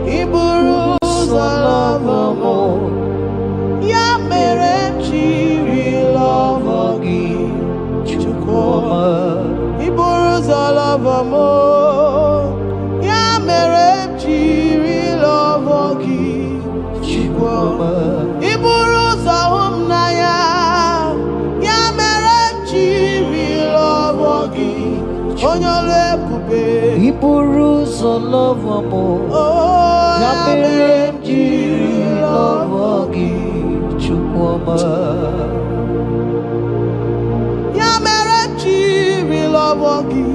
Iburu love more. Ya mere chiri love gi chukoma. Iburu love more. Ya mere chiri love gi chukoma. Iburu hum na ya. Ya mere chiri love gi onyole kube. Iburu love more. Ya mere chiri love gi chukoma. Ya mere chiri love gi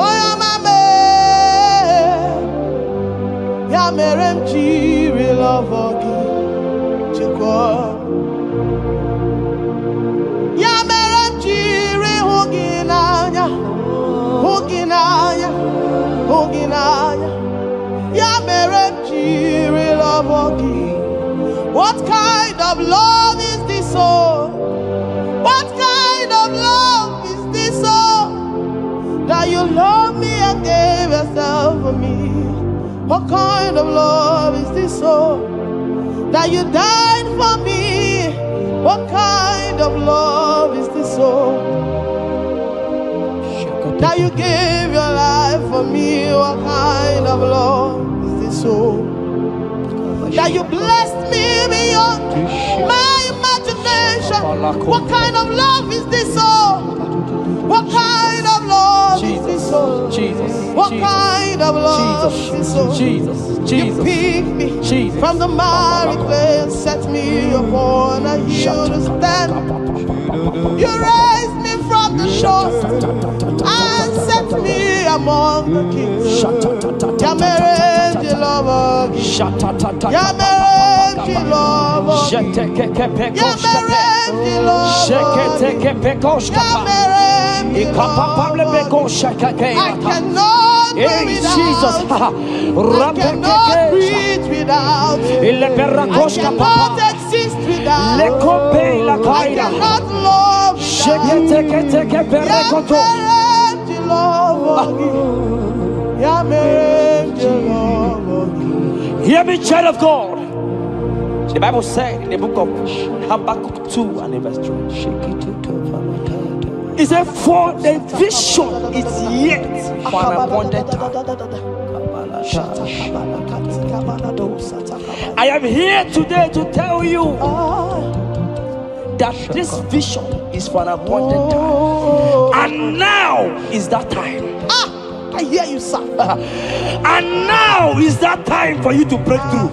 oyamame. Ya mere chiri love gi chukoma. Ya mere chiri huginanya, huginanya, huginanya. Ya mere chiri love gi. What kind of love is this, oh? What kind of love is this, oh? That you love me and gave yourself for me. What kind of love is this, oh? That you died for me. What kind of love is this, oh? That you gave your life for me. What kind of love is this, oh? That you blessed me beyond my imagination. What kind of love is this, oh? What kind of love is this, oh? What kind of love is this, oh? You picked me from the miry clay and set me upon a hill to stand. You raised me from the shore and set me among the kings. Yamere love, Yamere love, I cannot breathe without. I cannot exist without. I cannot love without. Hear me, child of God. The Bible said in the book of Habakkuk 2 and verse 3. It said, for the vision is yet for an appointed time. I am here today to tell you that this vision is for an appointed time. And now is that time. I hear you, sir. And now is that time for you to break through.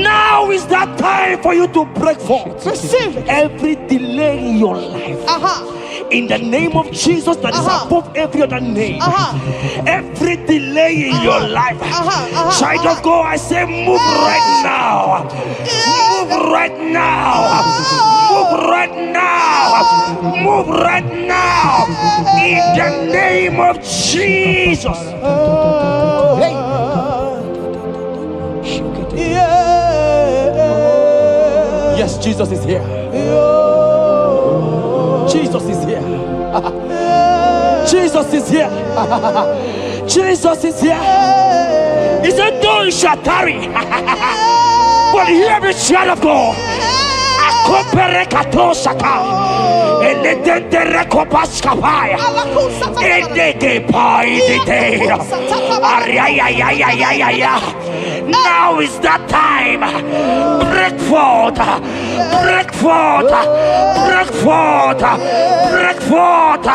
Now is that time for you to break forth. Receive every delay in your life. In the name of Jesus that is above every other name. Every delay in your life. Child of God, I say move right now. Move right now. Move right now. Move right now. In the name of Jesus. Hey. Yes, Jesus is here. Jesus is here. Jesus is here. Jesus is here. He said, though you shall tarry, but hear me, child of God. Now is that time. Break forth, break forth, break forth, break forth,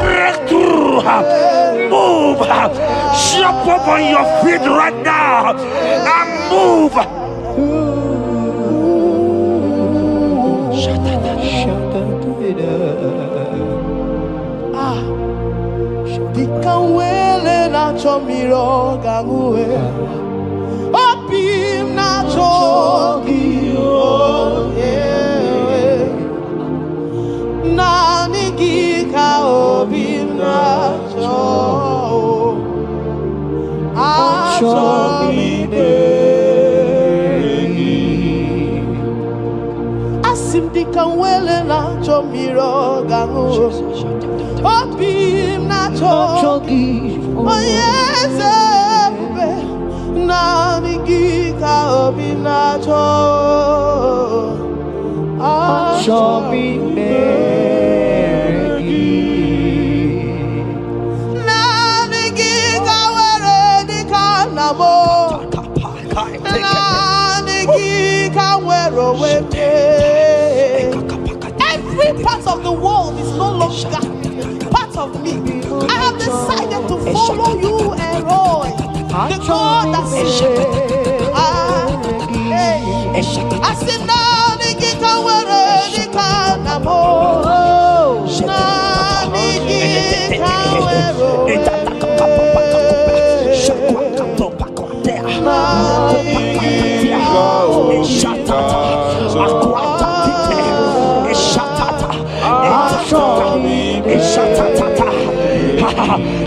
break through. Move, jump up on your feet right now and move. Dikawele na chomiro gamuwe Opim na chogi Na nigika opim na cho Achomide Asim dikawele na chomiro gamuwe Opim na chogi Oh yes, Show me every part of the world is no longer part of me. I have decided to follow you, Elroy, the God that says, I said, now the can wear the canamo.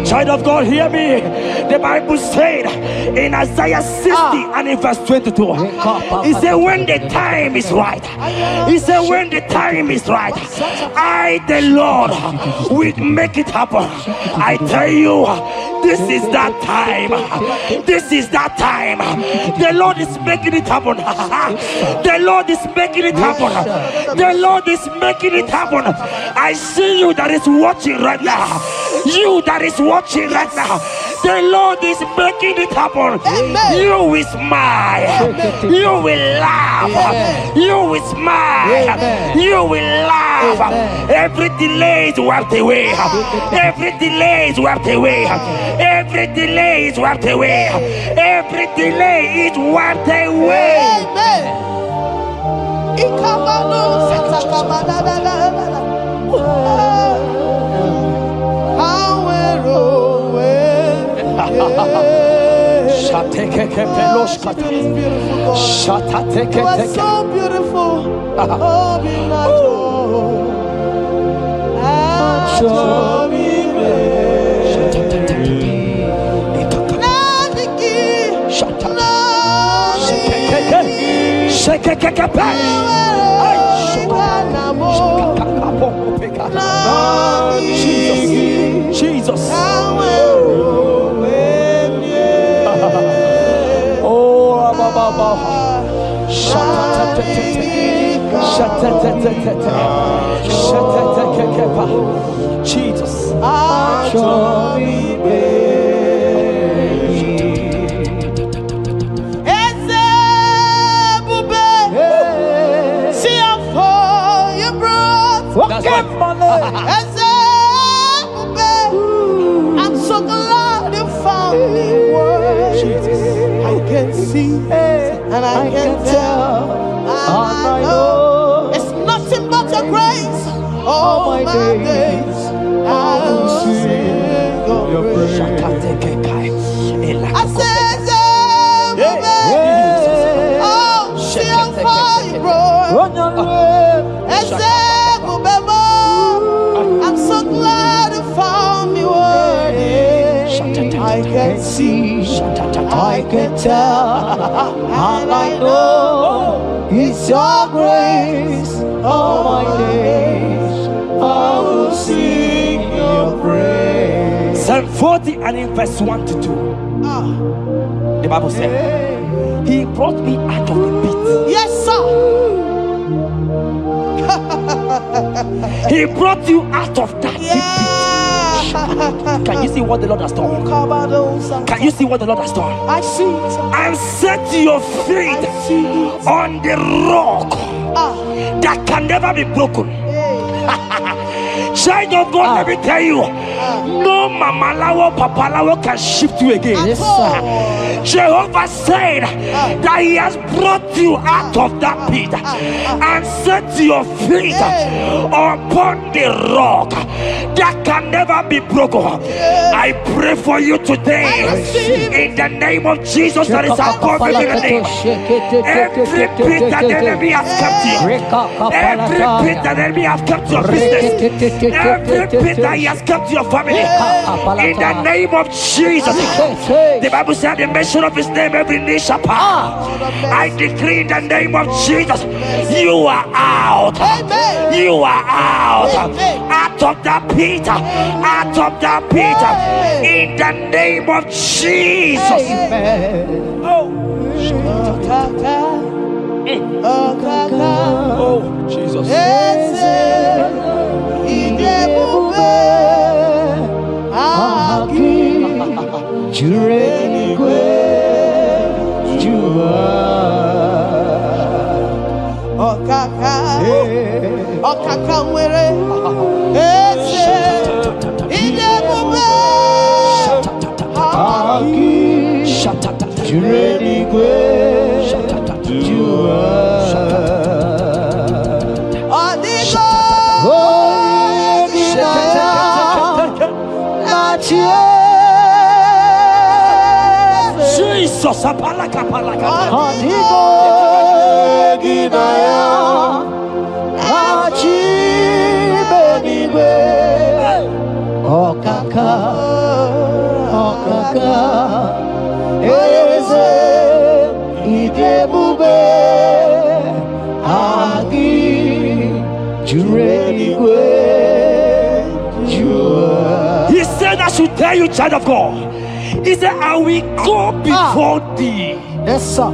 Child of God, hear me. The Bible said in Isaiah 60 and in verse 22, he said, when the time is right, he said, when the time is right, I, the Lord, will make it happen. I tell you, this is that time. This is that time. The Lord is making it happen. The Lord is making it happen. The Lord is making it happen. I see you that is watching right now. You that is watching right now. The Lord is making it happen. Amen. You will smile. Amen. You will laugh. Amen. You will smile. Amen. You will laugh. Amen. Every delay is wiped away. Every delay is wiped away. Every delay is wiped away. Every delay is wiped away. Amen. You are so beautiful. Jesus. Jesus. I'm so glad you found me worthy. I can see and I can tell and I know it's nothing but your grace. All my days I will sing your praise. I said, oh, see how far you brought. I'm so glad you found me worthy. I can see, I can tell, and I know it's your grace. All my days I will sing your praise. Psalm 40 and in verse 1 to 2. The Bible said, He brought me out of the pit. Yes, sir. He brought you out of that pit. Can you see what the Lord has done? Can you see what the Lord has done? I see it. And set your feet on the rock that can never be broken. Child of God, let me tell you, no mama lawo, papa lawo can shift you again. Yes, sir. Jehovah said that He has brought you out of that pit and set your feet upon the rock that can never be broken. I pray for you today in the name of Jesus that is above every name. Every pit that the enemy has kept you, every pit that the enemy has kept your business, every pit that he has kept your family, in the name of Jesus. The Bible said the mention of His name every knee shall bow. I decree in the name of Jesus, you are out. You are out. Out of that pit. Out of that pit. In the name of Jesus. Amen. Oh. Jureni kwe jua Okaka nwere eze idebube Aki Jureni kwe jua Odigo Jesus, apalaka. Odigo ginaya achi benigwe okaka eze idebube agi jurenigwe jua. He said I should tell you, child of God. He said, I will go before thee. Yes, sir.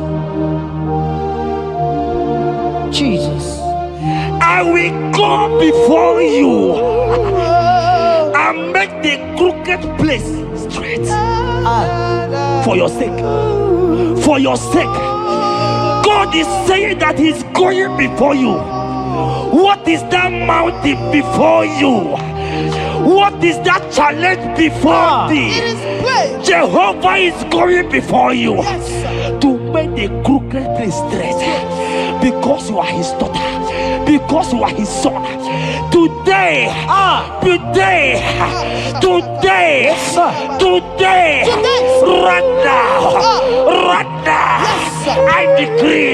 Jesus. I will go before you and make the crooked place straight. For your sake. For your sake. God is saying that He's going before you. What is that mountain before you? What is that challenge before thee? Jehovah is going before you to make the crooked place straight. Because you are His daughter. Because you are His son. Today, right now, I decree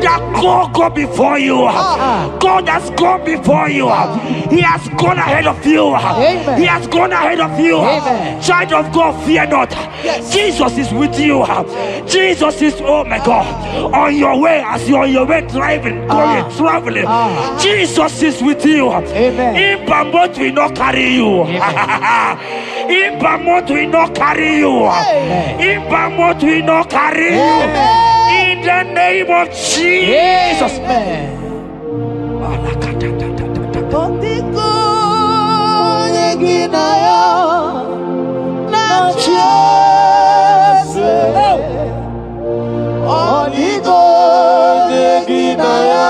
that God go before you. God has gone before you. He has gone ahead of you. Amen. He has gone ahead of you. Amen. Child of God, fear not. Jesus is with you. Jesus is, oh my God, on your way, as you're on your way driving, going, traveling. Jesus is with you. Amen. Impamot will not carry you. Impamot will not carry you. Impamot will not carry you. In the name of Jesus. Amen. Odigo yeginaya Odigo yeginaya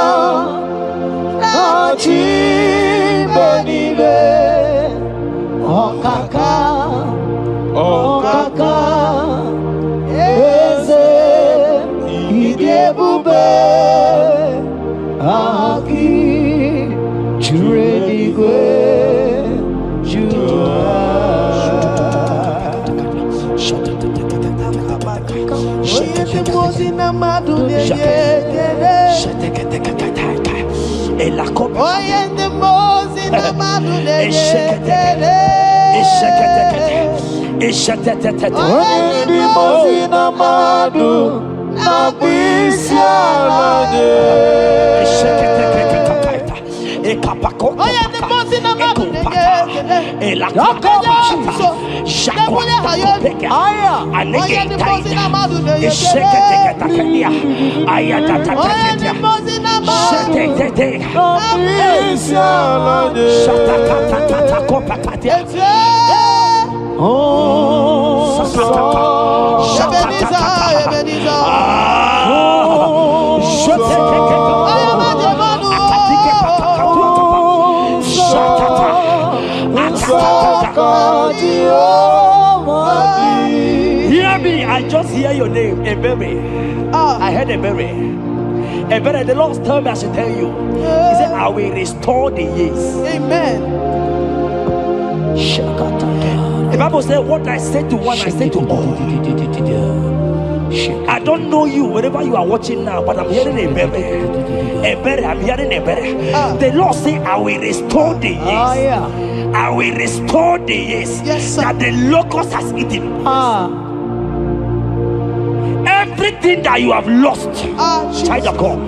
Chibenibe Okaka Eze Idebube Aki Jurenigwe Jua Hear me, I just hear your name, Ebere. I heard Ebere. Ebere, the Lord told me I should tell you. He said, I will restore the years. Amen. The Bible said, what I said to one, I said to all. I don't know you, wherever you are watching now, but I'm hearing Ebere. Ebere, I'm hearing Ebere. The Lord said, I will restore the years. I will restore the years that the locust has eaten. Everything that you have lost, child of God.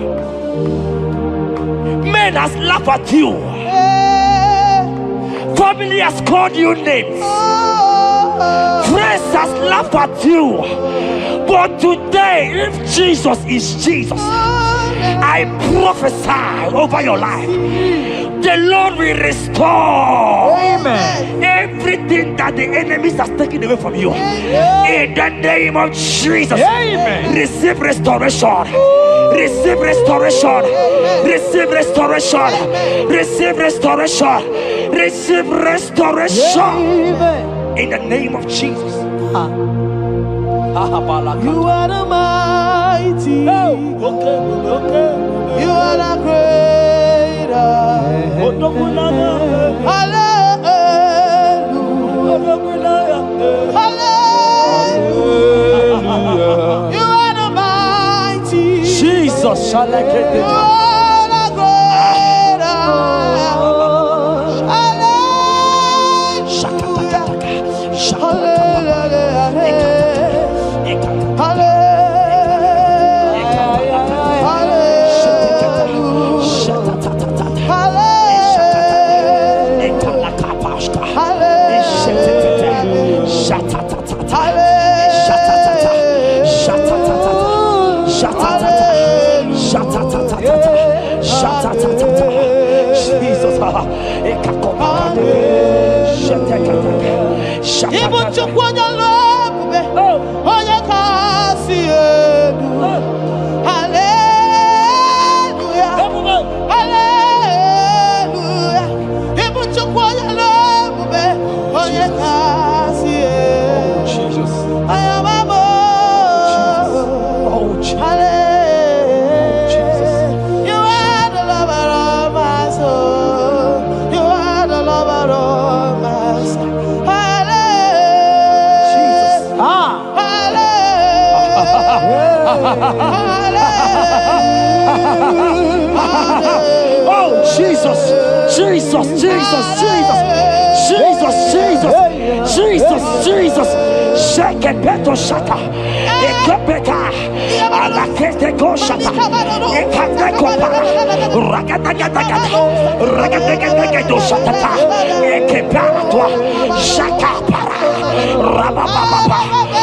Men has laughed at you. Family has called you names. Friends has laughed at you. But today, if Jesus is Jesus, I prophesy over your life. The Lord will restore. Amen. Everything everything that the enemies has taken away from you, in the name of Jesus, receive restoration. Receive restoration. Receive restoration. Receive restoration. Receive restoration. In the name of Jesus. You are the mighty. You are the greater. Hallelujah. Hallelujah. You are the mighty. Jesus shall I get You it. are the greater. Oh, Jesus, Jesus, Jesus, Jesus, Jesus, Jesus, Jesus, Jesus. Shake it, beto shaka. Ekepeka. Alakete go shaka. Ekateko para. Ragatagatagat. Ragatagatagat shaka. Ekepara toi. Shaka para. Rabababa.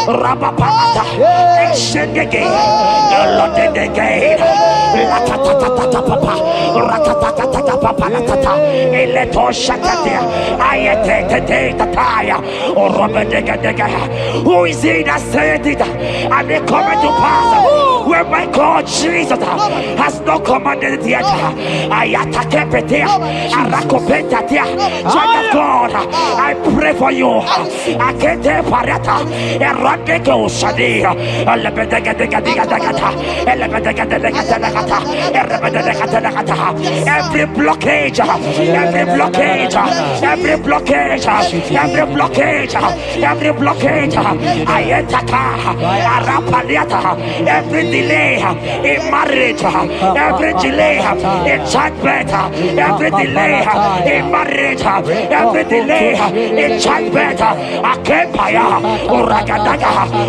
Rababata. Exendege. Lodege. Latatatata papa. Ratatatata papa. Latata. Eleto shakatia. Ayete tataya. Or who is he that said it and they come to pass where my God Jesus has not commanded it yet? Child of God, I pray for you. Every blockage, every blockage, every blockage, every blockage, every blockage, every delay in marriage, every delay in childbirth, every delay in marriage, every delay in childbirth.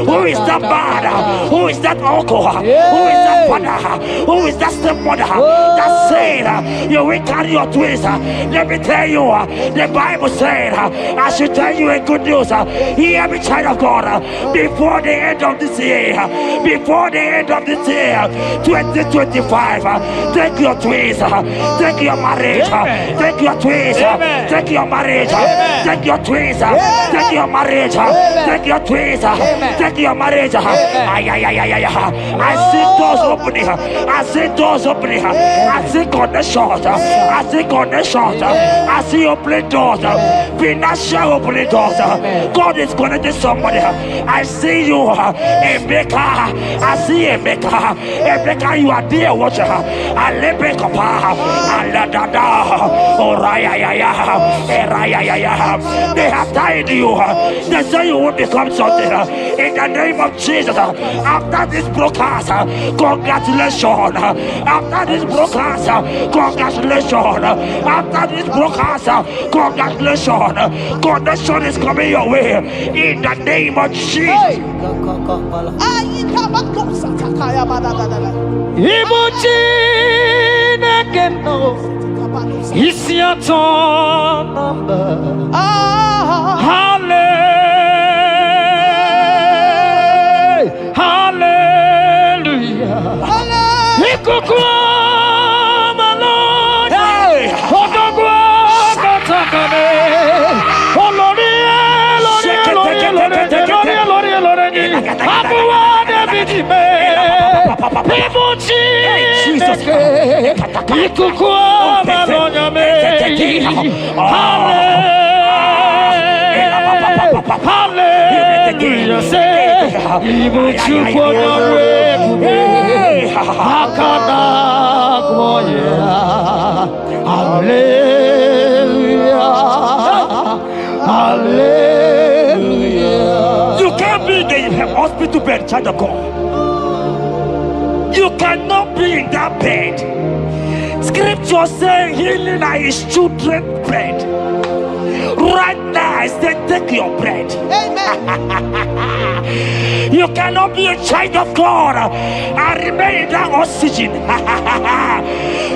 Who is that man? Who is that uncle? Who is that father? Who is that stepmother that said you will carry your twins? Let me tell you, the Bible said, I should tell you a good news. Hear me, child of God, before the end of this year, 2025, take your twins, take your marriage, take your twins, take your marriage, take your twins, take your marriage, take your twins, take your marriage. I see doors opening, I see doors opening, I see connections, I see connections, I see opening doors, financial opening doors. God is connecting somebody. I see you, Emeka. I see Emeka. Emeka, you are there, watcher. Alebekapa, Aladada, Oraya, they have tied you. They say you will become something. In the name of Jesus, after this broadcast, congratulations. After this broadcast, congratulations. After this broadcast, congratulations. Connection is coming your way. In the name of Jesus. Ibuchi nekeno is your turn number. Hallelujah. Ikukwa malone. Odogwa katakane. Olorie. Hallelujah, say, even to Hallelujah, hallelujah. You can't be in the hospital bed, child of God. You cannot be in that bed. Scripture saying healing are his children's bread. Right now, I say, take your bread. Amen. You cannot be a child of God and remain in that oxygen.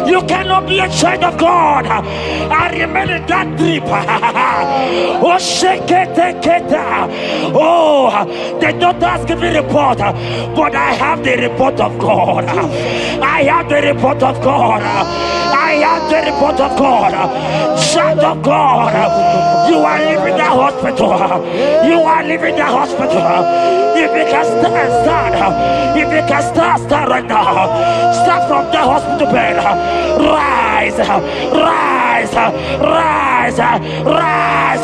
You cannot be a child of God and remain in that drip. Oh, shake it, take it. Oh, the doctors give me a report, but I have the report of God. I have the report of God. I have the report of God. Child of God, you are leaving the hospital. You are leaving the hospital. If you can stand, if you can stand right now, start from the hospital bed. Rise, rise, rise, rise, rise,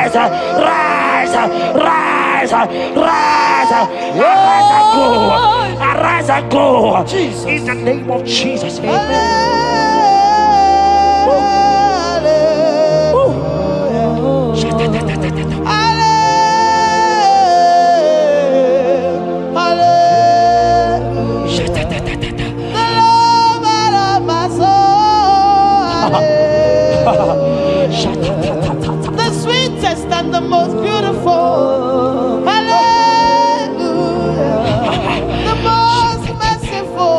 rise, rise, rise, arise and go, arise and go. In the name of Jesus, amen. The sweetest and the most beautiful. Hallelujah. The most merciful.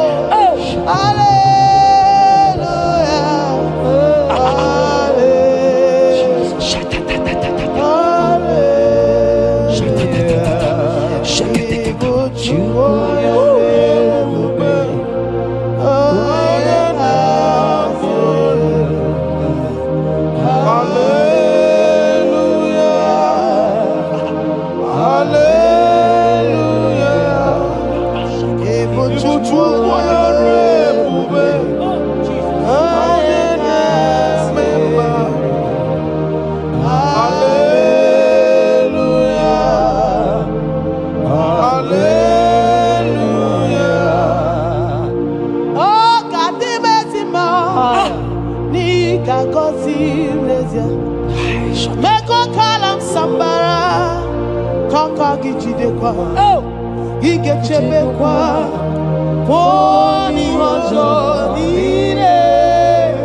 He gets a big one. Pony hozo ire.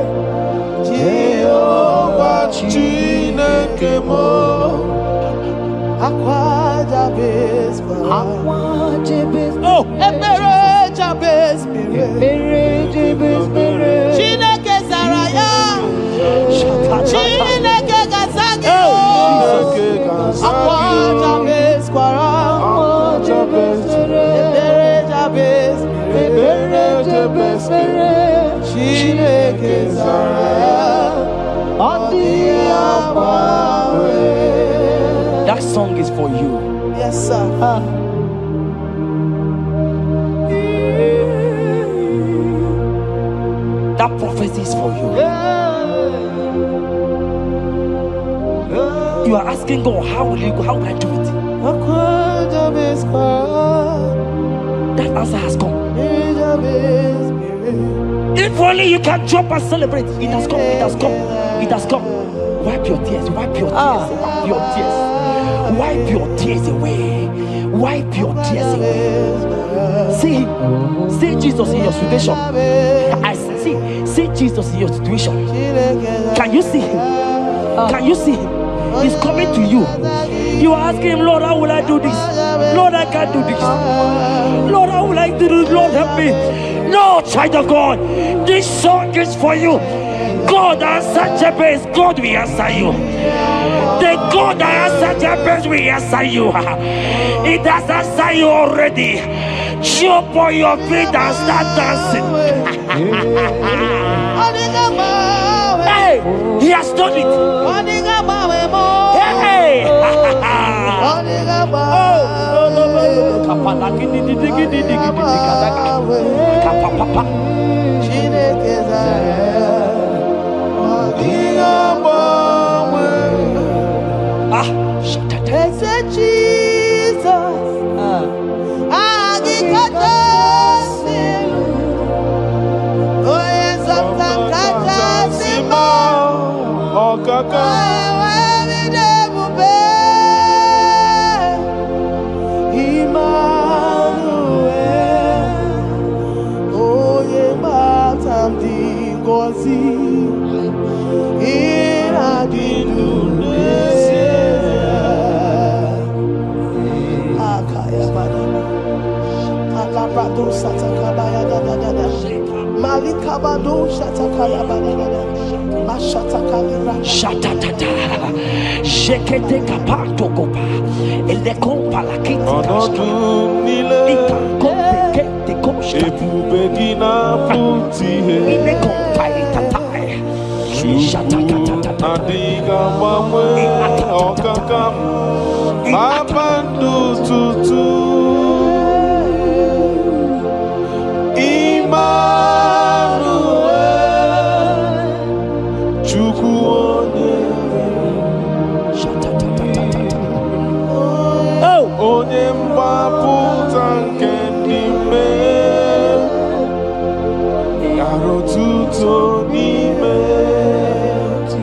Jehovah Chineke mo. Aqua Jabez. Aqua Jabez. Oh, Ebere Jabez. Ebere Jabez. Chineke Zaraya. Chineke Gazagi. Aqua Jabez. That song is for you. Yes, sir. That prophecy is for you. You are asking God, how will you go? How will I do it? That answer has come. If only you can jump and celebrate. It has come. It has come. It has come. Wipe your tears. Wipe your tears. Wipe your tears. Wipe your tears away. Wipe your tears away. See Jesus in your situation. I see Jesus in your situation. Can you see him? Can you see him? He's coming to you. You are asking him, Lord, how will I do this? Lord, I can't do this. Lord, how will I do this? Lord, help me. No, child of God, this song is for you. God answered Jabez, God will answer you. The God that answered Jabez will answer you. It has answered you already. Jump on your feet and start dancing. Hey, he has done it. Hey.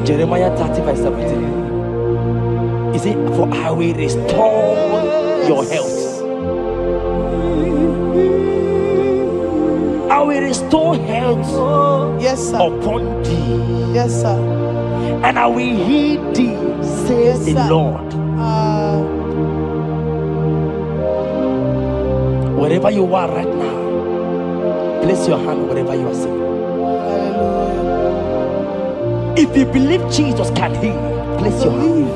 Jeremiah 30 verse 17. He said, for I will restore your health. I will restore health upon thee. Yes, sir. And I will heal thee, says the Lord. Wherever you are right now, place your hand wherever you are sitting. If you believe Jesus can heal, place your hand.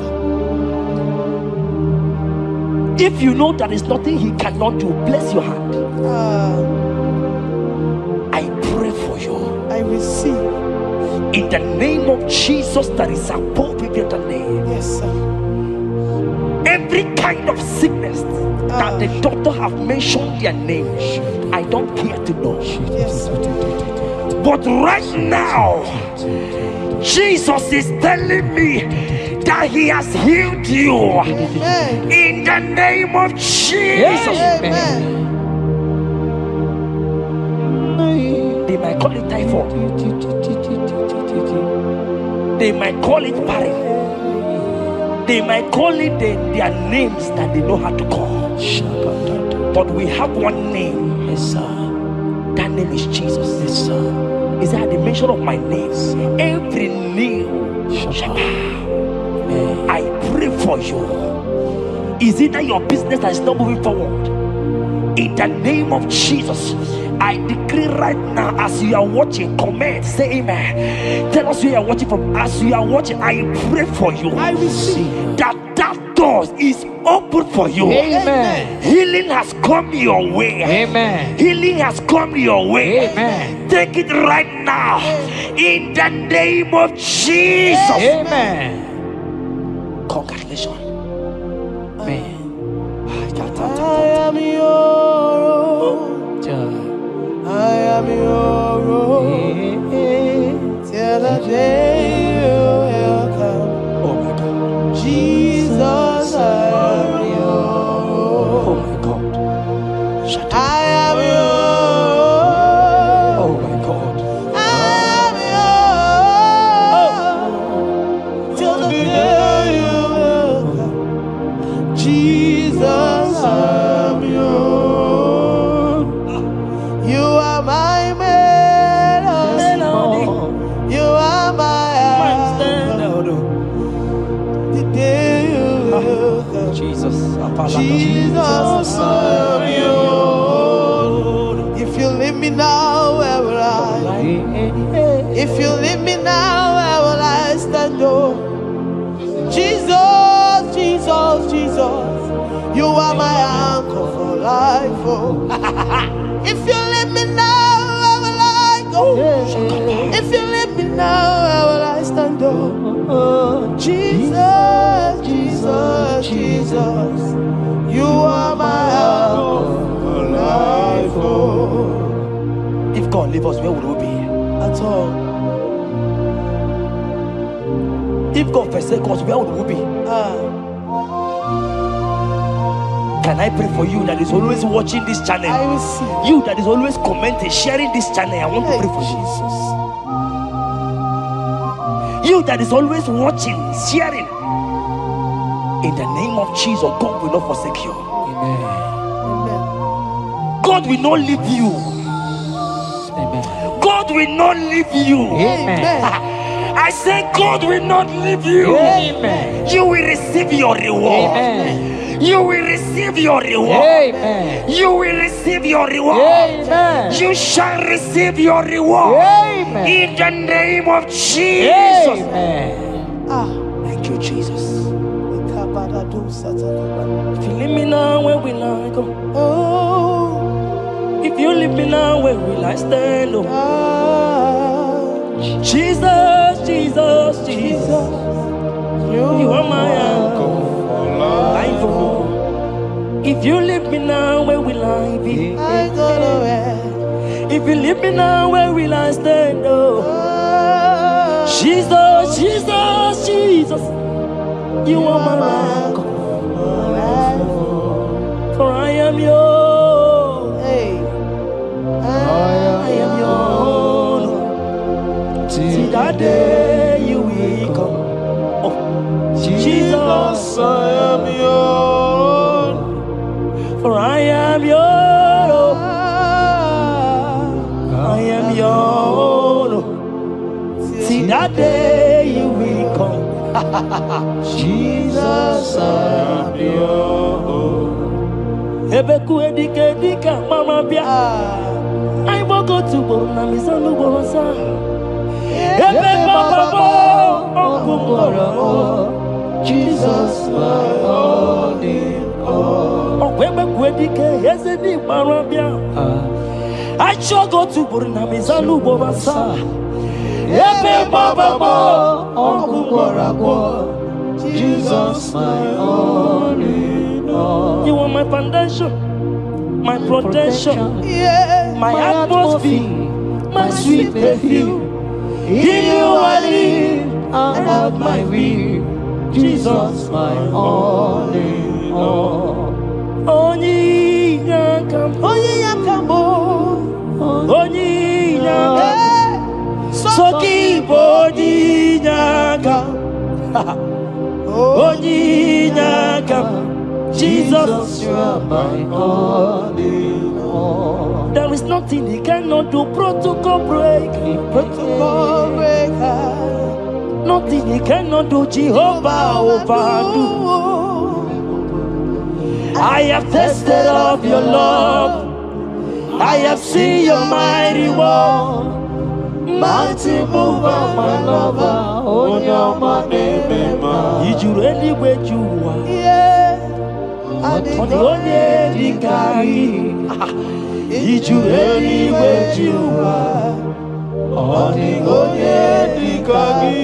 If you know there is nothing he cannot do, place your hand. I pray for you. I receive. In the name of Jesus that is above every other name. Yes, sir. Every kind of sickness that the doctor have mentioned their name, I don't care to know. Yes, sir. But right now, Jesus is telling me that he has healed you. Amen. In the name of Jesus. Amen. They might call it typhoid. They might call it barren. They might call it their names that they know how to call. But we have one name. Yes, sir. That name is Jesus. Yes, sir. Is that the mention of my name? Every knee shall bow. I pray for you. Is it that your business that is not moving forward? In the name of Jesus, I decree right now, as you are watching, comment, say amen. Tell us where you are watching from. As you are watching, I pray for you. I receive that door is open for you. Amen. Healing has come your way. Amen. Healing has come your way. Amen. Take it right now. In the name of Jesus. Amen. Congratulations. Amen. I am your own. I am your own. Till the day you will come. Oh my God. Jesus, I am your Oh own. my God. I am your own. Oh my God. I am your own. Till the day you will come. Jesus, I am your own. You are my melody. You are my anthem. The day you will come. Jesus. Jesus, I am your own. If you leave me now, where will I? If you leave me now, where will I stand? Oh, Jesus, Jesus, Jesus, you are my anchor for life. Oh, if you leave me now, where will I go? If you leave me now, where will I stand? Oh, Jesus, Jesus, Jesus, you are my anchor. leave us, where would we be? At all. If God forsake us, where would we be? Can I pray for you that is always watching this channel? I will see. You that is always commenting, sharing this channel, I want to pray for you. You that is always watching, sharing. In the name of Jesus, God will not forsake you. Amen. Amen. God will not leave you. Amen. God will not leave you. Amen. I say God will not leave you. Amen. You will receive your reward. Amen. You will receive your reward. Amen. You will receive your reward. Amen. You shall receive your reward. Amen. In the name of Jesus. Amen. Thank you, Jesus. If you leave me now, where will I go? Oh, If you leave me now, where will I stand? Oh, Jesus, Jesus, Jesus. You are my uncle. If you leave me now, where will I be? I go nowhere. If you leave me now, where will I stand? Oh, Jesus, Jesus, Jesus. You are my uncle. For I am yours. Hey, I am yours. See that day you will come. Oh, Jesus, I am yours. for I am yours. I am yours. See that day you will come. Jesus, I am yours. Ebeku edike dika mama bia. I will go to Borna Misanu Borosa. Ebe Baba Jesus, my all in all. Ebeku edike yezedi mama bia. I shall go to Borna Misanu Borosa. Ebe Baba Jesus, my all in all. You are my foundation, my protection, Yeah, my atmosphere, my sweet perfume. In you I live and have my will. Jesus, my all in all. Onyi yakam, Onye yakamo, onyi yakam, soki boni yakam, onyi yakam. Jesus, you are my all in all. there is nothing he cannot do. Protocol break, Protocol breaker, nothing he cannot do. Jehovah overdo. I have tasted of your love. I have seen your mighty work. mighty mover, my lover, on your money, Did you really where you are? yeah, On the only Dikari. Did you really where you are? on the only Dikari,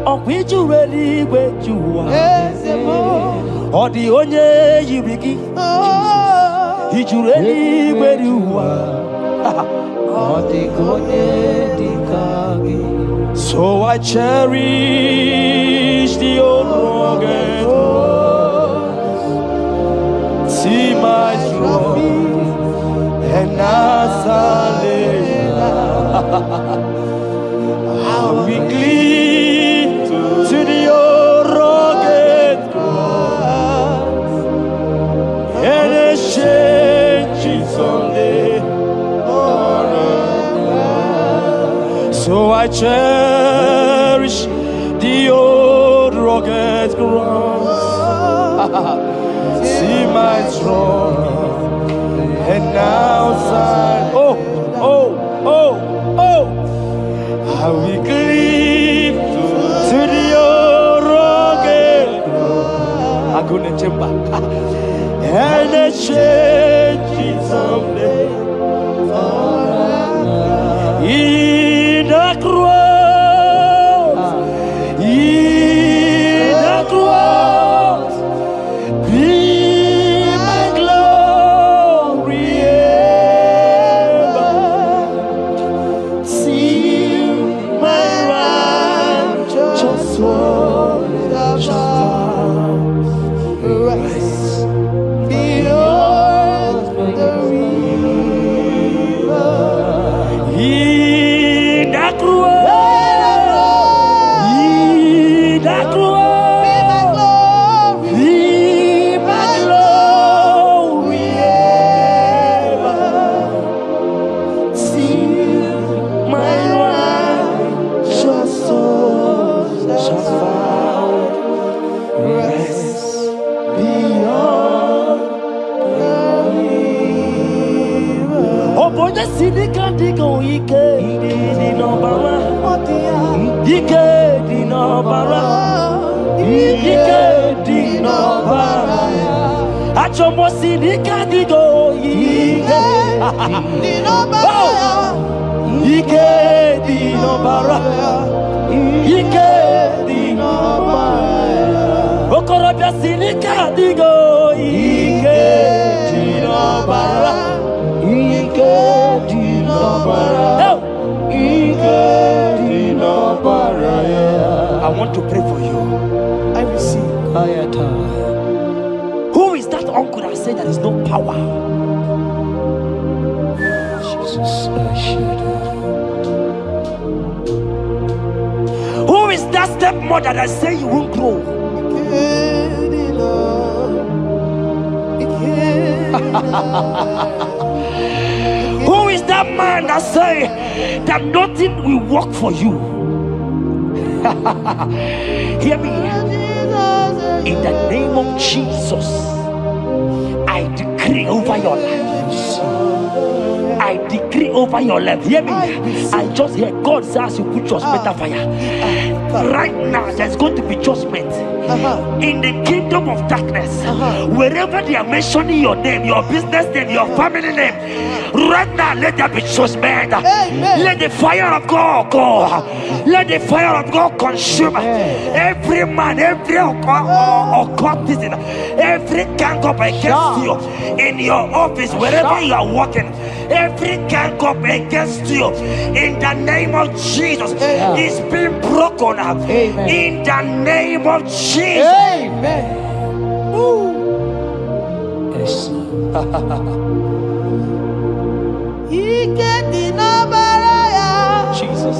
On which you really where you are? yes, On the only Yibiki. oh, Did you really where you are? on the only Dikari. So I cherish the old rugged cross. See my trophy and as I lay I'll be clean to the old rugged cross and exchange it someday. So I cherish the old rugged cross. See my trophy and now sign. Oh, oh, oh, oh. I will cleave to the old rugged cross. I'm gonna jump back and exchange it someday. In the cross, be my glory ever. Oboja Sidika Digo Ike di Nobara. Ike di Nobara. Ike di Nobara. Achomo Sidika Digo Ike di Nobara. Ike di Nobara. Ike di Nobara. Okorobia Sidika Digo Ike di Nobara. Ike di Nobara. Ike di Nobara. I want to pray for you. I receive. Who is that uncle that said there is no power? Jesus, who is that stepmother that say you won't grow? Who is that man that say that nothing will work for you? Hear me. In the name of Jesus, I decree over your life. I decree over your life. Hear me. I just hear God says you put your better fire. Right now, there's going to be judgment in the kingdom of darkness. Wherever they are mentioning your name, your business name, your family name, right now, let there be judgment. Let the fire of God go. Let the fire of God consume every man, every occultism, every gang up against you in your office, wherever you are working. Every gang up against you in the name of Jesus is being broken up. In the name of Jesus. Amen. Yes. Jesus.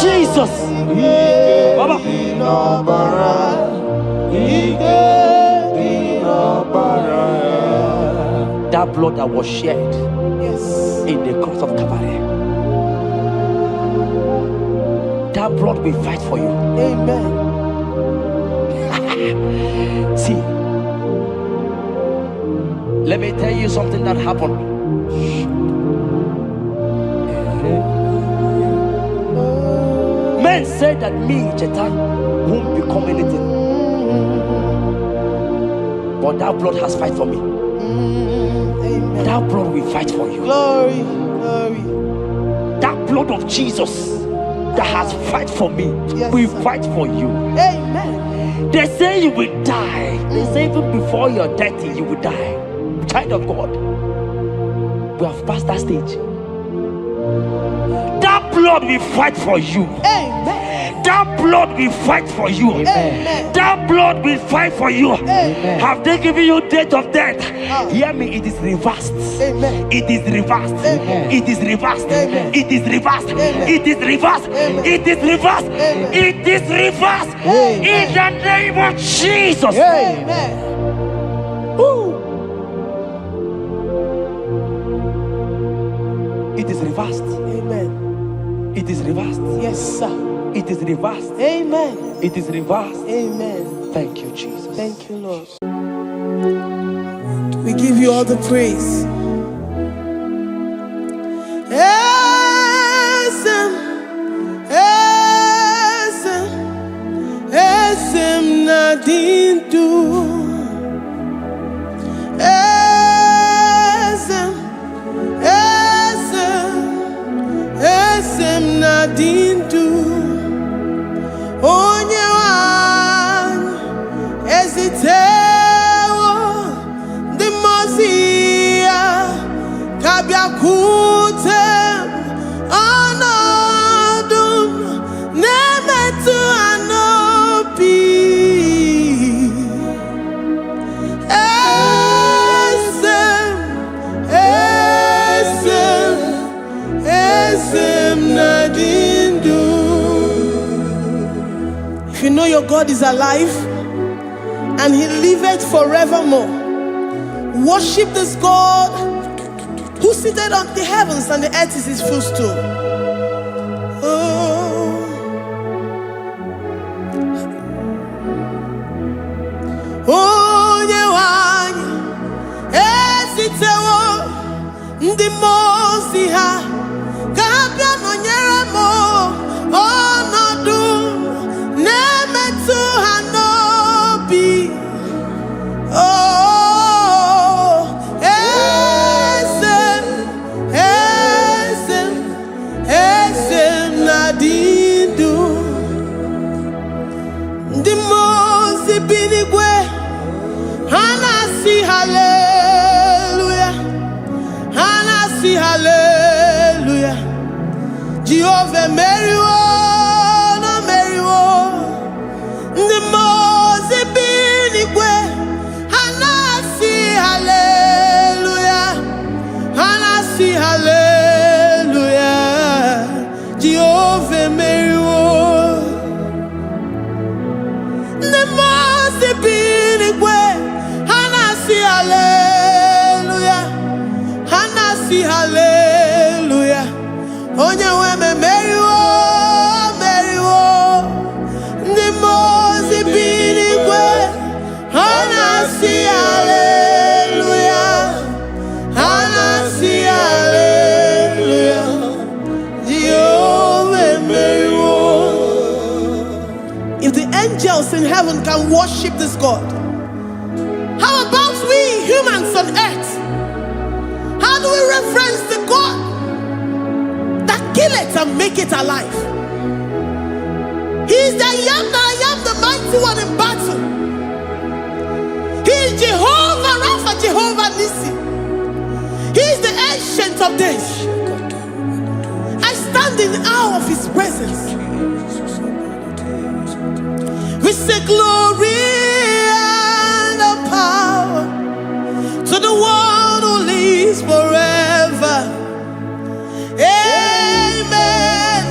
Jesus. Baba. That blood that was shed in the cross of Calvary, that blood will fight for you. Amen. See, let me tell you something that happened. Men said that me, Jeta, won't become anything. But that blood has fight for me. Amen. That blood will fight for you. Glory, glory. That blood of Jesus that has fight for me will fight for you. Amen. They say you will die. They say even before you're 30, you will die. Child of God, we have passed that stage. That blood will fight for you. Amen. That blood will fight for you. Amen. That blood will fight for you. Amen. Have they given you date of death? Hear me, it is reversed. Amen. It is reversed. Amen. It is reversed. Amen. It is reversed. Amen. It is reversed. Amen. It is reversed. Amen. It is reversed. Amen. In the name of Jesus. Amen. Woo. It is reversed. Amen. It is reversed. Yes, sir. It is reversed. Amen. It is reversed. Amen. Thank you, Jesus. Thank you, Lord. We give you all the praise. Esem nadindu. Esem nadindu. Onye wan ezitewo the Mosiah. your God is alive and he liveth forevermore. Worship this God who seated on the heavens and the earth is his footstool. Oh, Nyewani, esitewo ndi mozi ha, kabia nonyere mo, onodu nemetu hanobi. Oh, Esem nadindu, ndi mozi binigwe. Hanasi hallelujah, Hanasi hallelujah. Jehovah Meriwo, no Meriwo. The Mose binigwe. Hanasi hallelujah, Hanasi hallelujah. Jehovah Meriwo. The Mose binigwe. Hallelujah, Hanasi hallelujah. Onye weme meriwo, meriwo. Ndi mozi binigwe. Hanasi hallelujah, Hanasi hallelujah. Jehovah meriwo. If the angels in heaven can worship this God, how about we humans on earth? How do we reference the God that kill it and make it alive? He is the I am, the mighty one in battle. He is Jehovah Rapha, Jehovah Nissi. He is the ancient of days. I stand in awe of his presence. We say glory to the one who lives forever. Amen,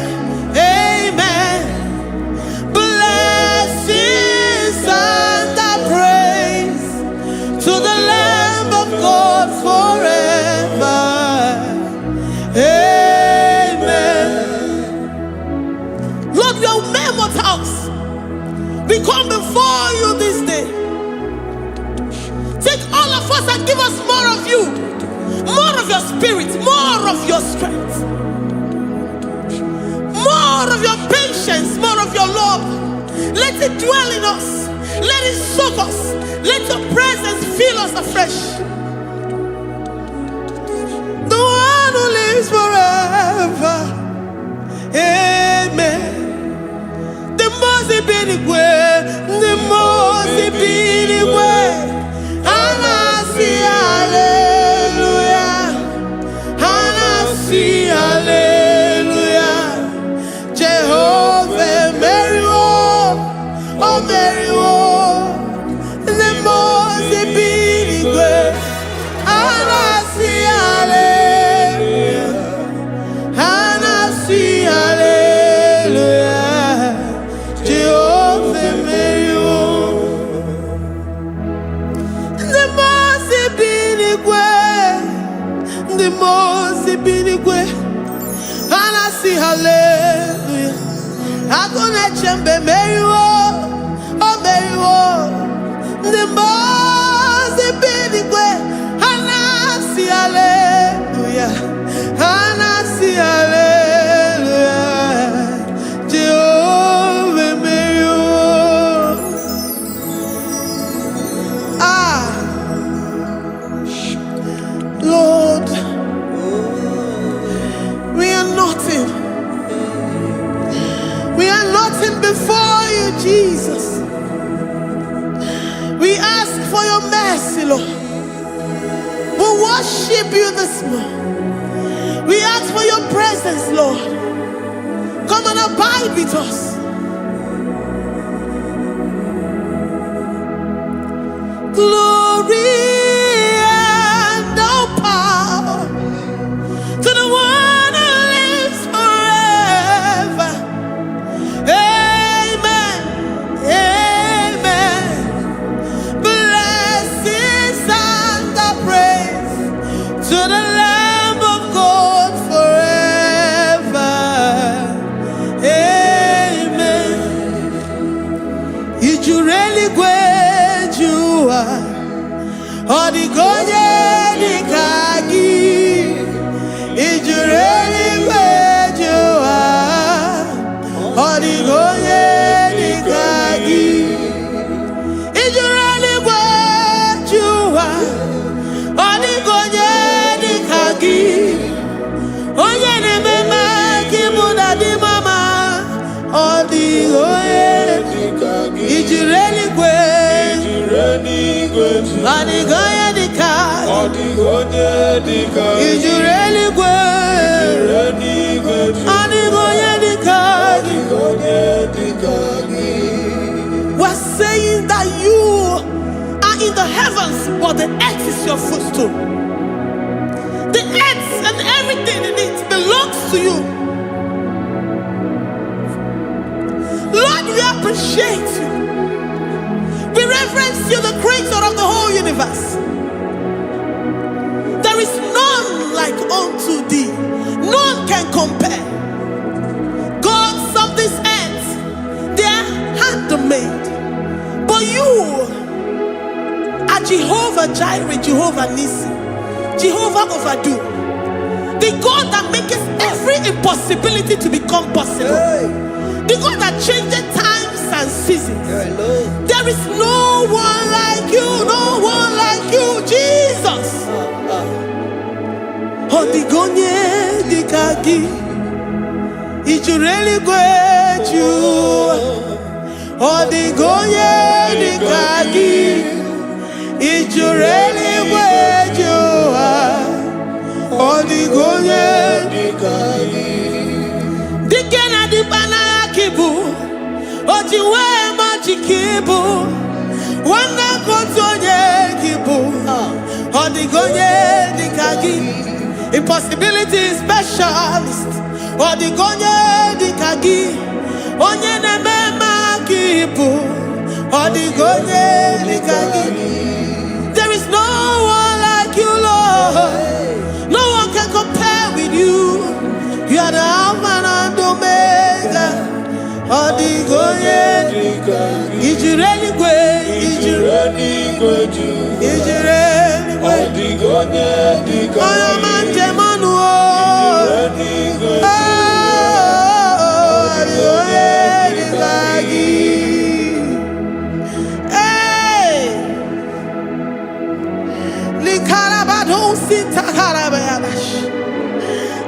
amen. Blessings and praise to the Lamb of God forever. Amen. Lord, we are mere mortals. We come before you this day. Take all of us and give us more of you, more of your spirit, more of your strength, more of your patience, more of your love. Let it dwell in us. Let it soak us. Let your presence fill us afresh. The one who lives forever. Amen. The most binigwe, the most binigwe. Hanasi hallelujah, Hanasi hallelujah. Jehovah Meriwo, oh Meriwo. The most binigwe. Hanasi hallelujah, Hanasi hallelujah. Jehovah Meriwo. The most binigwe. Hanasi hallelujah. Agone chembe meriwo, oh meriwo. The most binigwe. Hanasi hallelujah, Hanasi hallelujah. Jehovah meriwo. Lord, we are nothing. We are nothing before you, Jesus. We ask for your mercy, Lord. We worship you this morning. We ask for your presence, Lord. Come and abide with us. Glory and all power to the one who lives forever. Amen. Odigonye dikagi ijureli gwejua. Odigonye dikagi ijureli gwejua. Odigonye dikagi onye nemema kimuda di mama. Odigonye dikagi ijureli gwejua. Odigonye dikagi odigonye dikagi ijureli gwejua. Odigonye dikagi we're saying that you are in the heavens, but the earth is your footstool. The earth and everything in it belongs to you. Lord, we appreciate you. We reverence you, the creator of the whole universe. There is none like unto thee. None can compare. Gods of this earth, they are handmade. But you are Jehovah Jireh, Jehovah Nissi, Jehovah Overdo, the God that makes every impossibility to become possible. The God that changes times and seasons. There is no one like you, no one like you, Jesus. Odigonye dikagi ijureli gwejua. Odigonye dikagi ijureli gwejua. Odigonye dikagi dikena dibana kibu ojiwe majikibu wana kotonye kibu. Odigonye dikagi impossibility specialist. Odigonye dikagi onye nemema kibu. Odigonye dikagi there is no one like you, Lord. No one can compare with you. You are the Alpha and Omega. Odigonye dikagi ijureli gwe ijureli odigonye dikagi oyomanje manu ijureli odigonye dikagi. Hey, likarabado sitakarabayabash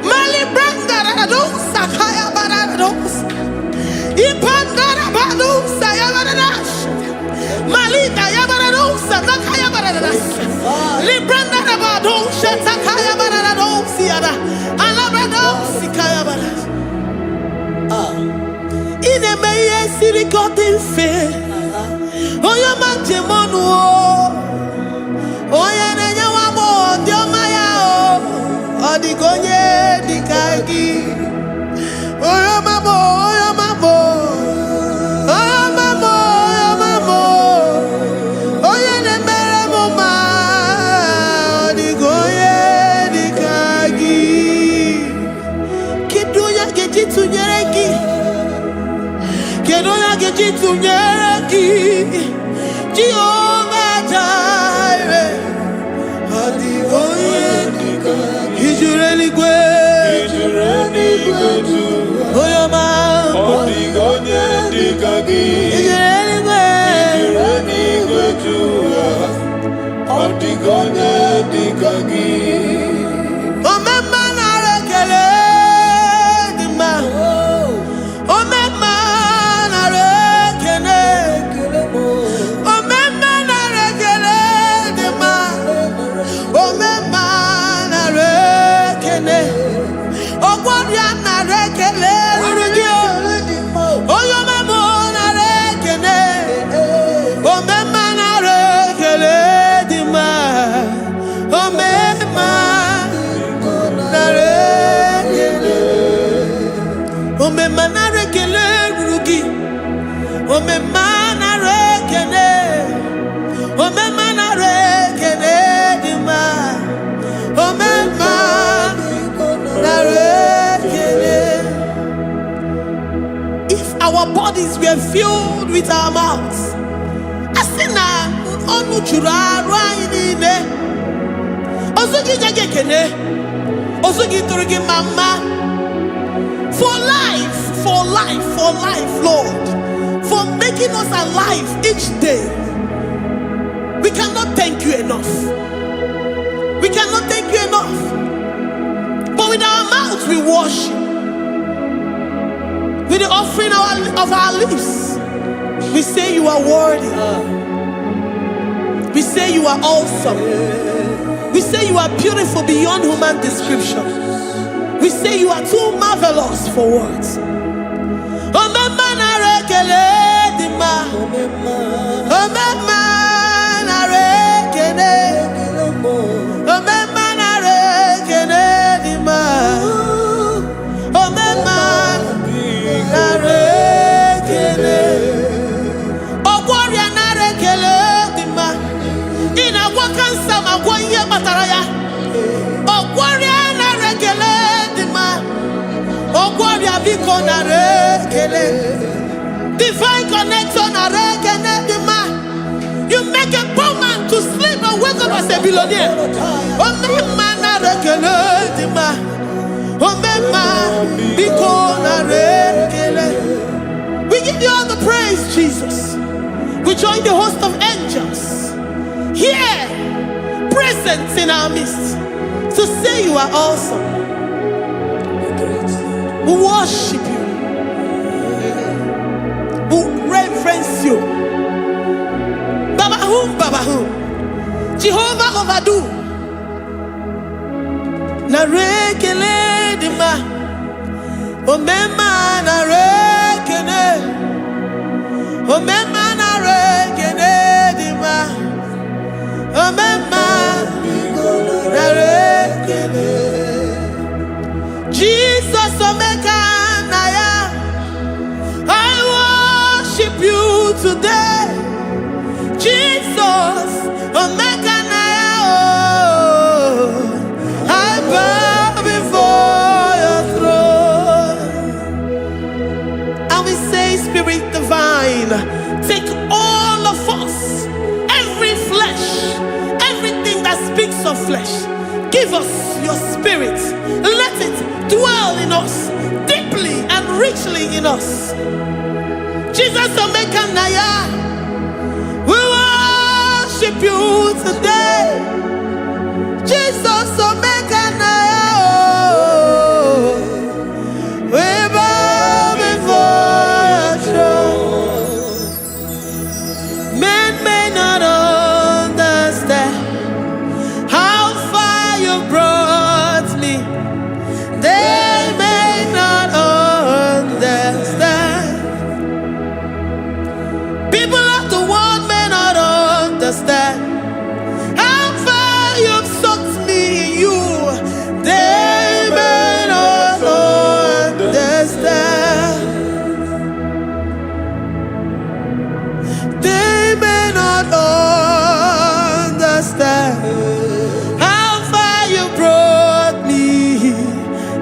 mali branda radosa kaya barados ipandara badosa yabaradas malita yabaradosa takaya baradas libranda rabadosa takaya barados yada alabrados kaya baradas. Ine meye siri gotin fe oyo manje monu oya nenya wamo diomaya odigonye dikagi oyo mamo oyo mamo oyo mamo oyo mamo oya nemere moma odigonye dikagi kidunya gejitu nyereki kedunya gejitu nyereki Jehovah Jireh. Odigonye dikagi ijureli gwe oyoma. Odigonye dikagi ijureli gwe odigonye dikagi omema narekele dima omema narekele omema narekele dima omema narekele ogwanya narekele urugio oyoma narekele omema narekele dima omema narekele omema narekele urugi omema narekele omema narekele dima omema narekele. If our bodies were filled with our mouths, asina onu churaru anyị niile. Ozugi nyage kene. Ozugi turugi mama. For life, Lord. For making us alive each day. We cannot thank you enough. We cannot thank you enough. But with our mouths we worship. With the offering of our lips, we say you are worthy. We say you are awesome. We say you are beautiful beyond human description. We say you are too marvelous for words. Divine connection. You make a poor man to sleep and wake up as a billionaire. We give you all the praise, Jesus. We join the host of angels here, present in our midst, to say you are awesome. We worship you. We reverence you. Baba whom? Jehovah overdo. Na rekele dima. Omema na rekene. Omema na rekene dima. Omema na rekene. Jesus omeka naya. I worship you today. Jesus omeka naya. I bow before your throne. And we say, Spirit divine, take all of us, every flesh, everything that speaks of flesh. Give us your spirit. Let it dwell in us, deeply and richly in us. Jesus omeka naya. We worship you today. Jesus omeka naya. We bow before your throne. Men may not understand how far you brought me. They may not understand. People of the world may not understand how far you've sucked me in you. They may not understand. They may not understand how far you brought me.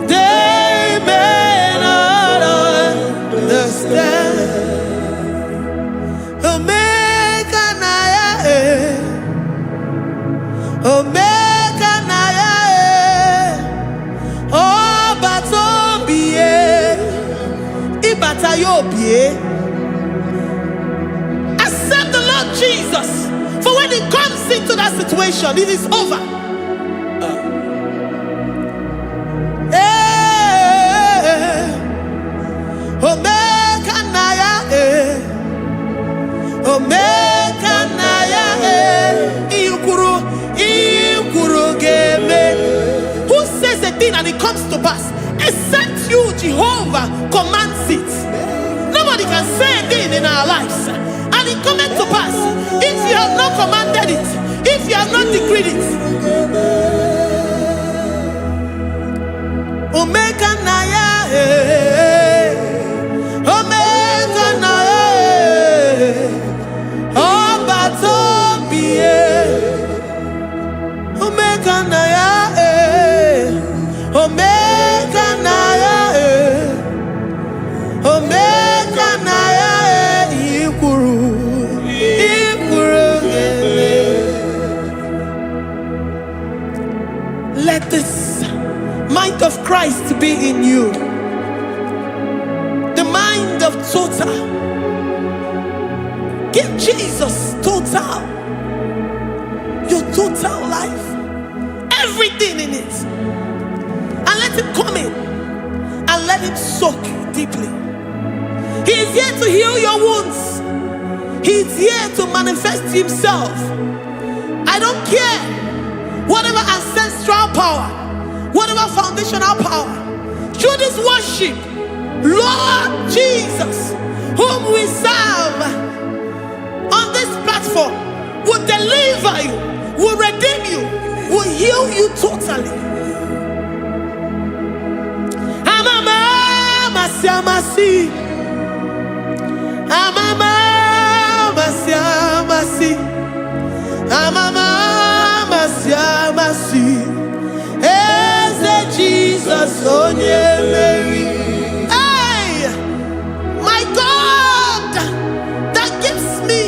They may not understand. Omeka naya, omeka naya, obatombiye, ibatayobiye. Accept the Lord Jesus, for when He comes into that situation, it is over. Omeka naya, omeka naya, ikuru geme. Who says a thing and it comes to pass? Except you, Jehovah, commands it. Nobody can say a thing in our lives and it comes to pass if you have not commanded it, if you have not decreed it. Omeka naya, omeka naya, obatombiye, omeka naya, omeka naya, omeka naya, ikuru geme. mind of Christ to be in you. The mind of total. Give Jesus total. Your total life. Everything in it. And let him come in. And let him soak deeply. He is here to heal your wounds. He is here to manifest himself. I don't care. Whatever ancestral power, whatever foundational power, through this worship, Lord Jesus, whom we serve on this platform, will deliver you, will redeem you, will heal you totally. Amasi, Amama, Masi, Amama, Masi, Eze Jesus, Onye Mary. Hey, my God, that gives me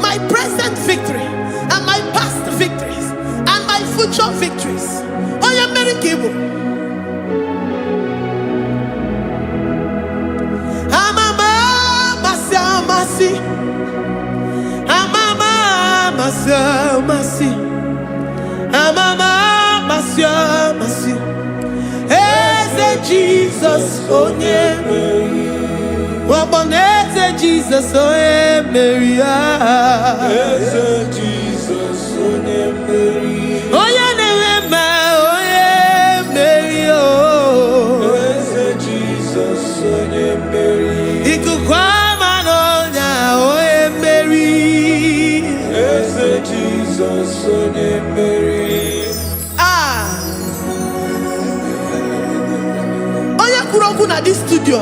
my present victory and my past victories and my future victories. Onye Mary Igbo. Amama masi, Eze Jesus onye Mary, waboneze Jesus onye Mary, Eze Jesus onye Mary, onye newema onye Mary, oh, Eze Jesus onye Mary, ikukwa Jesus onye Mary. Onye kwuru okwu na this studio,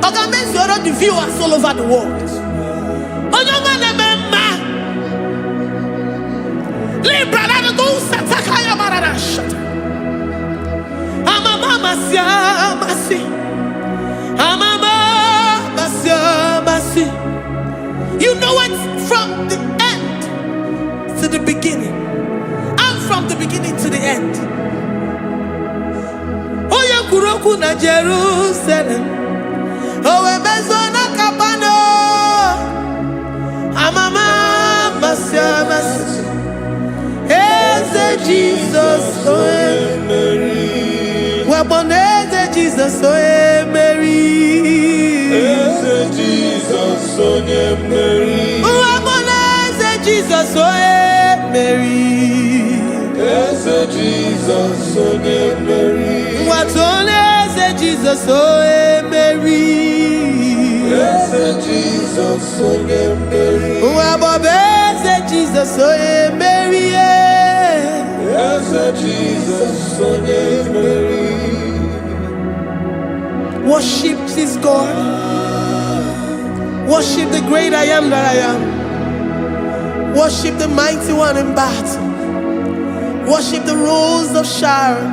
ọ ga-emezi ọrụ the viewers all over the world. Onye ọma na-eme mma. Libra na go sataka ya marara shata. Amama masi. Amama masi. You know it from the to the beginning, and from the beginning to the end. Oya kuroku na Jerusalem, owe bezona kapano, amama masi, Eze Jesus oe Mary, waboneze Jesus oe Mary, Eze Jesus oe Mary, waboneze Jesus oe Mary, Eze Jesus onye Mary, watone Eze Jesus onye Mary, Eze Jesus onye Mary, wabobe Eze Jesus onye Mary, Eze Jesus onye Mary. Worship this God. Worship the great I am that I am. Worship the mighty one in battle. Worship the rose of Sharon.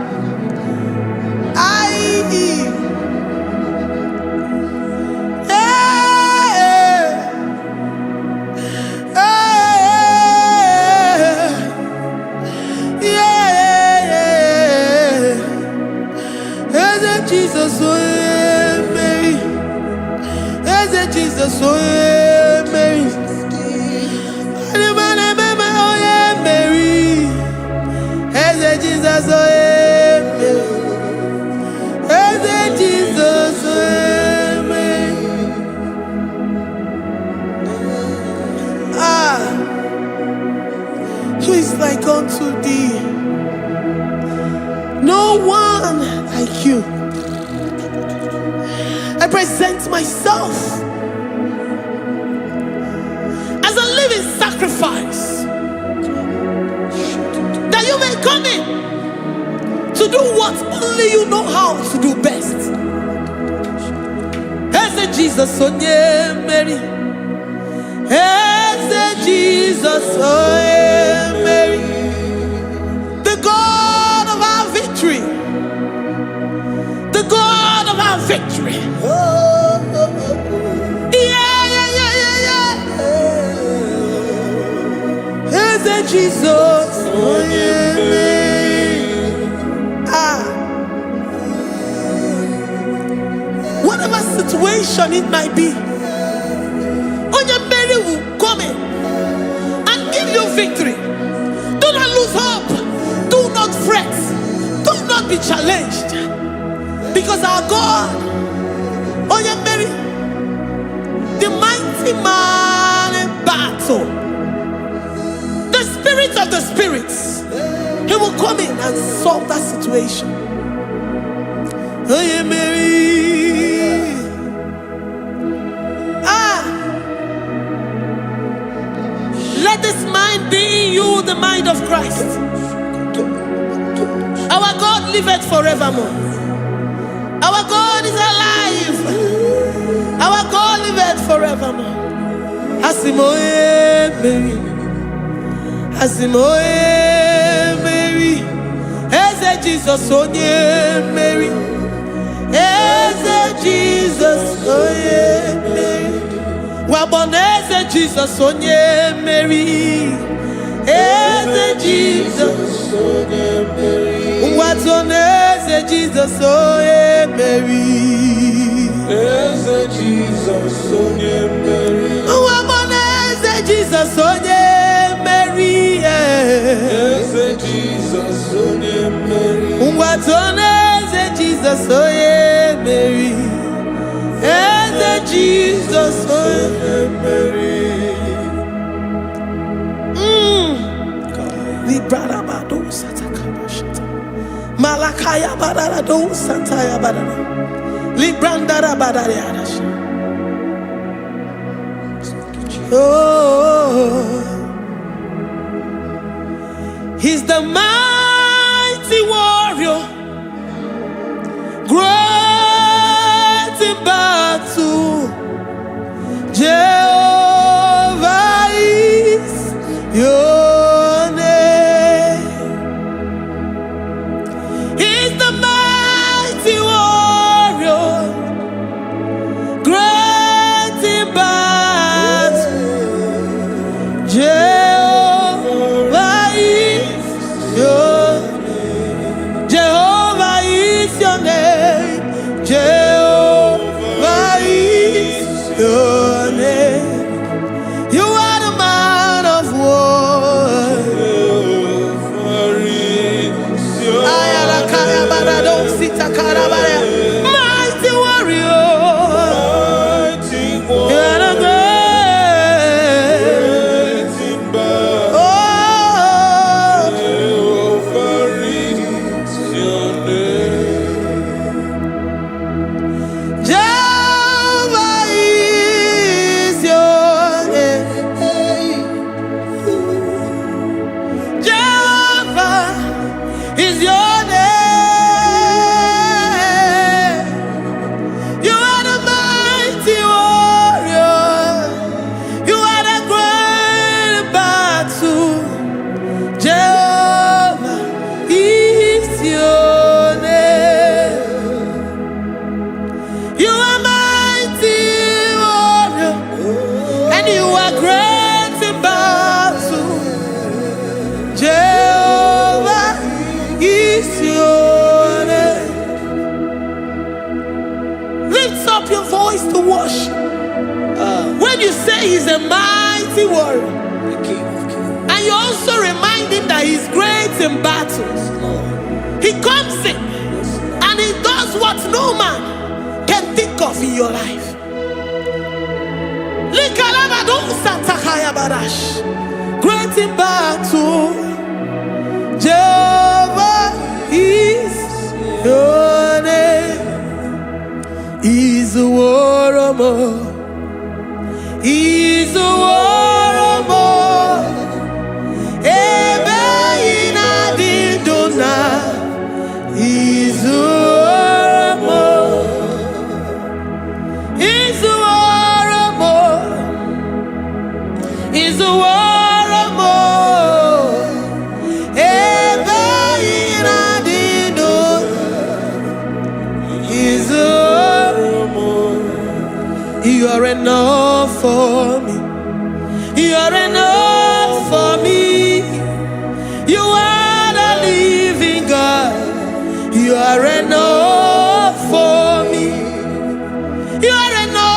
Jesus, oh Mary. Jesus, oh Mary. Jesus, oh Jesus, who is like unto thee? No one like you. I present myself as a living sacrifice, that you may come in to do what only you know how to do best. Eze Jesus onye Mary, Eze Jesus onye Mary, the God of our victory, the God of our victory. Eze Jesus onye Mary. situation it might be, Mary will come in and give you victory. Do not lose hope. Do not fret. Do not be challenged. Because our God, Mary, the mighty man in battle, the spirit of the spirits, he will come in and solve that situation. Mary. Let this mind be in you, the mind of Christ. Our God liveth forevermore. Our God is alive. Our God liveth forevermore. Asimoe Mary. Asimoe Mary. Eze Jesus onye Mary. Eze Jesus onye Mary. Waboneze Jesus onye Mary. Eze Jesus onye Mary. Watoneze Jesus onye Mary. Eze Jesus onye Mary. Waboneze Jesus onye Mary. Eze Jesus onye Mary. Watoneze Jesus onye Mary. Eze Jesus onye Mary. Malakaya badara do santaya badara. Librandara badara. Oh, he's the mighty warrior, great in battle. Jehovah is your name. He's the mighty warrior, great in battle. Jehovah is your name. Jehovah is your name. Jehovah is your name. You are the man of war. Mighty warrior. You are the great. Oh, Jehovah is your name. Jehovah is your name. Jehovah is your name. You are the mighty warrior. You are the great battle. Jehovah is your name. You are mighty warrior, and you are great in battle. Jehovah is your name. Lift up your voice to worship. When you say he's a mighty warrior, and you also remind him that he's great in battles, he comes in and he does what no man can think of in your life. Great in battle, Jehovah is your name. He's a warrior. He's a warrior. Ebe ina didona. He's a warrior. He's a warrior. He's a warrior. Ebe ina didona. He's a warrior. You are enough for me. You are enough for me. You are the living God. You are enough for me. You are enough.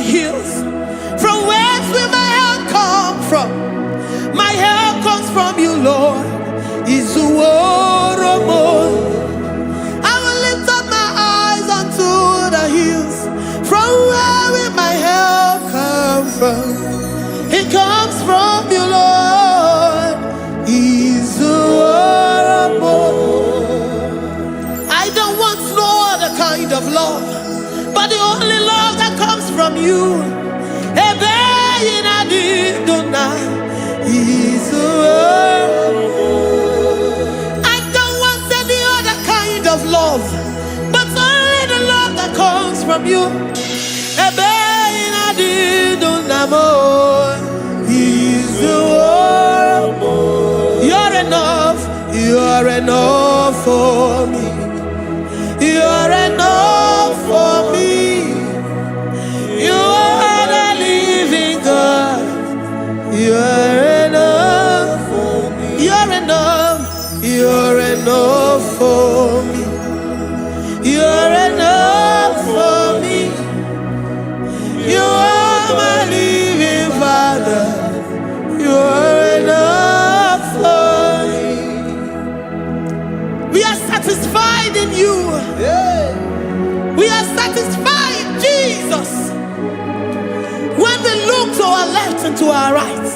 hills. From whence will my help come from? My help comes from you, Lord. Is the word of God. I will lift up my eyes unto the hills. From where will my help come from? It comes from you, Lord. Is the word of God. I don't want no other kind of love, but the only love that comes from you. Is the word. I don't want any other kind of love, but only the love that comes from you. Is the word. You're enough. You're enough for me. You're enough for me. You are the living God. You're enough for me. You're enough. You're enough for me. You're enough for me. You are my living Father. You're enough for me. We are satisfied in you. We are satisfied, Jesus. When we look to our left and to our right,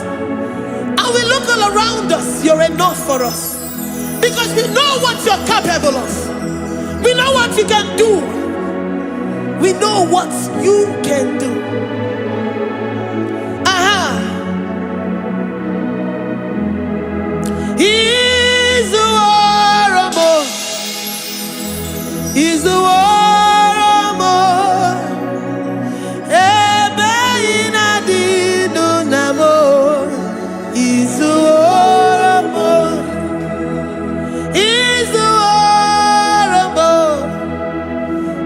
and we look all around us, you're enough for us. Because we know what you're capable of. We know what you can do. We know what you can do. He's the war more. He's the war more. He's the war more. He's the war more.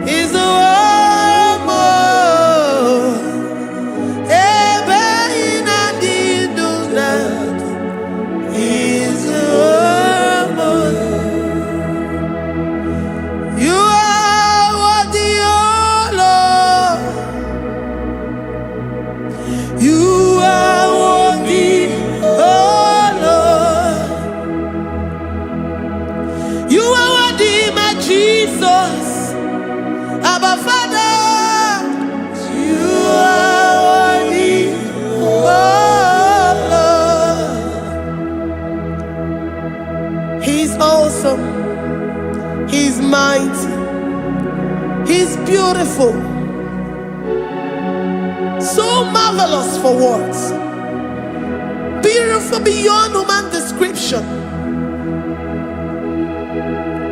He's the war more. He's the war more. You are worthy, oh Lord. You are worthy, oh Lord. You are worthy, my Jesus. Abba Father, you are worthy, oh Lord. He's awesome. He's mighty. He's beautiful. So marvelous for words. Beautiful beyond human description.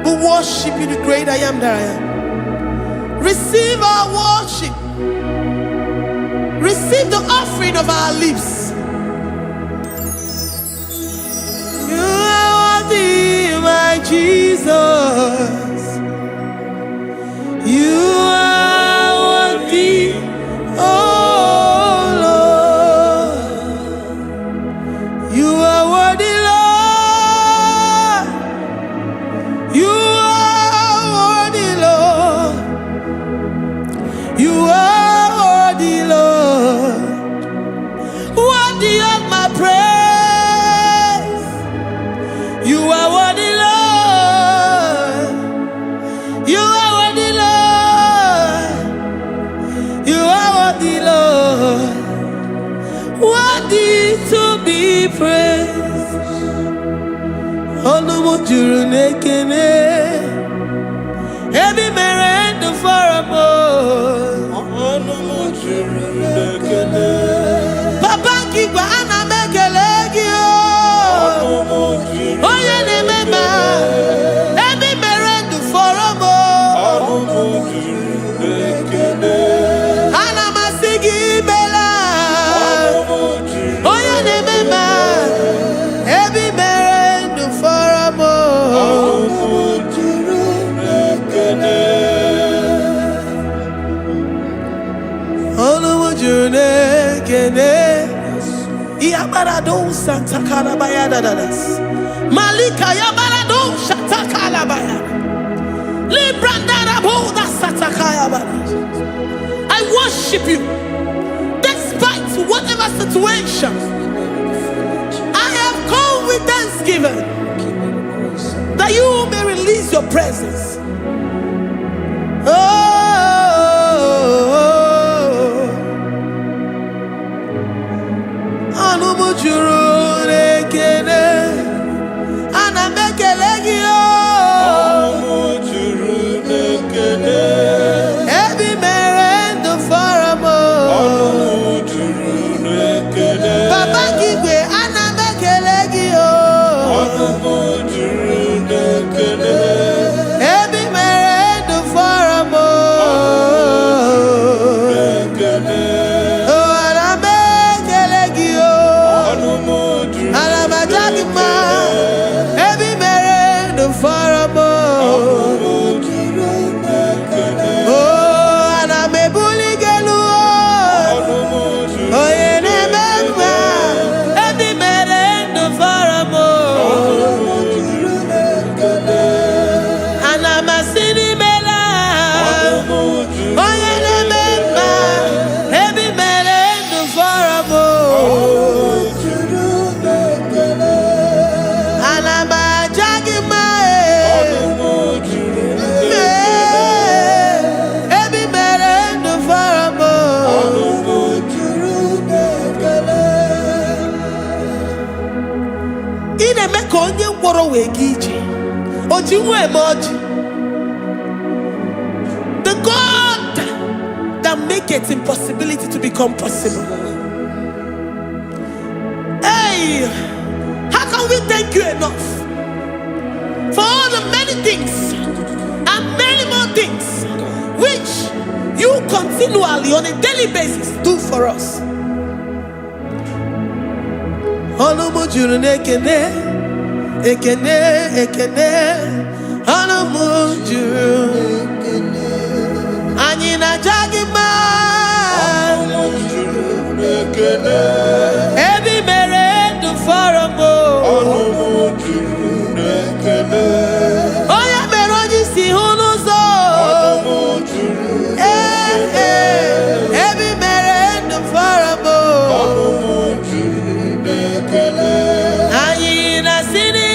We worship you, the great I am that I am. Receive our worship. Receive the offering of our lips. You are worthy, my Jesus. You are worthy, oh Lord. You are worthy, Lord. You are worthy, Lord. You are worthy, Lord. Worthy of my praise. You are worthy, Lord. You are worthy, Lord. You are worthy, Lord. Worthy to be praised. Onumujuru nekene. Every merend for a more. Onumujuru nekene. Papa kigwa ana mekelegio. Oye ne mema. Every merend for a more. Onumujuru nekene. Ana masigi bela. Oye ne mema. Every merend for a more. Onumujuru nekene. Yabarado Santa Calabaya dadas. Malika Yabarado Santa Calabaya. Librandara Boda Satakaya. I worship you. situation. I have come with thanksgiving that you may release your presence. Oh, the God that makes impossibility to become possible. Hey, how can we thank you enough for all the many things and many more things which you continually on a daily basis do for us? Ekene, ekene, anamujuru. Anyina jagima, ebi mere du faramo. Oya meroji si hunuzo. Ebi mere du faramo. Anyina sini.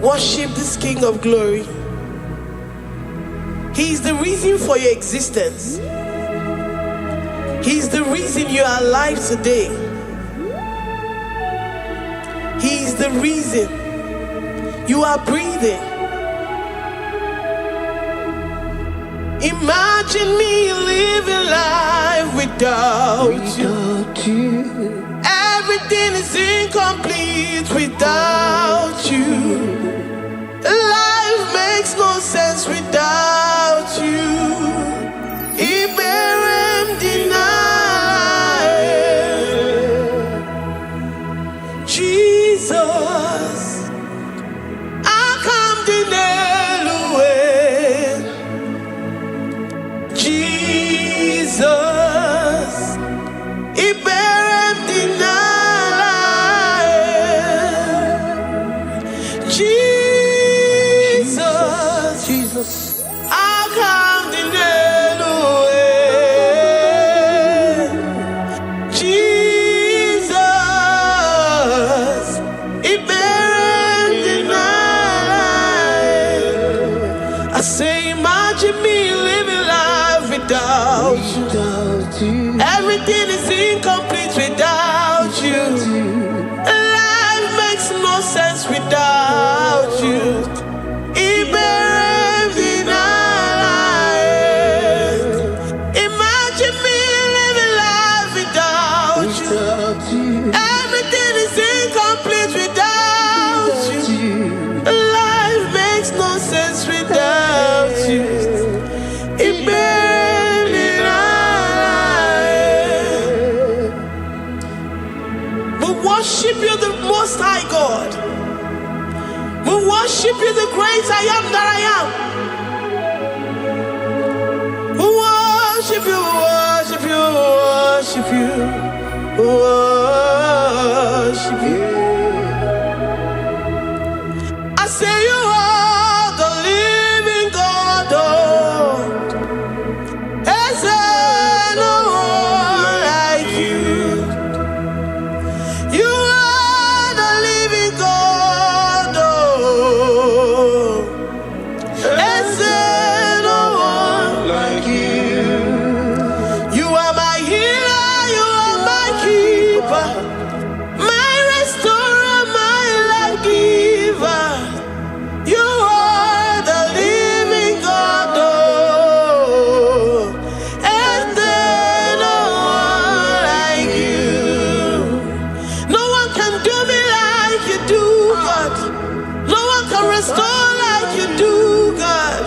Worship this King of Glory. He is the reason for your existence. He is the reason you are alive today. He is the reason you are breathing. Imagine me living life without you. Everything is incomplete without you. Life makes no sense without you. Iberem deny. Jesus, I come deny. Jesus, Iberem deny. Jesus, I come deny. Jesus, Iberem deny. I say, imagine me living life without you. Everything is incomplete without you. Life makes no sense without you. Imagine me living life without you. Everything is incomplete without you. worship you, the Most High God. We worship you, the great I am that I am. We worship you, worship you, worship you, worship you. I say you are the living God. Oh, is there no one like you? You are the living God. Oh, is there no one like you? You are my healer, you are my keeper, my restorer, my life giver. You are the living God. Oh, and there no one like you. No one can do me like you do, God. No one can restore like you do, God.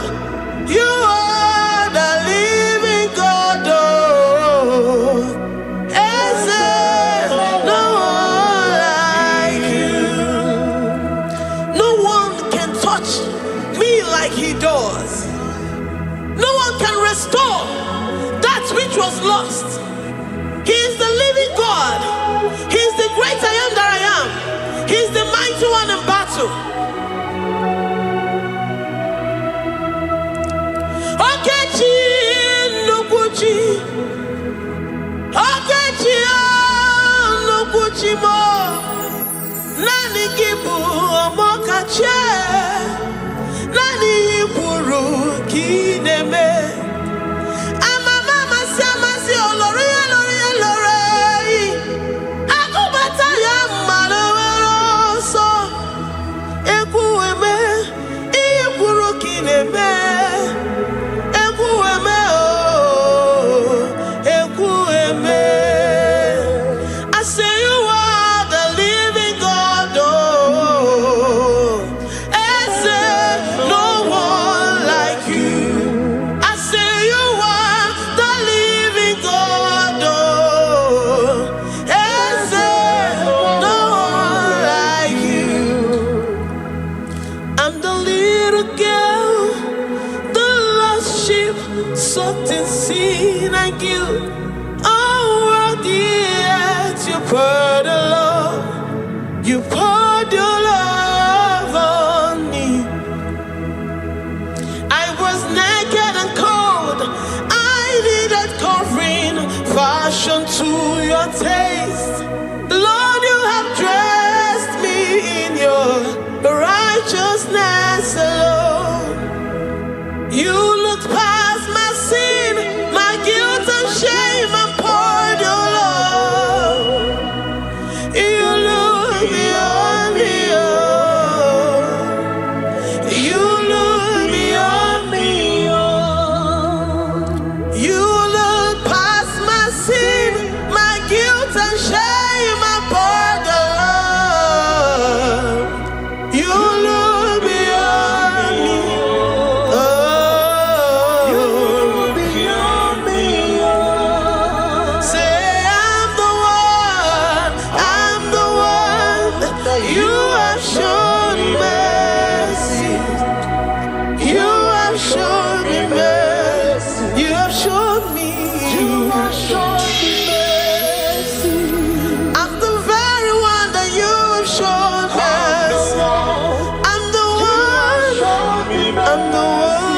You are the living God. Oh, and there no one like you. No one can touch me like he does. No one can restore that which was lost. He is the living God. He is the great I am that I am. He is the mighty one in battle. Okechi Nukuchi. Okechi Nukuchi mo. Nani kibu omokache. Nani yipuru kineme. Ama mama sama si olori olori olori. Akubata ya maloro so. Ekueme iyipuru kineme. Ekueme oh. Ekueme. I say you are the living God. Oh, and say no one like you. I say you are the living God. Oh, and say no one like you. I'm the little girl, the lost sheep, soaked in sin and guilt. Oh, worthy yet you poured a love. You poured your love on me. I was naked and cold. I needed covering, fashioned to your taste. Lord, you have dressed me in your righteousness alone. You looked past my sin, my guilt and shame, and poured your love. You look beyond me, oh. You look beyond me, oh. You look past my sin, my guilt and shame, and poured your love. You look beyond me, oh. You look beyond me, oh. Say I'm the one that you have shown mercy. You have shown me mercy. You have shown me. You have shown me mercy. I'm the very one that you have shown mercy. I'm the one. I'm the one.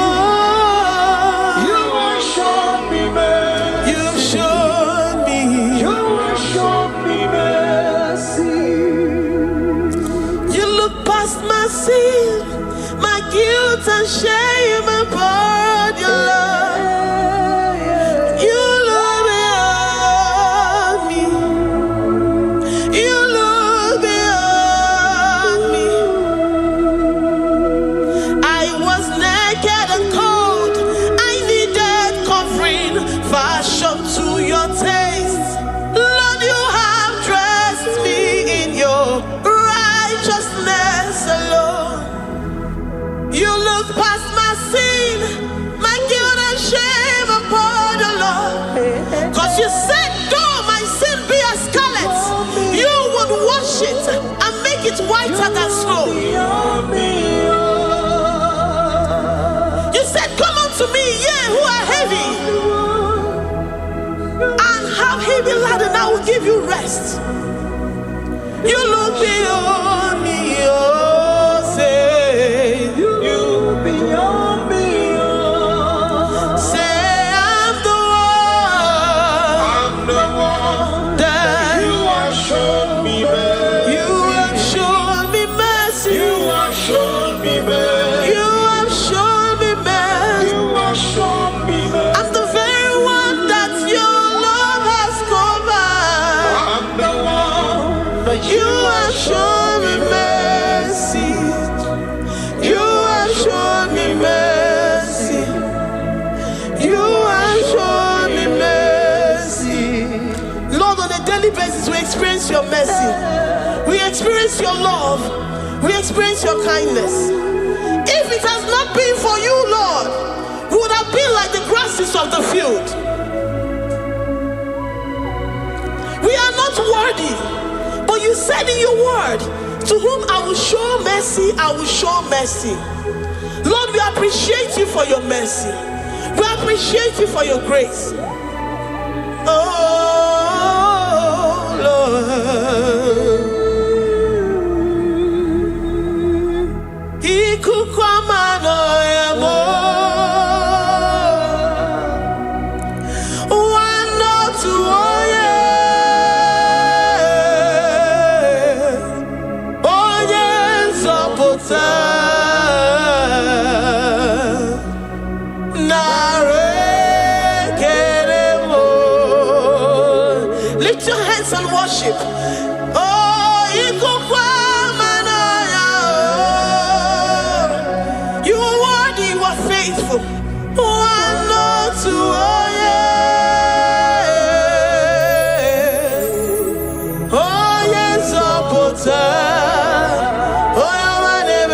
You have shown me mercy. You have shown me. You have shown me mercy. You look past my sin, my guilt and shame, and poured your love. You look beyond me. You look beyond me. I was naked and cold. I needed covering, fashioned to your taste. Lord, you have dressed me in your righteousness alone. You look past my lighter than snow. You said, come unto me, ye who are heavy, and have heavy laden, I will give you rest. You look beyond me, oh, say, you beyond me, oh. Say, I'm the one that you have shown me mercy. You have shown me mercy. You have shown me mercy. You have shown me mercy. You have shown me mercy. I'm the very one that your love has covered. I'm the one that you have shown me mercy. You have shown me mercy. You have shown me mercy. Lord, on a daily basis, we experience your mercy. We experience your love. We experience your kindness. If it has not been for you, Lord, we would have been like the grasses of the field. We are not worthy, but you said in your word, to whom I will show mercy, I will show mercy. Lord, we appreciate you for your mercy. We appreciate you for your grace. Oh, Lord. Lift your hands and worship. Oh, you are worthy, you are faithful. One, no, two, oh yeah. Oh yes, oh oh my name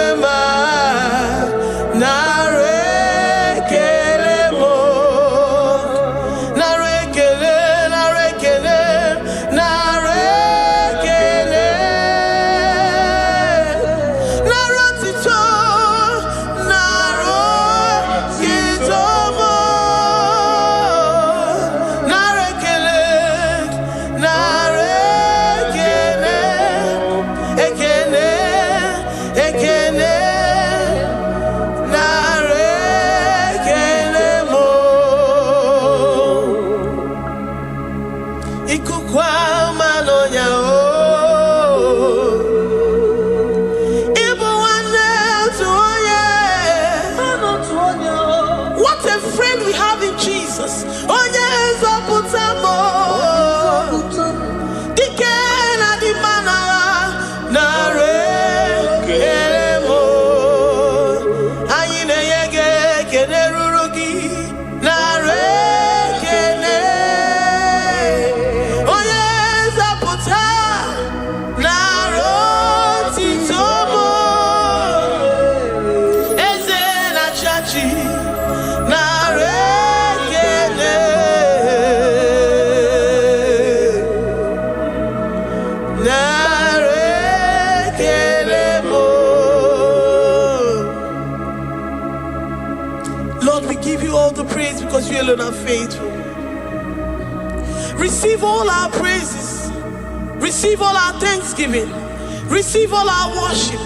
Lord, we give you all the praise because you alone are faithful. Receive all our praises. Receive all our thanksgiving. Receive all our worship.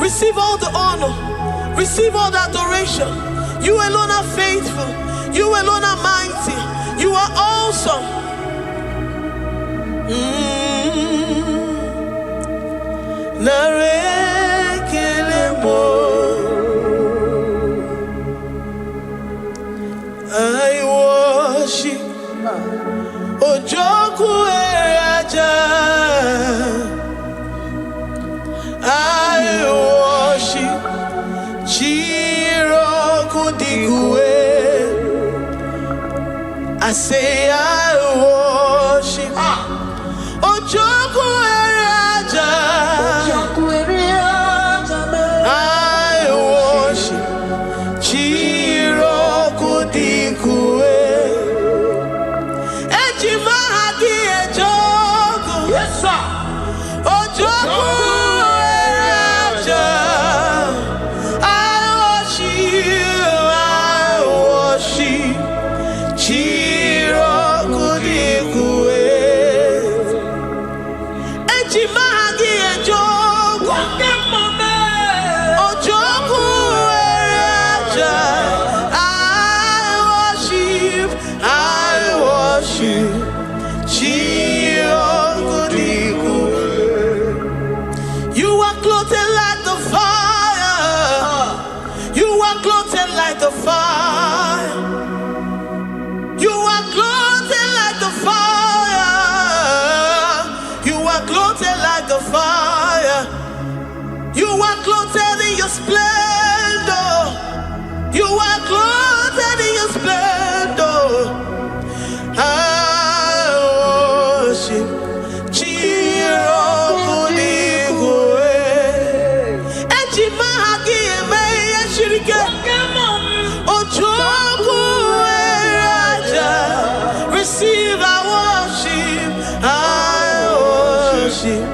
Receive all the honor. Receive all the adoration. You alone are faithful. You alone are mighty. You are awesome. I worship Ojoku Eraja. I worship Chiroku Digwe. I say I worship Ojoku Eraja. I worship Chiroku Digwe. Ejimahagi Ejoku. Yes, sir. Ojoku Eraja. the fire. You are clothed like the fire. You are clothed like the fire. You are clothed in your splendor. You are clothed in your splendor. I worship receive our worship. I worship.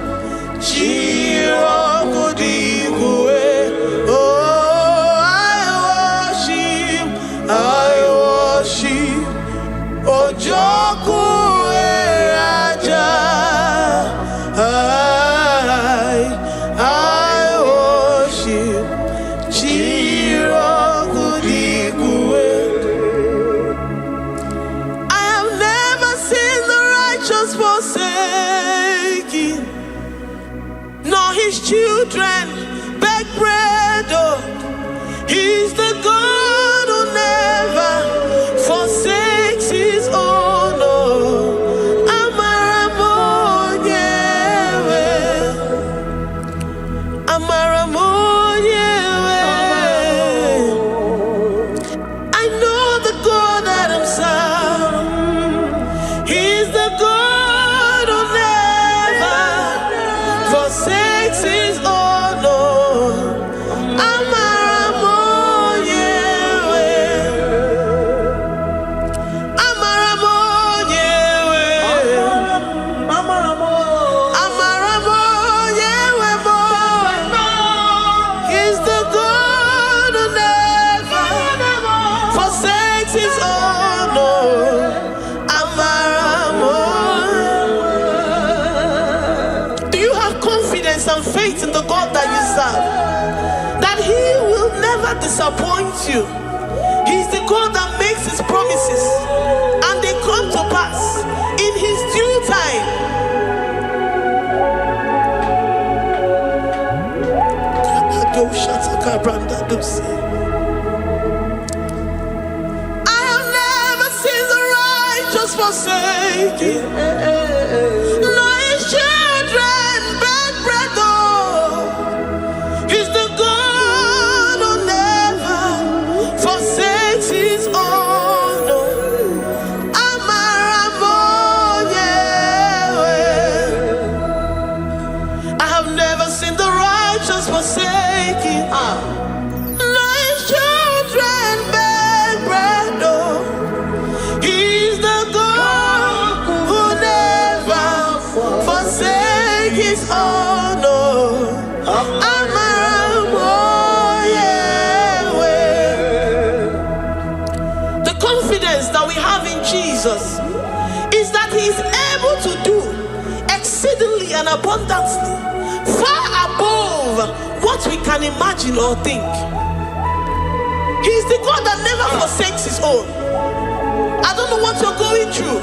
Oh, I worship. Ojoku Raja. I worship. Forsaken, nor his children beg bread. Oh, he's the God who never forsakes his own. Oh, Amaramonyewe, Amaramonyewe. I know the God that I'm serving. He's the God his honor. Amaramonyewe, Amaramonyewe, Amaramonyewe. He's the God who never forsakes his honor. And faith in the God that you serve, that he will never disappoint you. He's the God that makes his promises and they come to pass in his due time. I have never seen the righteous forsaken, nor his children beg bread. He's the God who never forsakes his honor. Amaramonyewe. I have never seen the righteous forsaken, nor his children beg bread. He's the God who never forsakes his honor. The confidence that we have in Jesus is that he is able to do exceedingly and abundantly, far above what we can imagine or think. He is the God that never forsakes his own. I don't know what you're going through.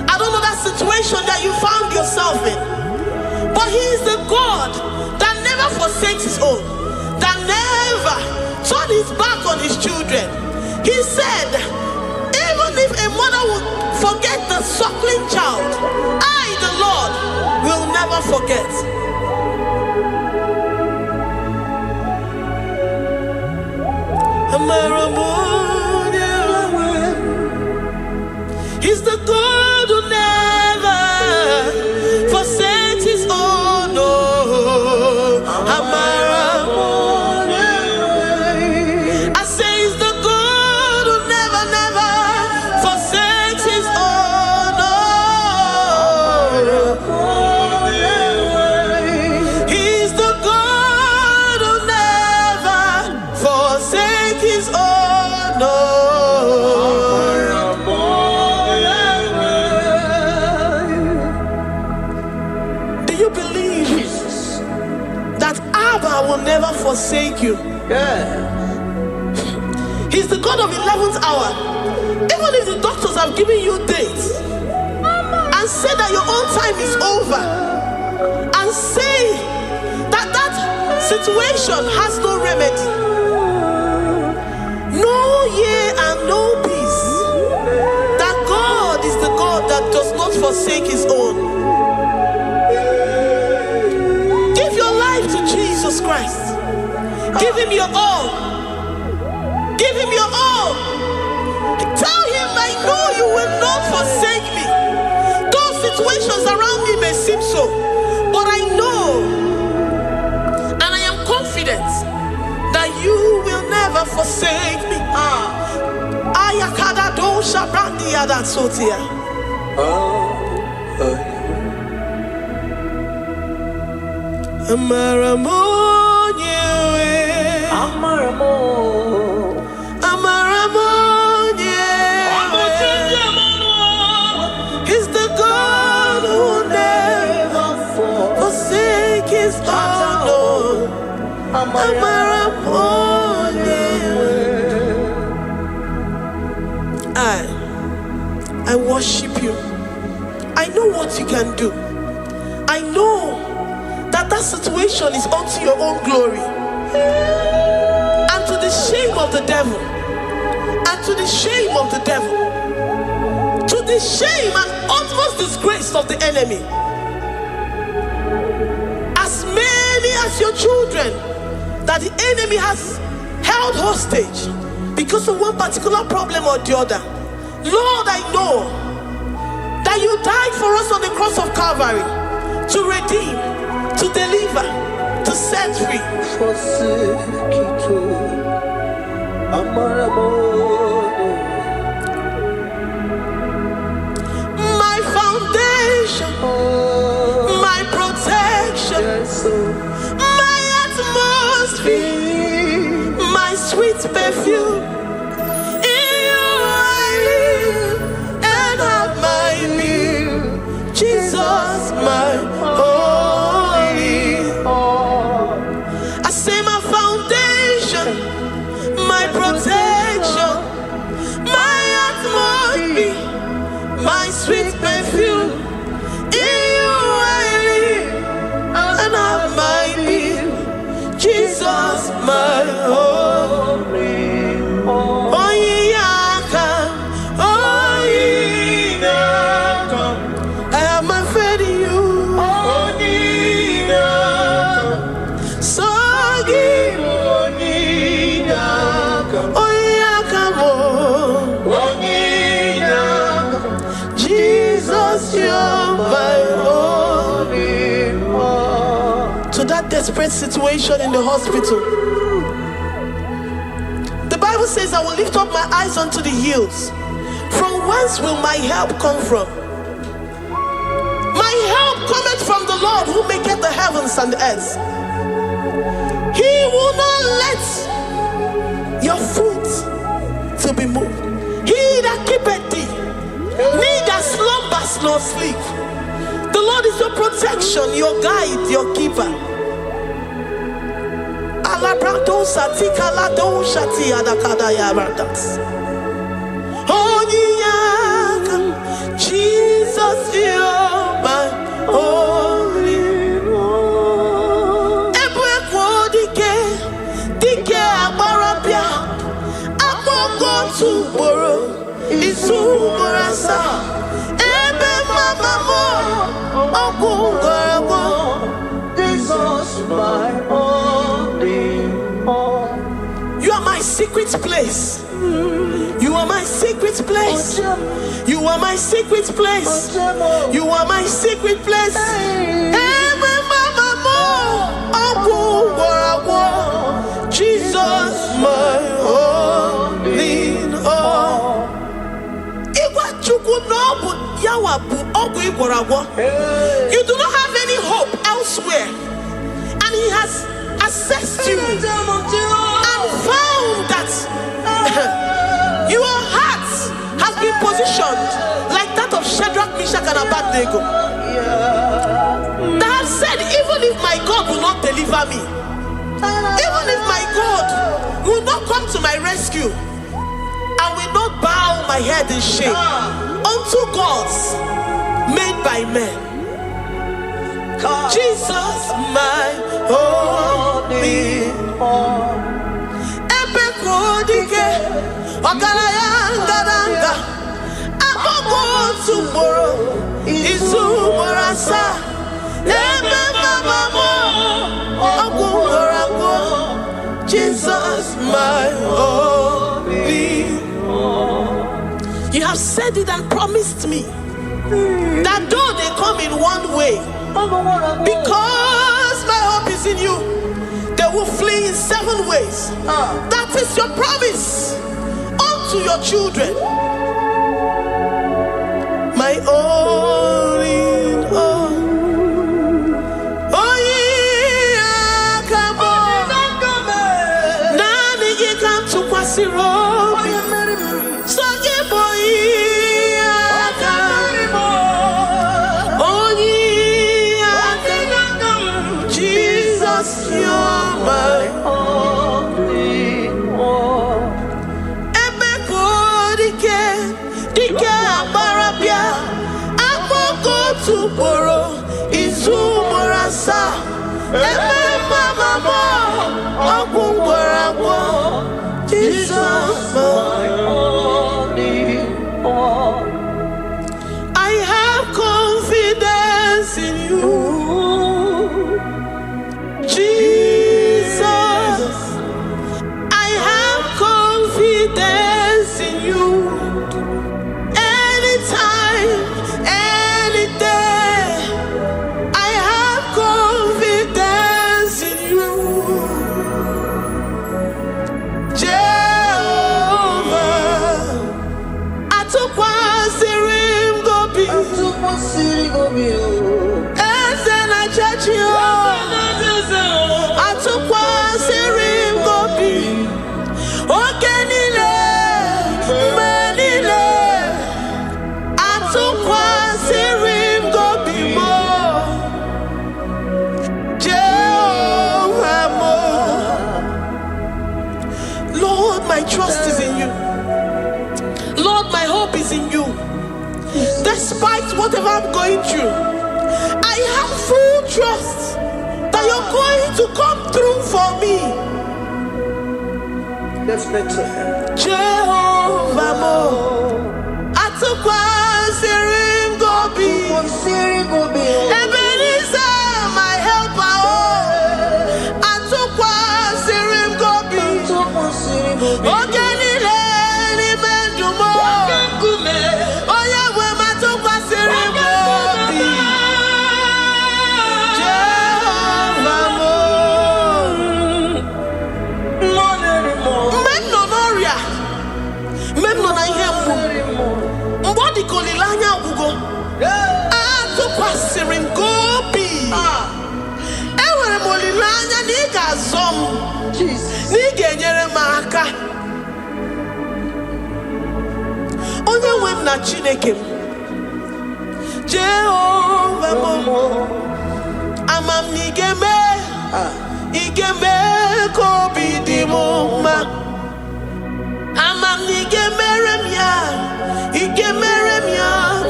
I don't know that situation that you found yourself in. But he is the God that never forsakes his own, that never turned his back on his children. He said, even if a mother would forget the suckling child, I, the Lord, will never forget. He's the God who never forsakes his own. I say he's the God who never, never forsakes his own. He's the God who never forsakes his own. Will never forsake you. He's the God of 11th hour. Even if the doctors have given you dates and said that your own time is over, and say that that situation has no remedy, know forsake his own. Give your life to Jesus Christ. Give him your all. Give him your all. Tell him, I know you will not forsake me. Those situations around me may seem so, but I know and I am confident that you will never forsake me. Ayakada dosha brandi adatsotia. Amaramonye, Amaramonye. He's the God who never forsake his own. Amaramonye. I worship you. I know what you can do. I know that situation is unto your own glory and to the shame of the devil, and to the shame of the devil, to the shame and utmost disgrace of the enemy. As many as your children that the enemy has held hostage because of one particular problem or the other, Lord, I know that you died for us on the cross of Calvary to redeem, to deliver, to set free. My foundation, my protection, my atmosphere, my sweet perfume. In you I live and have my being. Jesus, my my sweet perfume. In you I live and have my being. Jesus, my holy. Oh, yeah, I have my faith in you. So give. Oh, yeah, come on. Jesus, you're my only one. To that desperate situation in the hospital, the Bible says, I will lift up my eyes unto the hills. From whence will my help come from? My help cometh from the Lord who maketh the heavens and the earth. He will not let your foot to be moved. He that keepeth thee neither slumbers nor sleep. The Lord is your protection, your guide, your keeper. Jesus, you're my only one. You are my secret place. You are my secret place. You are my secret place. You are my secret place. Jesus, my only all. You do not have any hope elsewhere, and He has assessed you and found that your heart has been positioned like that of Shadrach, Meshach, and Abednego. That have said, even if my God will not deliver me, even if my God will not come to my rescue, I will not bow my head in shame unto gods made by men. Jesus, my only one. Ebekodike, Okarayanga, Amogo tomorrow is Umarasa. Jesus, my only. You have said it and promised me that though they come in one way, because my hope is in you, they will flee in 7 ways. That is your promise unto your children. My only. Jesus, you're my only one. Dike abarabia, akoko tuboro, izumorasa. Jesus, my only one. I have confidence in you, Jesus. I have confidence in you. Anytime, any day, I have confidence in you. Lord, my trust is in you. Lord, my hope is in you. Despite whatever I'm going through, I have full trust that you're going to come through for me. Let's make to him. Jehovah Mo, Atukwa Sirim Gobi, Ebenezer, my helper. Atukwa Sirim Gobi, Ogenile ni Mendumo. Onye nwe m na Chineke m, Jehovah Mo, amam na igeme ka obi dị m mma. Amam na igemere m ya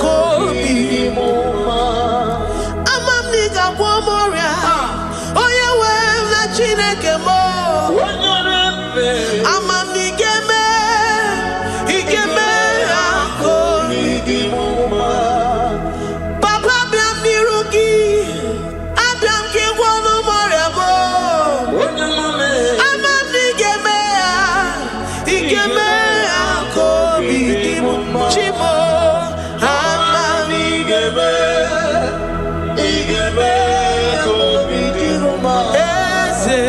ka obi dị m mma. Amam na igagwọ m ọrịa, onye nwe m na Chineke m. Amam na igeme Papa biam niru gị, abịam ka ịgwọ n'ụmụ ọrịa m. Amam na igeme ya ka obi dị m mma. Chimo, amam na igeme ka obi dị m mma. Eze,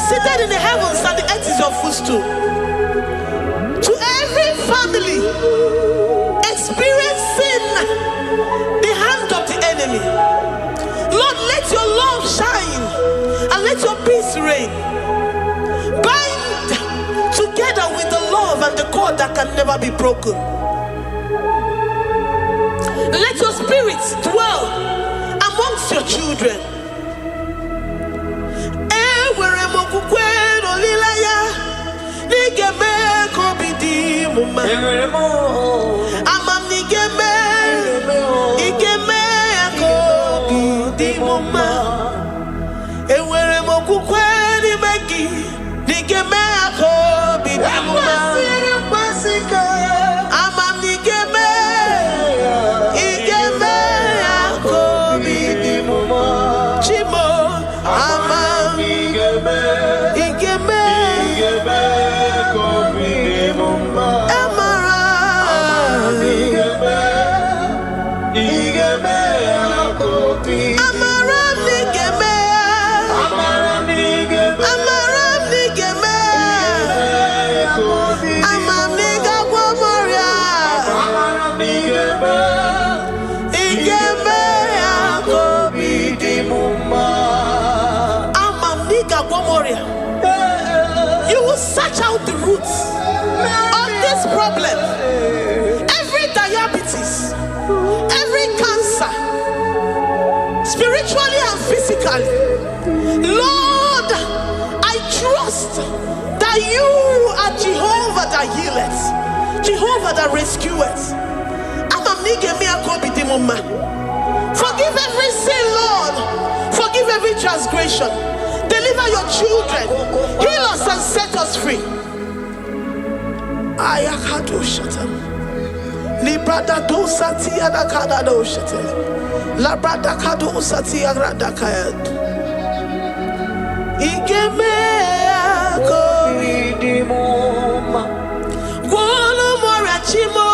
seated in the heavens and the earth is your footstool. To every family experiencing the hand of the enemy, Lord, let your love shine and let your peace reign. Bind together with the love and the cord that can never be broken. Let your spirits dwell amongst your children. molilaya nigeme kobidi muma amam nigeme igeme kobidi muma ewere mokukwe ni megi nigeme kobidi muma amam nigeme igeme kobidi muma chimo amam igeme kobidi muma amara igeme kobidi amara nigeme amara nigeme amam niga gwomoria igeme kobidi muma amam niga gwomoria. You will search out the roots of this problem. Every diabetes, every cancer, spiritually and physically. Lord, I trust that you are Jehovah that healeth, Jehovah that rescueth. Forgive every sin, Lord. Forgive every transgression. Deliver your children. Heal us and set us free. Ayakado shatam. Librada do satia da kada do shatam. Labrada kado satia rada kayad. Igeme kobidi muma. Gwolo mora chimo.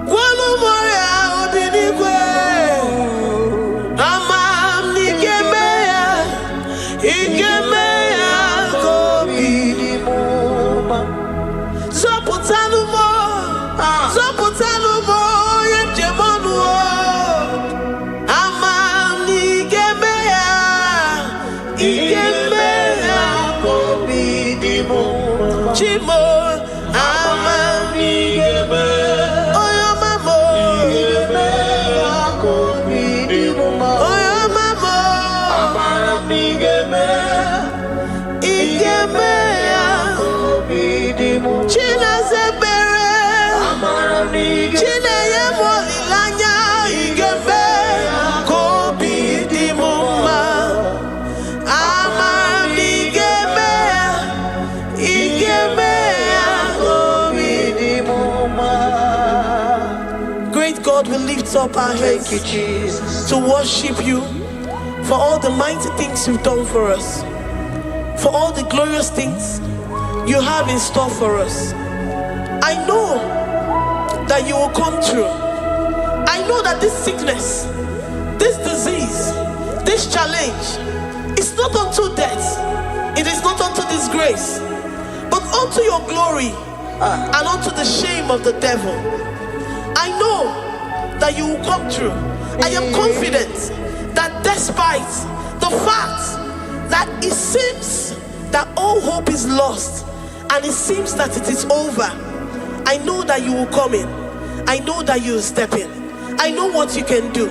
Gwolo mora obinigwe. Amam nigeme. Igeme kobidi muma. Zoputanumo, zoputanumo, yemjemonu. Amam nigeme kobidi muma. Chimo, amam nigeme. Oyo mamo, igeme kobidi muma. Oyo mamo, amam nigeme. Igeme kobidi muma. China zebere amara nigeme. China ye molilanya igeme kobidi muma. Amara nigeme. Igeme kobidi muma. Great God, we lift up our hands to worship you for all the mighty things you've done for us, for all the glorious things you have in store for us. I know that you will come through. I know that this sickness, this disease, this challenge is not unto death. It is not unto disgrace, but unto your glory and unto the shame of the devil. I know that you will come through. I am confident that despite the fact that it seems that all hope is lost and it seems that it is over, I know that you will come in. I know that you will step in. I know what you can do.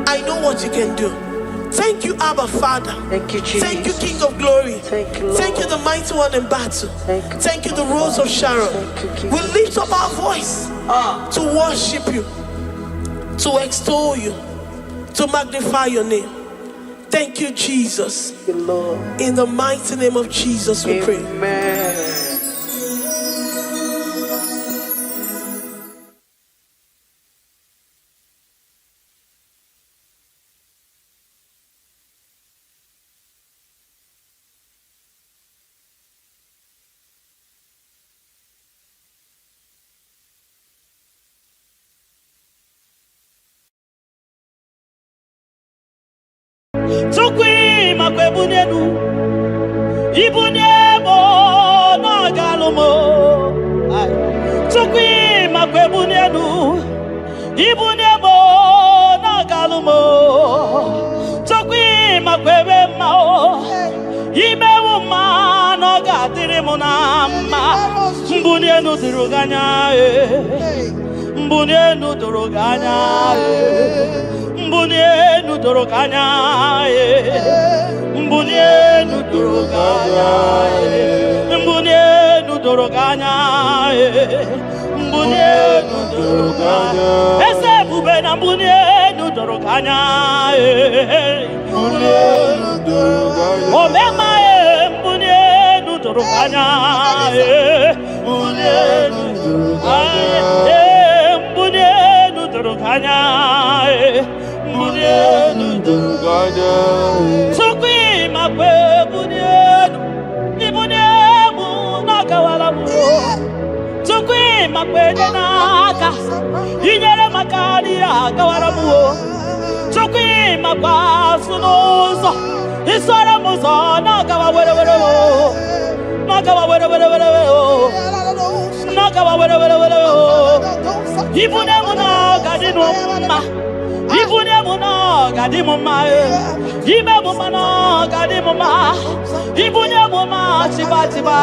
I know what you can do. Thank you, Abba Father. Thank you, Jesus. Thank you, King of Glory. Thank you, Lord. Thank you, the mighty one in battle. Thank you, the Rose of Sharon. We lift up our voice to worship you, to extol you, to magnify your name. Thank you, Jesus. Thank you, Lord. In the mighty name of Jesus, we pray. Amen. Tukwi makwebunenu Ibunebo na galumo. Tukwi makwebunenu Ibunebo na galumo. Tukwi makwebe mao Imewu ma no gatiri munama. Mbunenu ziruganya mbunienu doroganya, mbunienu doroganya, mbunienu doroganya, mbunienu doroganya, mbunienu doroganya. Ese bube na mbunienu doroganya, mbunienu doroganya. Omema mbunienu doroganya, mbunienu doroganya. Mbunienu doroganya, mbunienu doroganya. Sukwi makwe mbunienu, mbunienu nakawala mu. Sukwi makwe denaka, inyere makani akawala mu. Sukwi makwa sunuzo, isara muzo nakawa were were wo, nakawa were were were wo, nakawa were were were wo. Ibune muna gadino ma, ibune muna gadimo ma, ibe muna gadimo ma, ibune muna chiba chiba,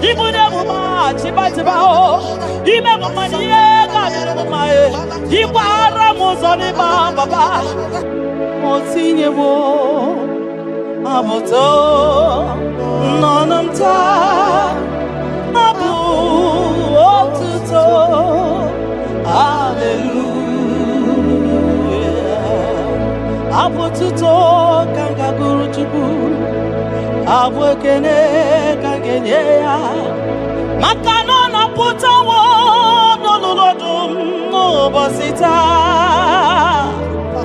ibune muna chiba chiba o, ibe muna niye gadimo ma, ibara muzoni ba baba, motinye wo, aboto, nonamta, abu otuto. Hallelujah. Abututo kanga guru chubu, abwekene kangenye ya. Makano na putawo no lodum no bosita.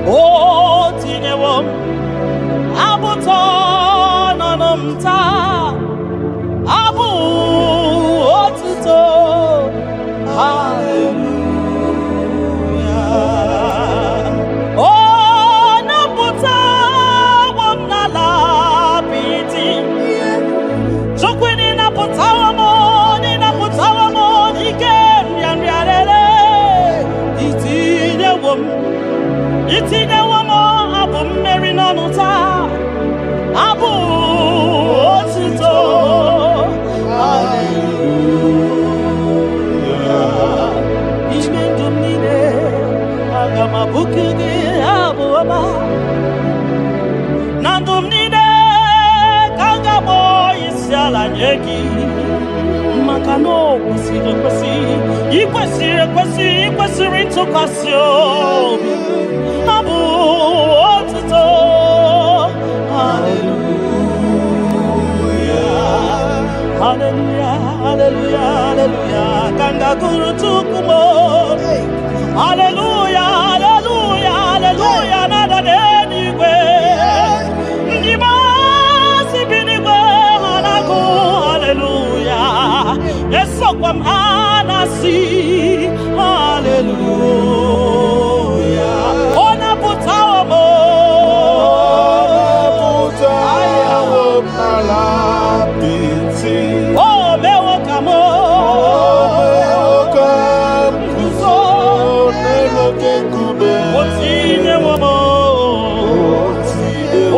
Oh tinewo, abuto no nomta, abu otuto. Hallelujah. Itine wamo abu mmeri n'ọnụta abu otito. Hallelujah. Ime ndụ m niile aga m abụku gị abụ ọma. Na ndụ m niile ka m ga-akpọ isi ala nye gị, maka na o kwesịrị ekwesị, ikwesịrị ekwesị, ikwesịrị ntụkwasị obi. Abu otito. Hallelujah. Hallelujah. Hallelujah. Hallelujah. Kanga guru tukumo. Hallelujah. Hallelujah. Hallelujah. Nada denigwe. Ndima sibinigwe hanaku. Hallelujah. Yeso kwa mhanasi. Hallelujah. Ona putawo mo. Oh, mewo kamo. Kuzo. Otine womo.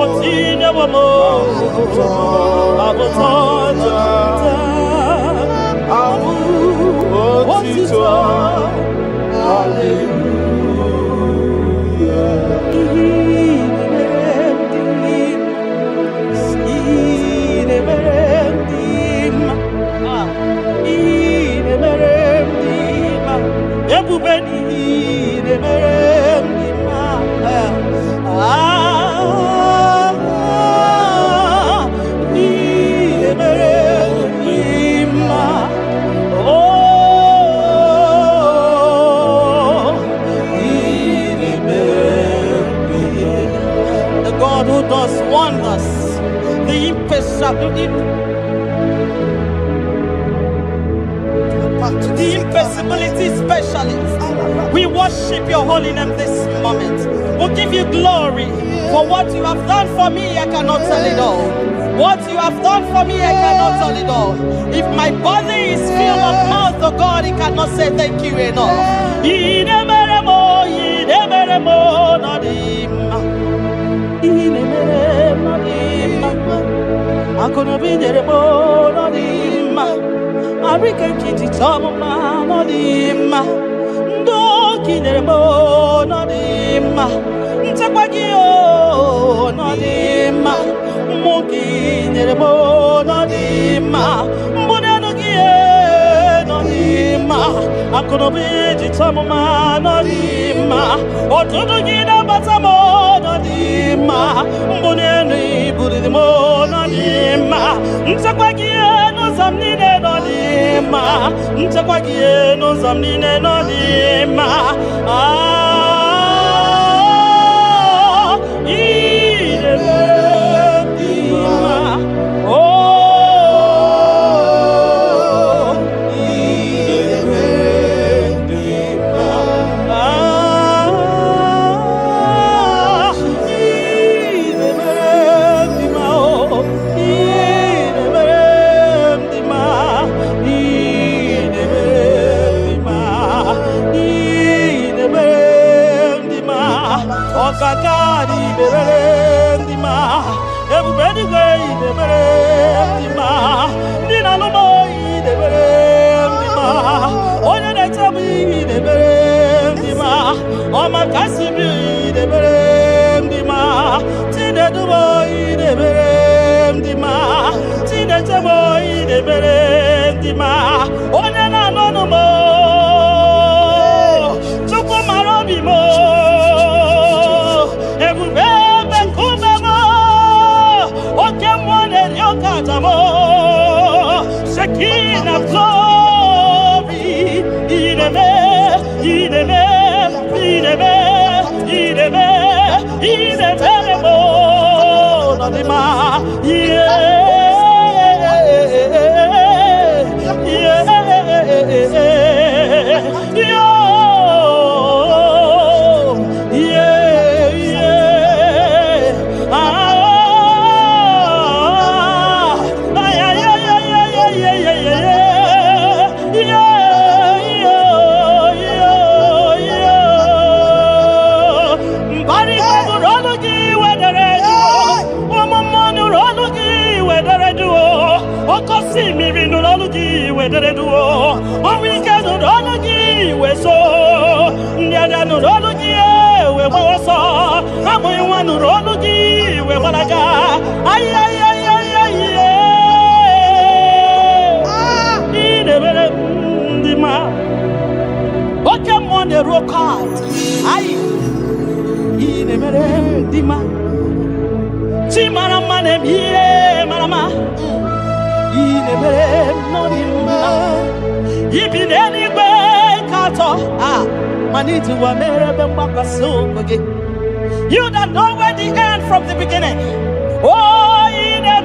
Otine womo. Abotoja. Abu otito. Hallelujah. Who does wonders, the impossibility specialist. We worship your holy name this moment. We'll give you glory for what you have done for me. I cannot tell it all. What you have done for me, I cannot tell it all. If my body is filled of mouth, oh God, it cannot say thank you enough. I'm gonna be there, no, Arika Kitty Tomma, no, Ndoki nerebo no dima. Ntakwagio no dima. Moki nerebo no dima. Mbonanogie no dima. Akonobi jitamuma no dima. Otudugida batamo no dima. Mbonenu buridimo no dima. Ntakwagie no zamnine no dima. Ntakwagie no zamnine no dima. You that know where the end from the beginning. Oh, in a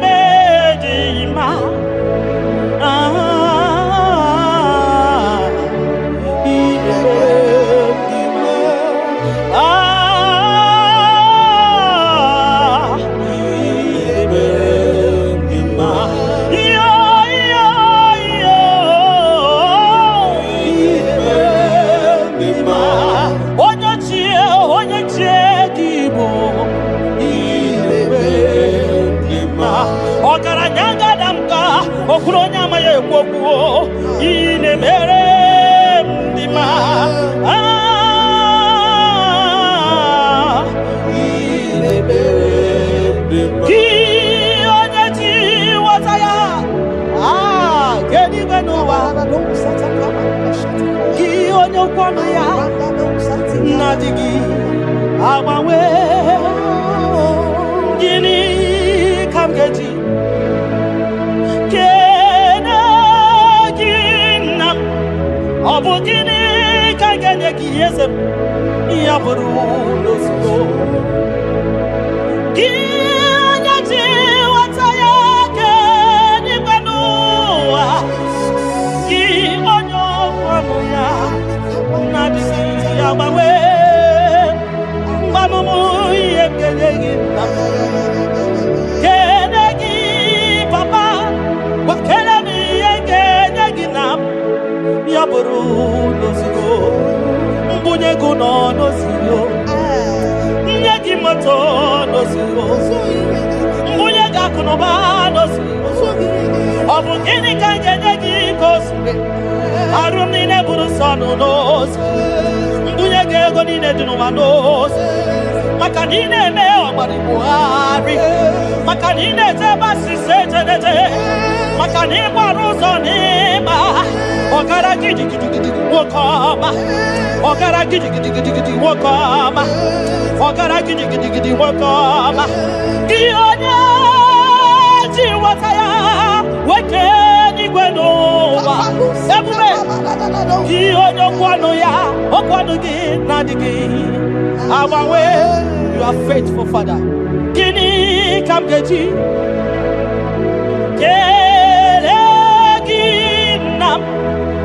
no knows. Mbuye go ni ne dinu ma knows. Makanine me obari buhari. Makanine te basi se te. Makani baruzo ni ma. Ogara gidi wokoma. Ogara gidi wokoma. Ogara gidi wokoma. Gionya jiwataya weke ni gwenova. Ebume gionya kwano ya okwano gi nadigi. Our way, you are faithful, Father. Gini kamgeji. Nam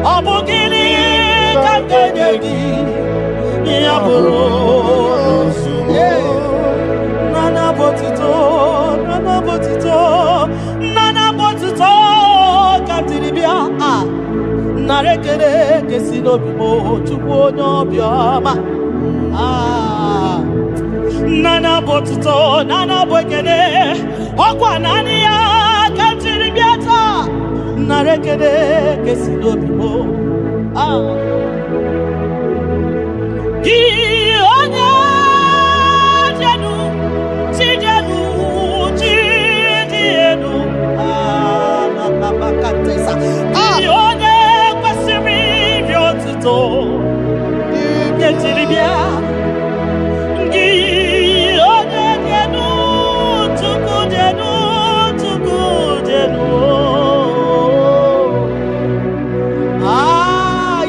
abugini kangeni yaburo nana botito katiribia narekere kesino bimo chukwu nyobioma nana botito nana bwekene okwa nani ya katiribia ta narekere kesino bimo Gionya jenu bakatesa Gionya kwasiri biotuto Getiribia Gionya jenu tuku jenu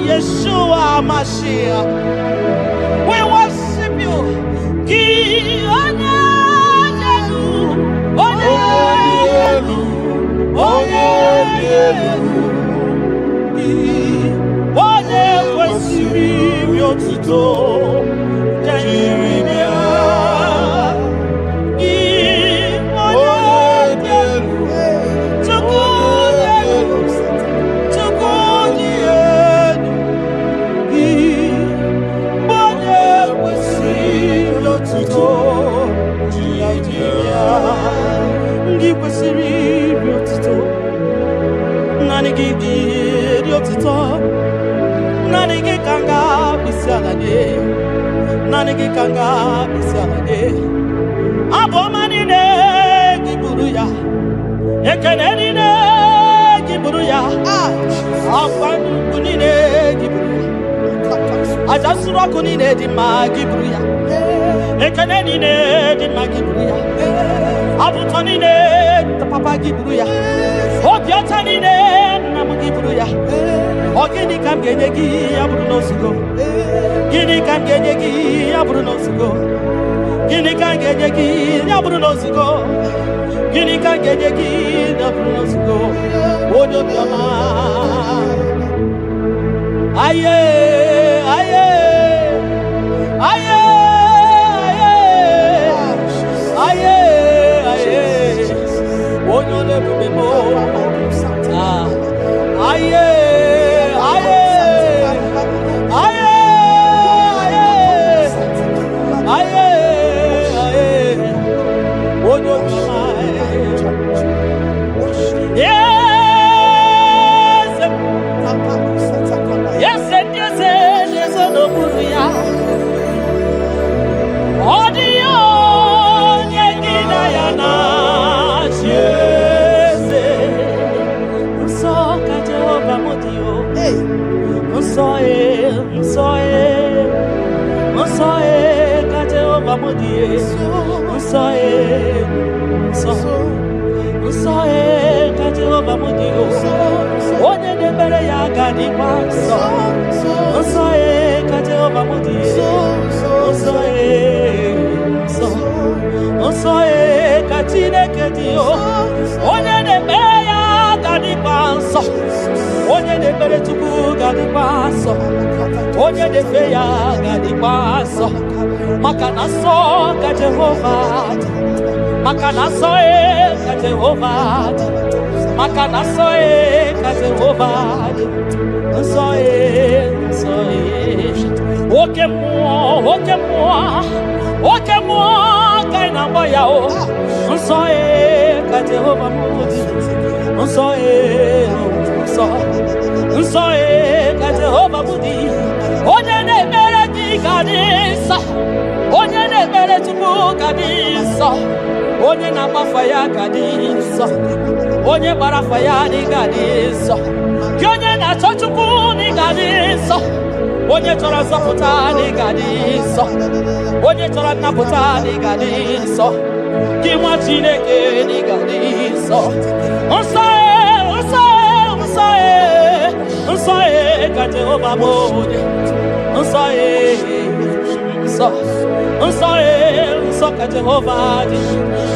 Yeshua Mashiach, we worship you. Nanigi kanga bisalade abomani ne giburuya ekeneni ne giburuya afanu kunine giburuya ajasura kunine di magiburuya ekeneni ne di magiburuya abutoni ne papa giburuya obiotani ne namugiburuya ogini kamgenegi aburu no sugo Gini kamgenegi aburu no sugo Gini kamgenegi aburu no sugo Gini kamgenegi aburu no sugo Odo biama Aye aye aye aye aye Odo le bubemo aye Onye de feya gadi paso makanaso ka Jehovah makanaso ka Jehovah makanaso ka Jehovah so oke mo kaina boya o so ka Jehovah so ka Jehovah mudi Gadiso, Onye Namafaya Gadiso, Onye Barafaya Gadiso, Onye Nachochuku Gadiso, Onye Tora Zaputa Gadiso, Onye Tora Naputa Gadiso, Kiwa Chineke Gadiso, Unsae, Gate Obabode, Unsae, Unsae, Jehovah,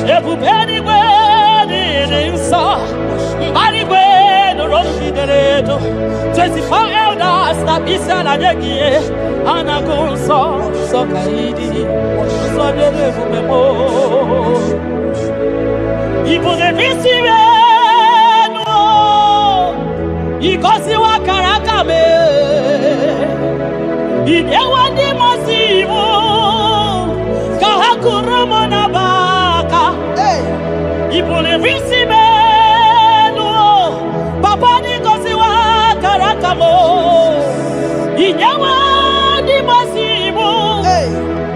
everybody wedding, so, body wedding, 24 elders, that be said, and I go so Kaidi, so the Memo. People they receive no, because you are Karakame, in Ewadi Masivo. Kurumona baka, ibule visime no, papa ni kosiwa karakamo, inyawa di masimu,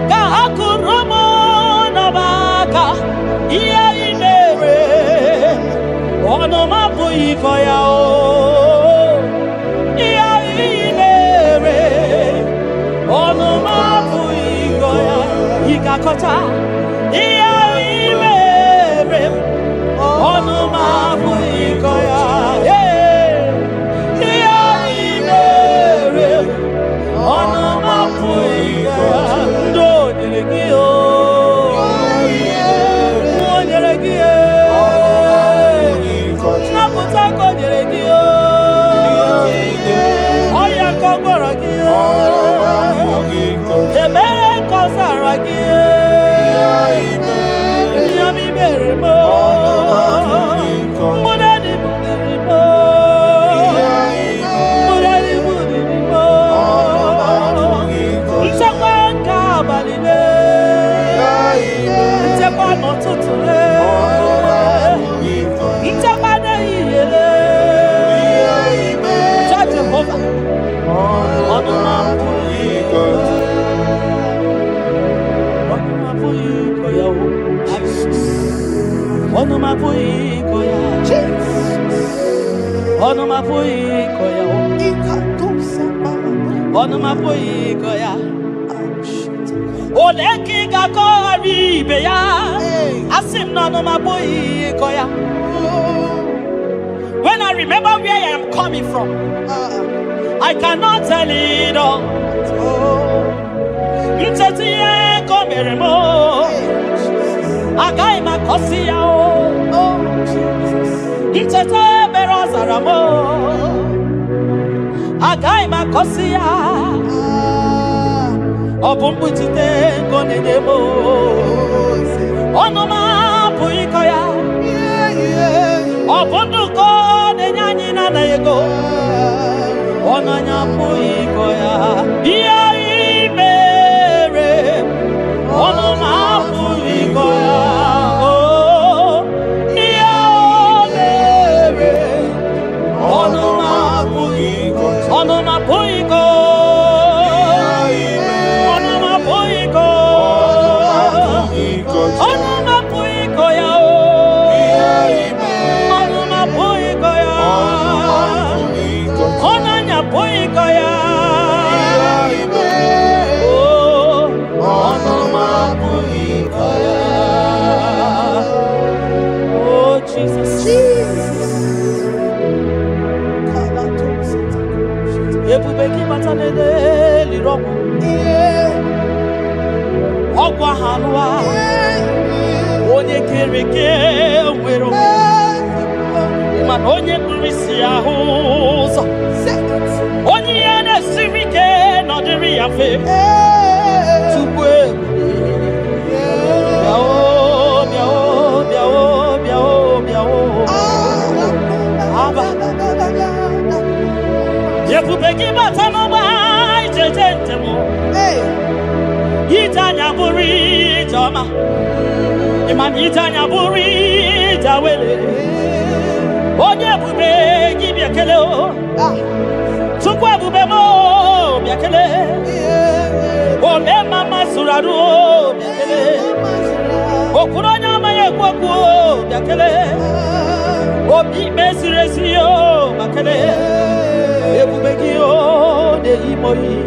kaha kurumona baka, iya inere, ono mapu ikoya o, iya inere, ono mapu ikoya. Ikakota, iya iwe, ono mabu ikoya, iya iwe, ono mabu ikoya, ndo nyelegio, naputako nyelegio, oya kogoragio, emere kosaragio. Ono mapui koya, ono mapui koya, ono mapui koya. Oleki gako aribeya, asim no mapui koya. When I remember where I am coming from, I cannot tell it all. Mtatiye komeremo. Agai makosia o, Itete berozaramo. Agai makosia, Obumbutite konedemo. Onoma puikoya, Obunduko nenyanyi na naego. Onanya puikoya, iya imere. Onoma puikoya. Ogwa hanwa onye kereke nwere man onye kurisi ahụzọ onye ya na-esiri ike nọdịrị ya fe tupu aba ebube gị bata n'ọgba ijeje ntemo Itanya buri jama, iman itanya buri jawele. Onye bube gi biakele o, tukwe bube mo biakele. Ome mama suradu o biakele. Okuronya maye kwaku yakele. Obi mesiresiyo makele. Ebubekio de imoyi.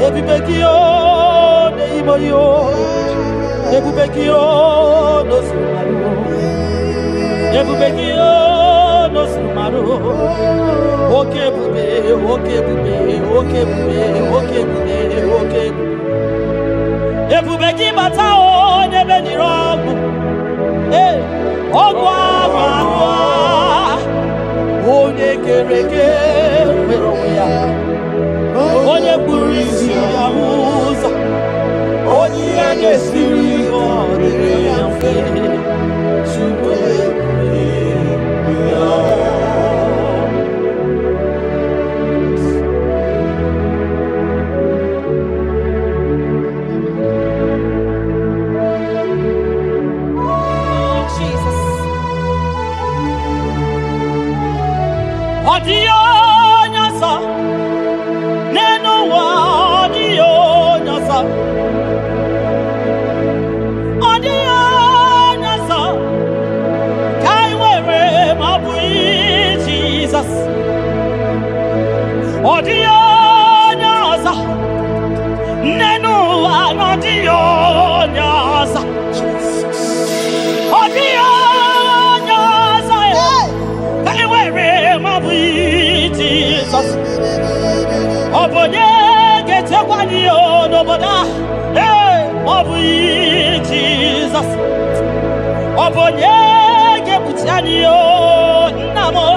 Ebubekio de imoyo. Ebubekio no sumaru. Ebubekio no sumaru. Okebube, okebube, okebube, okebube, okebube. Ebubeki batao nebe ni rogu. Ogwa magwa. Onye kereke meroya. Onye burisi ya uza. Onye gesiri odere ya fe. Chukwe ya. Odio nyasa neno wa odio nyasa kai wewe mabui Jesus odio nyasa neno wa odio nyasa odio Jesus, Obonye get a one year, nobody, Jesus, Obonye get Putanio, Namo,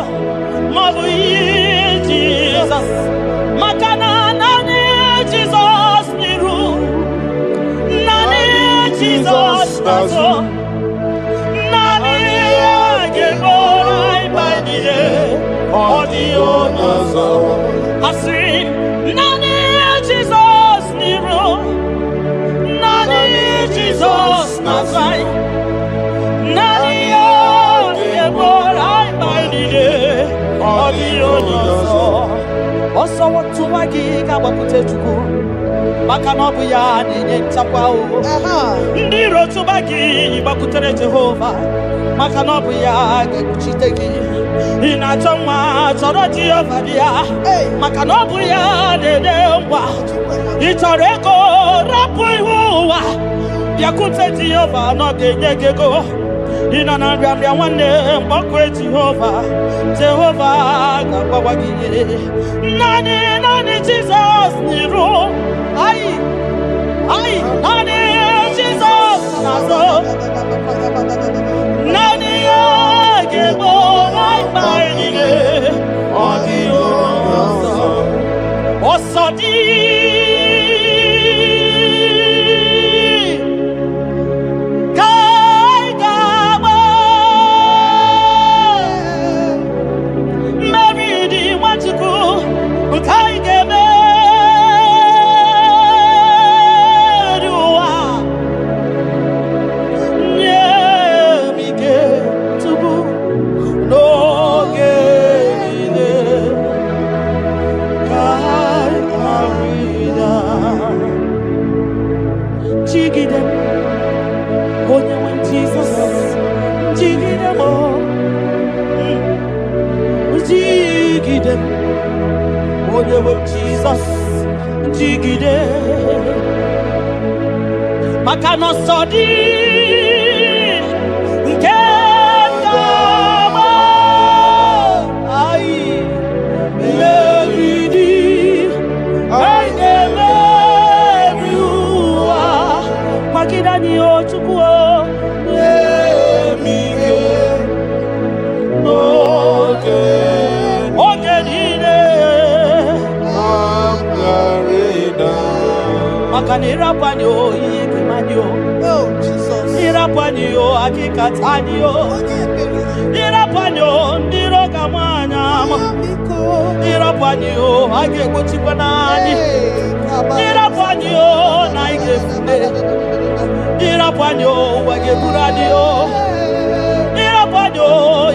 Mabui, Jesus, Makana, Nani, Jesus, Niru, Nani, Jesus, Nazo, Nani, get all right by the Audio Nazo, Hasim, Nani Jesus Nero, Nani Jesus Nazai, Nani Yebor, I by the Audio Nazo. Also, what to my gig, I want to go. Makanobuya, Tapao, Nero to Bagi, Bakutere Jehovah, Makanobuya, Chiteki. Inachoma choroti ofadia makanobuya dedewa itoreko rapuiwa yakute Jehova no genyegego inanambia wane mbokwe Jehova gabawagi nani Jesus niru ai nani Jesus nazo nani agebo Osodi Kai Gabo Mary di Wachuku Kai Gebe Dua Nyemike Tubu No Jesus, Jigide, Makano Sodi, Kekama, Ai, Lady, I never Makidani Ochuko, Makanira panyo ikimanyo. Oh Jesus. Ira panyo akikatanyo. Ira panyo ndiro kamanya. Ira panyo agekuchipanani. Ira panyo naigefune. Ira panyo wageburaniyo. Ira panyo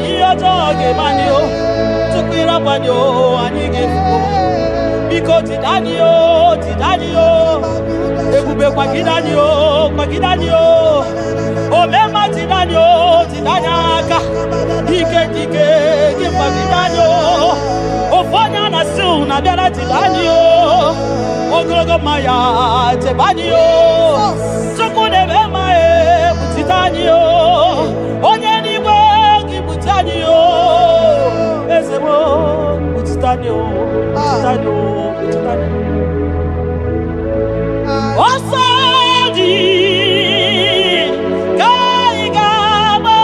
iyotoge manyo. Tukira panyo anigefune. Biko tidanio, ebube kwa kidanio, omema tidanio, tidanyaka, dike, kimba tidanio, ofanya na su na biara tidanio, ogologo maya tebanio, sukune bema tidanio, onye niwe kibutanio, ezebo tidanio. Osadi Kaigama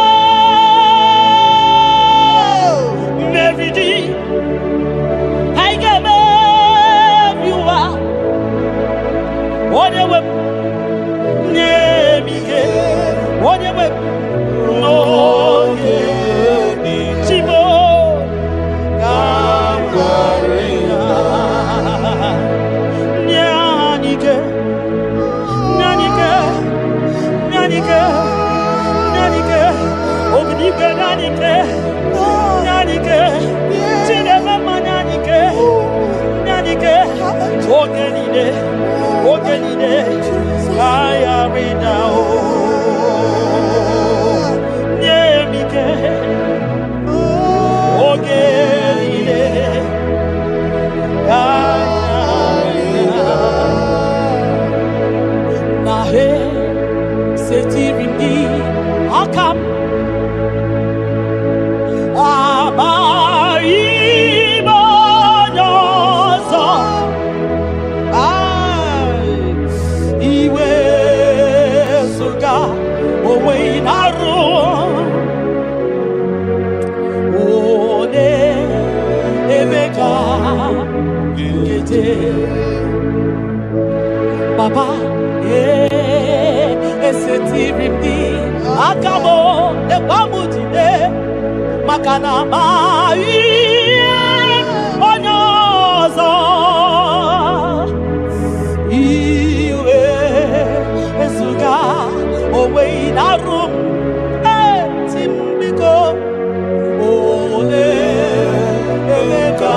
Meridi Haigame Viwa Onewe Nemige Onewe No Chimo Ogenide, ayarida o, nyemike, ogenide, ayarida. Nahe setirindi akam, abai. Papa, esetirindi akamo ebamutide makana mai onyozo iwe esuga owe inarum timbiko ole emeka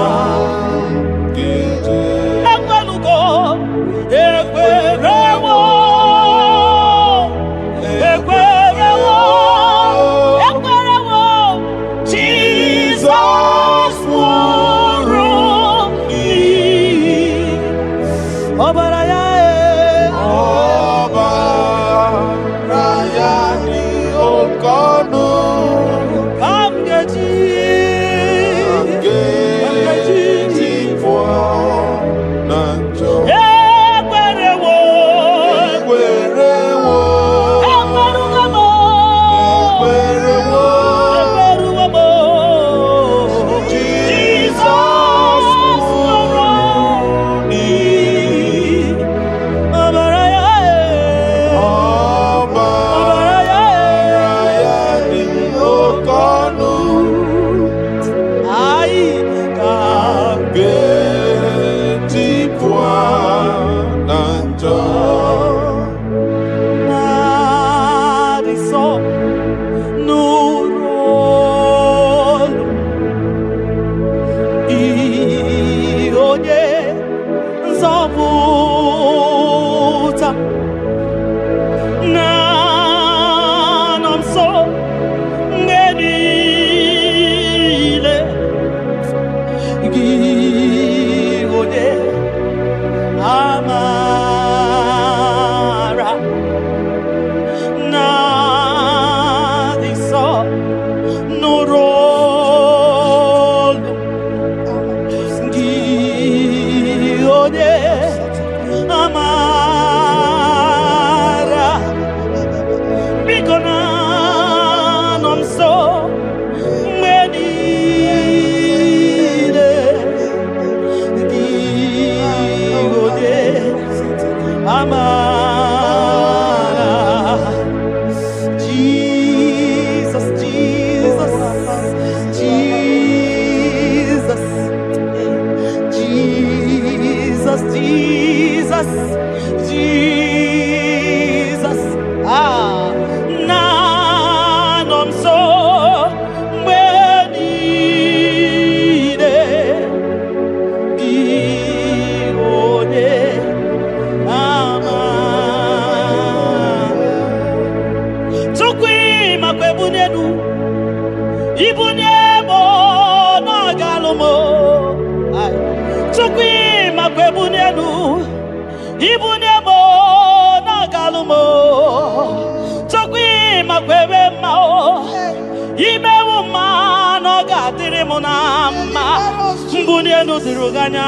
mbunienu duruganya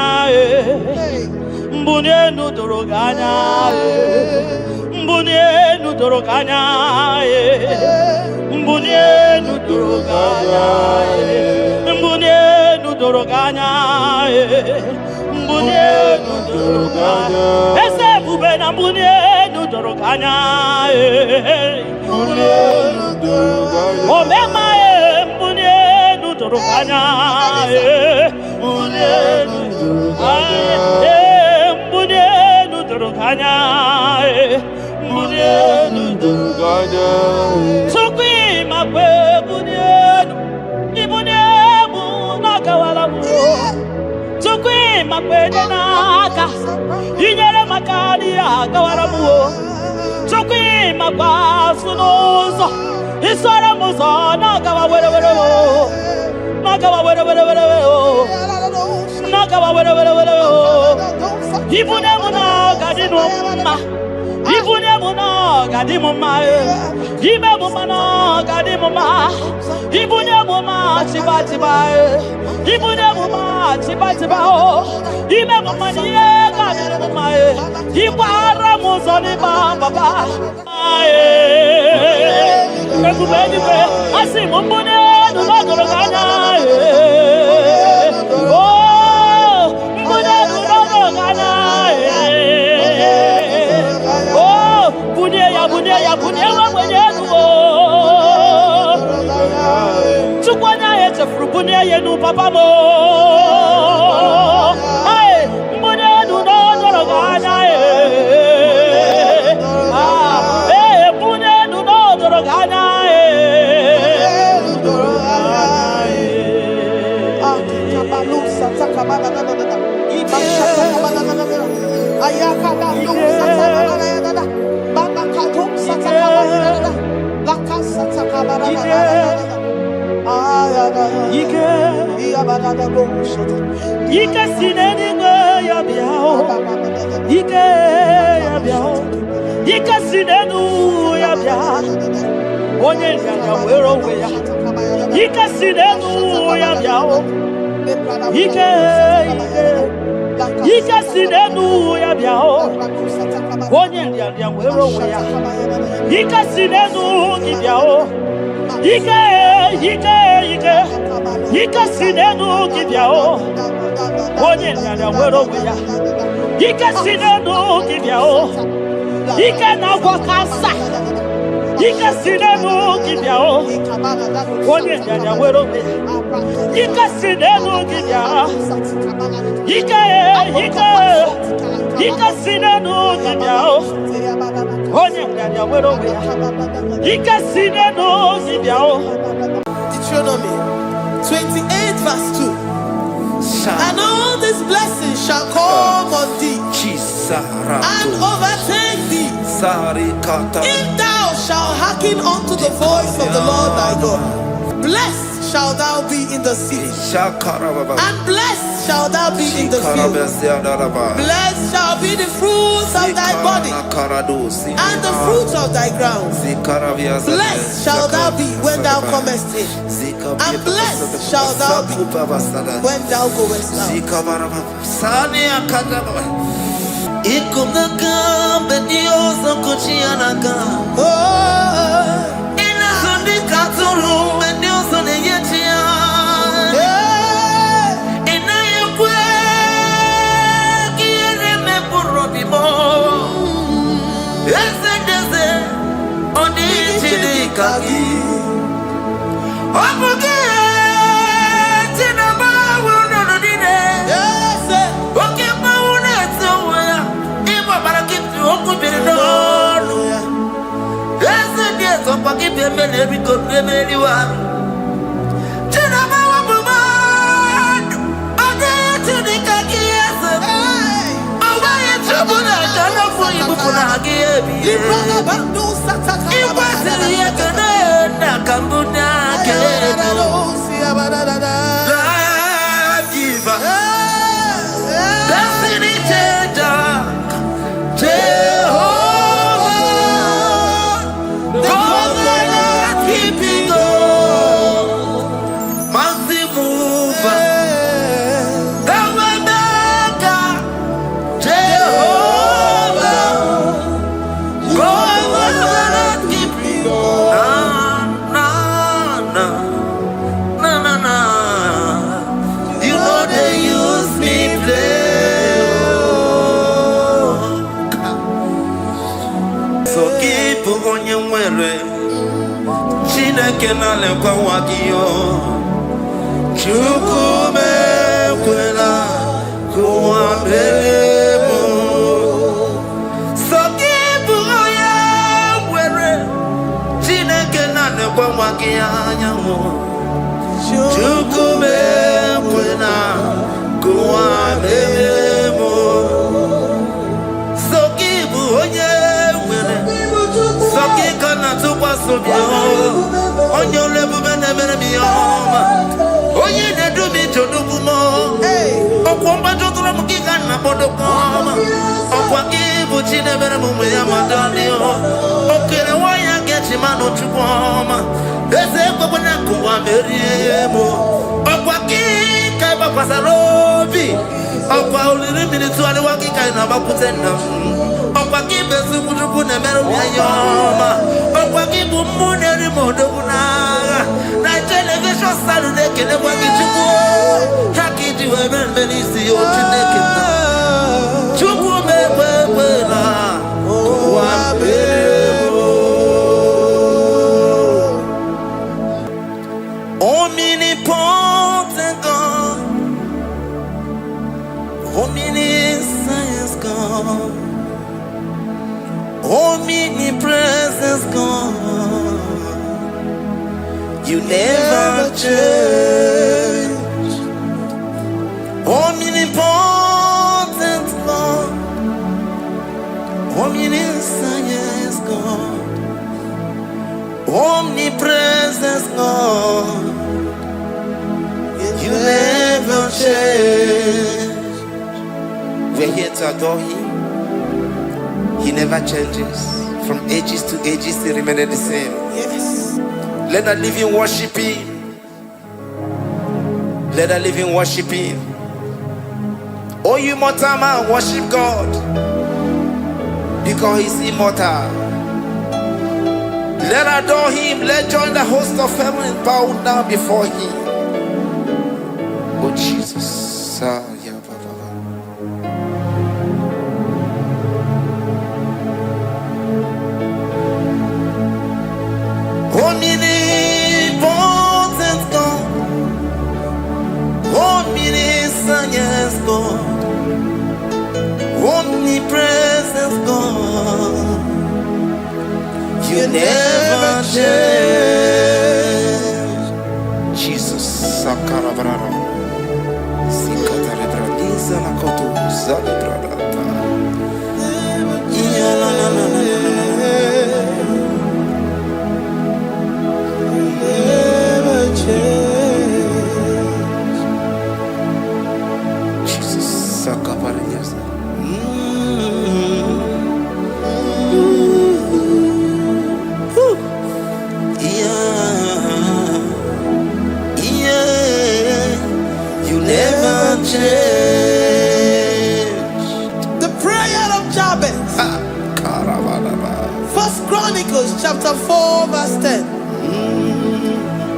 mbunienu duruganya mbunienu duruganya mbunienu duruganya mbunienu duruganya mbunienu duruganya ese bubena mbunienu duruganya mbunienu duruganya omema mbunienu duruganya mbunienu duruganya mbunienu duruganya mbunienu duruganya sukwi makwe mbunienu ibuniemu nakawala mu sukwi makwe naka inyere makali akawala mu sukwi makwa sunuzo isara muzo nakawa were nakawa were nakawa were ibuniemu nakadinu ma ibuniemu nakadimu ma ibemu mana kadimu ma ibuniemu ma tiba ibuniemu ma tiba o ibemu ma niye kadimu ma ibara muzoni baba ekubeni pe asimu mbunienu nodoroganya ya bunye wa mwenyenu tukwanya yete frubunye yenu papa mo ai mbunenu no doroganya mbunenu no doroganya kabalusa takamana Ike sineni ya biao Ike ya biao Ike sinenu ya biao Onye ya wero we ya Ike sinenu ya biao Ike sinenu ya biao Onye ya wero we ya Ike sinenu ya biao Ike sinenu kibyao onye nyanya wero weya Ike sinenu kibyao Ike na gwakasa Ike sinenu kibyao onye nyanya wero weya Ike sinenu kibyao Ike sinenu kibyao onye nyanya wero weya Ike sinenu kibyao Deuteronomy 28 verse 2. And all these blessings shall come on thee and overtake thee if thou shalt hearken unto the voice of the Lord thy God. Blessed shall thou be in the city, and blessed shall thou be in the field. Blessed shall be the fruit of thy body, and the fruit of thy ground. Blessed shall thou be when thou comest in, and blessed shall thou be when thou goest out. God will not keep me. No. You know they use me play. So keep on your way. Chineke na lekwa wagiyo. Chukume kwela kuwa bebo. So keep on your way. Chineke na lekwa wagiyo. Chukume kwela kuwa bebo. So keep on your way. So keep on your on your level, never be home. Oh, you did do me to do more. Oh, Comba to the Muki and Napodocom. Oh, Waki, but she never moved with Yamadani. Okay, why I get him out to warm. There's a Babanaku, I'm very able. Oh, Waki, Kaiba Pasarobi. Oh, Pauli, minutes to the Waki kind of Aputena. Oh, Waki, Besu, never be a yama. Waki Bumuneri Modona, Night television Saturday, can never get to go. Haki to a man, Benisi, or to naked. Chubu Mebela, omnipotent God, omniscience God. Omnipresence God, you never change. Omnipotent God, omniscience God, omnipresence God, you never change. We're here to adore Him. He never changes. From ages to ages, He remained the same. Yes. Let the living worship Him. Let the living worship Him. Oh, you mortal man, worship God. Because He's immortal. Let adore Him. Let join the host of heaven and bow down before Him. Oh, Jesus. Omnipotent God, omniscience God, omnipresence God, you never change. Jesus, Sakarabrara, Sikatarebradiza Nakoto, Zalibrada. The prayer of Jabez. First Chronicles chapter 4 verse 10.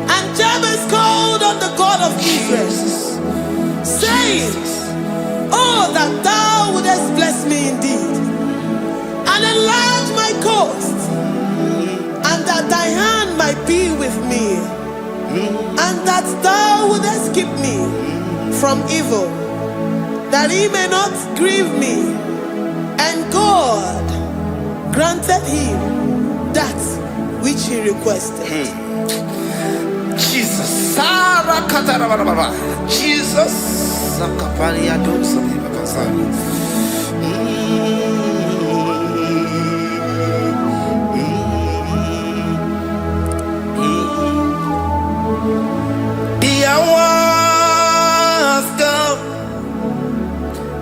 And Jabez called on the God of Israel, saying, oh, that thou wouldest bless me indeed, and enlarge my coast, and that thy hand might be with me, and that thou wouldest keep me from evil, that he may not grieve me. And God granted him that which he requested. Jesus, Jesus,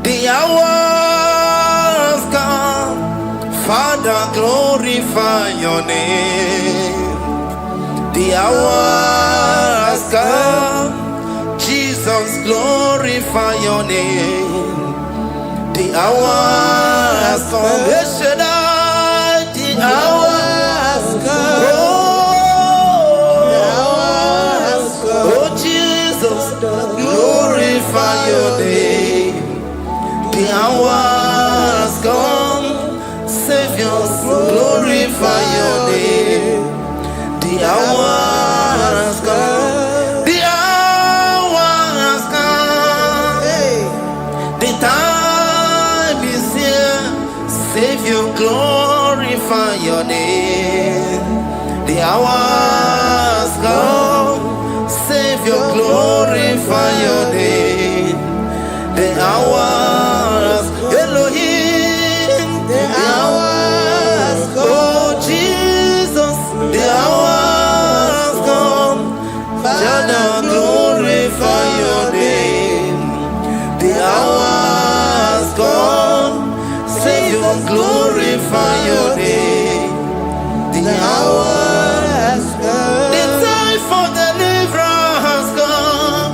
the hours come, Father, glorify your name. The hours come, Jesus, glorify your name. The hour has come. Yes, Shaddai, the hour has come. Oh, Jesus, glorify your name. The hour has come. Savior, glorify your name. The hour has come. The hour has come. The time is here. Savior, glorify your name. The hour has come. Savior, glorify your name. The hour has Elohim. The hour has come. Oh Jesus, the hour has come. Father, glorify your name. The hour has come. Savior, glorify your name. The hour has come. The time for deliverance has come.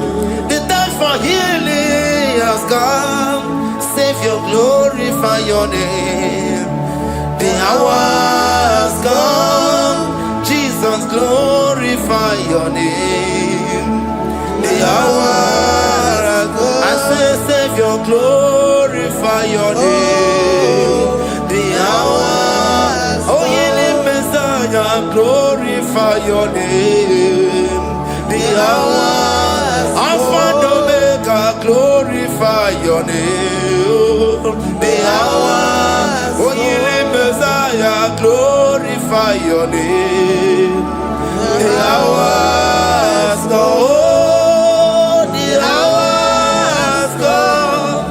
The time for healing has come. Savior, glorify your name. The hour has come. Jesus, glorify your name. The hour has come. I say, Savior, glorify your name. The hour. Oh, healing Messiah, glorify your name. The hour. Alpha and Omega, glorify your name. The hour. Oh, healing Messiah, glorify your name. The hour has come. Oh, the hour has come.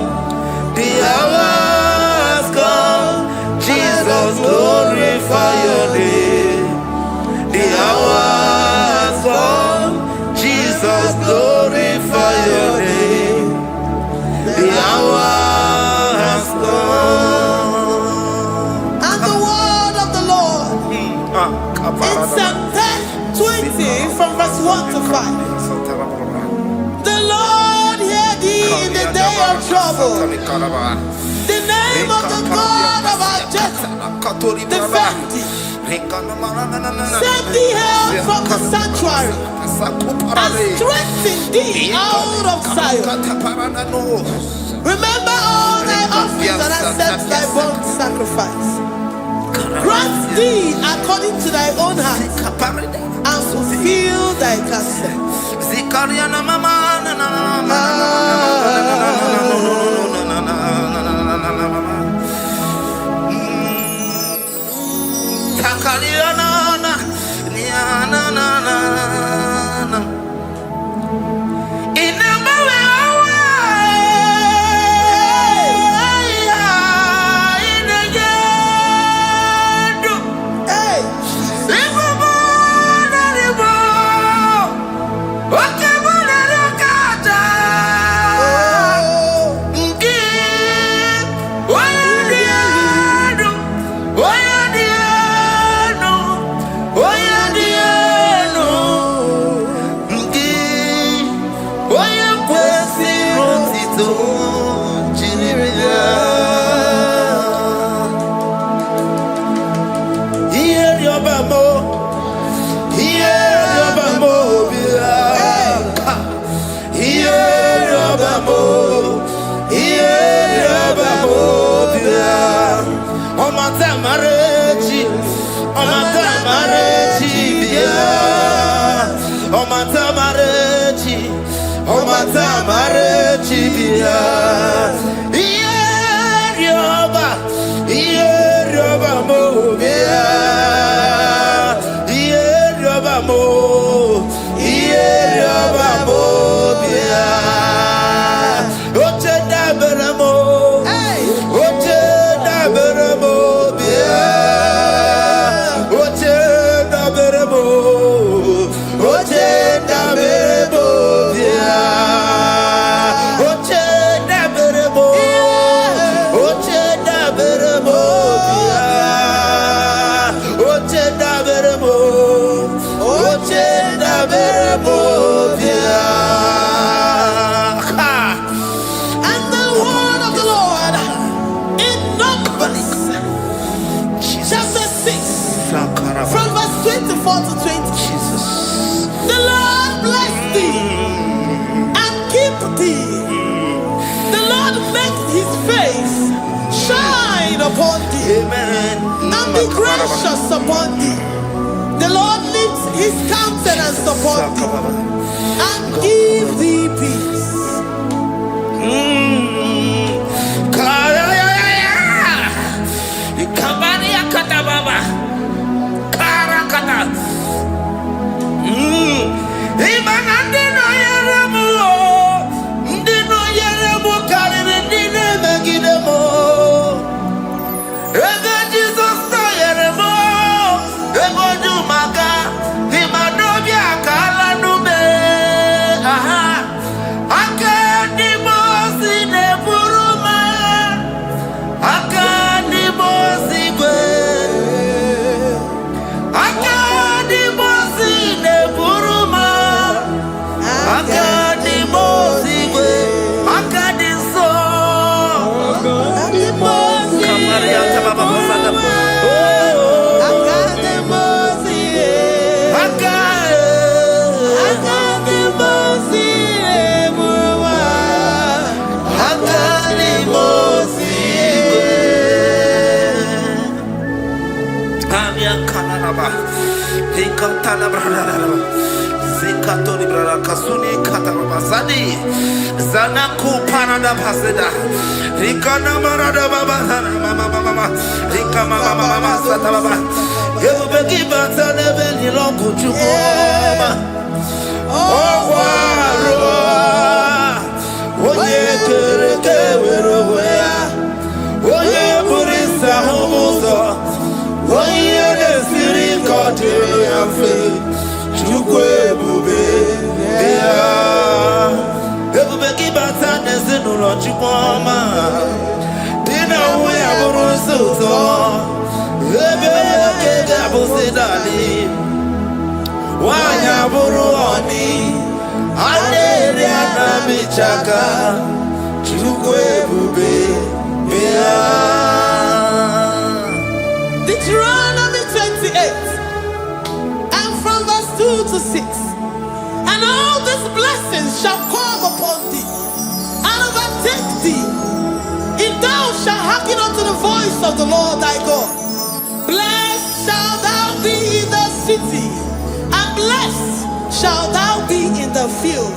The hour has come. Jesus, glorify your name. The hour has come. Jesus, glorify your name. The hour has come. And the word of the Lord in Psalm 20 from verse 1 to 5. The Lord hear thee in the day of trouble. The name of the God of our Jacob defend thee. Send thee help from the sanctuary and strengthen thee out of Zion. Remember all thy offerings and accept thy burnt sacrifice. Grant thee according to thy own heart and fulfill thy counsel. Oche Amen. And be gracious upon thee. The Lord lifts his countenance upon thee and give thee peace. Zanaku parada paseda Rikana marada baba mama Rikama mama sata baba Yebeki batane beni longu chukoma Owaro Oye kereke weroya Oye burisa humuzo Oye desiri kote yafe Chukwe bube Ebubeki batane zinulo chikwama Dina uwe aburu suzo Ebeke gabusidali Wanya aburu oni Aderi anamichaka Chukwe bube Bea Deuteronomy 28 and from verse 2 to 6. And all these blessings shall come upon thee and overtake thee, if thou shalt hearken unto the voice of the Lord thy God. Blessed shalt thou be in the city, and blessed shalt thou be in the field.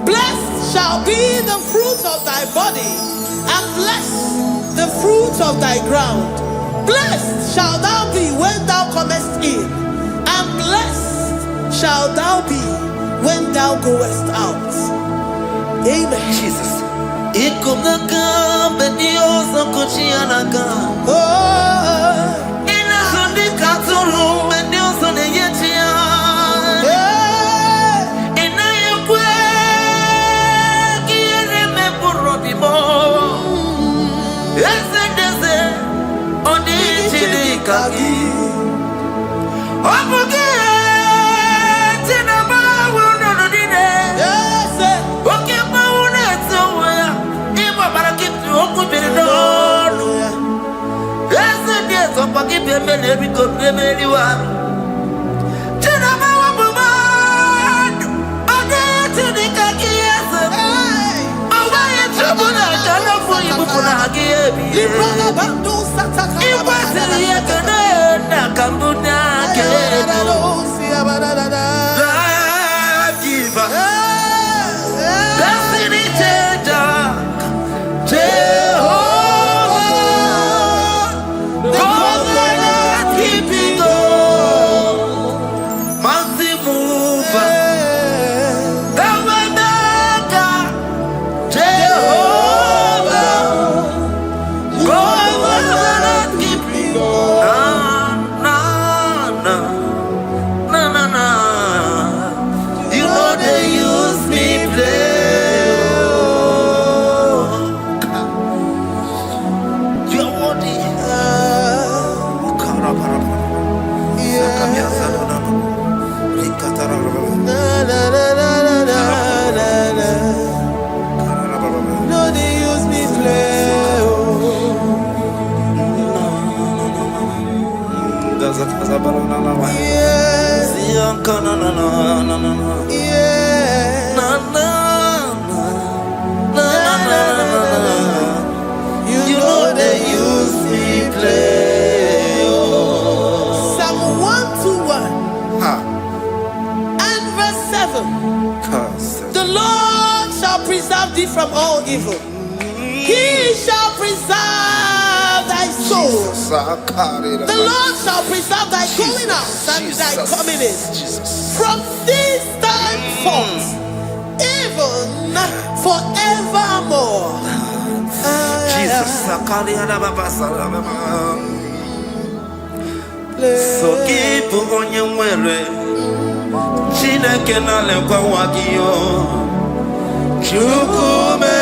Blessed shall be the fruit of thy body, and blessed the fruit of thy ground. Blessed shalt thou be when thou comest in, and blessed shalt thou be when thou goest out. Amen. Jesus. Ikumaka bedioso kuchianaka. Oh, Inazundi katuru bedioso neyetia. Inayekwe kiereme burodimo. Esedeze odi chidikaki. Obuge tinaba wono dine. Oke maune tsoya. Iba barakitu okubirido. Esedeze pakipe mele biko meliwa. Tinaba wabumadu. Odi chidikaki yese. Awaye chabuna kana fuyi bukuna hagiyebi. You know they use me play. thee from all evil. He shall preserve thy soul. The Lord shall preserve thy going out and thy coming in from this time forth, even forevermore. Jesus. So keep on your way. Chineke na lekwa wagio. Chukume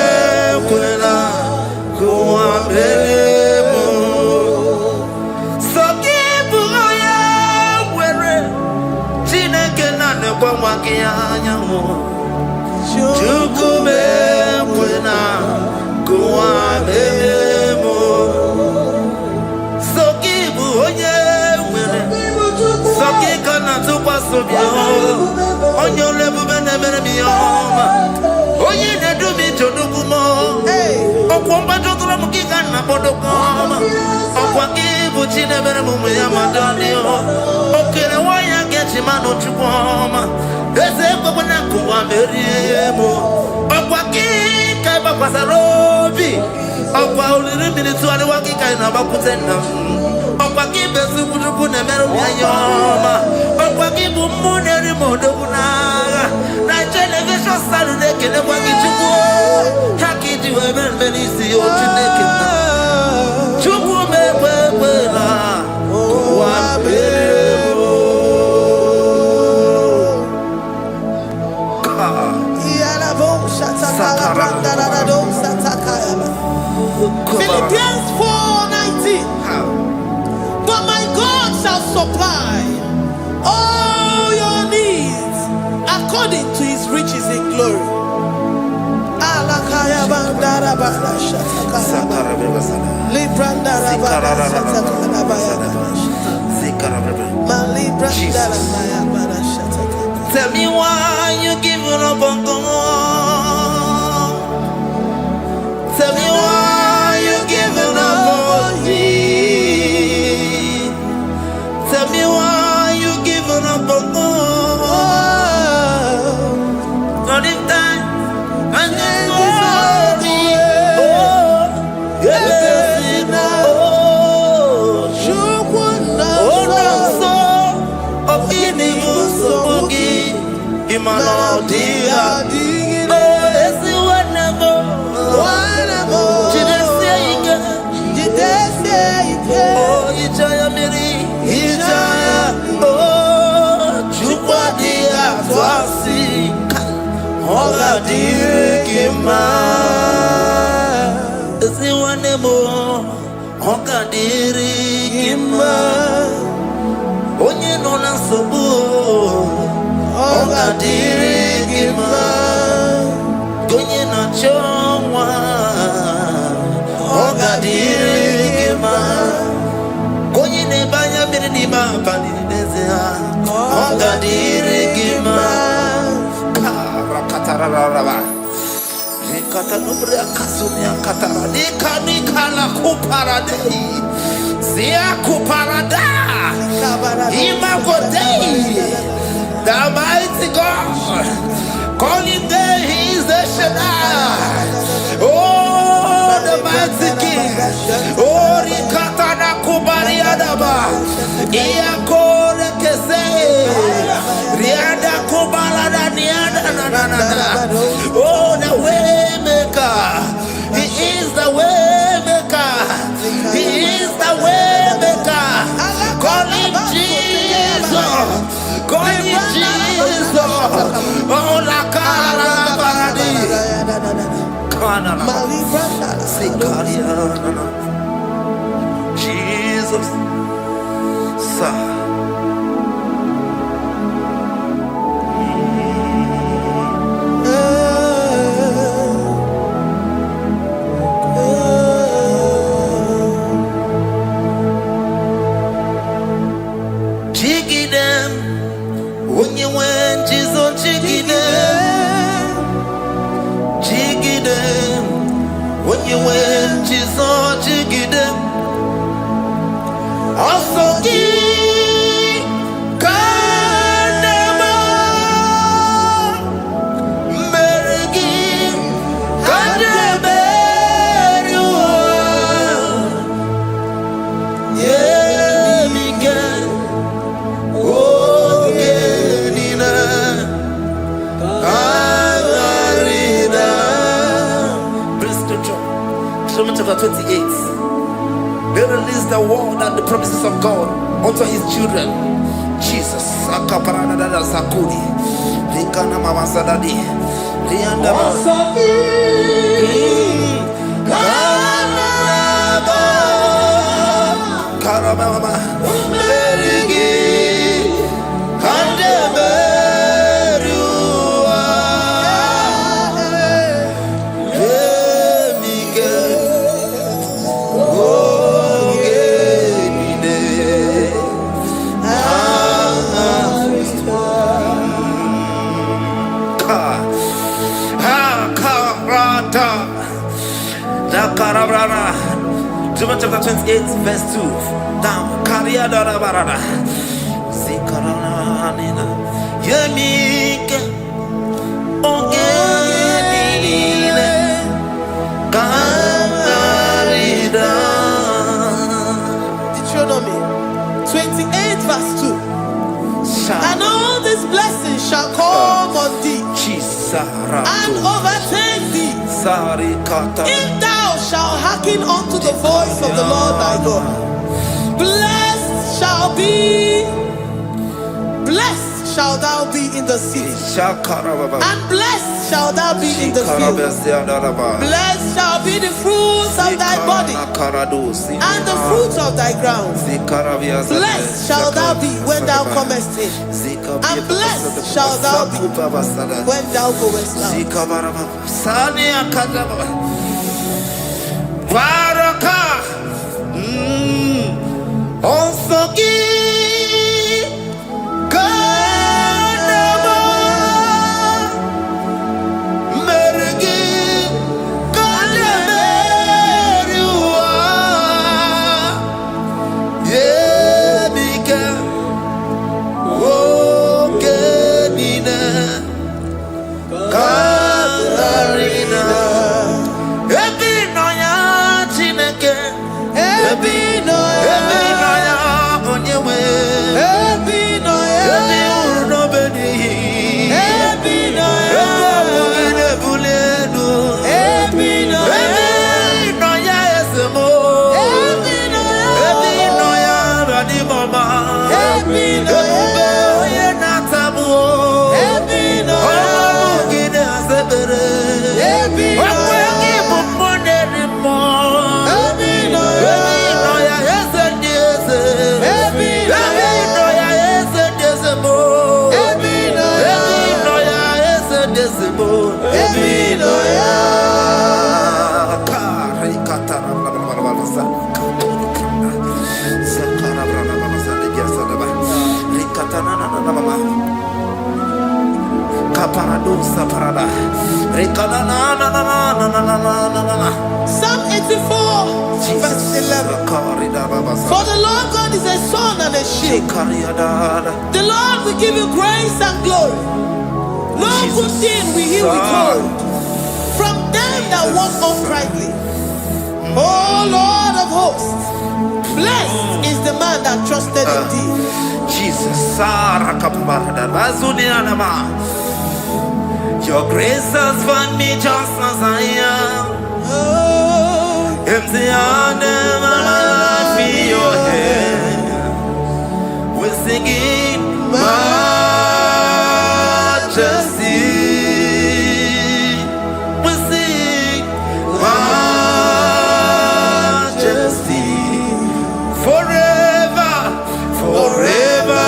kwela kuwa belemo. So keep on your way. Chineke na lekwa wagia nyawo. Chukume kwela kuwa belemo. So keep on your way. So keep on to pass on your. On your level, Oye ne do me to do kumo. Okwamba to kula mukika na bodo koma. Okwaki buchi ne bere mumu ya madani o. Okere waya gechi mano chukoma. Ese kwa na kuwa meriemo. Okwaki kai ba kwasa robi. Okwa uliri militu ali waki kai na bakutenda. Okwaki besu kujuku ne meru ya yoma. Okwaki bumune rimodo kunaga. Na television salude kene kwa kichuku. Haki jiwe menisi o chineke na. Chuku mekwela kwa bebo. Philippians 4:19. But my God shall supply all your needs according to his riches in glory. Tell me why you giving up on God. Tell me why you giving up on me. Tell me why you giving up on God. Not in time, and then glory. Oh, yeah, oh, so of evil, so boogie, Imanodia. Oga dirigima, esi wanemo. Oga dirigima, onye nona sobu. Oga dirigima, onye na chomwa. Oga dirigima, onye ne banya mirni ma pandini nezea. Oga dirigima. Katararaba. Katanubria kasumia katara. Nikala kuparadei. Zia kuparada. Imagodei. The mighty God. Calling there, he is the Shaddai. Oh, the mighty King. Oh, Rikatana kubariadaba. Iakore kese. Riada kubalada niada na na na na. Oh, the way maker. He is the way maker. He is the way maker. Call him Jesus. Call him Jesus. Oh, la cara baradi. Kana na. Sikaria na na. Jesus. Sa. When you went, you saw Jiggy. Also, give Deuteronomy chapter 28. They release the word and the promises of God unto his children. Jesus. Sakuri. Likana mama sadadi. Lianda Karababa. Merigi. Kandeberua. Emige. Ogenide. Deuteronomy chapter 28, verse 2. Down. Karia dara barada. Zikarana nina. Yemike. Ogenine. Kamarida. Deuteronomy 28 verse 2. And all these blessings shall come on thee and overtake thee if thou shalt hearken unto the voice of the Lord thy God. Blessed shall thou be in the city, and blessed shall thou be in the field. Blessed shall be the fruits of thy body and the fruits of thy ground. Blessed shall thou be when thou comest in, and blessed shall thou be when thou goest out. Psalm 84 verse 11. For the Lord God is a sun and a shield. The Lord will give you grace and glory. No good thing will he withhold from them that walk uprightly. O Lord of hosts, blessed is the man that trusted in thee. Jesus. Your grace has found me just as I am. Empty handed, my life in your hand. We're singing majesty. We sing majesty. Forever, forever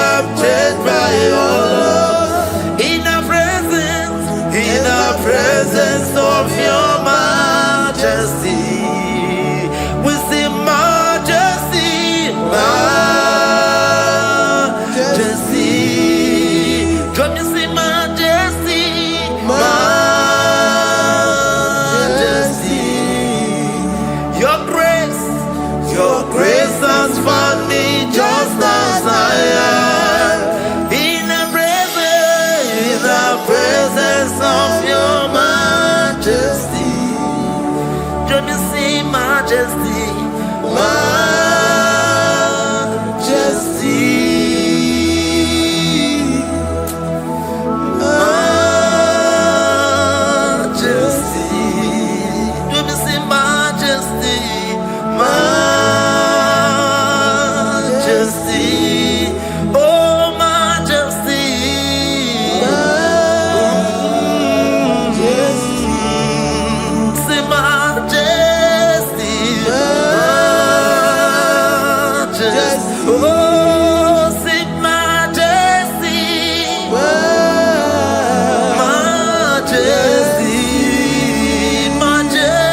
I'm changed by your love. In the presence of your majesty, majesty, oh majesty. Say majesty, majesty. Oh, say majesty, majesty,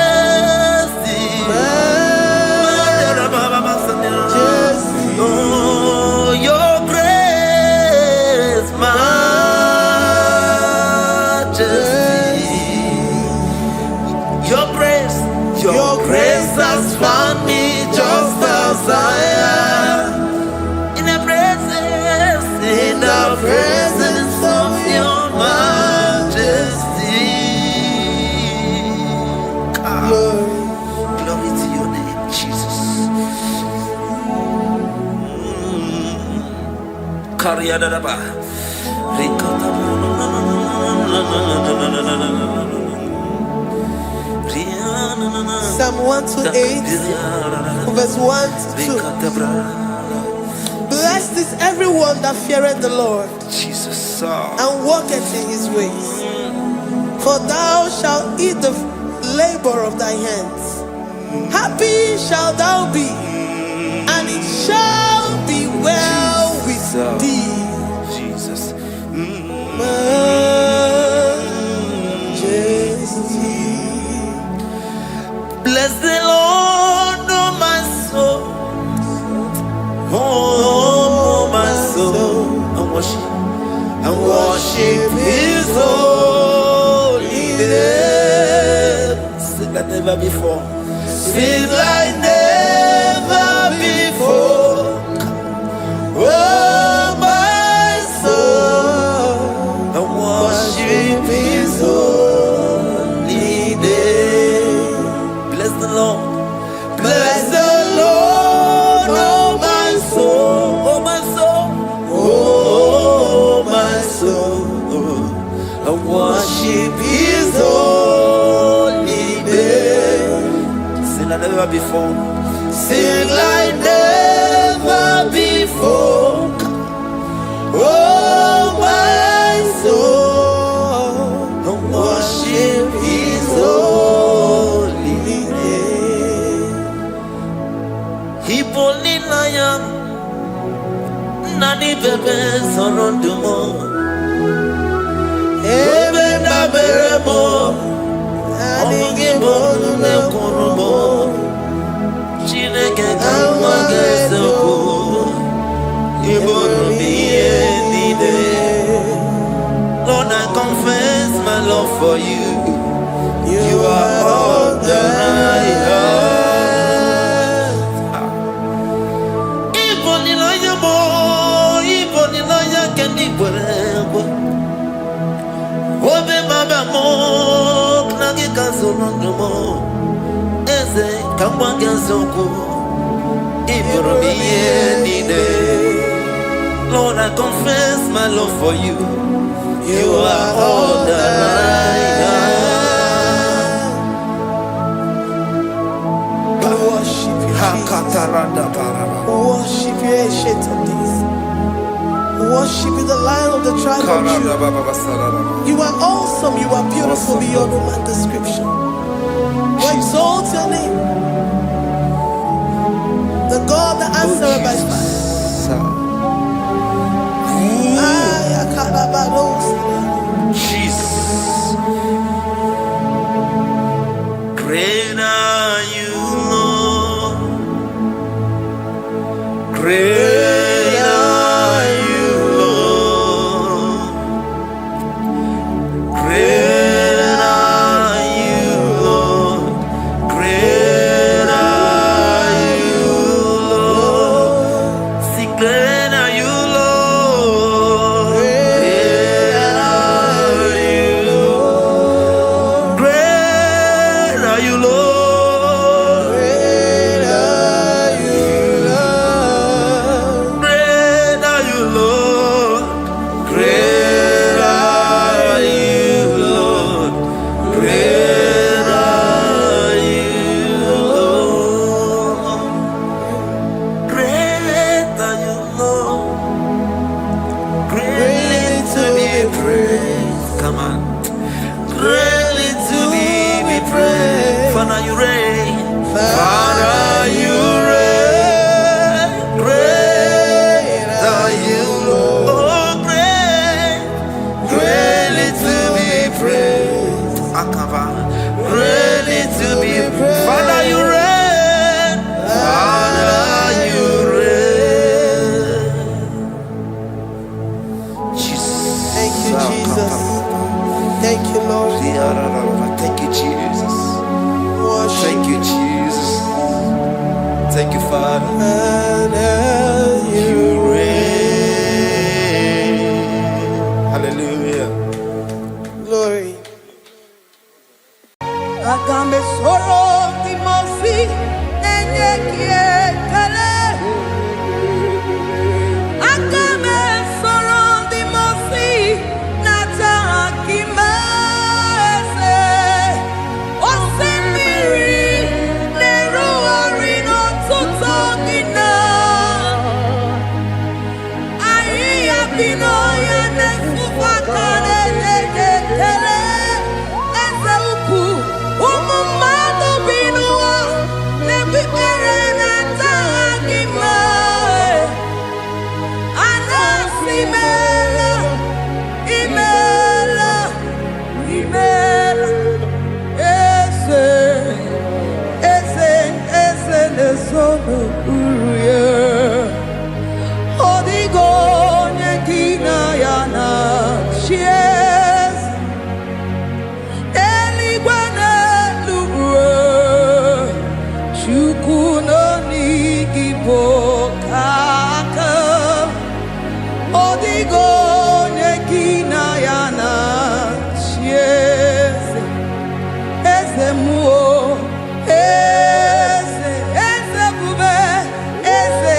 majesty. Oh, your grace, majesty. Your grace has found me just as I am. In the presence of your majesty. Glory to your name, Jesus. Kariyadadaba. Psalm 128, verse 1 to 2. Blessed is everyone that feareth the Lord, Jesus. and walketh in his ways. For thou shalt eat the labor of thy hands. Happy shalt thou be, and it shall be well with thee. Jesus. Majesty. Bless the Lord, oh my soul. Oh, my soul. And worship his holy name. Sing like never before. Sing like never before. Oh, my soul. And worship his holy name. Bless the Lord. Bless the Lord, oh my soul. Oh my soul. Oh my soul. I worship his holy name. Sing like never before. Sing like never before. Oh my soul. I worship his holy name. Hipoli lion, nani bebe sorondumo. Ebe na beremo, omugi bonu ne kurumo. Chineke kama gesoko, ibonu miye nide. Lord, I confess my love for you. You are all that I have. Iboni loya mo, iboni loya kendi bwerebo. Obe maba mo, knagi kazono mo. Eze kamba gesoko, ibonu miye nide. Lord, I confess my love for you. You are all that I have. Worship you, worship you, ancient of days. Worship you, the Lion of the tribe of Judah. You are awesome, you are beautiful beyond human description. We exalt your name, the God that answered by fire. Jesus. Great are you, Lord. Great are you, Lord. Great are you, Lord. Great are you, Lord. God, and you reign. Hallelujah. Glory. Agambe soro di mosi enye kietele. Agambe soro di mosi nata akimese. Osemiri neru orino tutogina. Ayi abino ya nesufakane lekele. Eze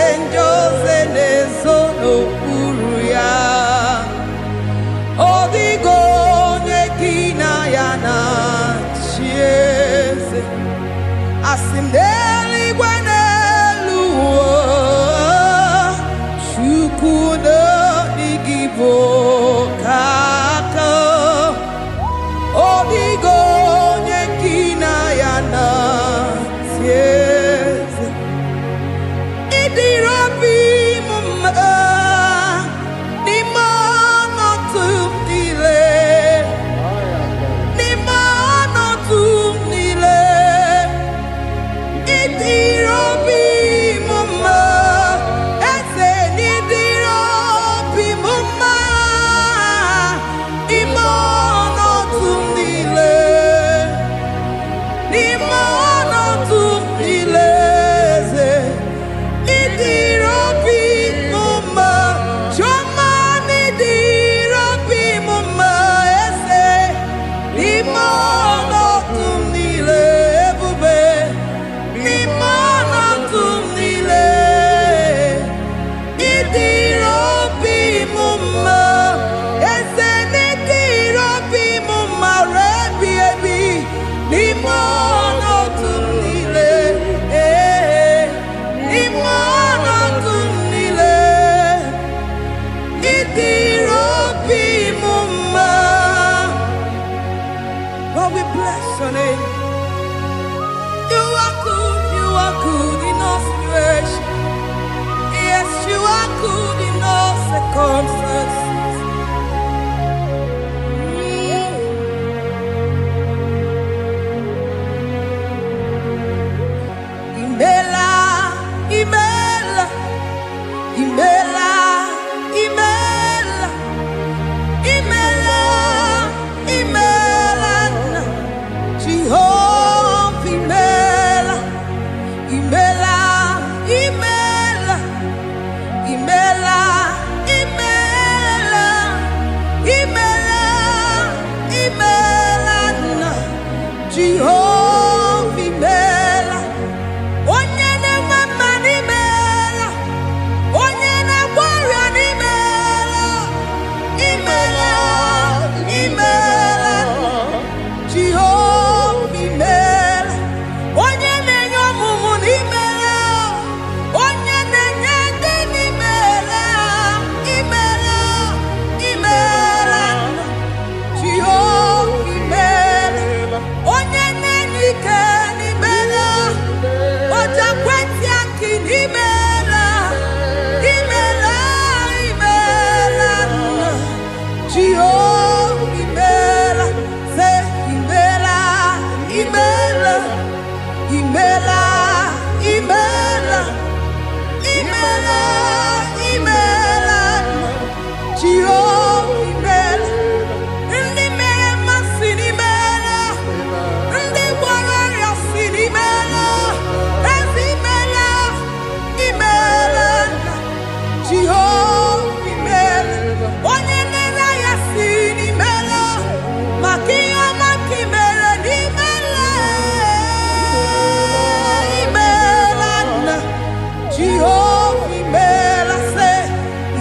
Jehovah imela se,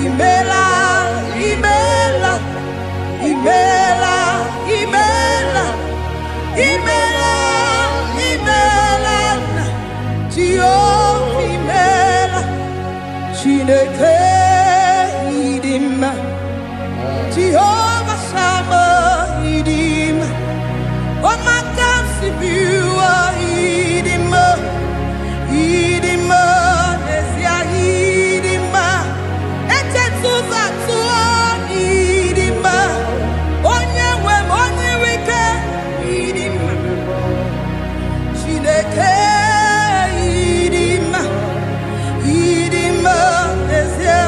imela, imela, imela, imela, imela, imela, Jehovah imela, Chineke idima, Jehovah Sama idima, Omakansibua idima, idima, Nesia idima, Etetuza tuo idima, Onyewe moniwike idima, Chineke idima, idima, Nesia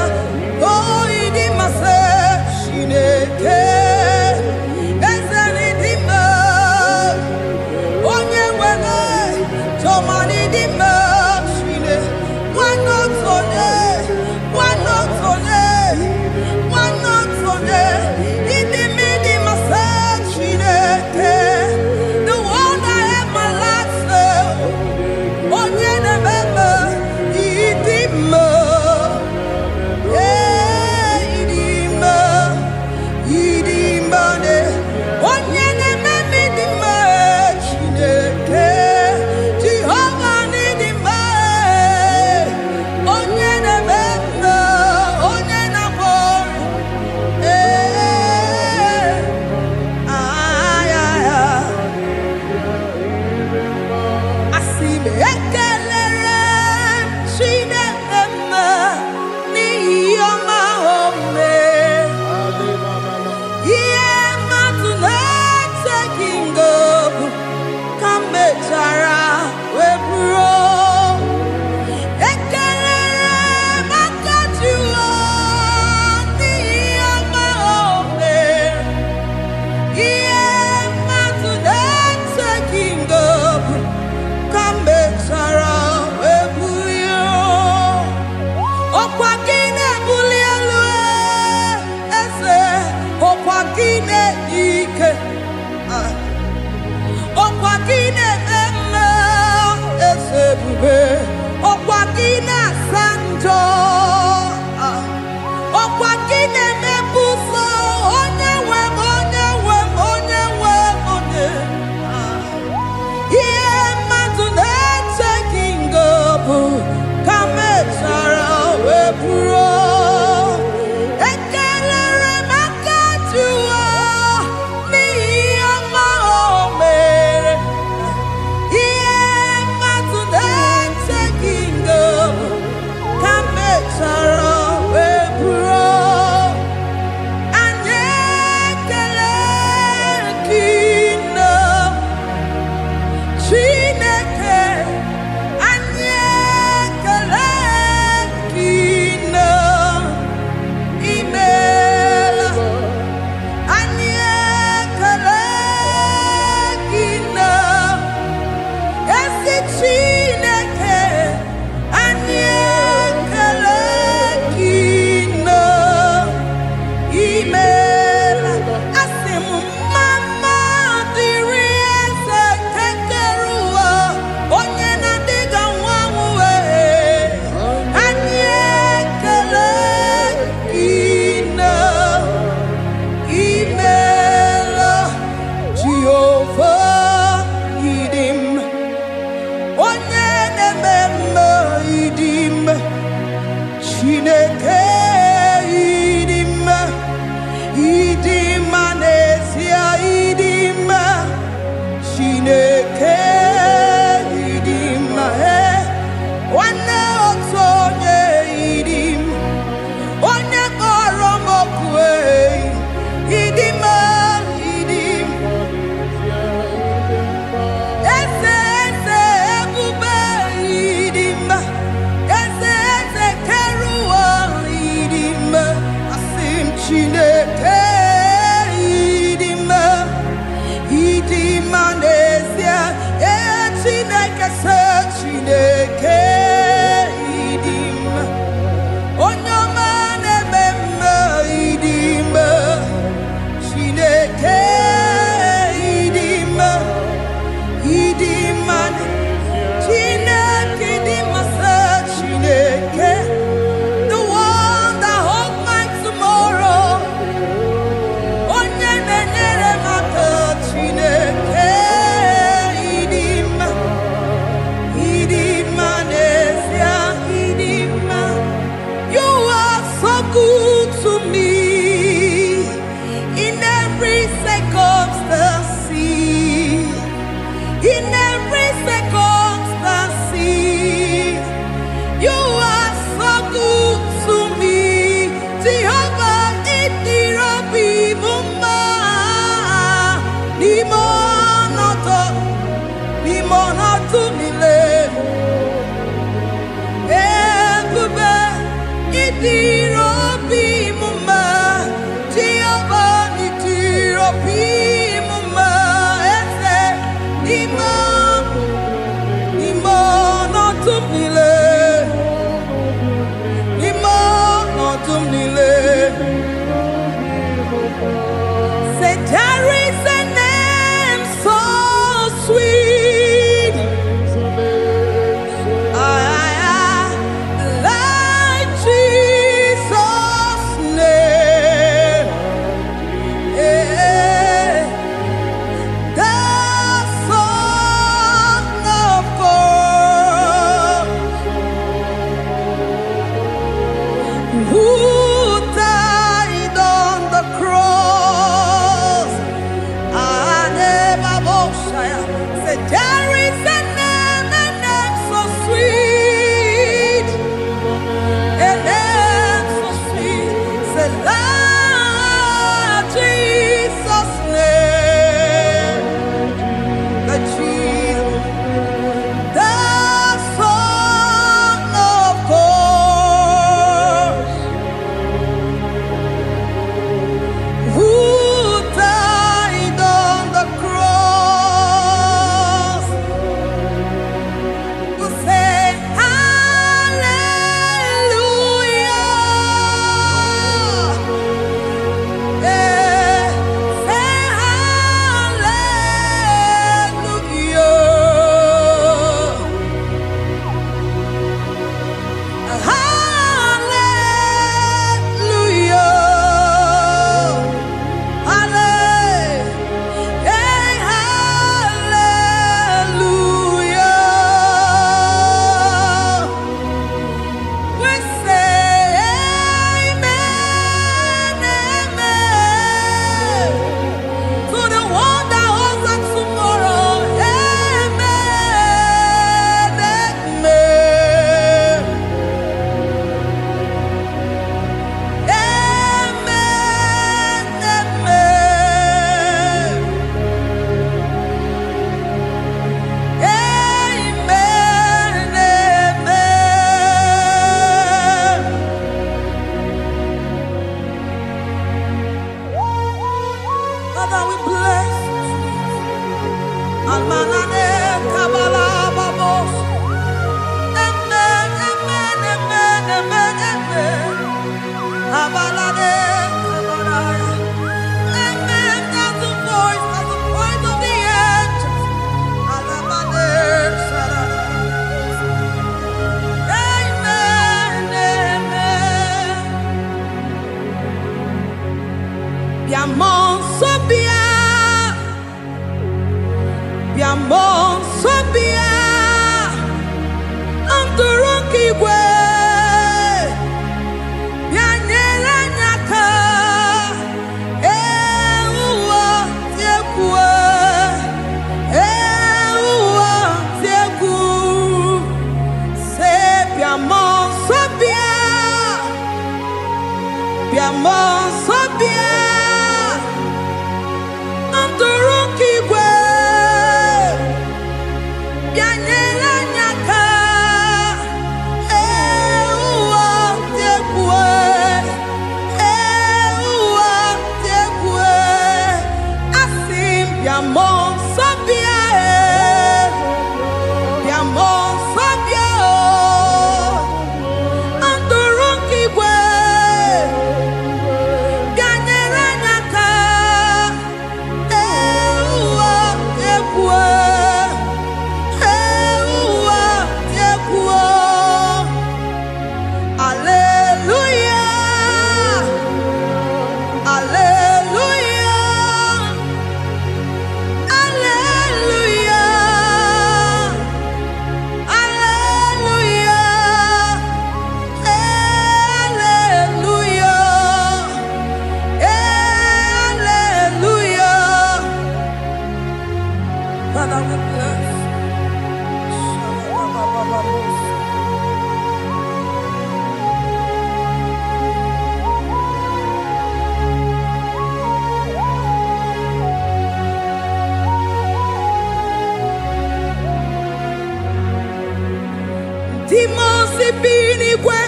Demons be in Igwe,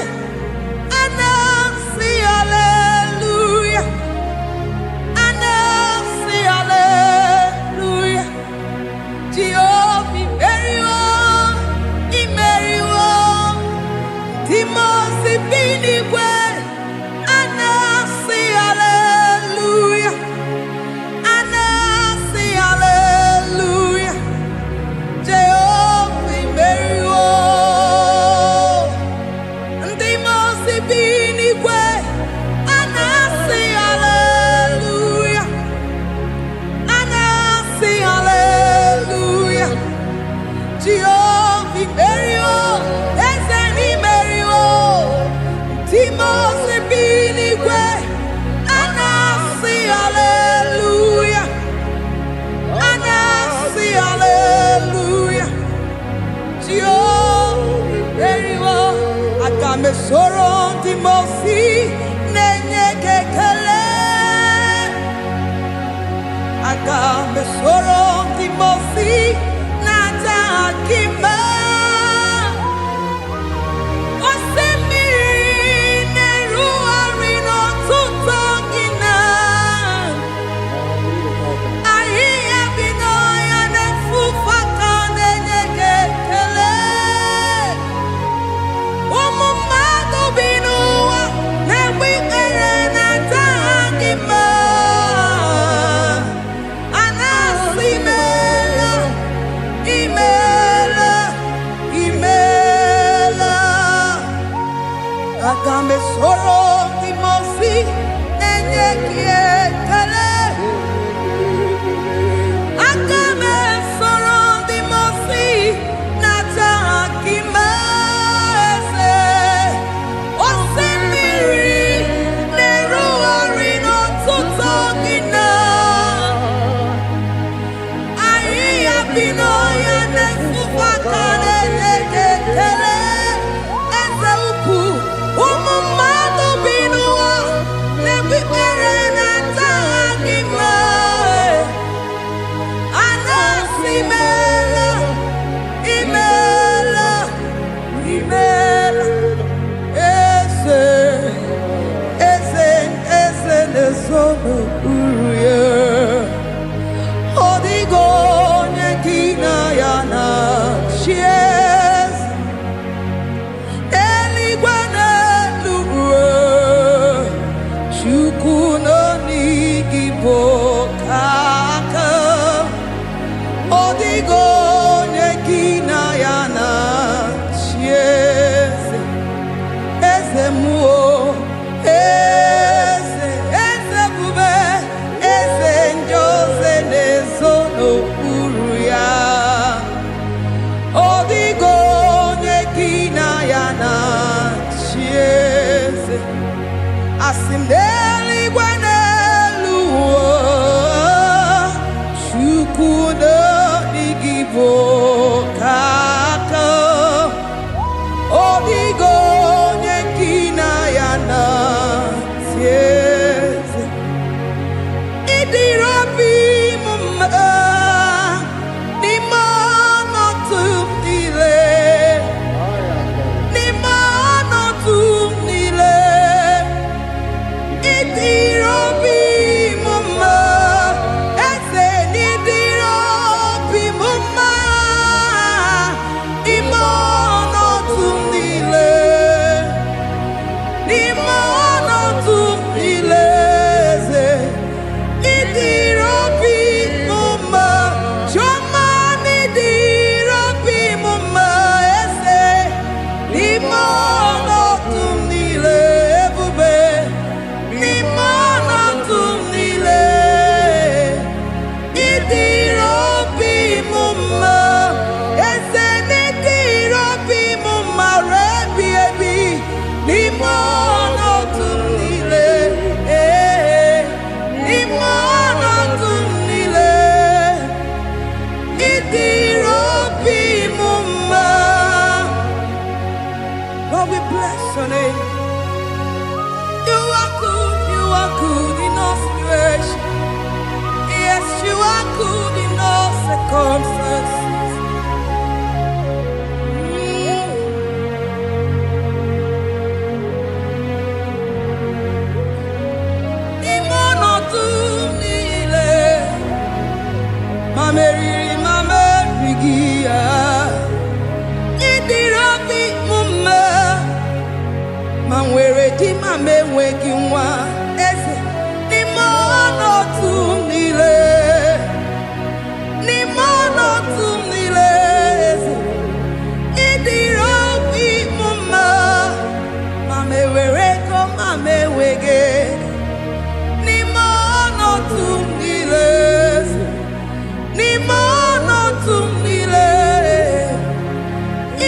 soro ndị mosi na-enye kekele. Aga m soro ndị mosi na-aja gị mma. Osimiri na-erugharị n'ọtụtụ gị na ahịhịa bi n'ọhịa na-efufe aka na-enye gị ekele. Ụmụ mmadụ bi n'ụwa na-egbu ikpere na-aja gị mma. A na-asị imeela, imeela, imeela. Aga m esoro ndị mosi na-enye gị ekele. Aga m esoro ndị mosi na-aja gị mma. Eze osimiri na-erugharị n'ọtụtụ gị na ahịhịa bi n'ọhịa na-efufe aka na-enye gị ekele. Eze ukwu, ụmụ mmadụ bi n'ụwa na-egbu ikpere na-aja gị mma. A na-asị imeela, imeela, imeela. Eze, eze, eze na-ezo n'okpuru ya. Ọ dịghị onye gị na ya na-achị eze. Eluigwe n'elu ruo, Chukwu nọ n'igi bụ aka. Ọ dịghị onye gị na ya na-achị eze. Eze mmụọ, eze, eze bube, eze ndị ozi na-ezo n'okpuru ya. Ọ dịghị onye gị na ya na-achị eze. Asị m n'eluigwe n'elu ụwa, Chukwu n'igwe bụ aka. Ọ dịghị onye gị na ya na-achị eze. Ịdịrị obi m mma n'ime ọnọdụ m niile. N'ime ọnọdụ m niile. Ịdịrị obi m mma. Eze n'ịdịrị obi m mma. N'ime ọnọdụ m niile. N'ime ọnọdụ m niile. Eze ịdịrị obi m mma. Chiọma n'ịdịrị obi m mma. Eze n'ime ọnọdụ m niile. Ebube n'ime ọnọdụ m niile. Ịdịrị obi m mma. Eze n'ịdịrị obi m mma. Rebi ebi n'ime ọnọdụ m niile. N'ime ọnọdụ m niile. Ịdịrị obi m mma. Lord, we bless your name. You are good in all situations. Yes, you are good in all circumstances. N'ime ọnọdụ m niile, ma meriri ma merighị ya. Ịdịrị obi m mma. Ma nwere di ma m enweghị nwa. Eze n'ime ọnọdụ m niile. N'ime ọnọdụ m niile. Eze ịdịrị obi m mma. Ma m ewere ego ma m enweghị. N'ime ọnọdụ m niile. Eze n'ime ọnọdụ m niile.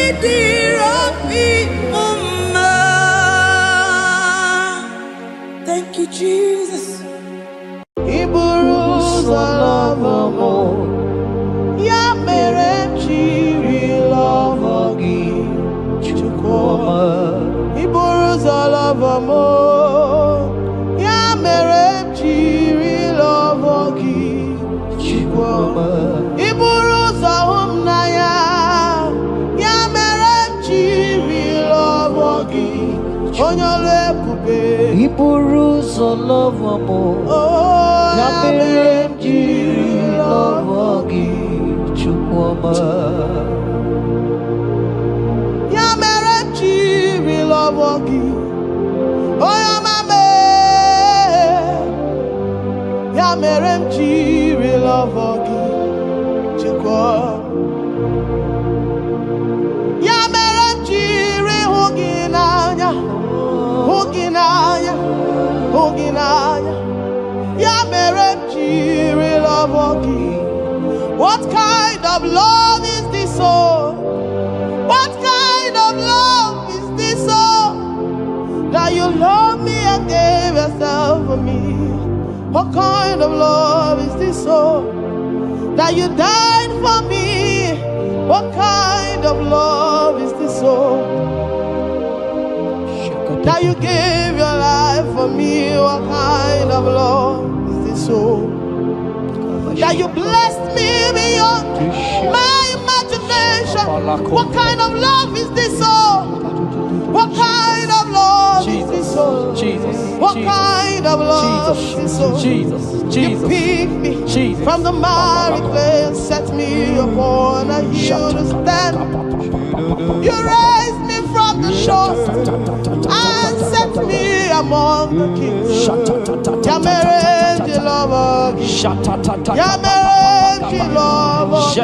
Ịdịrị obi m mma. Thank you, Jesus. Ya mere m jiri lọvọ gị Chukwuma. love more. Ya mere jiri love gi chikwa. Iburu zahum na ya. Ya mere jiri love gi onyole kube. Iburu zo love more. Ya mere jiri love gi chikwa. Ya mere jiri love gi. Oh ya mame. Ya mere jiri love gi chikwa. Ya mere jiri huginanya. Huginanya. Huginanya. Ya mere jiri love gi. What kind of love is this, oh? What kind of love is this, oh? That you love me and gave yourself for me. What kind of love is this, oh? That you died for me. What kind of love is this, oh? That you gave your life for me. What kind of love is this, oh? That you blessed me beyond my imagination. What kind of love is this, oh? What kind of love is this, oh? Jesus. What kind of love is this, oh? Jesus. You picked me from the miry clay and set me upon a hill to stand. You raised me from the shore and set me among the kings. Yamere love, Yamere love, I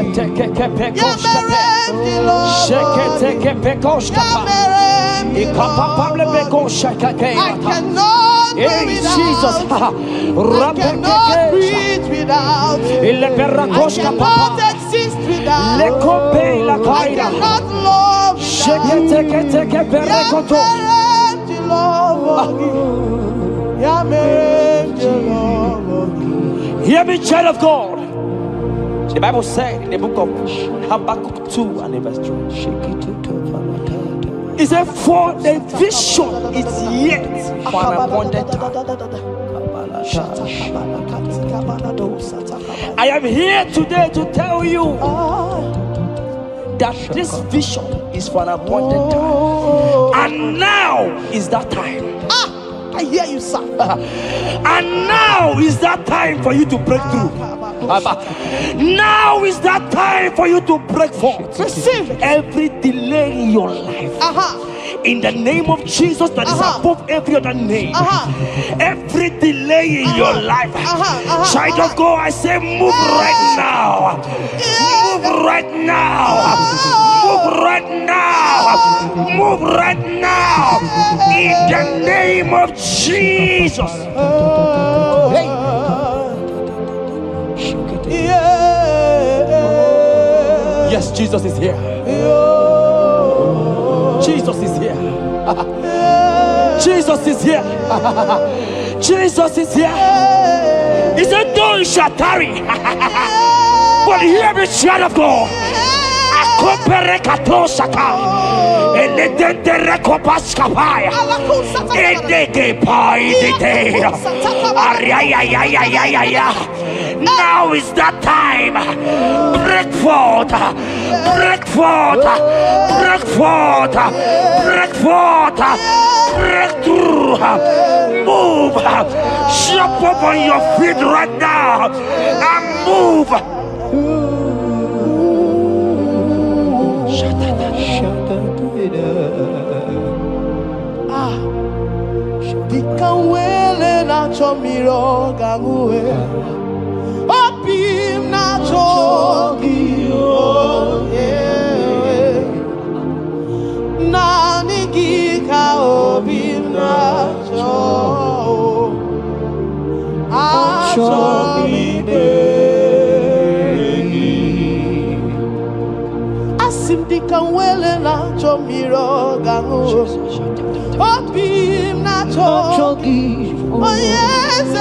cannot breathe without you. I cannot exist without you. I cannot love without you. Hear me, child of God. The Bible said in the book of Habakkuk 2 and verse 3. It said, for the vision is yet for an appointed time. I am here today to tell you that this vision is for an appointed time. And now is that time. I hear you, sir. And now is that time for you to break through. Now is that time for you to break forth. Receive every delay in your life. In the name of Jesus that is above every other name. Every delay in your life. Child of God, I say move right now. Move right now. Move right now. Move right now. In the name of Jesus. Yes, Jesus is here. Jesus is here. Jesus is here. Jesus is here. He said, though you shall tarry, but hear me, child of God. Now is that time. Break forth, break forth, break forth, break forth, break through, move, jump up on your feet right now and move. Dikanwele na chomiro gamuwe Opim na chogi Nani gika opim na cho Achomide Asim dikanwele na chomiro gamuwe Opim na chogi Oh yes,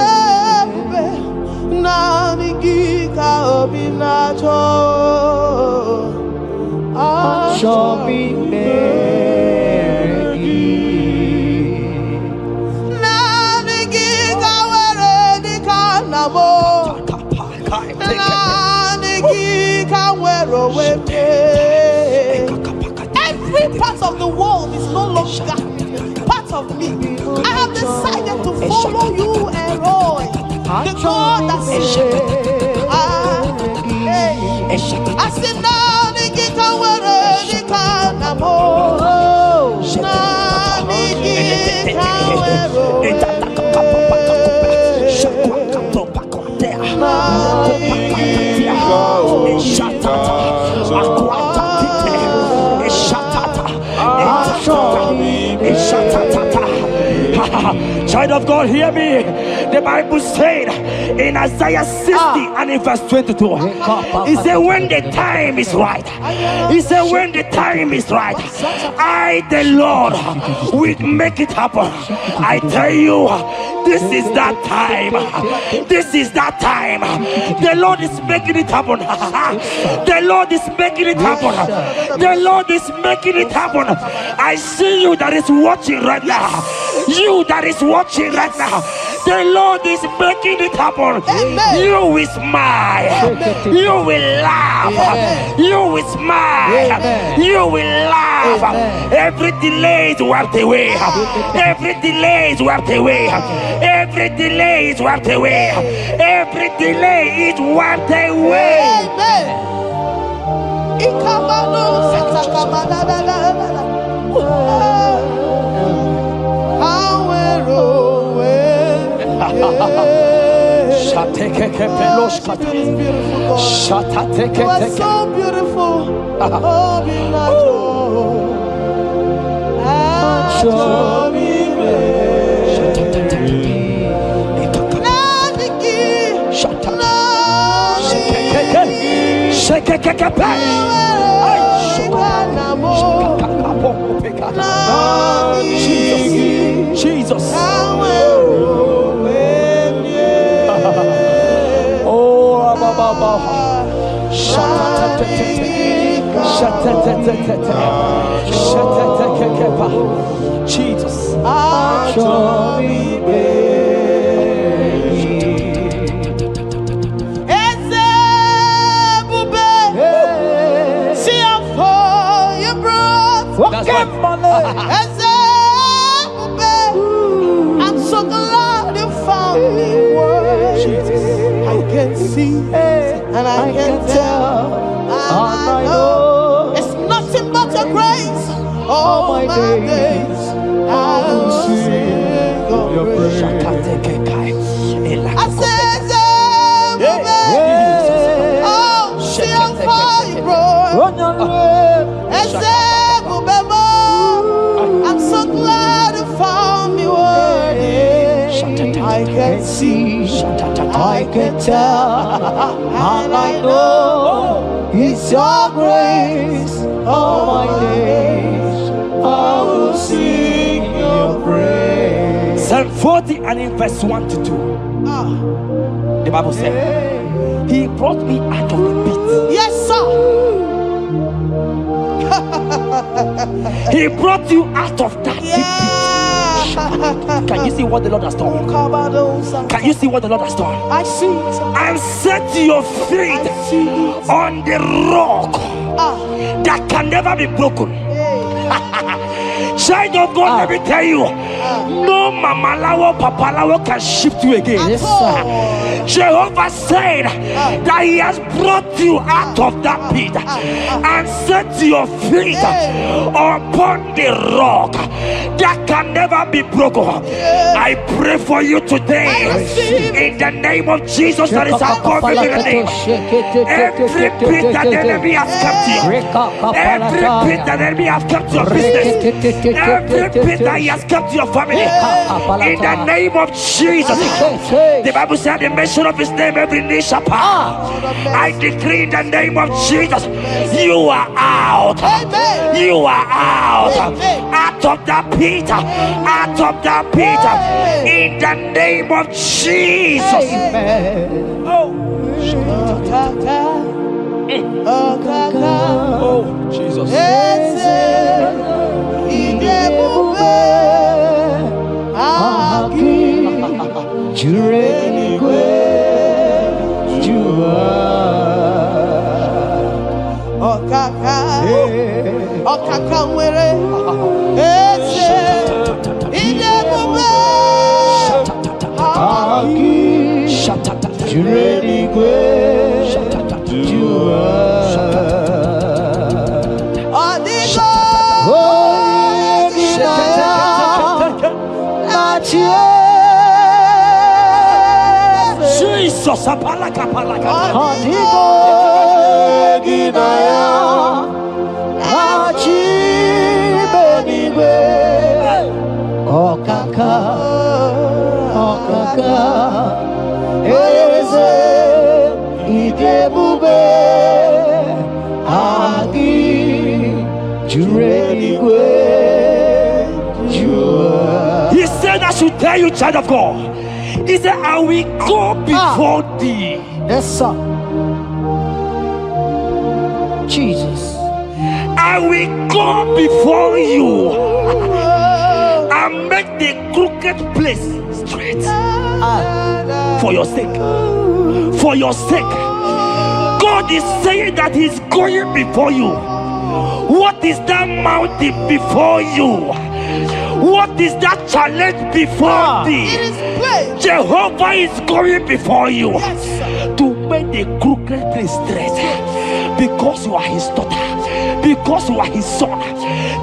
Nani gika opim na cho follow you, Elroy, the God that sees. I said, now the guitar where the canamo. Child of God, hear me. The Bible said in Isaiah 60 and in verse 22, he said, when the time is right, he said, when the time is right, I, the Lord, will make it happen. I tell you, this is that time. This is that time. The Lord is making it happen. The Lord is making it happen. The Lord is making it happen. I see you that is watching right now. You that is watching right now. The Lord is making it happen. Amen. You will smile. Amen. You will laugh. Amen. You will smile. Amen. You will laugh. Amen. Every delay is wiped away. Every delay is wiped away. Every delay is wiped away. Every delay is wiped away. Amen. You are so beautiful. Oh, Jesus. Jesus. That's right. I'm so glad you found me worthy. I can see and I can tell and I know it's nothing but your grace. All my days I will sing your praise. I said, oh, see how far you brought. I'm so glad you found me worthy. I can see, I can tell, and I know it's your grace. All my days I will sing your praise. Psalm 40 and in verse 1 to 2. The Bible said, He brought me out of the pit. Yes, sir. He brought you out of that deep pit. Can you see what the Lord has done? Can you see what the Lord has done? I see. And set your feet on the rock that can never be broken. Child of God, let me tell you, no mama lawo, papa lawo can shift you again. Yes, sir. Jehovah said that He has brought you out of that pit and set your feet upon the rock that can never be broken. I pray for you today in the name of Jesus that is above every name. Every pit that the enemy has kept you, every pit that the enemy has kept your business, every pit that he has kept your family, in the name of Jesus. The Bible said the mention of his name every knee shall bow. I decree in the name of Jesus, you are out. You are out. Out of that pit. Out of that pit. In the name of Jesus. Oh Jesus. Jesus, apalaka. Eze idebube agi jureligwe jua. He said I should tell you, child of God. He said I will go before thee. Yes, sir. Jesus. I will go before you and make the crooked place straight. For your sake. For your sake. God is saying that He's going before you. What is that mountain before you? What is that challenge before thee? Jehovah is going before you to make the crooked place straight. Because you are His daughter. Because you are His son.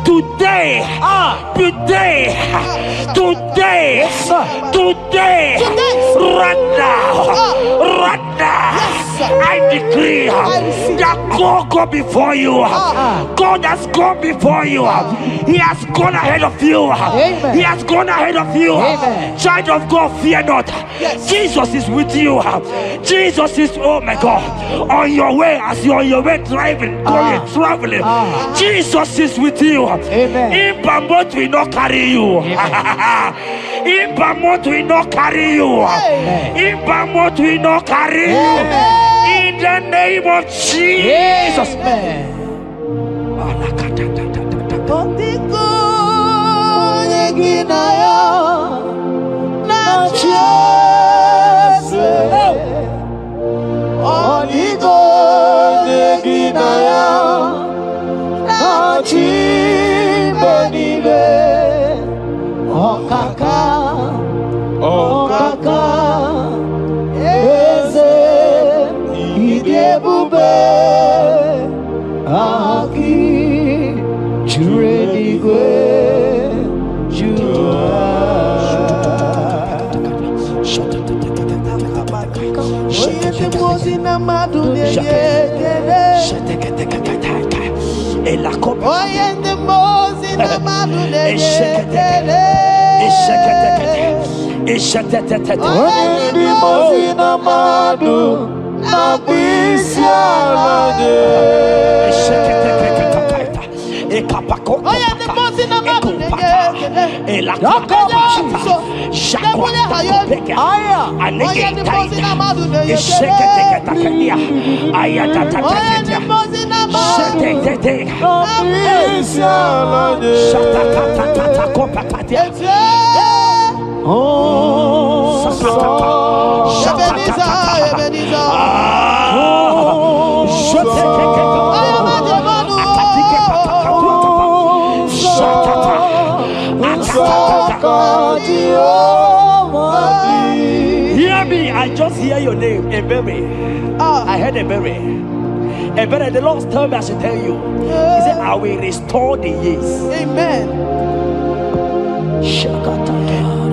Today, right now, I decree that God go before you. God has gone before you. He has gone ahead of you. He has gone ahead of you. Child of God, fear not. Jesus is with you. Jesus is, oh my God, on your way, as you're on your way driving, going, traveling. Jesus is with you. In Bamot will not carry you. In Bamot will not carry you. In Bamot will not carry you. In the name of Jesus. Hear me, I just hear your name, Ebere. I heard Ebere. Ebere, the Lord told me I should tell you. He said, I will restore the years. Amen.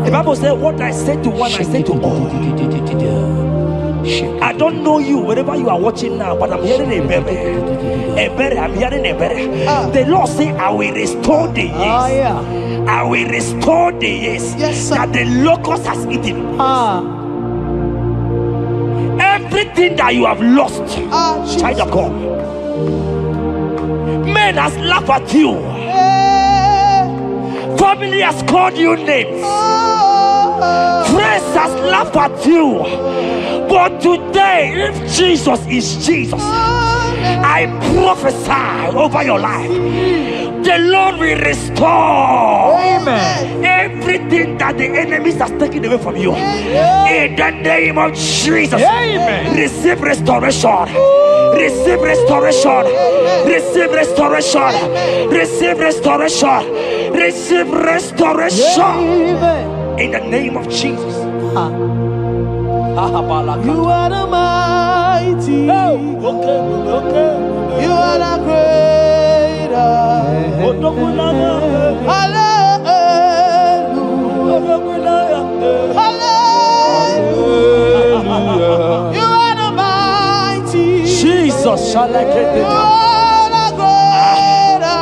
The Bible said, what I said to one, I said to all. I don't know you, wherever you are watching now, but I'm hearing Ebere. Ebere, I'm hearing Ebere. The Lord said, I will restore the years. I will restore the years that the locust has eaten. Everything that you have lost, child of God. Men has laughed at you. Family has called you names. Friends has laughed at you. But today, if Jesus is Jesus, I prophesy over your life. The Lord will restore everything that the enemies has taken away from you. In the name of Jesus, receive restoration. Receive restoration. Receive restoration. Receive restoration. Receive restoration. In the name of Jesus. You are the mighty. You are the greater. Hallelujah. Hallelujah. You are the mighty. Jesus shall I get You it. are the greater.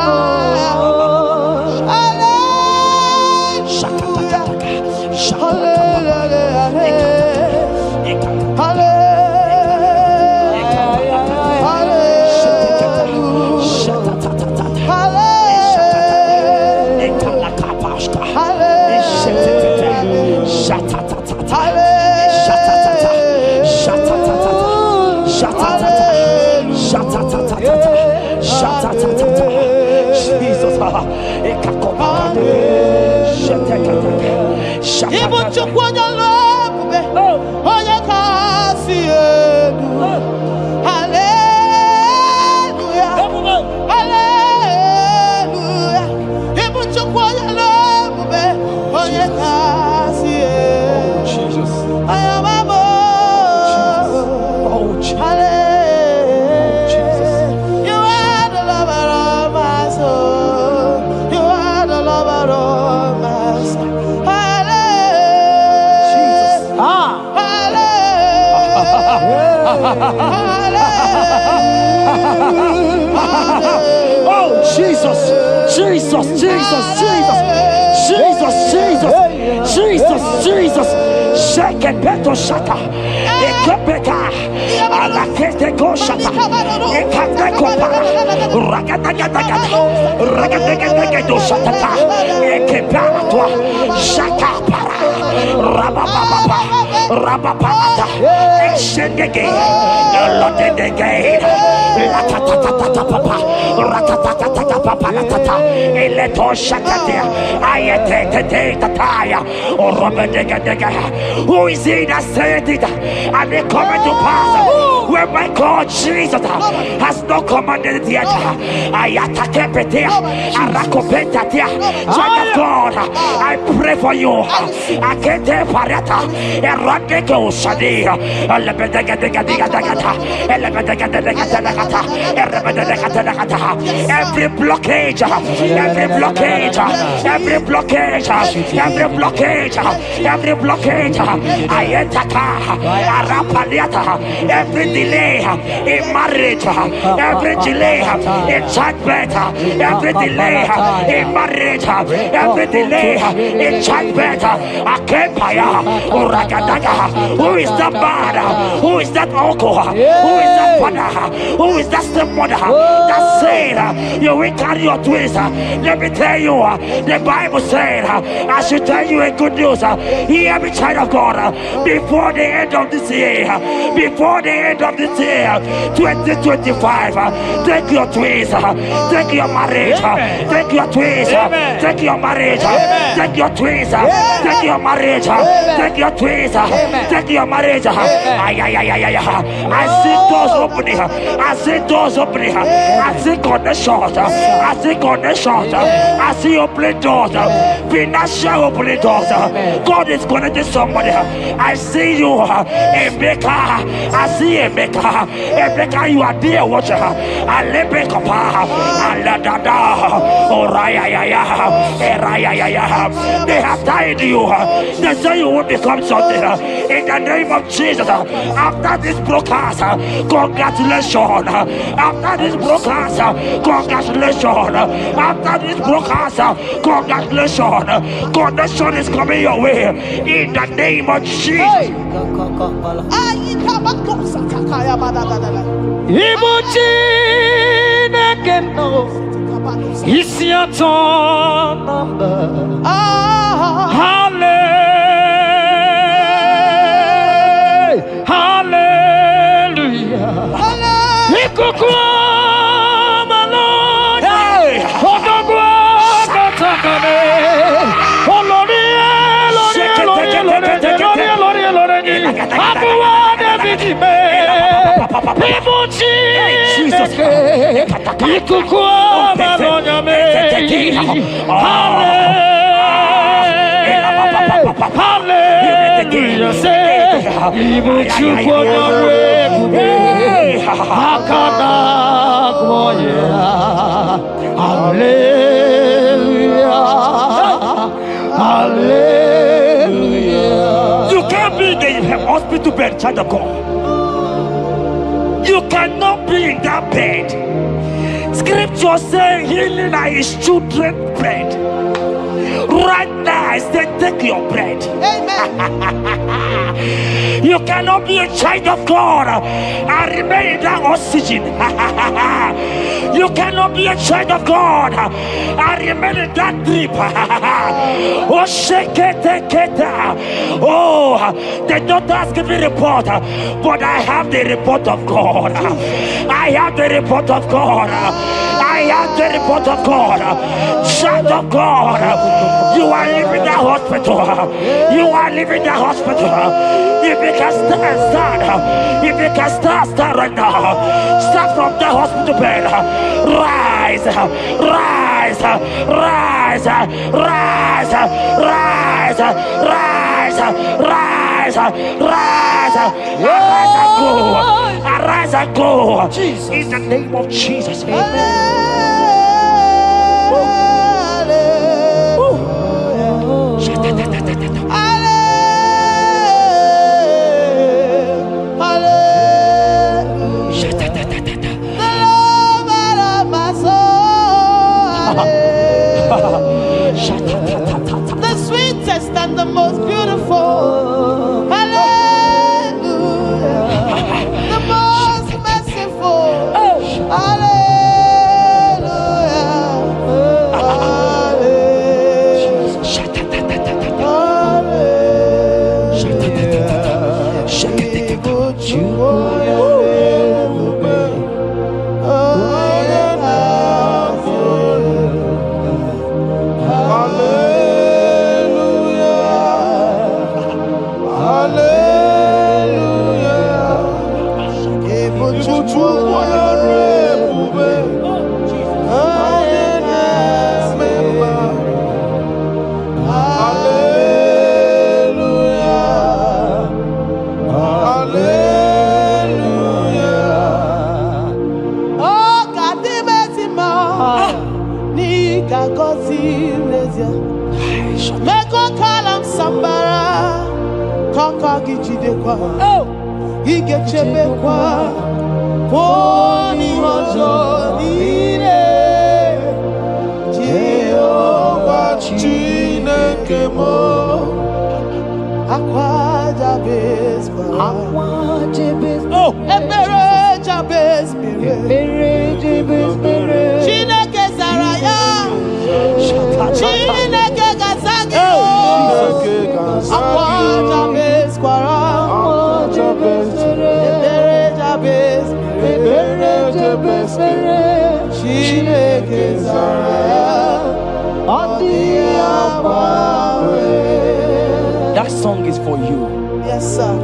Oh, Jesus, Jesus, Jesus, Jesus, Jesus, Jesus, Jesus, Jesus. Shake it, beto shaka. Ekepeka. Alakete go shaka. Ekateko para. Ragatagataga. Ragatagataga shaka. Ekepara toi. Shaka para. Rabababa. Rabababa. Exendege. Lotedege. Latatatata papa. Ratatatata papa latata. Eleto shakatia. Ayete tataya. Who is he that said it? And it coming to pass where my God Jesus has not commanded it yet. Child of God, I pray for you. Every blockage, every blockage, every blockage, every blockage, every blockage, every delay in marriage, every delay in childbirth, every delay in marriage, every delay in childbirth. Who is that man? Who is that uncle? Who is that father? Who is that stepmother that said you will carry your twins? Let me tell you, the Bible said, I should tell you a good news. Hear me, child of God, before the end of this year, before the end of this year, 2025, take your twins, take your marriage, take your twins, take your marriage, take your twins, take your marriage, take your twins, take your marriage. I see doors opening, I see doors opening, I see connections, I see connections, I see opening doors, financial opening doors. God is connecting somebody. I see you, Emeka. I see Emeka. Emeka, you are there, watcher. Alebekapa, Aladada, Oraya, they have tied you. They say you will become something. In the name of Jesus, after this broadcast, congratulations. After this broadcast, congratulations. After this broadcast, congratulations. Connection is coming your way. In the name of Jesus. Ibuchi nekeno isiatonamba. Hallelujah. Ikukwa maloja. Odogwa katakane. Olori. Abuwa David. Jesus, Hallelujah. You can't be in the hospital bed, child of God. You cannot be in that bed. Scripture says healing are his children's bread. Right now, I say, take your bread. Amen. You cannot be a child of God and remain in that oxygen. You cannot be a child of God and remain in that drip. Oh, shake it. Oh, the doctors give me report, but I have the report of God. I have the report of God. I have the report of God. Child of God, you are leaving the hospital. You are leaving the hospital. If you can stand, if you can stand right now, start from the hospital bed. Rise, rise, rise, rise, rise, rise, rise, rise, arise and go. Arise and go. In the name of Jesus. Amen. The sweetest and the most beautiful. Hallelujah. The most merciful. That song is for you. Yes, sir.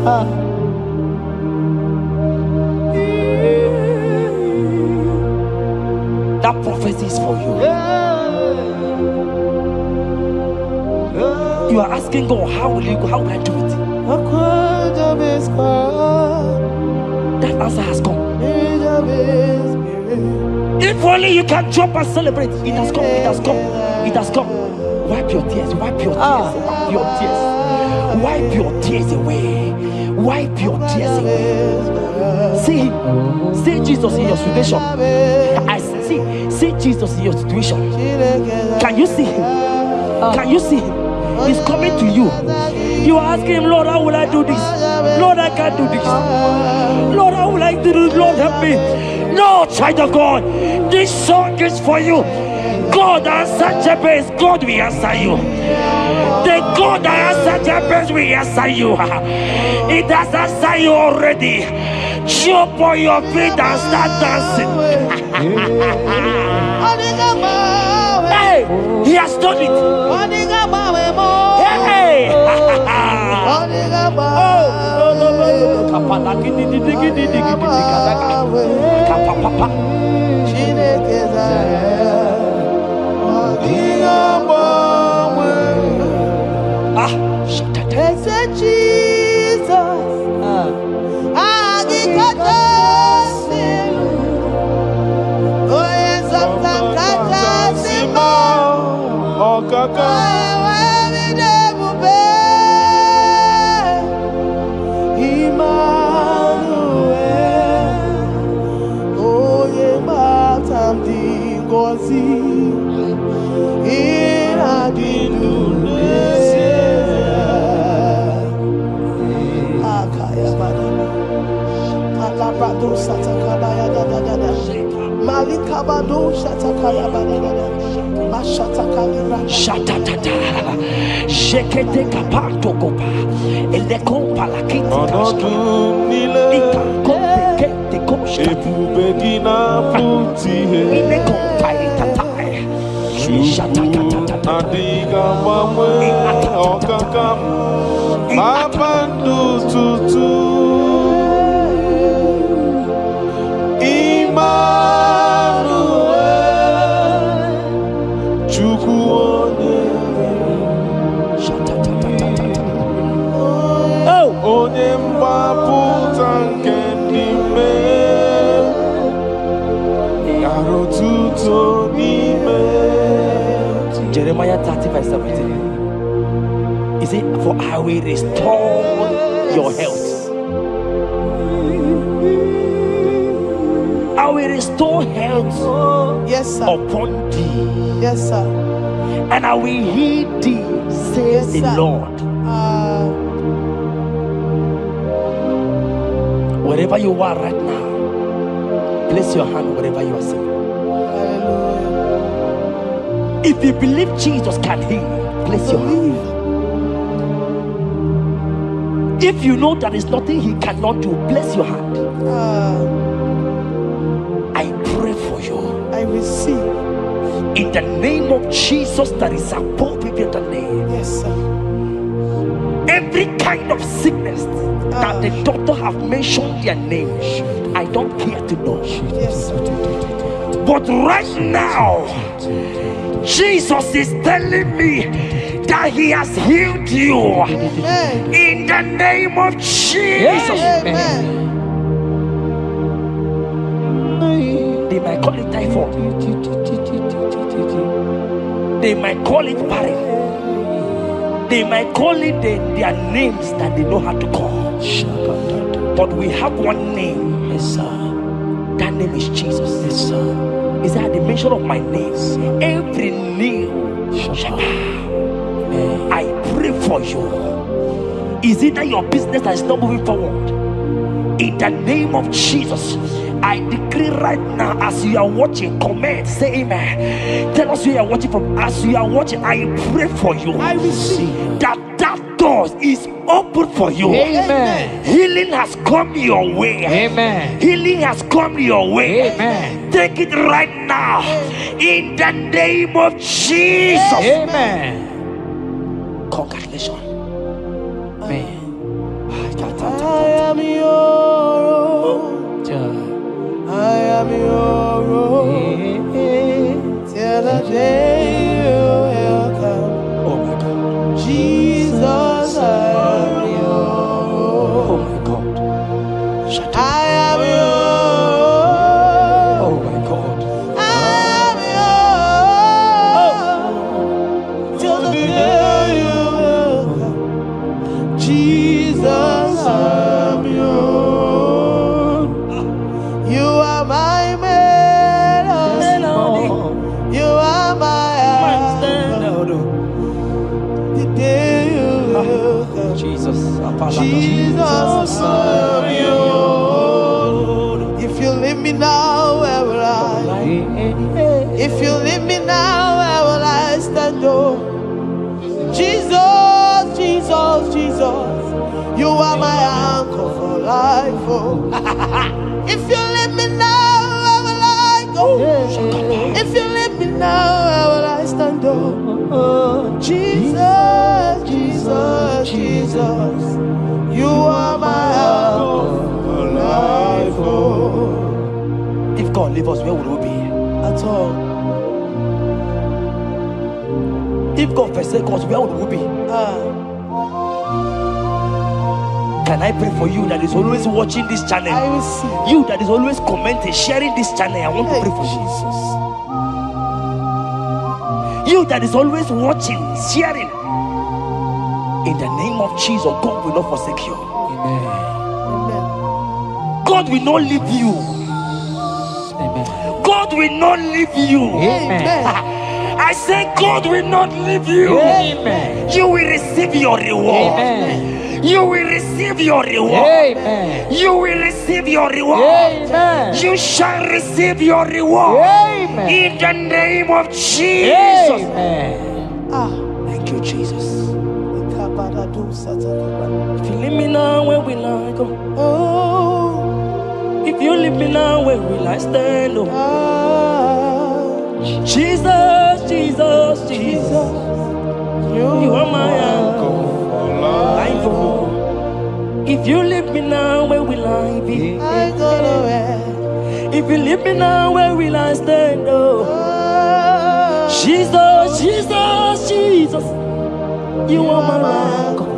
That prophecy is for you. You are asking God, how will you go? How will I do it? That answer has come. If only you can jump and celebrate. It has come. It has come. It has come. Wipe your tears. Wipe your tears. Wipe your tears. Wipe your tears away. Wipe your tears away. See Jesus in your situation. I see Jesus in your situation. Can you see him? Can you see him? He's coming to you. You are asking him, Lord, how will I do this? Lord, I can't do this. Lord, how will I do this? Lord, help me. No, child of God, this song is for you. God answered Jabez, God will answer you. The God that answered Jabez will answer you. It has answered you already. Jump on your feet and start dancing. Hey, he has done it. Hey. Jesus, Shatatata, Jekete kapato kopa, ele kompa la kita kashka, ita kompe kete koshka, ile kompa ita tae, shatatata, Jeremiah 30:17. He said, for I will restore your health. I will restore health, yes, sir, upon thee. Yes, sir. And I will heal thee, says Yes, the sir. Lord. Wherever you are right now, place your hand wherever you are sitting. If you believe Jesus can heal, place your hand. If you know there is nothing he cannot do, place your hand. I pray for you. I receive. In the name of Jesus that is above every other name. Yes, sir. Every kind of sickness that the doctor have mentioned their name, I don't care to know. Yes, sir. But right now, Jesus is telling me that he has healed you. Amen. In the name of Jesus. Amen. They might call it typhoid. They might call it barren. They might call it their names that they know how to call. But we have one name. Yes, sir. That name is Jesus. Yes, sir. Is that the mention of my name? Every knee shall bow. I pray for you. Is it that your business that is not moving forward? In the name of Jesus, I decree right now, as you are watching, comment, say amen. Tell us where you are watching from. As you are watching, I pray for you. I receive that door is open for you. Amen. Healing has come your way. Amen. Healing has come your way. Amen. Take it right now. In the name of Jesus. Amen. Congratulations. Amen. I am your own. I am your own. Till the day you will come. Oh my God. Jesus, I am your Oh own. my God. Shut I up. am your Oh own. my God. I am your own. Till the day you will come. Jesus, I am your own. You are my melody. You are my anchor. The day you will come. Jesus. Jesus, I am your own. If you leave me now, where will I? If you leave me now, where will I stand? Oh, Jesus, Jesus, Jesus, you are my anchor for life. Oh, if you leave me now, where will I go? If you leave me now, where will I stand? Oh, Jesus, Jesus, Jesus, you are my anchor for life. Oh, If God leave us, where would we be? at all. If God forsake us, where would we be? Can I pray for you that is always watching this channel? I receive. You that is always commenting, sharing this channel, I want to pray for you. You that is always watching, sharing. In the name of Jesus, God will not forsake you. Amen. God will not leave you. Amen. God will not leave you. Amen. I say God will not leave you. Amen. You will receive your reward. Amen. You will receive your reward. Amen. You will receive your reward. Amen. You shall receive your reward. Amen. In the name of Jesus. Amen. Thank you, Jesus. If you leave me now, where will I go? Oh, if you leave me now, where will I stand? Oh, Jesus, Jesus, Jesus, you are my uncle. If you leave me now, where will I be? I go nowhere. If you leave me now, where will I stand? Oh, Jesus, Jesus, Jesus, you are my uncle.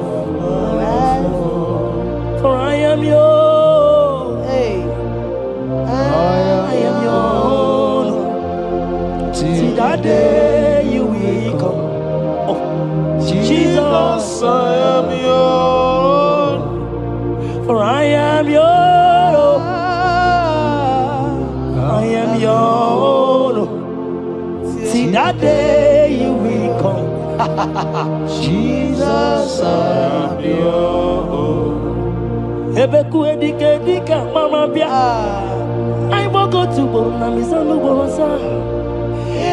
For I am yours. I am yours. See that day you will come. Oh, Jesus, I am yours. For I am yours. I am yours. See that day you will come. Jesus, I am yours. Ebeku edike dika mama bia. I will go to Borna Misanu Borosa.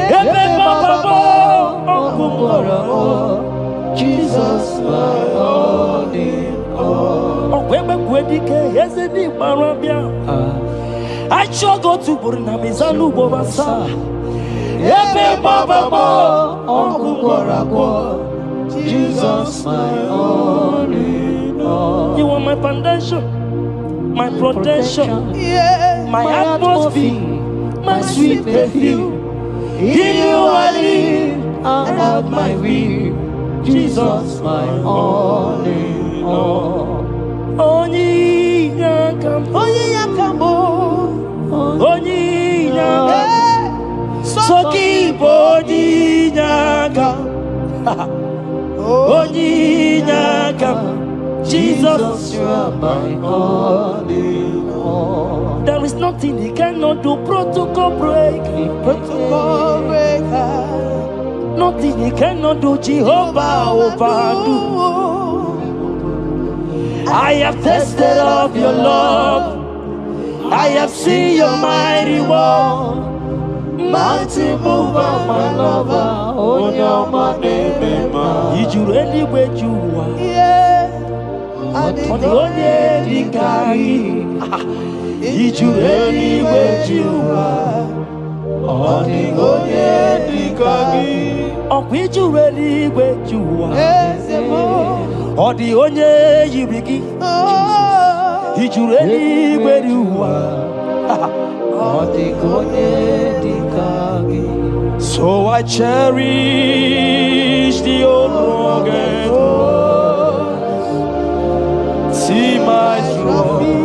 Ebe Baba, Jesus, my only all. Ebeku edike yezedi mama bia. I shall go to Borna Misanu Borosa. Ebe Baba, Jesus, my only. You are my foundation, my protection, my atmosphere, my sweet perfume. In you I live and have my will. Jesus, my only all. Only yakam, only yakamo, only yakam. Soki body yakam, only yakam. Jesus, you are my only all. There is nothing he cannot do. Protocol break, protocol breaker. Nothing he cannot do. Jehovah overdo. I have tasted of your love. I have seen your mighty work. Mighty mover, my lover. On your money, did you really where you are? Yeah. On the only dikari, did you really where you are? On the only dikari, on which you really where you are? On the only you begin, did you really where you are? On the only dikari. So I cherish the old rugged road. See my trophy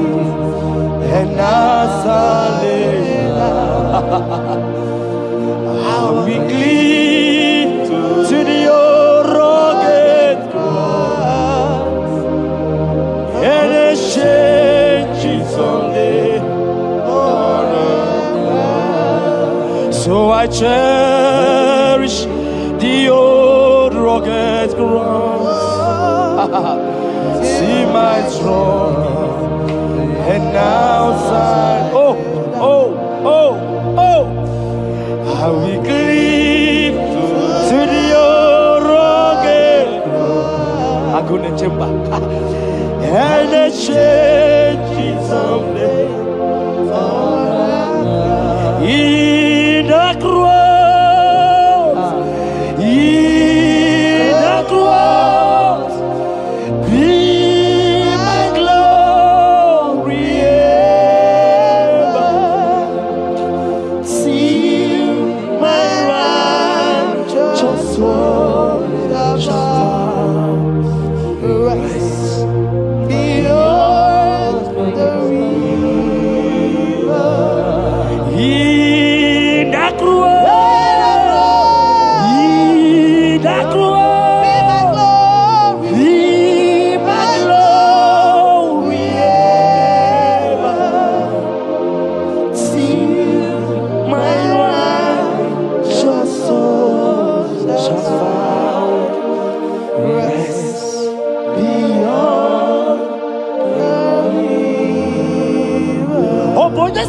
and I'll be clean to the old rugged cross and exchange it someday. So I cherish the old rugged cross. See my throne and outside. Oh, oh, oh, oh. I will cleave to the old rugged cross. I go to chamber and the change it someday. In the cross, in the cross, be my glory ever. See my righteous one shall rise beyond the river.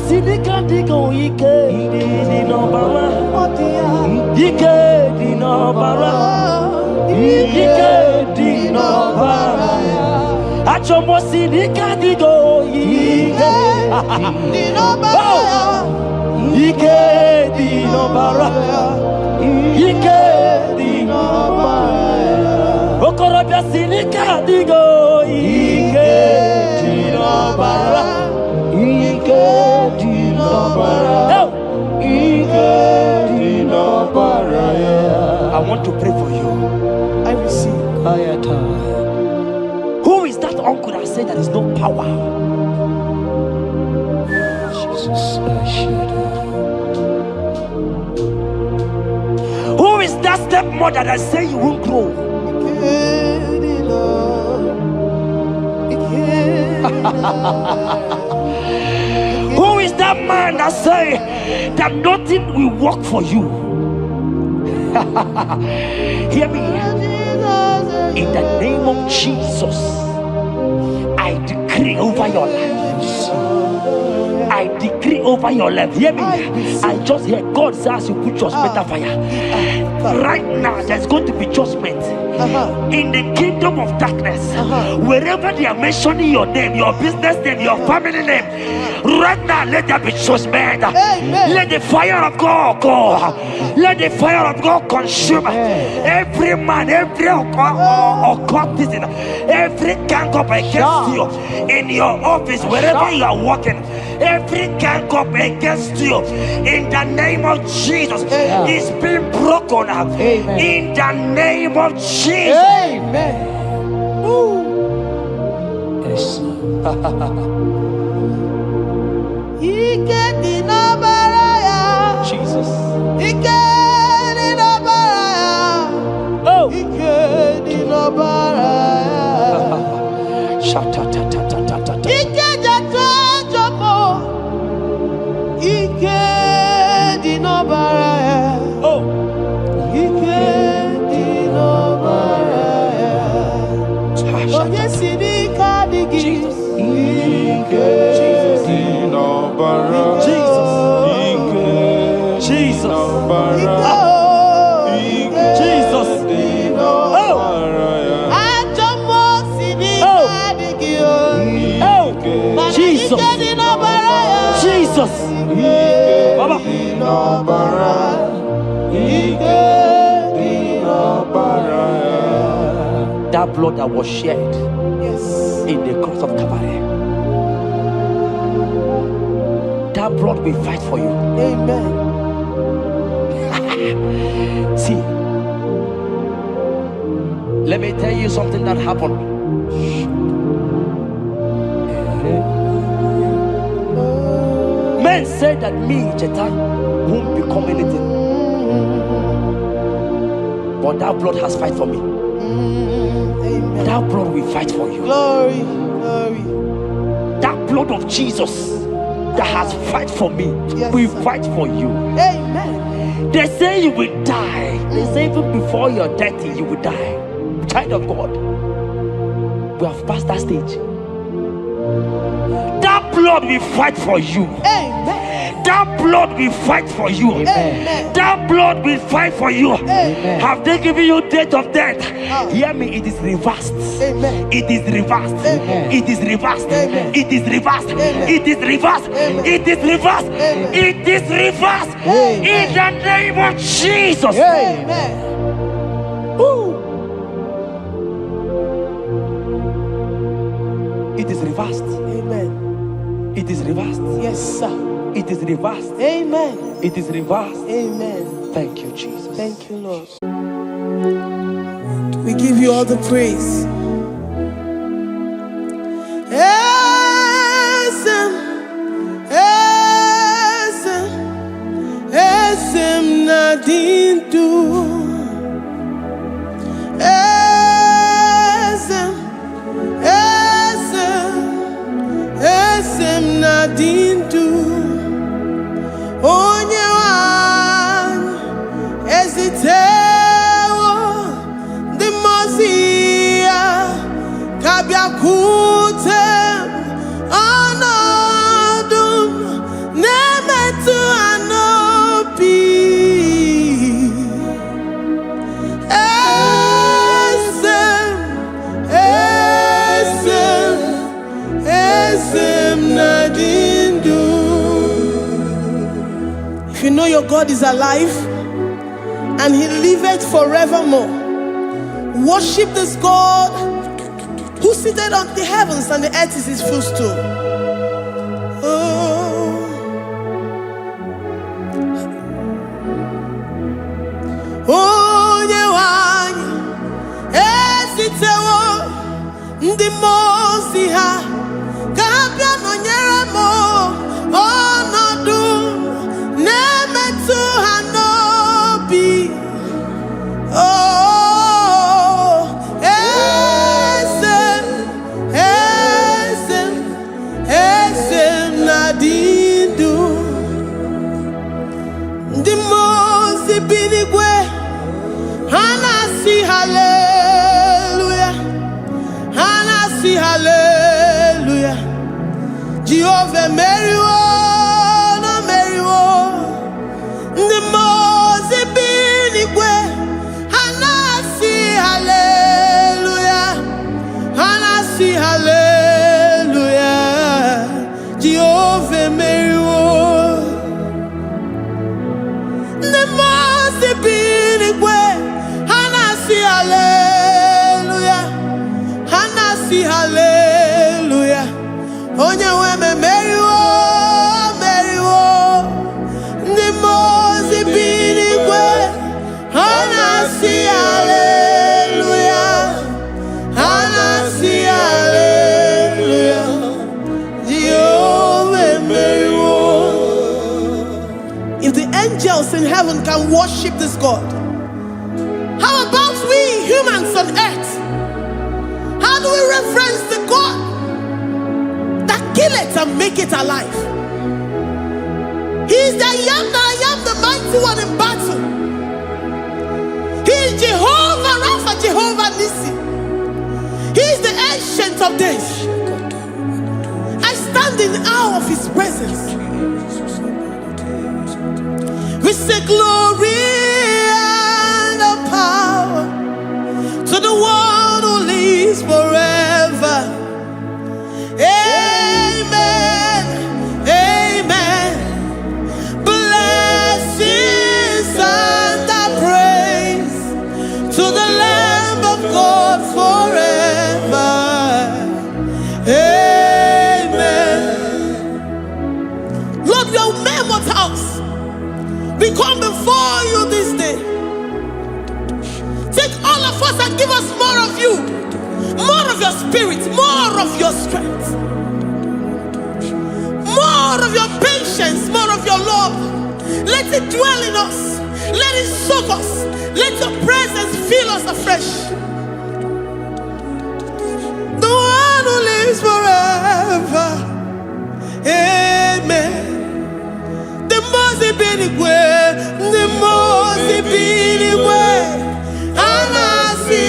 Sidika digo ike di no bara. Ike di no bara. Ike di no bara. Achomo sidika digo ike di no bara. Ike di no bara. Ike di no bara. Okorobia sidika digo ike di no bara. Ike di no bara. Ike di no bara. I want to pray for you. I receive. Who is that uncle that said there is no power? Jesus, who is that stepmother that say you won't grow? Who is that man that say that nothing will work for you? Hear me. In the name of Jesus, I decree over your life. I decree over your life. Hear me. I just hear God says you put your better fire. Right now, there's going to be judgment in the kingdom of darkness. Wherever they are mentioning your name, your business name, your family name, right now, let there be judgment. Let the fire of God go. Let the fire of God consume every man, every occultism, every gang up against you in your office, wherever you are working. Every gang up against you in the name of Jesus is being broken up. In the name of Jesus. Amen. Yes. Jesus. Jesus. Baba. That blood that was shed in the cross of Calvary, that blood will fight for you. Amen. See, let me tell you something that happened. Men said that me, Jeta, won't become anything. But that blood has fight for me. Amen. That blood will fight for you. Glory, glory. That blood of Jesus that has fight for me will fight for you. Amen. They say you will die. They say even before you're 30, you will die. Child of God, we have passed that stage. That blood will fight for you. Amen. That blood will fight for you. Amen. That blood will fight for you. Amen. Have they given you date of death? Hear me, it is reversed. Amen. It is reversed. Amen. It is reversed. Amen. It is reversed. Amen. It is reversed. Amen. It is reversed. Amen. It is reversed. Amen. In the name of Jesus. Amen. It is reversed. Amen. It is reversed. Yes, sir. It is reversed. Amen. It is reversed. Amen. Thank you, Jesus. Thank you, Lord. We give you all the praise. Esem nadintu. Esem nadintu. Onye wan ezitewo the Mosiah kabia kutem anadum know your God is alive and he liveth forevermore. Worship this God who seated on the heavens and the earth is his footstool. Oh, Nyewani, esitewo ndi mozi ha kapia nonyere mo onodu nemetu hanobi. Oh, esem nadindu ndi mozi binigwe hanasi hallelujah, hanasi hallelujah. Jehovah Meriwo, no Meriwo, the Mose binigwe hanasi hallelujah, hanasi hallelujah. Jehovah Meriwo, the Mose binigwe hanasi hallelujah, hanasi hallelujah. Onye weme Meriwo, Meriwo, the Mose binigwe hanasi hallelujah, hanasi hallelujah. Jehovah Meriwo. If the angels in heaven can worship this God, how about we humans on earth? How do we reference the God that kill it and make it alive? He is the I am the mighty one in battle. He is Jehovah Rapha, Jehovah Nissi. He is the ancient of days. I stand in awe of his presence. We say glory and power to the one who lives forever. Amen, amen. Blessings and praise to the Lamb of God forever. Amen. Lord, we are mere mortals. We come before you this day. Take all of us and give us more of you, more of your spirit, more of your strength, more of your patience, more of your love. Let it dwell in us. Let it soak us. Let your presence fill us afresh. The one who lives forever. Amen. The Mose binigwe, the Mose binigwe. Hanasi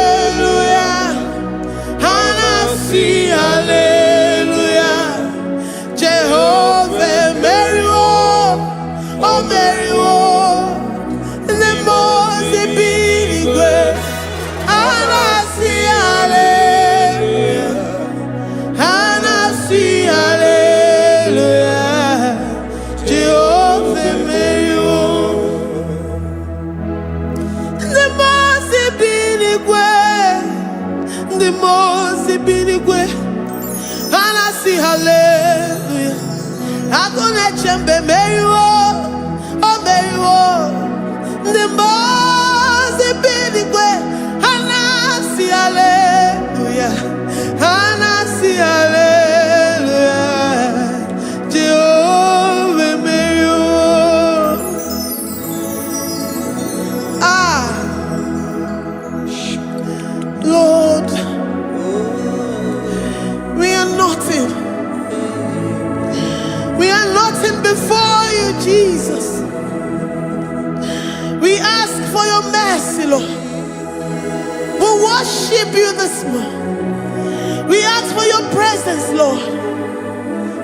hallelujah, hanasi hallelujah. Jehovah Meriwo, oh Meriwo, the Mose binigwe. Hanasi hallelujah, hanasi hallelujah. Jehovah Meriwo. The Mose binigwe, hanasi hallelujah. Agone chembe Meriwo, oh Meriwo. The Mose binigwe, hanasi hallelujah, hanasi hallelujah. Jehovah Meriwo. Lord, we are nothing. We are nothing before you, Jesus. We ask for your mercy, Lord. We worship you this morning. We ask for your presence, Lord.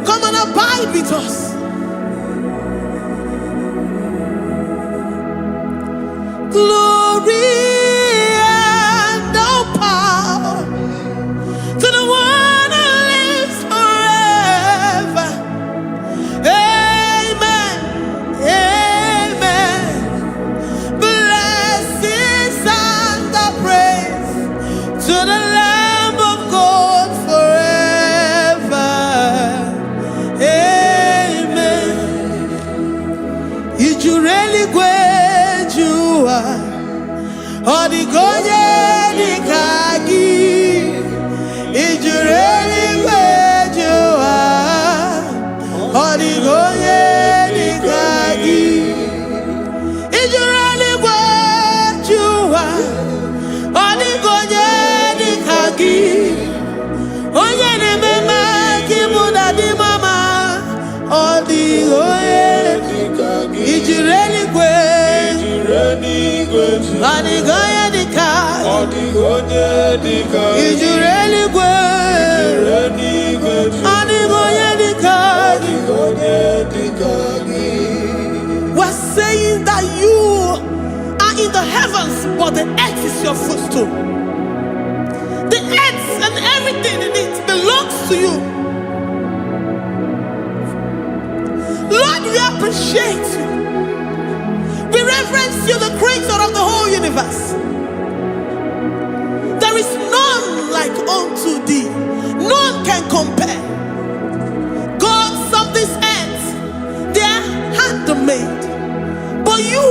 Come and abide with us. Glory and power to the one who lives forever. Amen. Odigonye dikagi ijureli gwejuwa. Odigonye dikagi ijureli gwejuwa. Odigonye dikagi onye nemema kimuda di mama. Odigonye dikagi ijureli gwejuwa. Odigonye dikagi ijureli gwejuwa. Odigonye dikagi. We're saying that you are in the heavens, but the earth is your footstool. The earth and everything in it belongs to you. Lord, we appreciate you. We reverence you, the creator of the whole universe. There is none like unto thee. None can compare. Gods of this earth, they are handmade. But you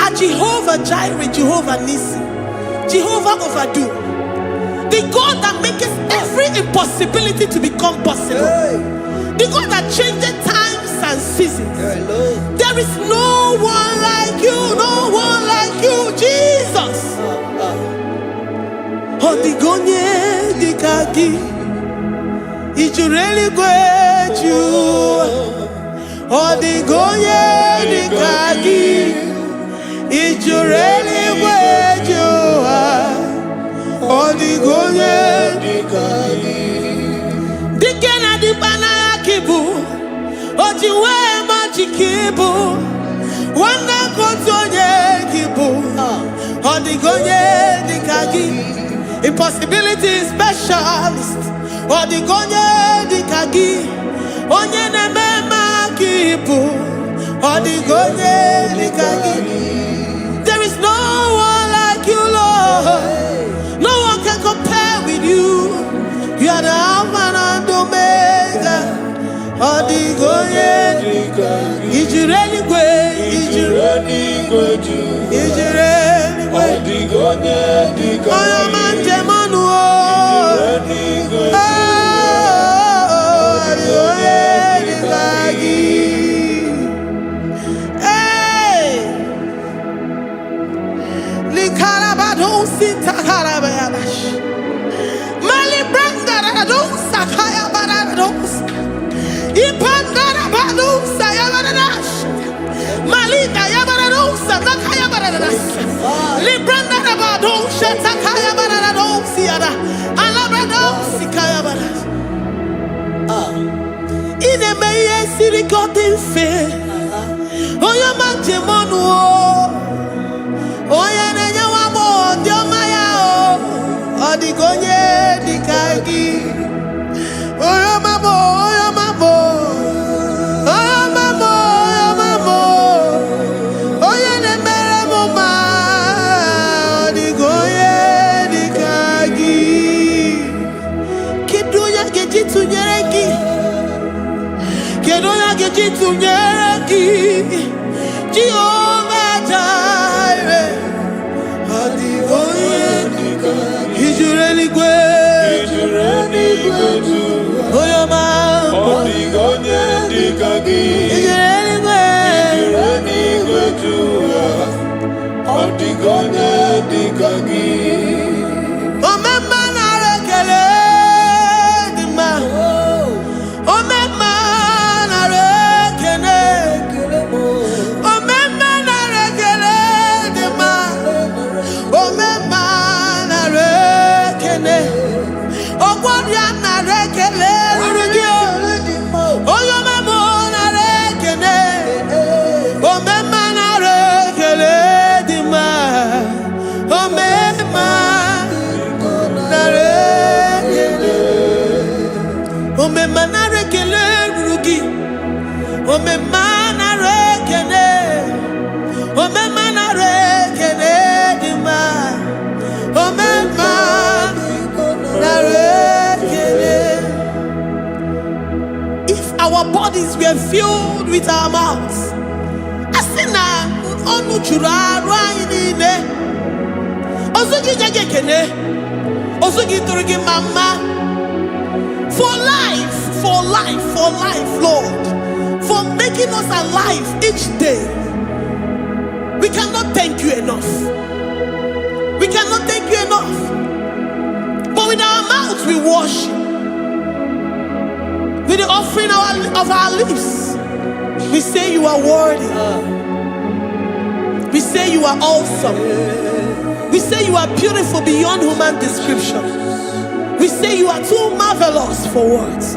are Jehovah Jireh, Jehovah Nissi, Jehovah Overdo. The God that makes every impossibility to become possible. The God that changes times and seasons. There is no one like you, no one like you, Jesus. Odigonye dikagi ijureli gwejuwa. Odigonye dikagi ijureli gwejuwa. Odigonye dikagi dikena dibana kibu ojiwe majikibu wana kotonye kibu. Odigonye dikagi impossibility specialist. Odigonye dikagi onye nemema kibu. Odigonye dikagi. There is no one like you, Lord. No one can compare with you. You are the Alpha and Omega. Odigonye dikagi ijureli ijureli Odigonye dikagi oyomanje manu Odigonye dikagi. Hey, likarabado sitakarabayabash mali brandara sakaya barados ipandara bado sayabaradas malita yabarados sakaya baradas librandara bado shatakaya barados yada alabrados sikaya baradas. Ine meye sirikotin fe oya manje monu oya nenya wamo diomaya Odigonye dikagi oya mamo oya mamo oya mamo oya mamo oya nemere mama. Odigonye dikagi kiduya gejitu nyereki kedoya gejitu nyereki Jehovah Jireh. Odigonye dikagi ijureli gwejuwa. Oyoma Odigonye dikagi ijureli gwejuwa. Odigonye dikagi omema narekele dima omema narekele omema narekele dima omema narekele ogwaria narekele rugio oyoma mo narekele omema narekele dima omema narekele omema narekele rugi omema narekele omema narekele dima omema narekele. If our bodies were filled with our mouths, asina onu juru arụ anyị niile. Ọzọ gị nye gị ekele. Ọzọ gị tụrụ gị mama. For life, for life, for life, Lord. For making us alive each day. We cannot thank you enough. We cannot thank you enough. But with our mouths we worship. With the offering of our lips, we say you are worthy. We say you are awesome. We say you are beautiful beyond human description. We say you are too marvelous for words.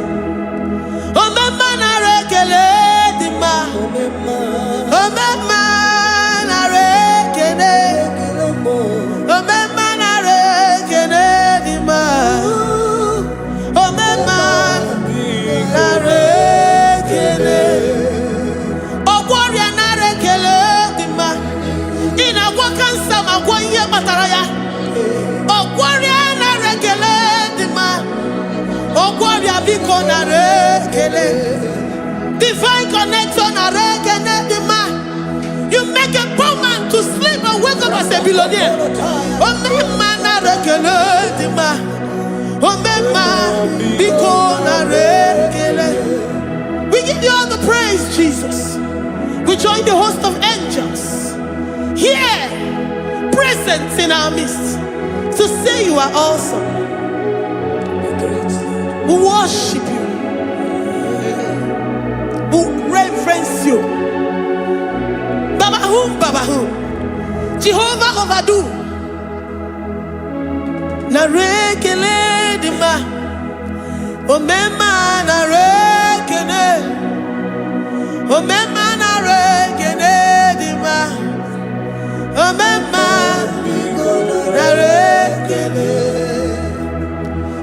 Divine connection. You make a poor man to sleep and wake up as a billionaire. We give you all the praise, Jesus. We join the host of angels here, present in our midst, to say you are awesome. We worship you. We reverence you. Baba who? Jehovah overdo. Na rekele dima. Omema na rekele. Omema na rekele dima. Omema na rekele.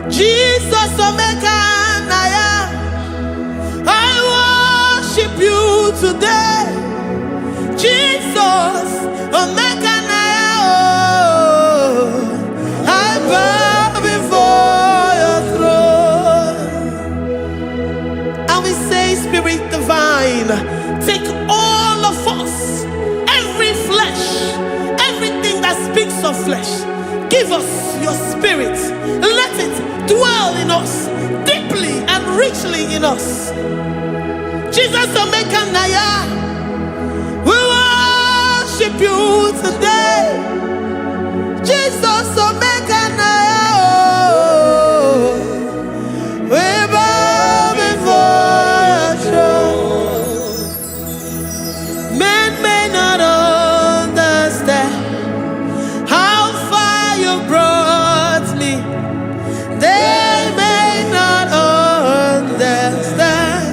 Jesus omeka naya. I worship you today. Jesus omeka naya. I bow before your throne. And we say, Spirit divine, take all of us, every flesh, everything that speaks of flesh. Give us your spirit. Let it dwell in us, deeply and richly in us. Jesus omeka naya. We worship you today. Jesus omeka naya. We bow before your throne. Men may not understand how far you brought me. They may not understand.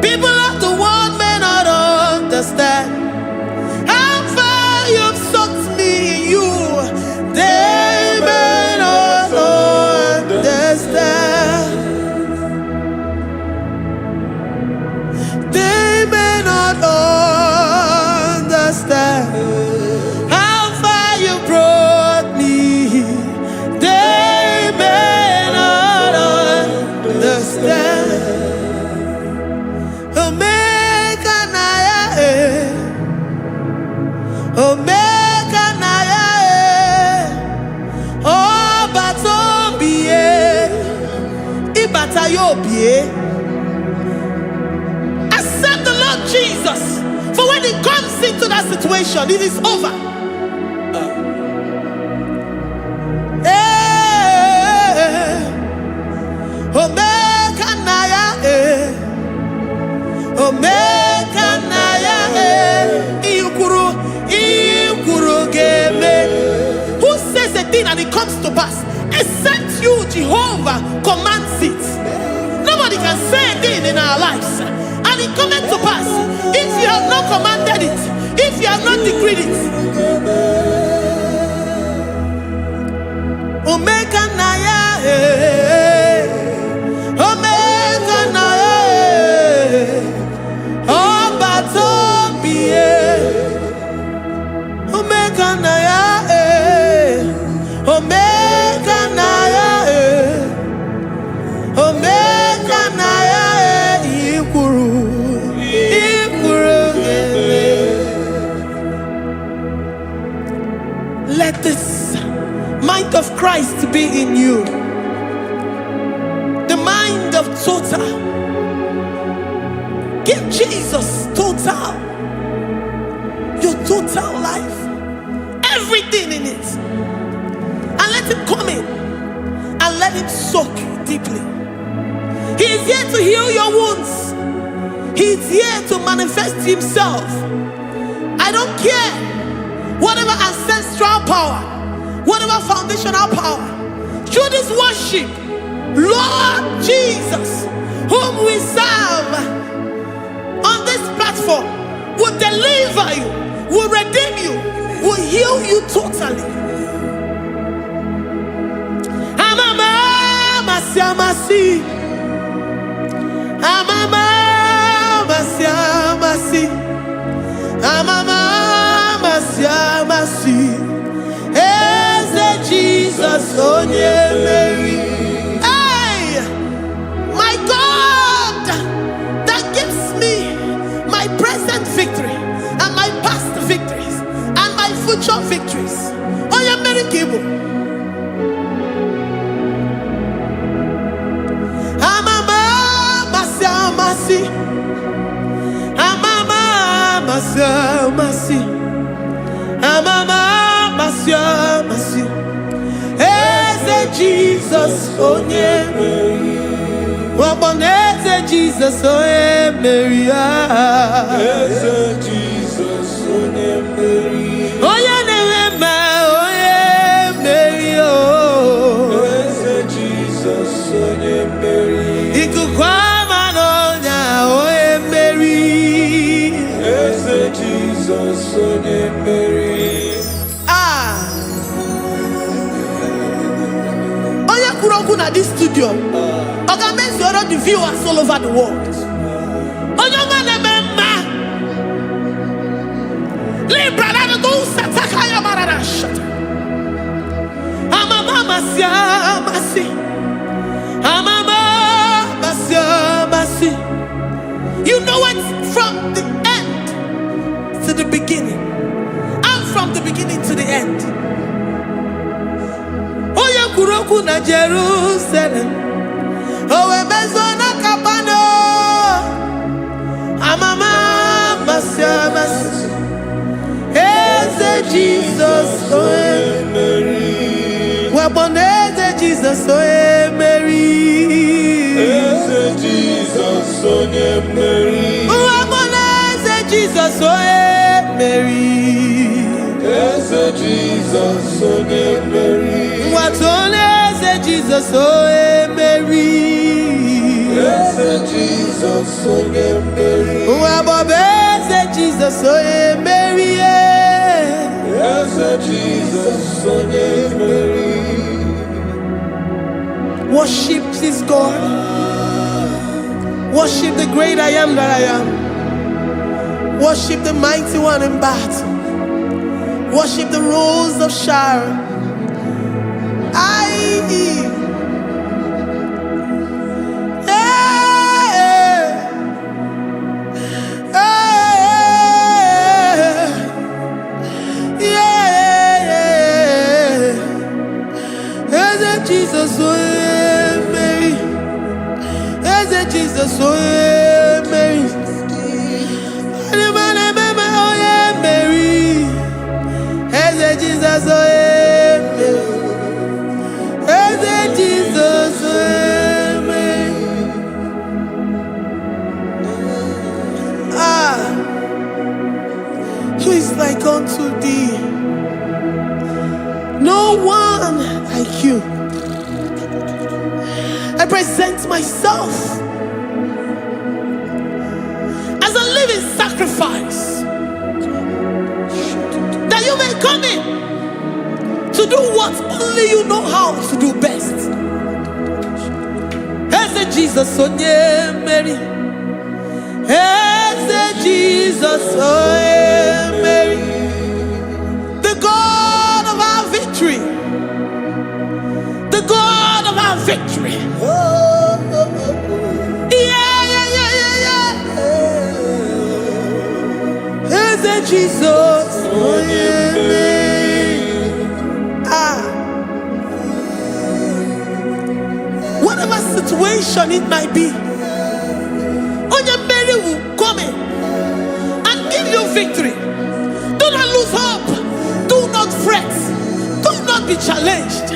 People of the world may not understand how far you've sucked me in you. They may not understand. They may not understand how far you brought me. They may not understand. Omeka naya, omeka naya, obatombiye, ibatayobiye. Accept the Lord Jesus, for when He comes into that situation, it is over. Omeka naya, omeka naya, ikuru game. Who says a thing and it comes to pass? Except you, Jehovah, commands it. Nobody can say a thing in our lives and it comes to pass if you have not commanded it, if you have not decreed it. Omeka naya, omeka naya, obatombiye, omeka naya, omeka naya, omeka naya, ikuru geme. mind of Christ to be in you. The mind of total. Give Jesus total. Your total life. Everything in it. And let him come in. And let him soak deeply. He is here to heal your wounds. He is here to manifest himself. I don't care. Whatever ancestral power, whatever foundational power, through this worship, Lord Jesus, whom we serve on this platform, will deliver you, will redeem you, will heal you totally. Amasi, Amama, Masi, Amama, Masi, Eze Jesus, Onye Mary. Hey, my God, that gives me my present victory and my past victories and my future victories. Onye Mary Kibu. Amama, Masi, Eze Jesus, Onye Mary. Eze Jesus, Onye Mary. Eze Jesus, Onye Mary. Onye Neme, Onye Mary. Eze Jesus, Onye Mary. Jesus, Onye Mary. Onye Kuroku na this studio. Organize all the viewers all over the world. Onye Manemema. Libra na go sataka ya marara shata. Amama masi. Amama masi. You know it from the to the beginning, and from the beginning to the end. Oya kuroku na Jerusalem, owe bezona kapano, amama masi, Eze Jesus, oe Mary. Waboneze Jesus, oe Mary. Eze Jesus, oe Mary. Waboneze Jesus, oe Mary. Eze Jesus, Onye Mary. Watone Eze Jesus, Onye Mary. Eze Jesus, Onye Mary. Wabobe Eze Jesus, Onye Mary. Eze Jesus, Onye Mary. Worship this God. Worship the great I am that I am. Worship the mighty one in battle. Worship the rose of Sharon. Jesus, Mary. Jesus, Mary. Jesus, Jesus, who is like unto thee? No one like you. I present myself as a living sacrifice, that you may come in to do what only you know how to do best. Eze Jesus, Onye Mary. Eze Jesus, Onye Mary. The God of our victory. The God of our victory. Eze Jesus, Onye Mary. situation it might be, Mary will come in and give you victory. Do not lose hope. Do not fret. Do not be challenged.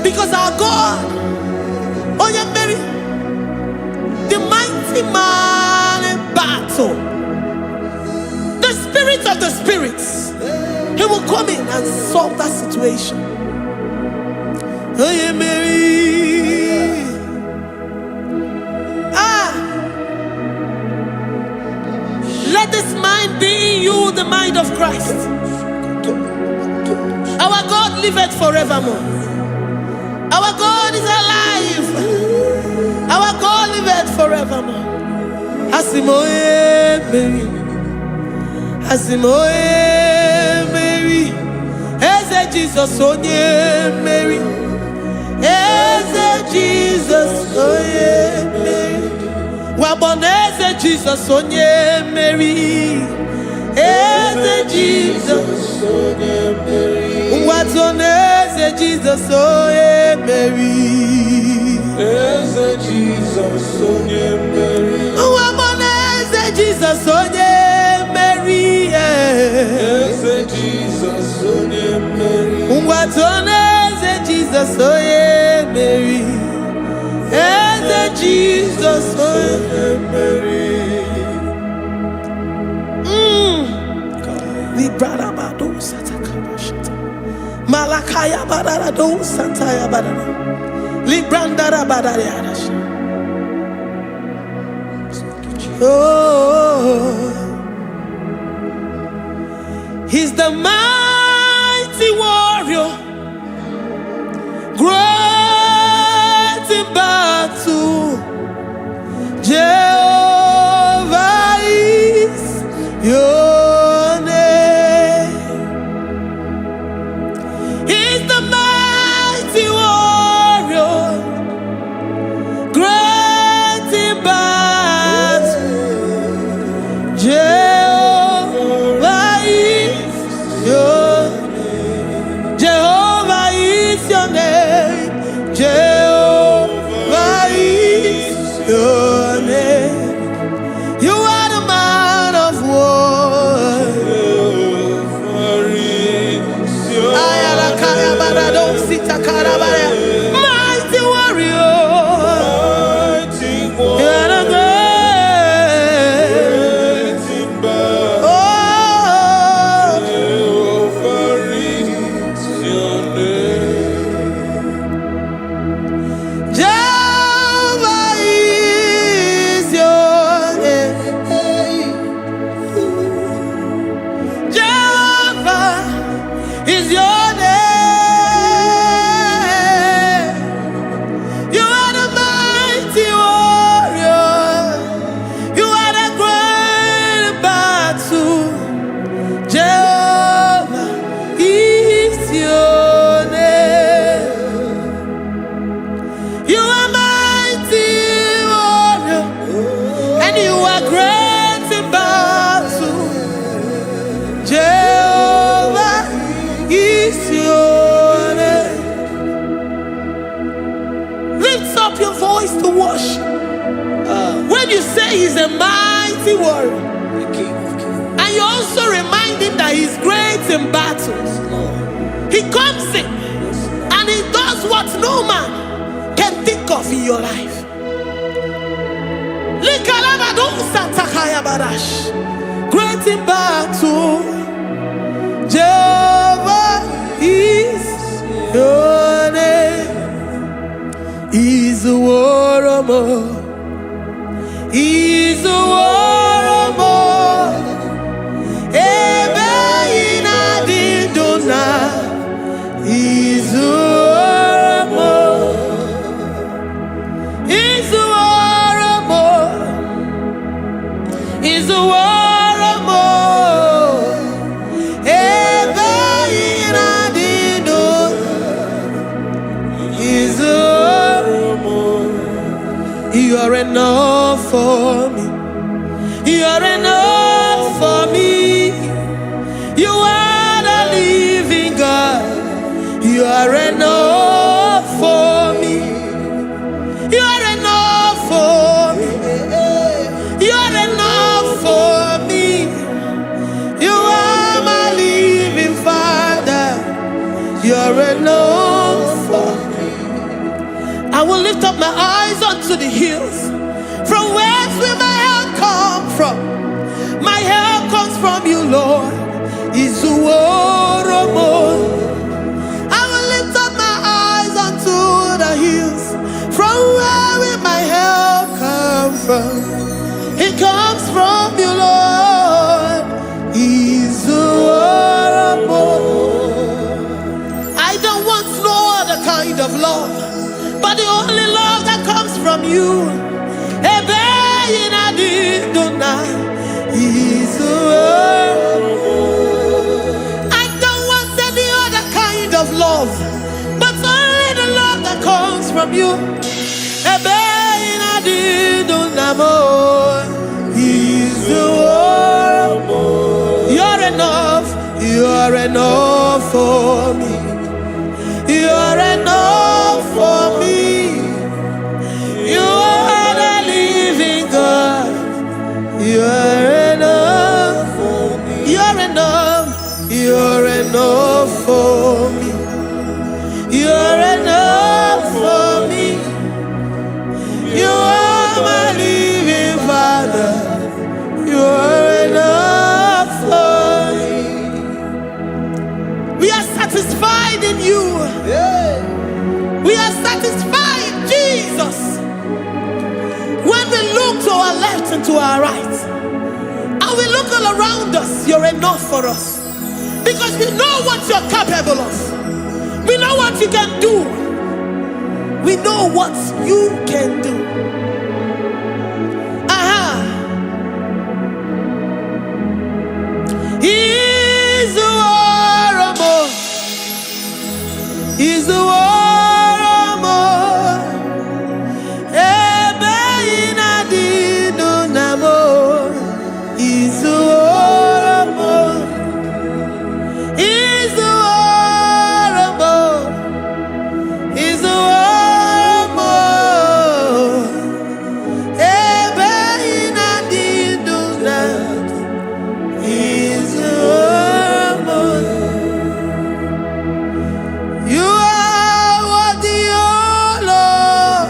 Because our God, Mary, the mighty man in battle, the spirit of the spirits, he will come in and solve that situation. Mary. Let this mind be in you, the mind of Christ. Our God liveth forevermore. Our God is alive. Our God liveth forevermore. Asimoye Mary. Asimoye Mary. Eze Jesus onye Mary. Eze Jesus onye Mary. Waboneze Jesus onye Mary. Eze Jesus onye Mary. Watoneze Jesus onye Mary. Eze Jesus onye Mary. Waboneze Jesus onye Mary. Eze Jesus onye Mary. Watoneze Jesus onye Mary. Eze Jesus onye Mary. Librada bado satakaba shata. Malakaya badara do santaya badara. Librandara badara yadash. Oh, he's the mighty warrior, great in battle. Jehovah is your name. He's the mighty warrior, great in battle. Jehovah is your name. Jehovah is your name. Jehovah is your name. You are the man of war. Ayalakaya barado sita karabaya. Mighty warrior. You are the great. Oh, Jehovah is your name. Jehovah is your name. Jehovah is your name. You are the mighty warrior. You are the great battle. Jehovah is your name. You are mighty warrior, and you are great in battle. Jehovah is your name. Lift up your voice to worship. When you say he's a mighty warrior, and you also remind him that he's great in battles, he comes in and he does what no man can think of in your life. Great in battle, Jehovah is your name. He's a warrior. He's a warrior. Ebe ina dindona. He's a warrior. He's a warrior. He's a warrior. Ebe ina dindona. He's a warrior. You are enough for me. You are enough for me. You are the living God. You are enough for me. You are enough for me. I will lift up my eyes unto the hills. From whence will my help come from? My help comes from you, Lord. Is the word of God. I will lift up my eyes unto the hills. From where will my help come from? It comes from you, Lord. Is the word of God. I don't want no other kind of love, but the only love that comes from you. I don't want any other kind of love, but only the love that comes from you. You're enough, you're enough for me. You're enough for me. You are the living God. You're enough for me. You're enough. You're enough for me. You're enough for me. You are my living Father. You're enough for me. We are satisfied in you. We are satisfied, Jesus. When we look to our left and to our right, and we look all around us, you're enough for us. Because we know what you're capable of. We know what you can do. We know what you can do. He's the war of more. He's the war of more. He's the war of more. He's the war of more. He's the war of more. He's the war of more. You are worthy, oh Lord.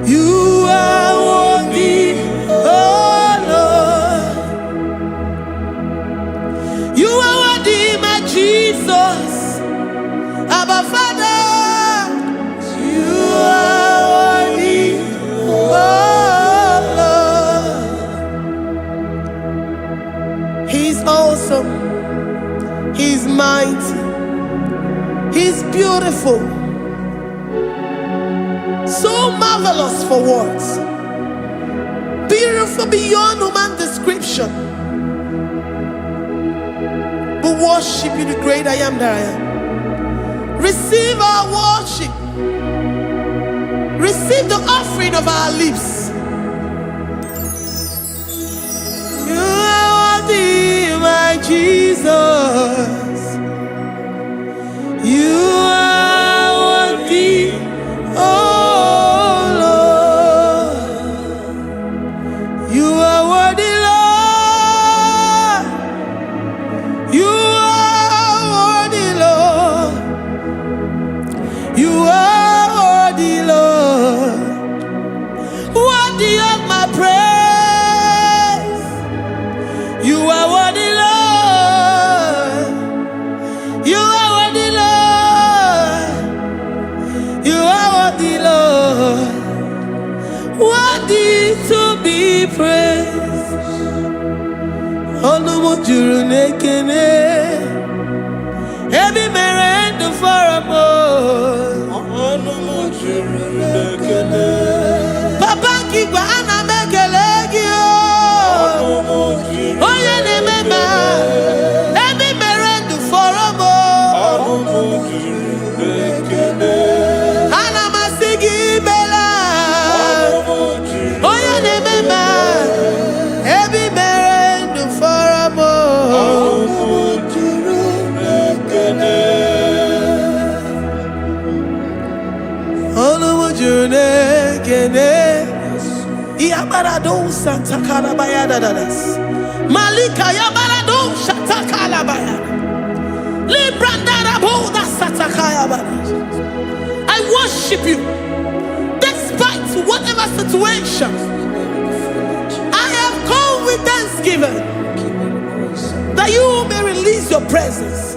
You are worthy, oh Lord. You are worthy, my Jesus. Abba Father, you are worthy, oh Lord. He's awesome. He's mighty. He's beautiful. So marvelous for words. Beautiful beyond human description. We worship you, the great I am that I am. Receive our worship. Receive the offering of our lips. You are worthy, my Jesus. You are worthy, oh Lord. You are worthy, Lord. You are worthy, Lord. You are worthy, Lord. Worthy of my praise. You are worthy, Lord. You are worthy, Lord. You are worthy, Lord. Worthy to be praised. Onumu juru nekene. Ebi merendo faramo. Onumu juru nekene. Papa kigwa ana mekelegi o. Onumu juru. Oye ne mema. Ebi merendo faramo. Onumu juru nekene. Ana masigi bela. Onumu juru. Oye ne mema. Ebi merendo faramo. Onumu juru nekene. Onumu juru nekene. Iabarado Santa Baya dadas. Malika Yabarado Shatakala Baya. I worship you despite whatever situation. I have come with thanksgiving that you may release your presence.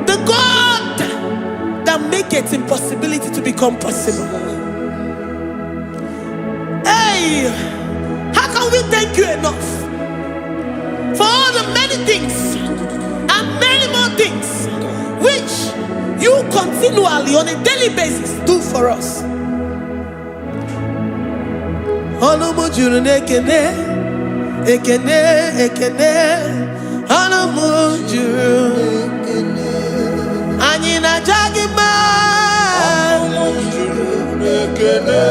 The God that makes impossibility to become possible. Hey, how can we thank you enough for all the many things and many more things which you continually on a daily basis do for us? Ekene, ekene, anamujuru. Anyina jagima, anamujuru ekene.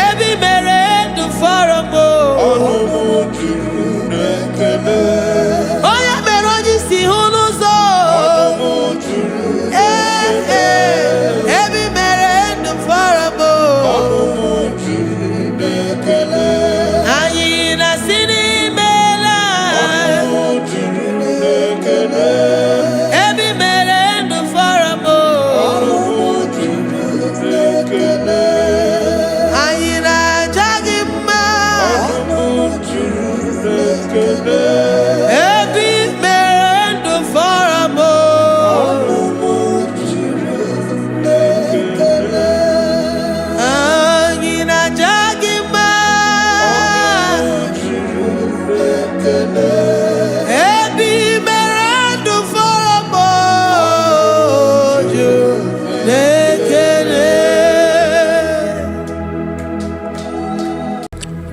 Ebi mere du faramo, anamujuru ekene. Oya meroji si hunuzo, anamujuru ekene. Ebi mere du faramo, anamujuru ekene. Anyina sini.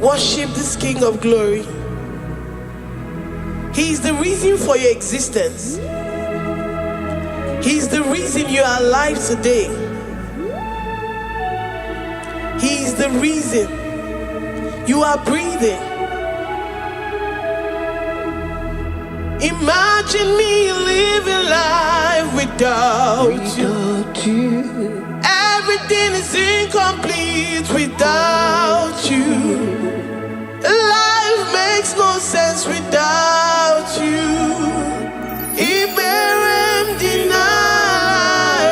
Worship this King of Glory. He is the reason for your existence. He is the reason you are alive today. He is the reason you are breathing. Imagine me living life without you. Everything is incomplete without you. Life makes no sense without you. Iberem deny.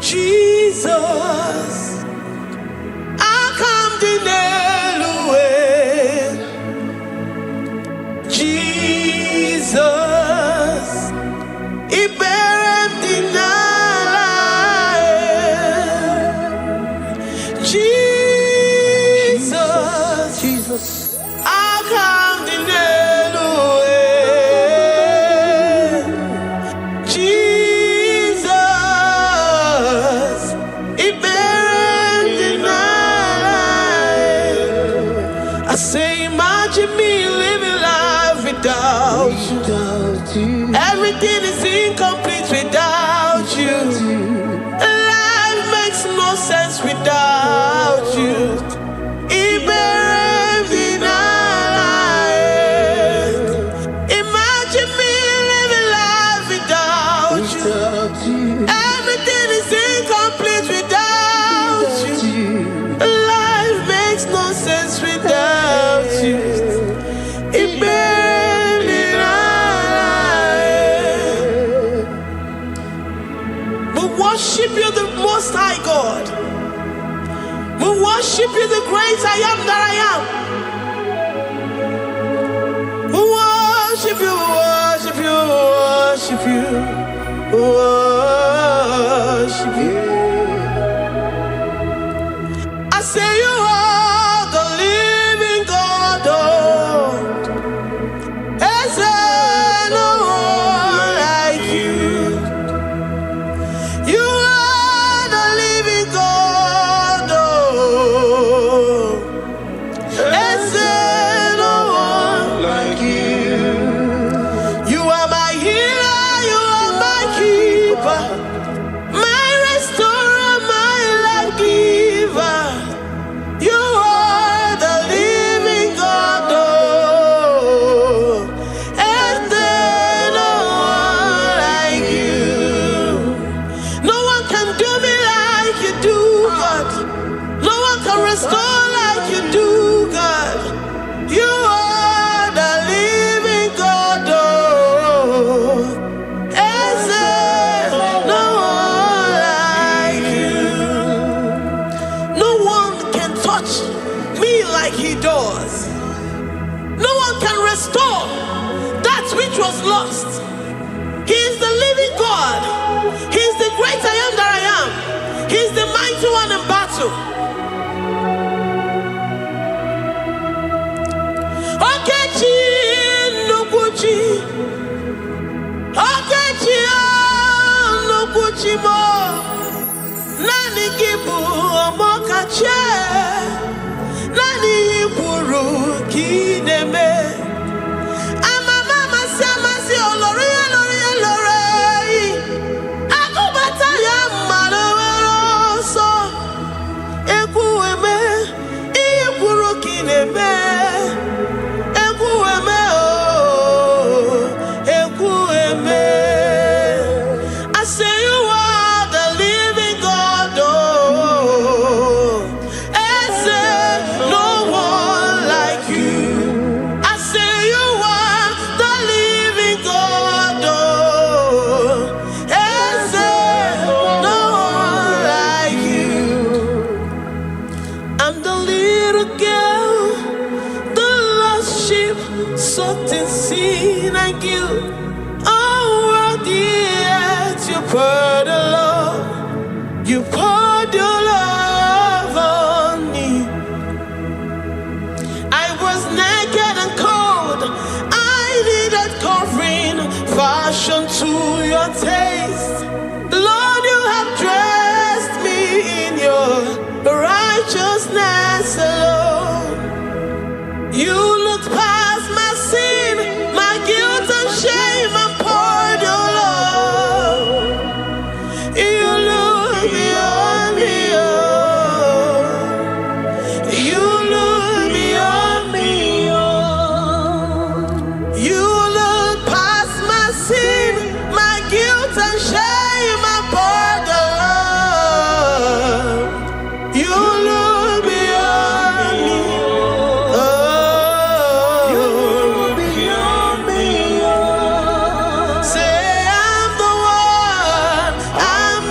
Jesus, I come deny. Jesus, Iberem deny. Jesus, I come in Jesus, it burned in I say, imagine me living life without you. Everything is incomplete without you. Life makes no sense without you. worship you, the great I am that I am. We worship you, worship you, worship you, worship you. I say you are the living God. Is there no one like you? You are the living God. Is there no one like you? You are my healer, you are my keeper, my restorer, my life giver. You are the living God. Is there no one like you? No one can do me like you do, God. No one can restore like you do, God. You are the living God. Is there no one like you? No one can touch me like he does. No one can restore that which was lost. He is the living God. He is the great I am that I am. He is the mighty one in battle. Okechi Nukuchi. Okechi Nukuchi mo. Nani kibu omokache. Nani iburu kineme. I say you are the living God. Is there no one like you? I say you are the living God. Is there no one like you? I'm the little girl, the lost sheep, soaked in sin and guilt. Oh, worthy yet you poured a love, you poured your love on me. I was naked and cold, I needed covering, fashioned to your taste. Lord, you have dressed me in your righteousness alone. You looked past my sin, my guilt and shame, and poured your love. You look beyond me, oh. You look beyond me, oh. You look past my sin, my guilt and shame, and poured your love. You look beyond me, oh. You look beyond me, oh. Say I'm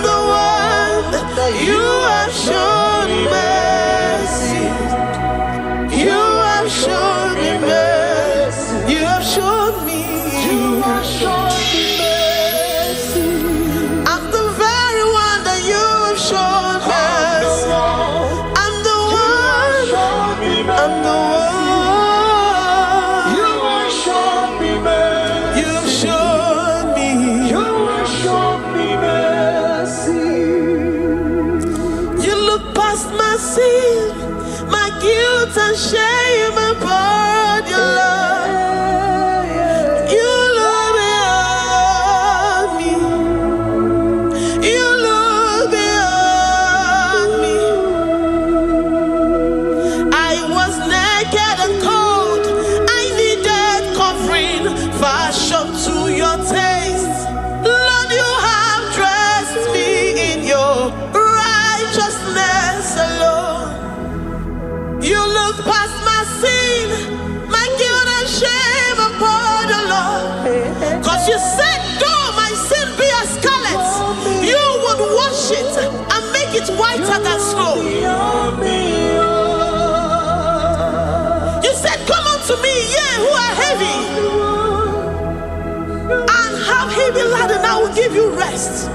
the one that you have shown mercy. You have shown me mercy. You have shown me. You have shown me mercy. I'm the very one that you have shown mercy. I'm the one. I'm the one. You have shown me mercy. You have shown me. You have shown me mercy. You look past my sin, my guilt and shame, and poured your love. You look beyond me. You look beyond me. I was naked and cold, I needed covering, fashioned to your taste. Lord, you have dressed me in your righteousness alone. You look past my sin, my guilt and shame, and poured your love. 'Cause you said, though my sin be as scarlet, you would wash it and make it whiter than snow. have heavy laden, I will give you rest.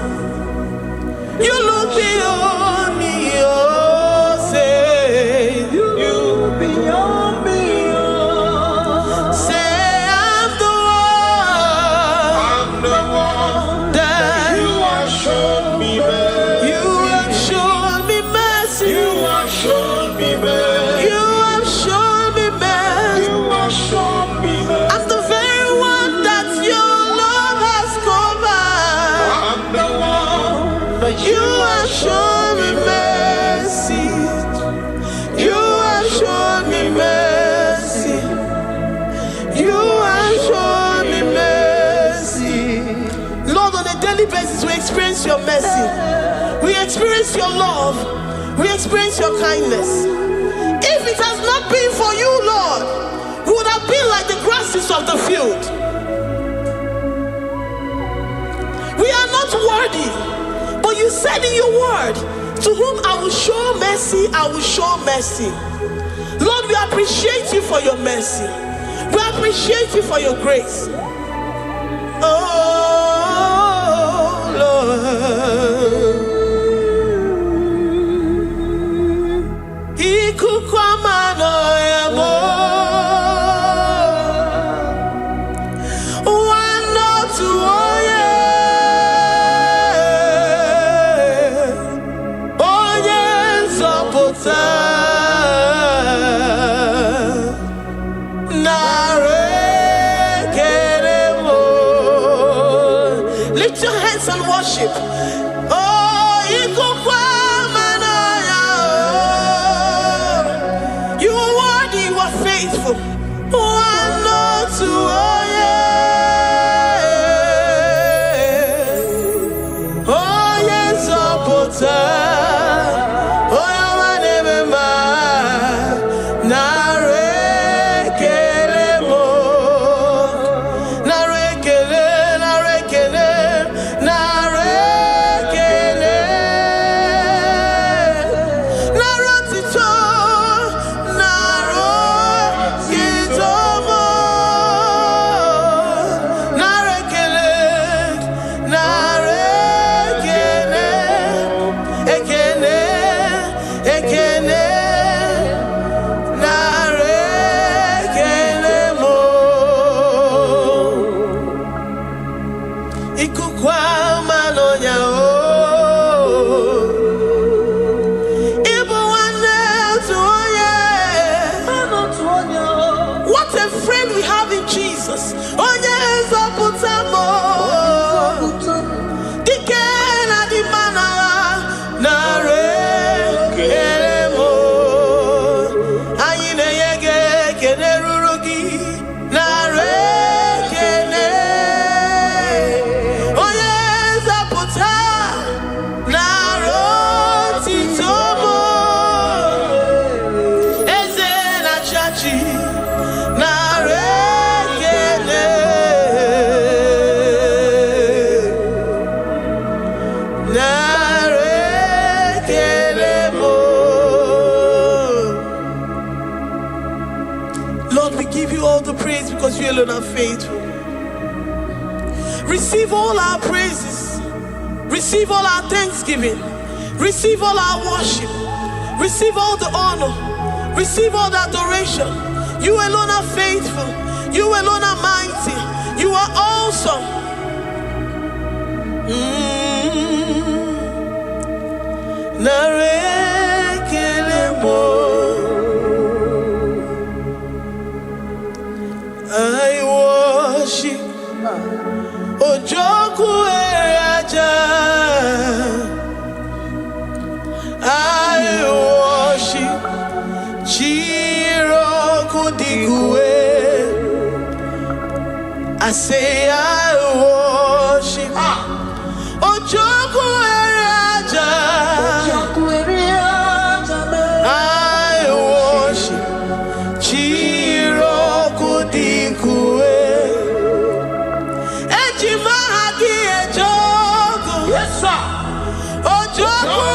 You look beyond me, oh, say you look beyond me, oh. Say I'm the one that you have shown me mercy. You have shown me mercy. You have shown me mercy. You have shown me mercy. You have shown me mercy. I'm the very one that your love has covered. I'm the one. But you have shown me mercy. You have shown me mercy. You have shown me mercy. Lord, on a daily basis, we experience your mercy. We experience your love. We experience your kindness. If it has not been for you, Lord, we would have been like the grasses of the field. We are not worthy. But you said in your word, to whom I will show mercy, I will show mercy. Lord, we appreciate you for your mercy. We appreciate you for your grace. Oh, Lord. Lift your hands and worship. Oh, you are worthy, you are faithful. One or two, oh yes, What a friend we have in Jesus. Oh yes, Lord, we give you all the praise because you alone are faithful. Receive all our praises. Receive all our thanksgiving. Receive all our worship. Receive all the honor. Receive all the adoration. You alone are faithful. You alone are mighty. You are awesome. I worship Ojoku Eraja. I worship Chiroku Digwe. I say I worship Ojoku Eraja. I worship Chiroku Digwe. Ejimahagi Ejoku. Yes, sir. Ojoku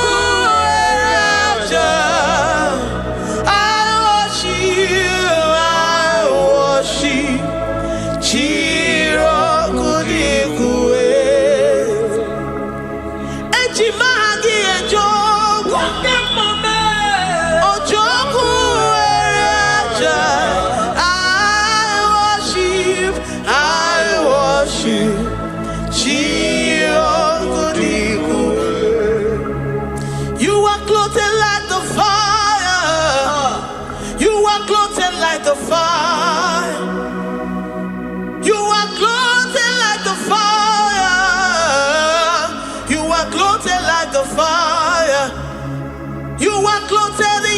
Eraja. I worship Chiroku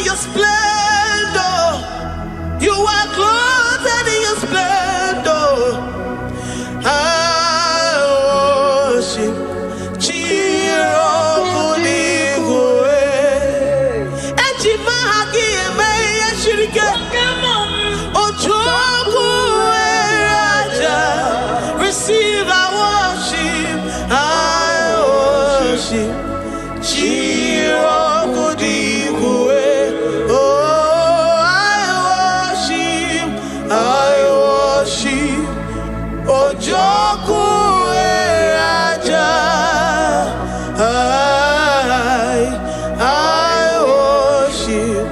your splendor. You are clothed in your splendor. I worship receive our worship. I worship. Oh, I worship. Ojoku Raja. I worship.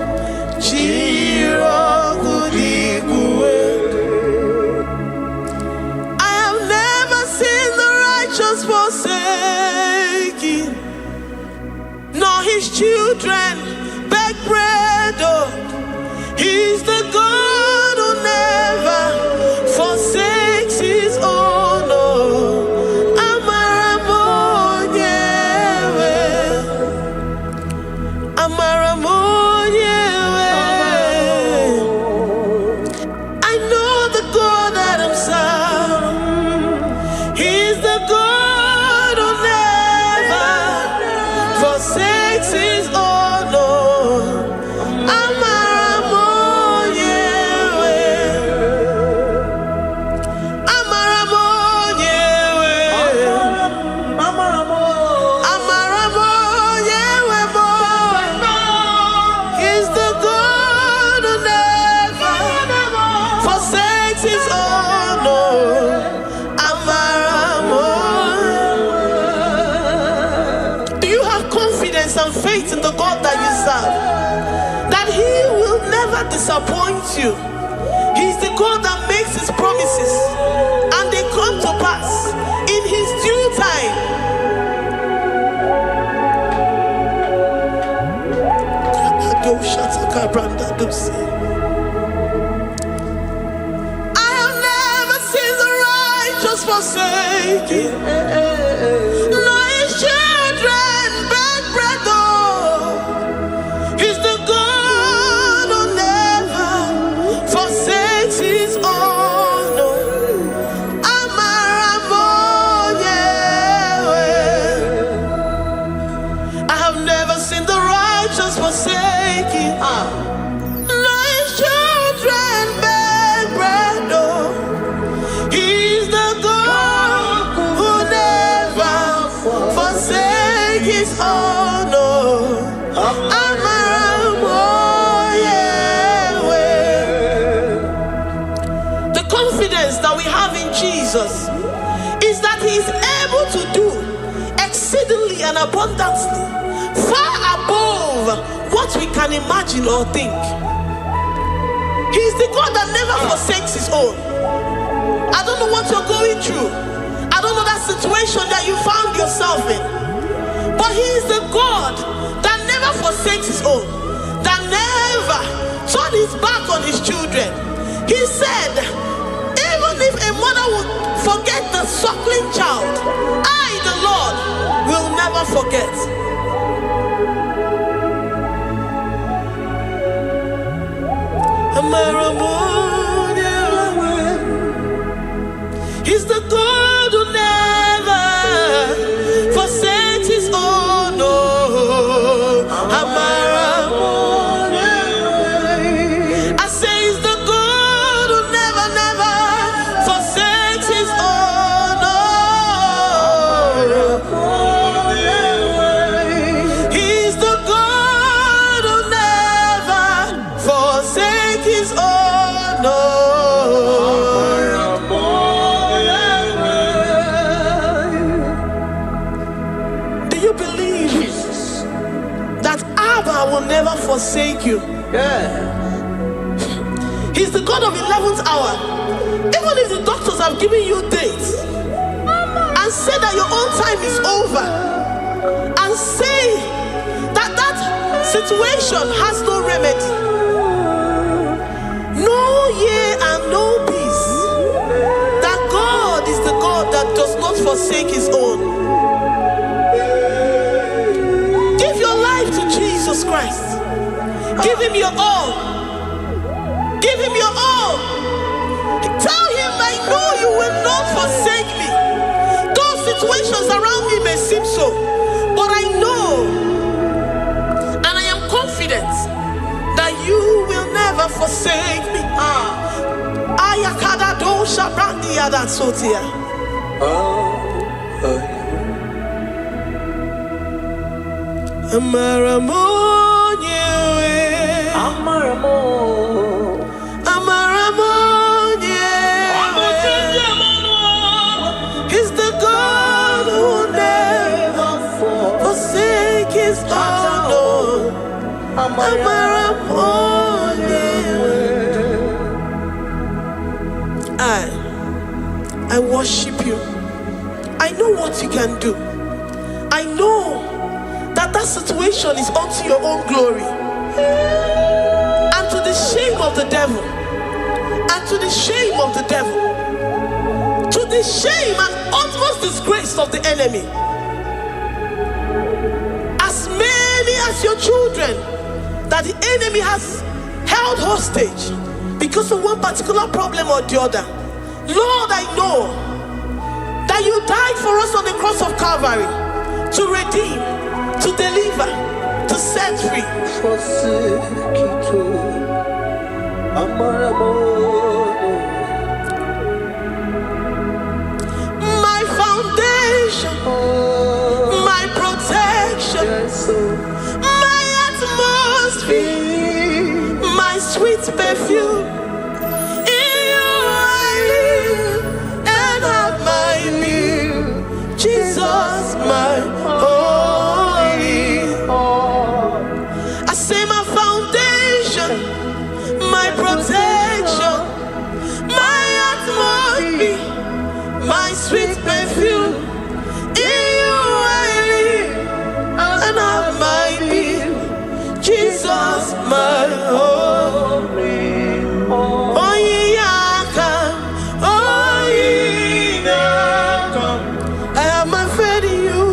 I have never seen the righteous forsaken, nor his children beg bread. Oh, he's the God who never forsakes his own. Oh, Amaramonyewe. I know the God that I'm serving. He's the God who never forsakes his own. He's the God who never forsakes his own. Do you have confidence and faith in the God that you serve? That he will never disappoint you. He's the God that makes his promises and they come to pass in his due time. I have never seen the righteous forsaken, nor his children beg bread. He's the God who never forsakes his own. I have never seen the righteous forsaken, nor his children beg bread. He's the God who never forsakes his own. The confidence that we have in Jesus is that he is able to do exceedingly and abundantly, far above what we can imagine or think. He's the God that never forsakes his own. I don't know what you're going through. I don't know that situation that you found yourself in. But he is the God that never forsakes his own, that never turned his back on his children. He said, even if a mother would forget the suckling child, I, the Lord, will never forget. He's the God who never forsakes his own. I say he's the God who never, never forsakes his own. He's the God who never forsakes his own. Do you believe that Abba will never forsake you? He's the God of 11th hour. Even if the doctors have given you dates and say that your own time is over, and say that that situation has no remedy, no year and no peace, that God is the God that does not forsake his own. Give your life to Jesus Christ. Give him your all. Give him your all. Tell him, I know you will not forsake me. Those situations around me may seem so, but I know and I am confident that you will never forsake me. Ayakada dosha brandi yada sotia. He's the God who never forsake his own. I worship you. I know what you can do. I know that situation is unto your own glory and to the shame of the devil, and to the shame of the devil, to the shame and utmost disgrace of the enemy. As many as your children that the enemy has held hostage because of one particular problem or the other, Lord, I know that you died for us on the cross of Calvary to redeem, to deliver, to set free. My foundation, my protection, my atmosphere, my sweet perfume. In you I live and have my being. Jesus, my holy. I say my foundation, my protection, my atmosphere, my sweet perfume. In you I live and have my being. Jesus, my holy. I have my faith in you.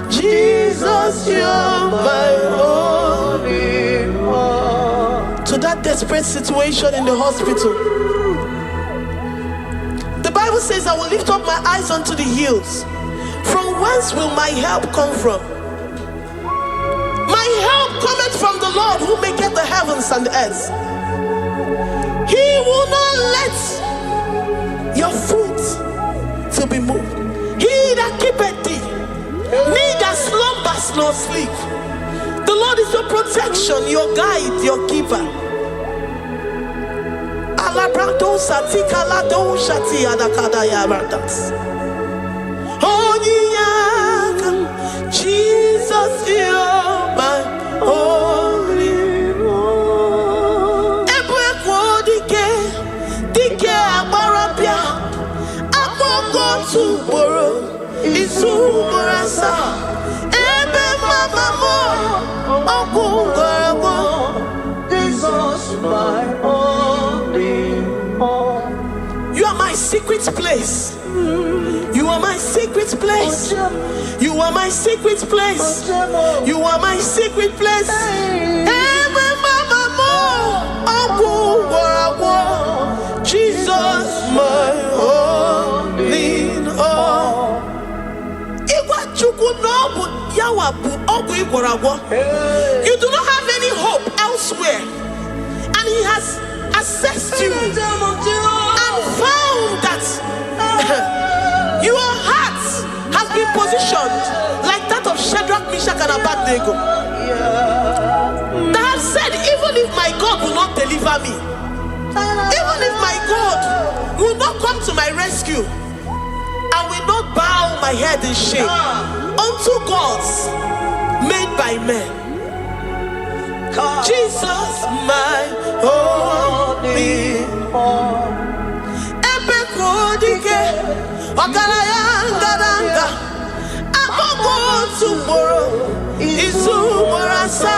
Jesus, you're my only one. To that desperate situation in the hospital, the Bible says, I will lift up my eyes unto the hills. From whence will my help come from? My help cometh from the Lord who maketh the heavens and the earth. He will not let your foot to be moved. He that keepeth thee, neither slumbers nor sleep. The Lord is your protection, your guide, your keeper. Jesus, you're my only one. Dike abarapia, aboko tuboro, isumurasa. Ebe mama mo, okungorabo. Jesus, my only one. You are my secret place. You are my secret place. You are my secret place. You are my secret place. Jesus, my only all. You do not have any hope elsewhere, and He has assessed you and found that your heart has been positioned like that of Shadrach, Meshach, and Abednego. That have said, even if my God will not deliver me, even if my God will not come to my rescue, I will not bow my head in shame unto gods made by men. Jesus, my only one. Ogarayanga, aboko tomorrow is umorasa.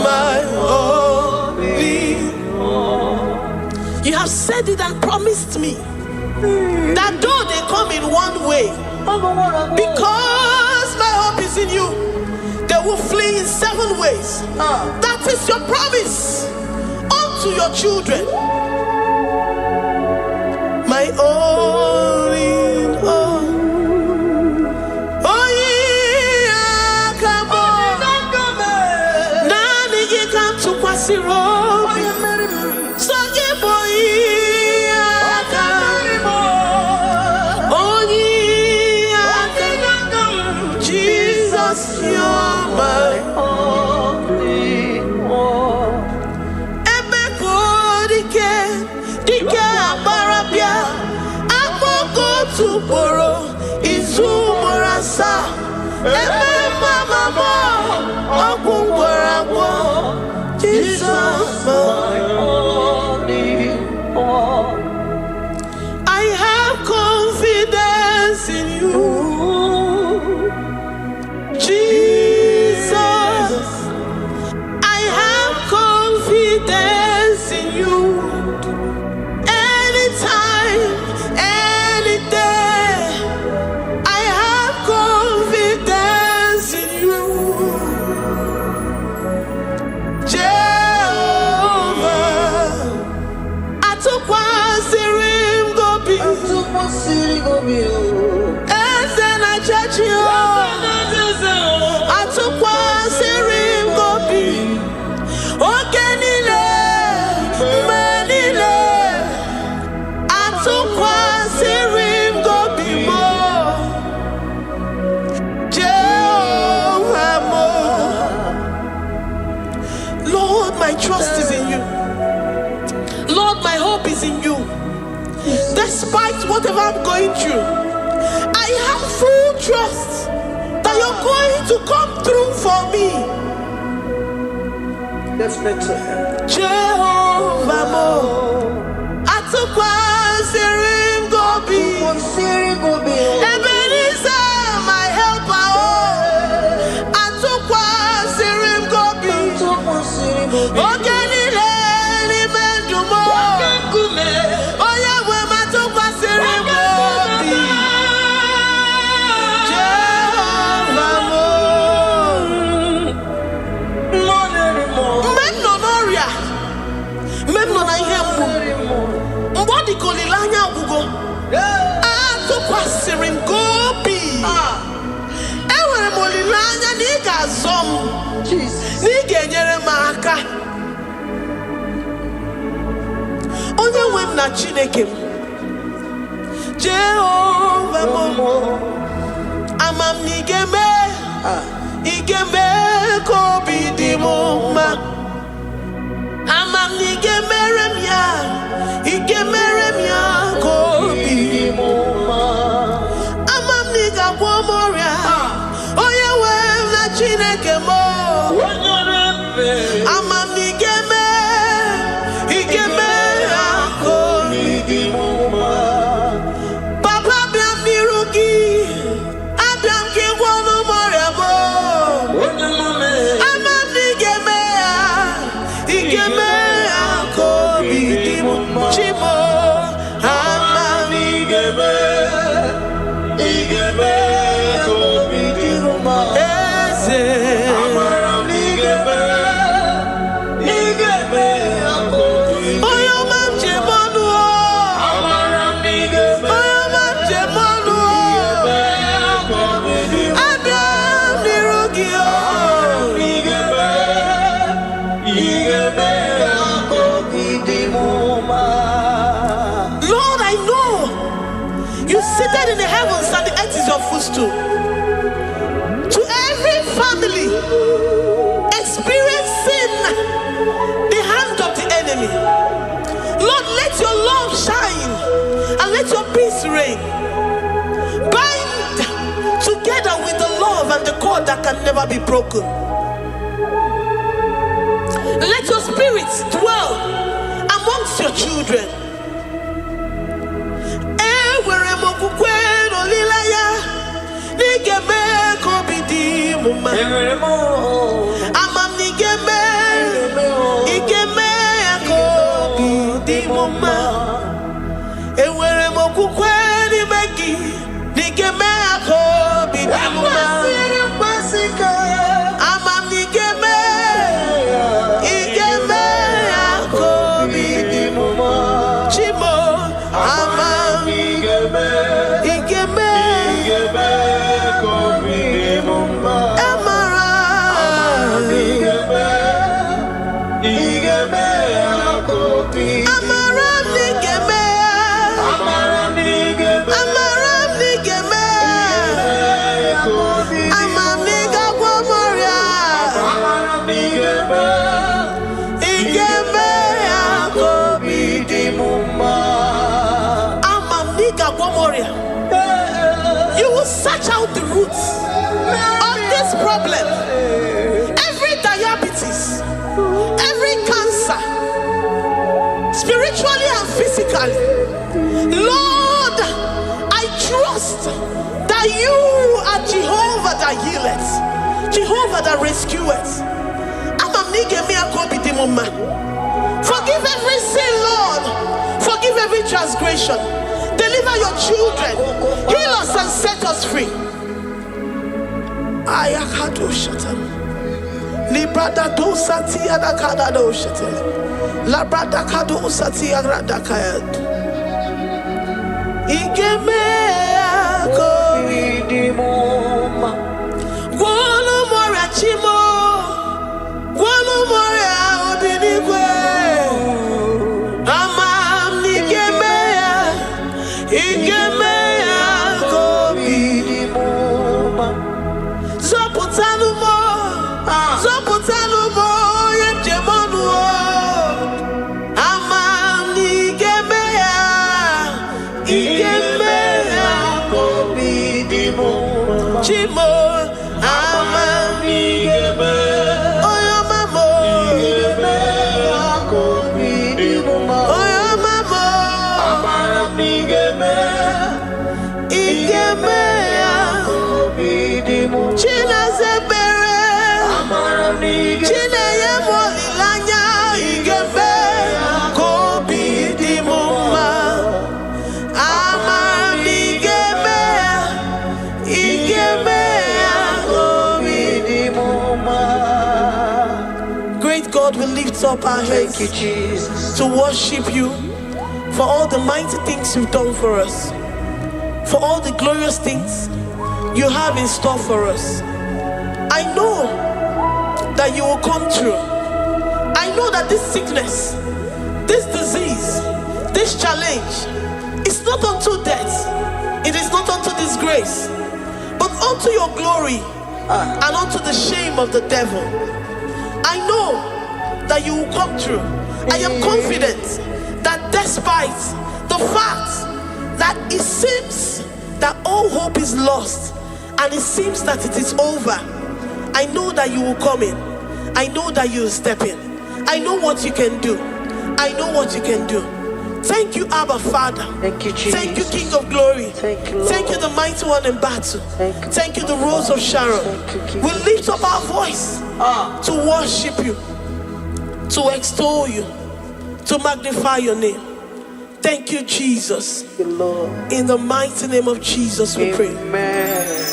my only. You have said it and promised me that though they come in one way, because my hope is in you, they will flee in 7 ways. That is your promise unto your children. My only. Jesus, you're my only one. Dike abarabia, akoko tuboro, izumorasa. Jesus, my only one. I have confidence in you, Jesus. I have confidence in you. Anytime, any day, I have confidence in you. Lord, my trust is in you. Lord, my hope is in you. Despite whatever I'm going through, I have full trust that you're going to come through for me. Let's mention him. Jehovah Mo, Atukwa Sirim Gobi, Ebenezer, my helper. Atukwa Sirim Gobi, Ogenile Nimendumo, Oyawe Matukwa Sirim Gobi, Jehovah Mo. Memnonoria, Memnonahemu, Mbodi Kolilanya Bugo, Atukwa Sirim Gobi, Ewe Molilanya Niga Zom, Niga Nyeremaka. Onye wem na Chineke, Jehovah Mo, amam nigeme, igeme kobi di moma, amam nigeme remya, igeme remya kobi di moma, amam niga womoria, onye wem na Chineke mo, amam nigeme, igeme Papa biam nirugi, Adam ki wonu moremo. Amam nigemea, igemea kobi dimu chimo. Amam nigemea, igemea kobi dimu eze. Amam nigemea, igemea kobi. Oyo mam chemonu. Lord, I know you seated in the heavens and the earth is your footstool. To every family experiencing the hand of the enemy, Lord, let your love shine and let your peace reign. Bind together with the love and the cord that can never be broken. Let your spirits dwell amongst your children. Amam nigeme You will search out the roots of this problem. Every diabetes, every cancer, spiritually and physically. Lord, I trust that you are Jehovah that healeth, Jehovah that rescueth. Forgive every sin, Lord. Forgive every transgression. Deliver your children. Heal us and set us free. Ayakado shatan. Librada do sati adakada do shatan. Labrada kado sati agradakayad. Igeme akoridimoma. Guano morachimo. Guano moria obinigwe. Amam nigemea. Igemea koridimoma. Zopotanumo. Zopotanumo yemjemonuo. Amam nigemea. Igemea koridimoma. Chimo. Amam nigemea. Great God, we lift up our hands to worship you for all the mighty things you've done for us, for all the glorious things you have in store for us. I know that you will come through. I know that this sickness, this disease, this challenge is not unto death, it is not unto disgrace, but unto your glory and unto the shame of the devil. I know that you will come through. I am confident that despite the fact that it seems that all hope is lost and it seems that it is over, I know that you will come in. I know that you will step in. I know what you can do. I know what you can do. Thank you, Abba Father. Thank you, Jesus. Thank you, King of Glory. Thank you, Lord. Thank you, the mighty one in battle. Thank you, the Rose of Sharon. Thank you, We lift up our voice to worship you, to extol you, to magnify your name. Thank you, Jesus. Thank you, Lord. In the mighty name of Jesus, we pray. Amen.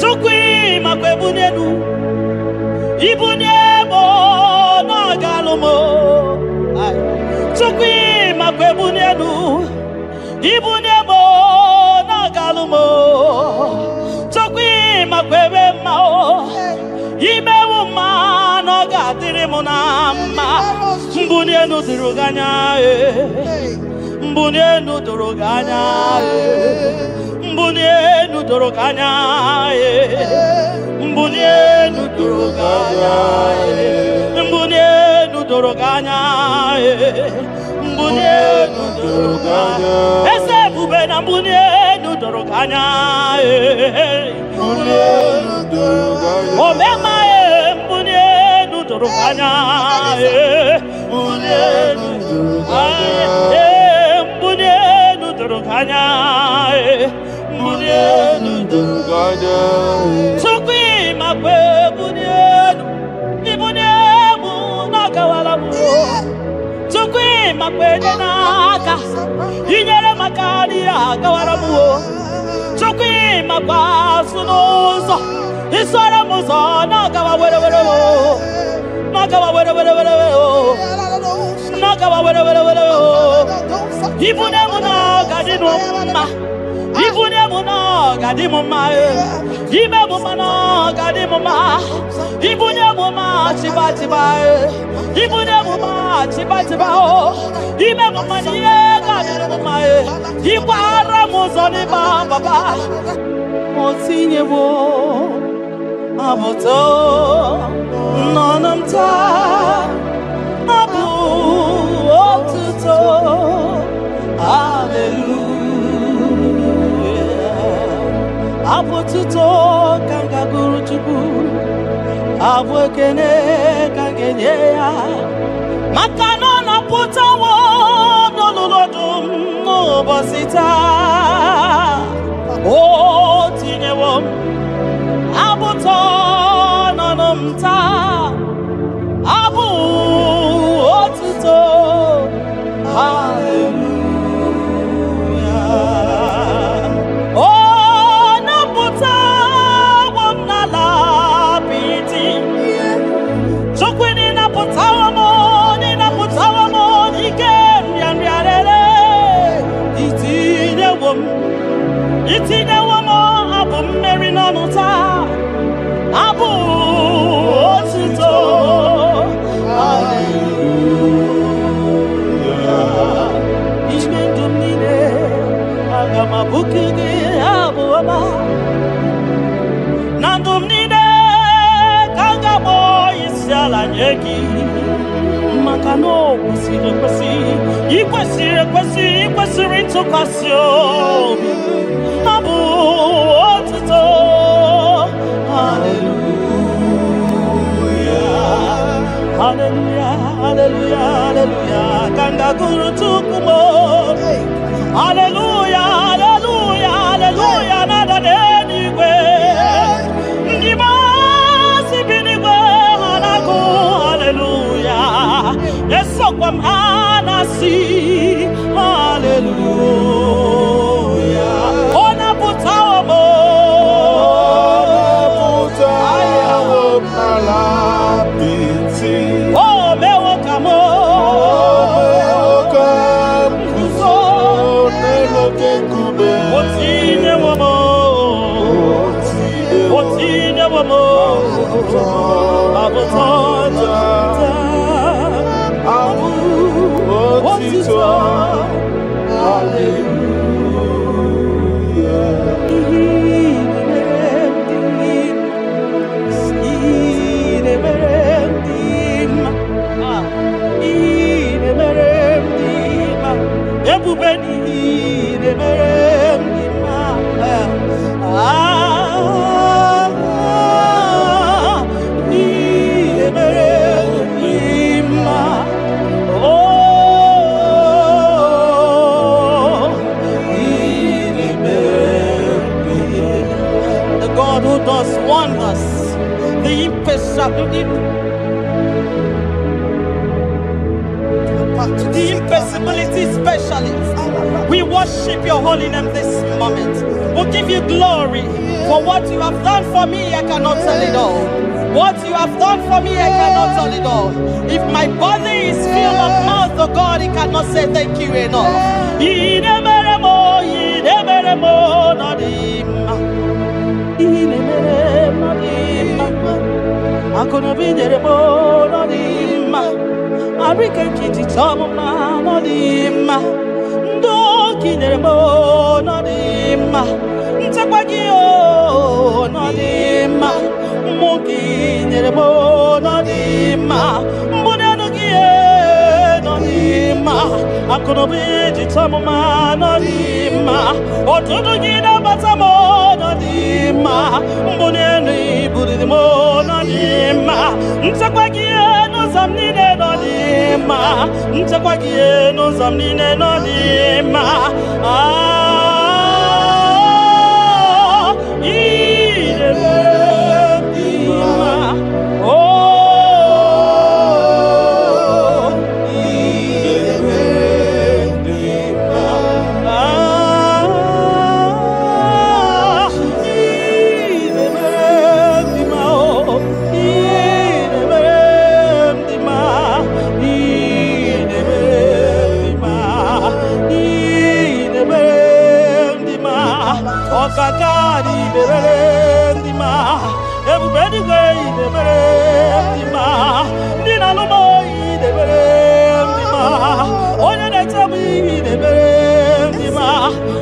Tukwi makwebunenu Ibunyebo na galumo. Tukwi makwebunenu Ibunyebo na galumo. Tukwi makwebe mao Imewu ma no gatiri munama. Mbunienu diruganya Mbunienu diruganya Mbunienu doroganya, mbunienu doroganya, mbunienu doroganya, mbunienu doroganya. Ese bubena mbunienu doroganya, mbunienu doroganya. Omema mbunienu doroganya, mbunienu doroganya, mbunienu doroganya. Tukwi makwe bunyenu, ibunyemu nakawala kwenye n'aka inyere maka adị agawara m o chukwu ịmakwasu n'ụzọ isoro m ụzọ na-agawa were were o na-agawa were were were o na-agawa were were were o ibune m na ọgadị n'ụmma ibune m na ọgadị m mma ime m ma na ọgadị m mma ibune m ma chiba chiba ibune m ma chiba chiba o ime m ma na ihe ga-adịrị m mma ịgbara m ụzọ n'ịba baba o tinyewo abụto nọ m taa abụ otuto hallelujah abụ otuto ka m ga-agụrụ Chukwu abụ ekene ka m ga-enye ya maka na ọ na-apụtawo n'olulu ọdụm n'ụbọchị taa o tinyewo m abụtọ nọ m taa abụ otuto hallelujah o napụtawo m n'ala apịtị Chukwu napụtawo m n'ike nrịanrịarere itinyewo m abụ mmeri n'ọnụ taa abụ otuto hallelujah ime ndụ m niile aga m abụku gị abụ ọma na ndụ m niile ka m ga-akpọ isi ala nye gị maka na o kwesịrị ekwesị ikwesịrị ekwesị ikwesịrị ntụkwasị obi abụ otuto hallelujah hallelujah hallelujah hallelujah ka m ga-agụrụ Chukwu m hallelujah hallelujah hallelujah na-ada n'eluigwe ndị masị bi n'igwe ha na-agụ hallelujah esokwa m ha na-asị hallelujah ọ na-apụtawo m o mewo ka m guzo o tinyewo m abụtọ otuto ebube niile mere m dị mma niile mere m dị mma niile mere m dị mma. The God who does wonders, the impossibility specialist. We worship your holy name this moment. We give you glory for what you have done for me. I cannot tell it all. What you have done for me, I cannot tell it all. If my body is filled of mouth, oh God, it cannot say thank you enough. Arika kiti choma no dimma ndo kineremo no dimma ntakwagio no dimma mugi neremo no dimma mbonano gie no dimma akono biji choma no dimma otodo gina batamo no dimma mbonano ibudimo no dimma ntakwagio no zamnine no dimma ntakwagio no zamnine no dimma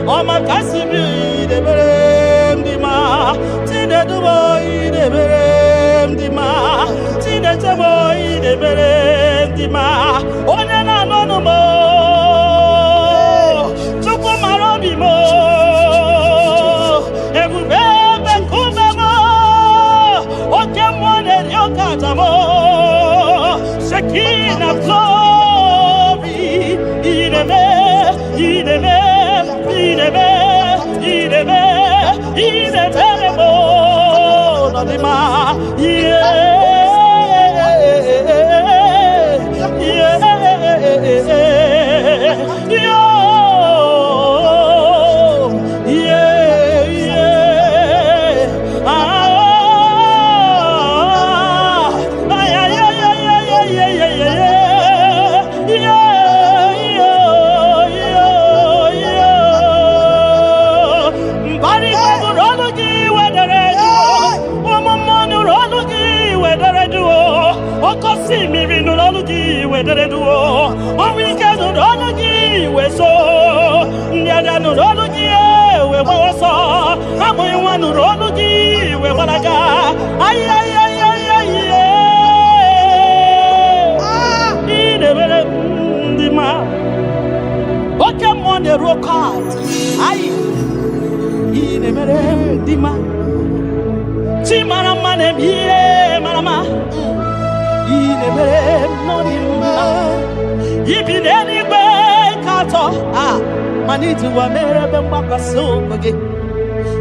Oma kasimi idebere mdima. Tine dubo idebere mdima. Tine temo idebere mdima. Onye na nonu mo. Chukwu marobi mo. Ebubebe kume mo. Oke mwone ryokata mo. Shekina glory. Idebe.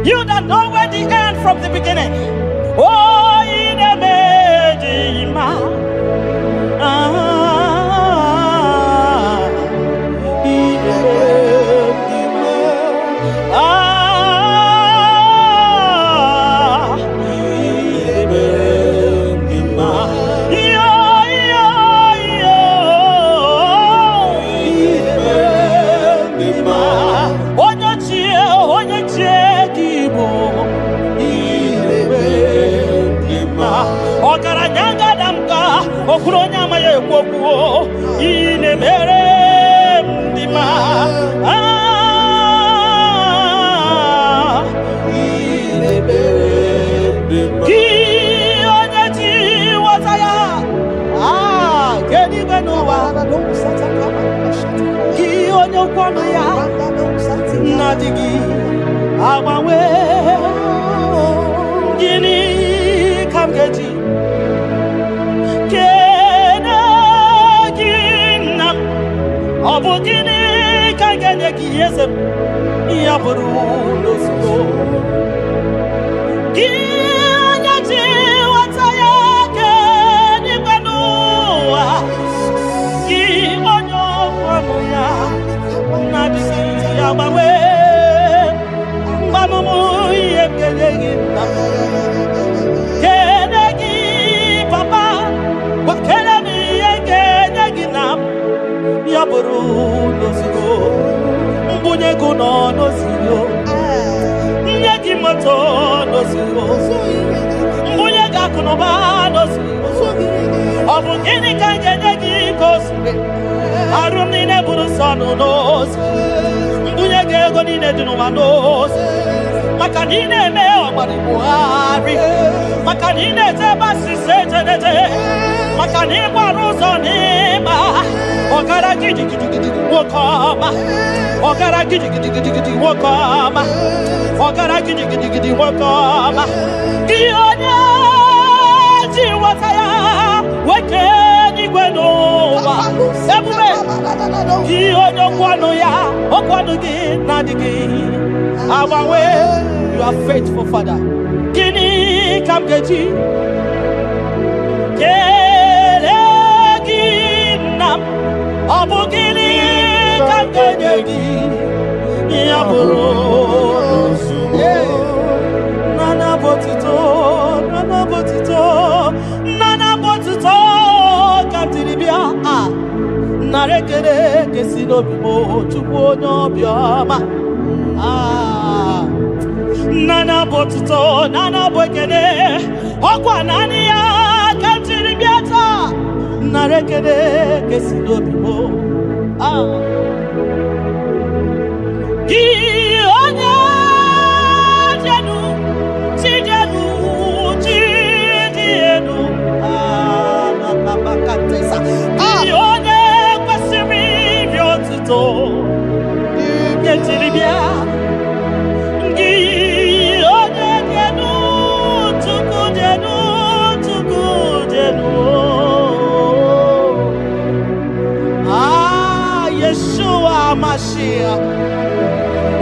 You that know where the end from the beginning. Oh, in a medima. You are faithful, Father. Gini kam geji. Nam Abu Gini Kangedi Yaburo Nana Botito Kantilibia Narekere Kesino Bibo Chupono Bioma Nana Botito Nana Bokene Okwanania Kantilibiata Narekere Kesino Bibo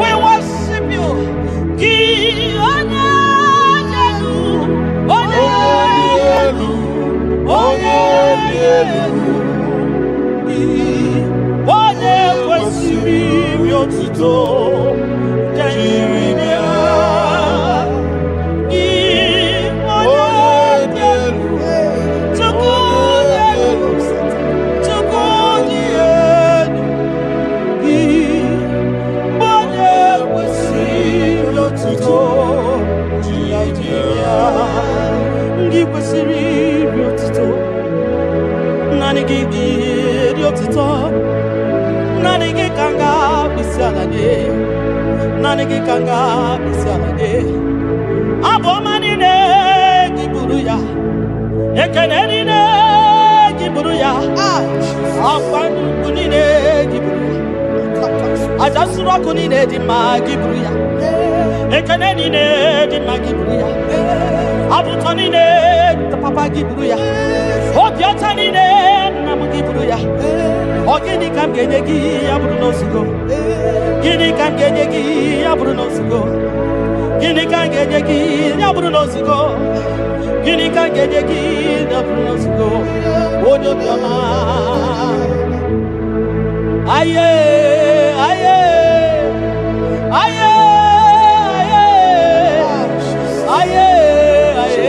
We worship you. Nanigi kanga bisalade abomani ne giburuya ekeneni ne giburuya afanu kunine giburuya ajasura kunine di magiburuya ekeneni ne di magiburuya abutoni ne papa giburuya obiotani ne namugiburuya ogini kamgenegi aburu nosugo gini kamgenegi aburu nosugo gini kamgenegi aburu nosugo gini kamgenegi aburu nosugo odo bioma aye aye aye aye aye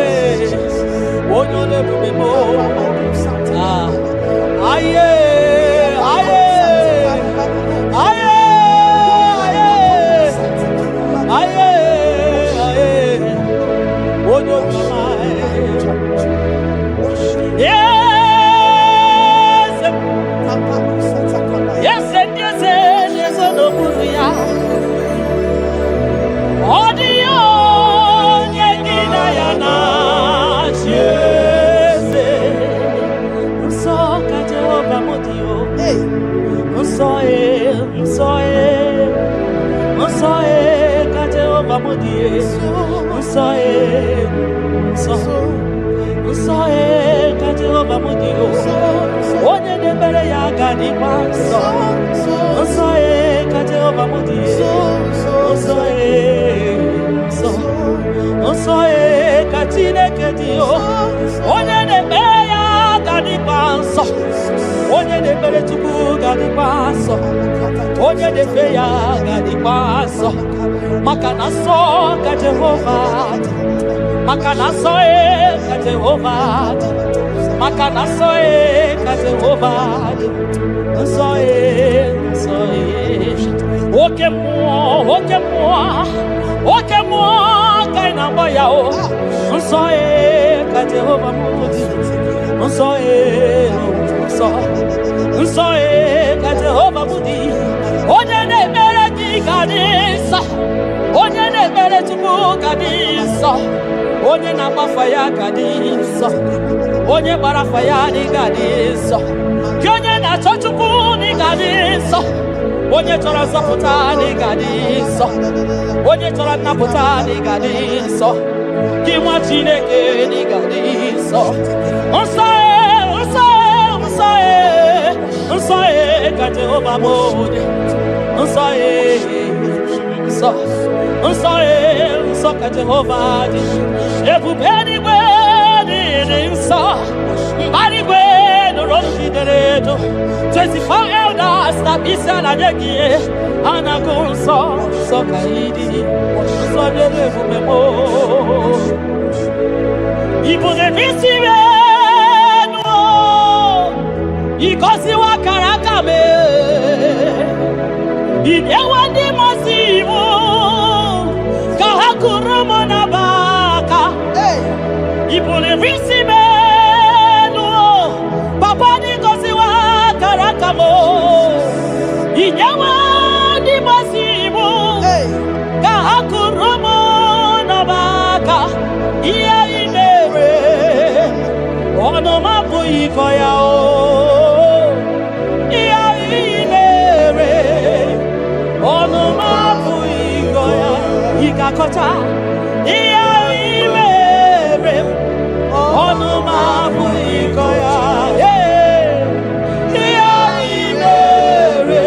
odo le bubemo aye Oye de feya gadi paso makana so ka Jehovah makana so ka Jehovah makana so ka Jehovah so oke mo kaina boya o so ka Jehovah so ka Jehovah budi onye na-emere gị gadị nsọ onye na-emere Chukwu gadị nsọ onye na-agbafa ya gadị nsọ onye gbara afa ya dị gadị nsọ gị onye na-achọ Chukwu dị gadị nsọ onye chọrọ nzọpụta dị gadị nsọ onye chọrọ nnapụta dị gadị nsọ gị nwa Chineke dị gadị nsọ nsọ nsọ ka Jehovah bode nsọ ka Jehovah dị ebube eluigwe dị nsọ mbara igwe nụrụ jidere edo 24 elders na isi ala nye gị ha na-agụ nsọ ka ịdị nsọ dị ebube mo ibu na-ebisi ikosiwa karaka me idewa ndi masimu ka hakurumo na baka ibule visime no papa ni kosiwa karaka mo idewa ndi masimu ka hakurumo na baka iya imere ono mabu ikoya o Kota iya imere onu mabu ikoya iya imere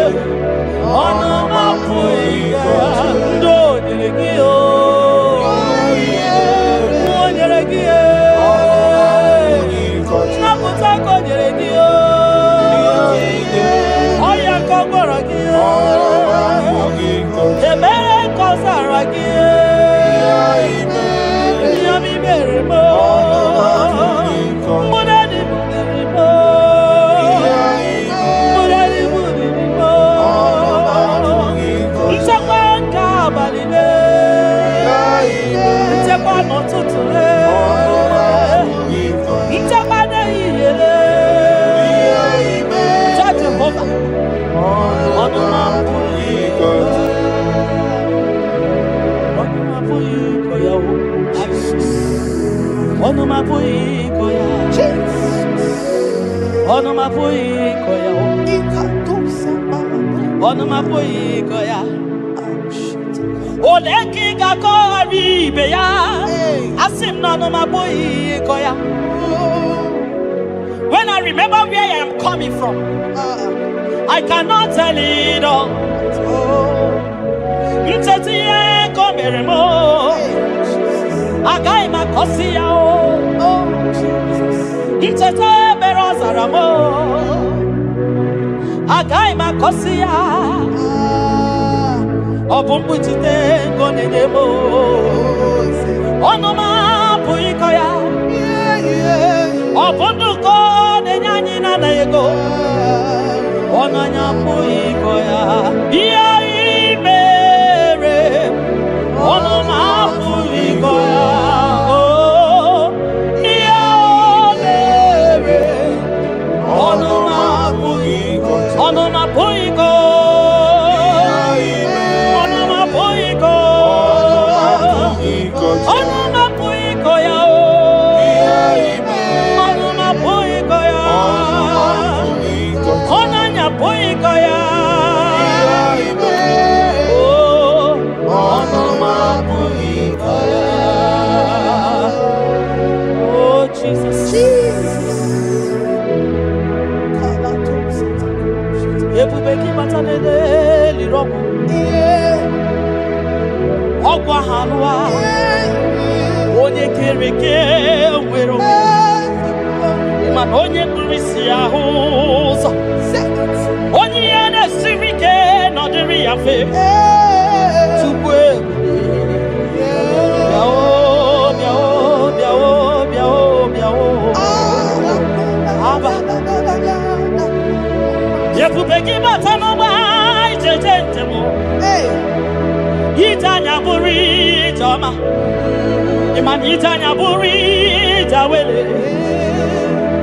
onu Onuma puiko ya. Onuma puiko ya. Oleki gakori beya. Asim no onuma puiko ya. When I remember where I am coming from, I cannot tell it all. Mtetiye komeremo. Agai makosia o. Mtete berozaramo. Agai makosia. Obumbutite konedemo. Onoma puikoya. Obunduko nenyanyi na ego. Onanya puikoya. Iya imere. Onoma puikoya. Oh, iya imere. Onoma puiko. Onoma puiko. Onoma puiko. Onoma puiko ya. Onoma puiko ya. Onanya puiko ya. Oh, onoma puiko ya. Oh, Jesus. Ebubeki batanede lirobu. Ogwa hanwa. Onye kereke wero. Man onye kurisi ahuzo. Onye yana sirike no diri afe. Tukwe. Biao, biao, biao, biao, biao. Aba. Yepubeki batano ba ijejentemo. Itanya buri jama. Iman itanya buri jawele.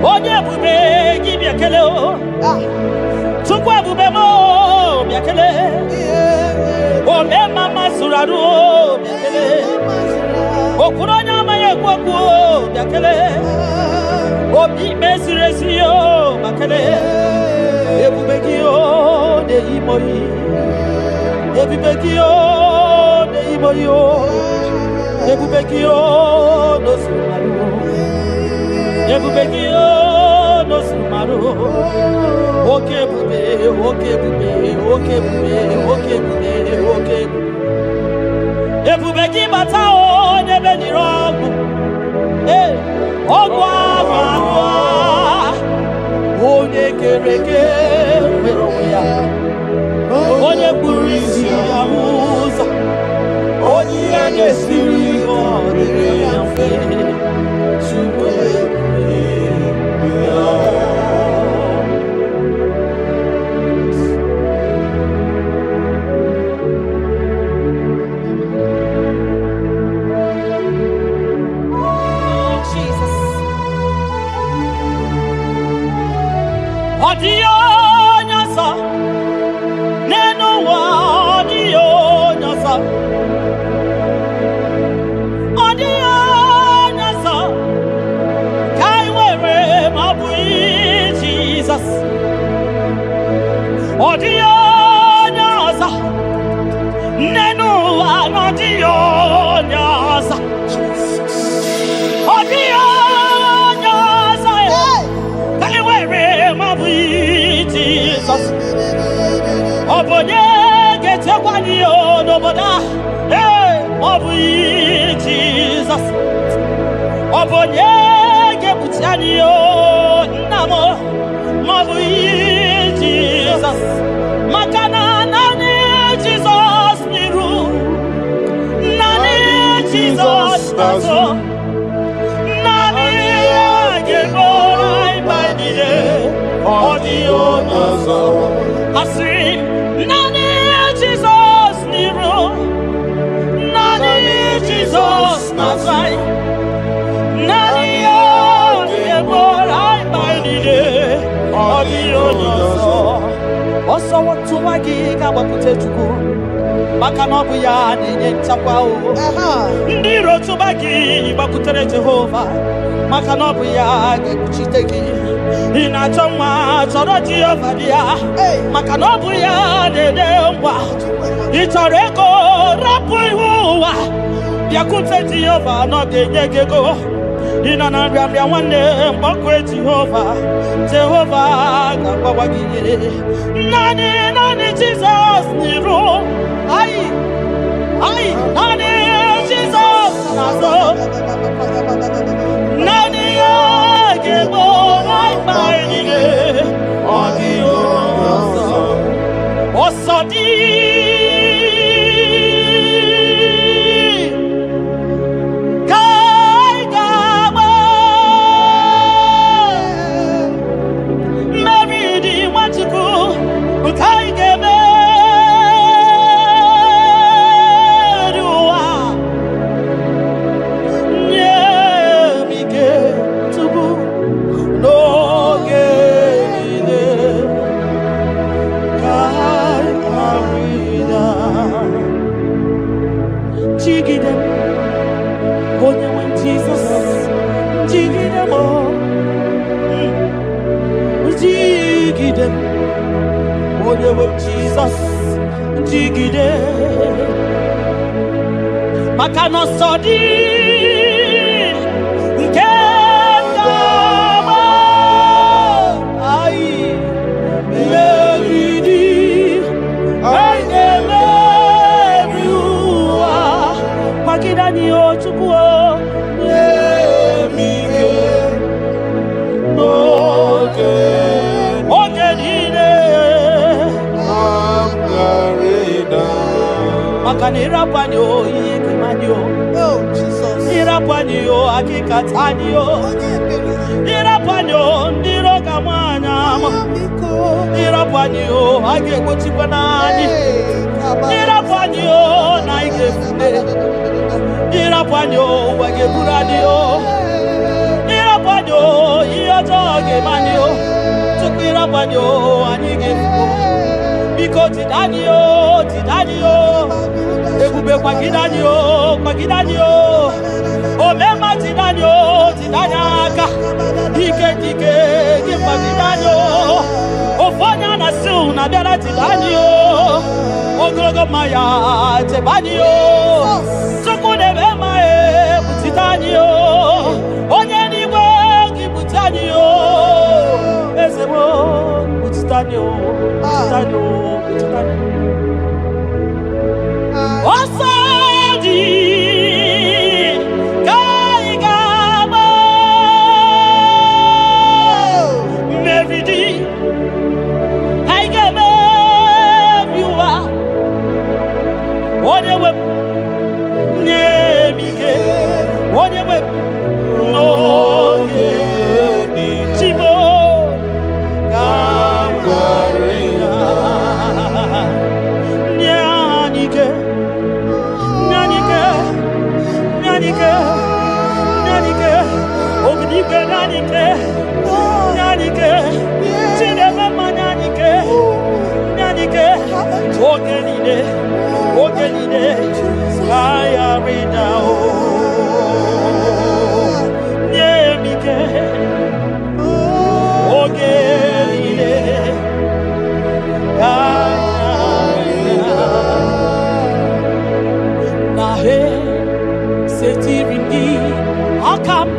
Onye bube gibi akele o. Tukwa bube mo biakele. Ome mama suraru o biakele. Okuronya maye kwaku o biakele. Obi mesiresi o bakele. Ebubeki o de imoyi. Ebubeki o de imoyi o. Ebubeki o no sumaru. Ebubeki o no sumaru. Oke bube, oke bube, oke bube, oke bube, oke bube. Ebubeki bata o nebe ni rogu. Ogwa agwa. Onye kereke wero ya. Onye kurisi ya uza. Onye anye siri o dere ya fe. Chukwe ya. Odio nyasa, neno wa odio nyasa, odio nyasa, kai wewe mabui Jesus, odio nyasa, neno wa odio nyasa, odio nyasa, kai wewe Jesus. Obonye gete kwani o noboda. Obi Jesus. Obonye gebutiani o namo. Obi Jesus. Makana nani Jesus miru. Nani Jesus nazo. Nani geborai baidide. Audio nazo. Asim nani Jesus niru. Nani Jesus nazai. Nani geborai baidide. Audio nazo. Oso watu magiga wakute chuku. Maka nobu ya nenye chakwa o. Ndiro tubagi wakutere Jehova. Maka nobu ya gekuchiteki. ị na-achọ nwa chọrọ Jehova dị ya maka na ọ bụ ya na-ede ngwa ị chọrọ ego rapụ ihu ụwa bịakwute Jehova na ọ ga-enye gị ego ị nọ na nrịanrịa nwanne mgbakwe Jehova ga-agbawa gị naanị Jizọs n'iru naanị Jizọs n'azụ naanị ya ga-egbo mkpa niile ọ dịghị onye ọzọ dị ka anyị ga-agba mmeri dị Nwachukwu ka anyị ga-emeri ụwa nye m ike tupu n'oge niile ka anyị arịda jigide m onye nwe Jizọs jigide m jigide m onye nwe Jizọs jigide maka na ọsọ dị nke ga-agba anyị meriri anyị ga-emeri ụwa kwagide anyị o Chukwu nye m ike n'oge niile maka na ịrapụ anyị o ihe kema anyị o ịrapụ anyị o akịkata anyị o ịrapụ anyị o ndị iro ga-ama anyị ama ịrapụ anyị o a ga-egbochikwa n'anyị ịrapụ anyị o na anyị ga-efule ịrapụ anyị o ụwa ga-eburu anyị o ịrapụ anyị o ihe ọjọọ ga-eme anyị o tupu ịrapụ anyị o anyị ga-efu biko tidani o ebube kwagide anyị o omema tidani aka ike dike gị kwagide anyị o ofu onye a na-asị na bịara tidani o ogologo mma ya chebe anyị o Chukwu na-eme mma butite anyị o onye n'igwe gị bute anyị o eze m butite anyị o ọsọ dị ka anyị ga-agba mmeri dị anyị ga-emeri ụwa onye nwe m nye m ike onye nwe m n'oge Chimo oge niile agha rịda nye m ike oge niile na he setiri gị aka m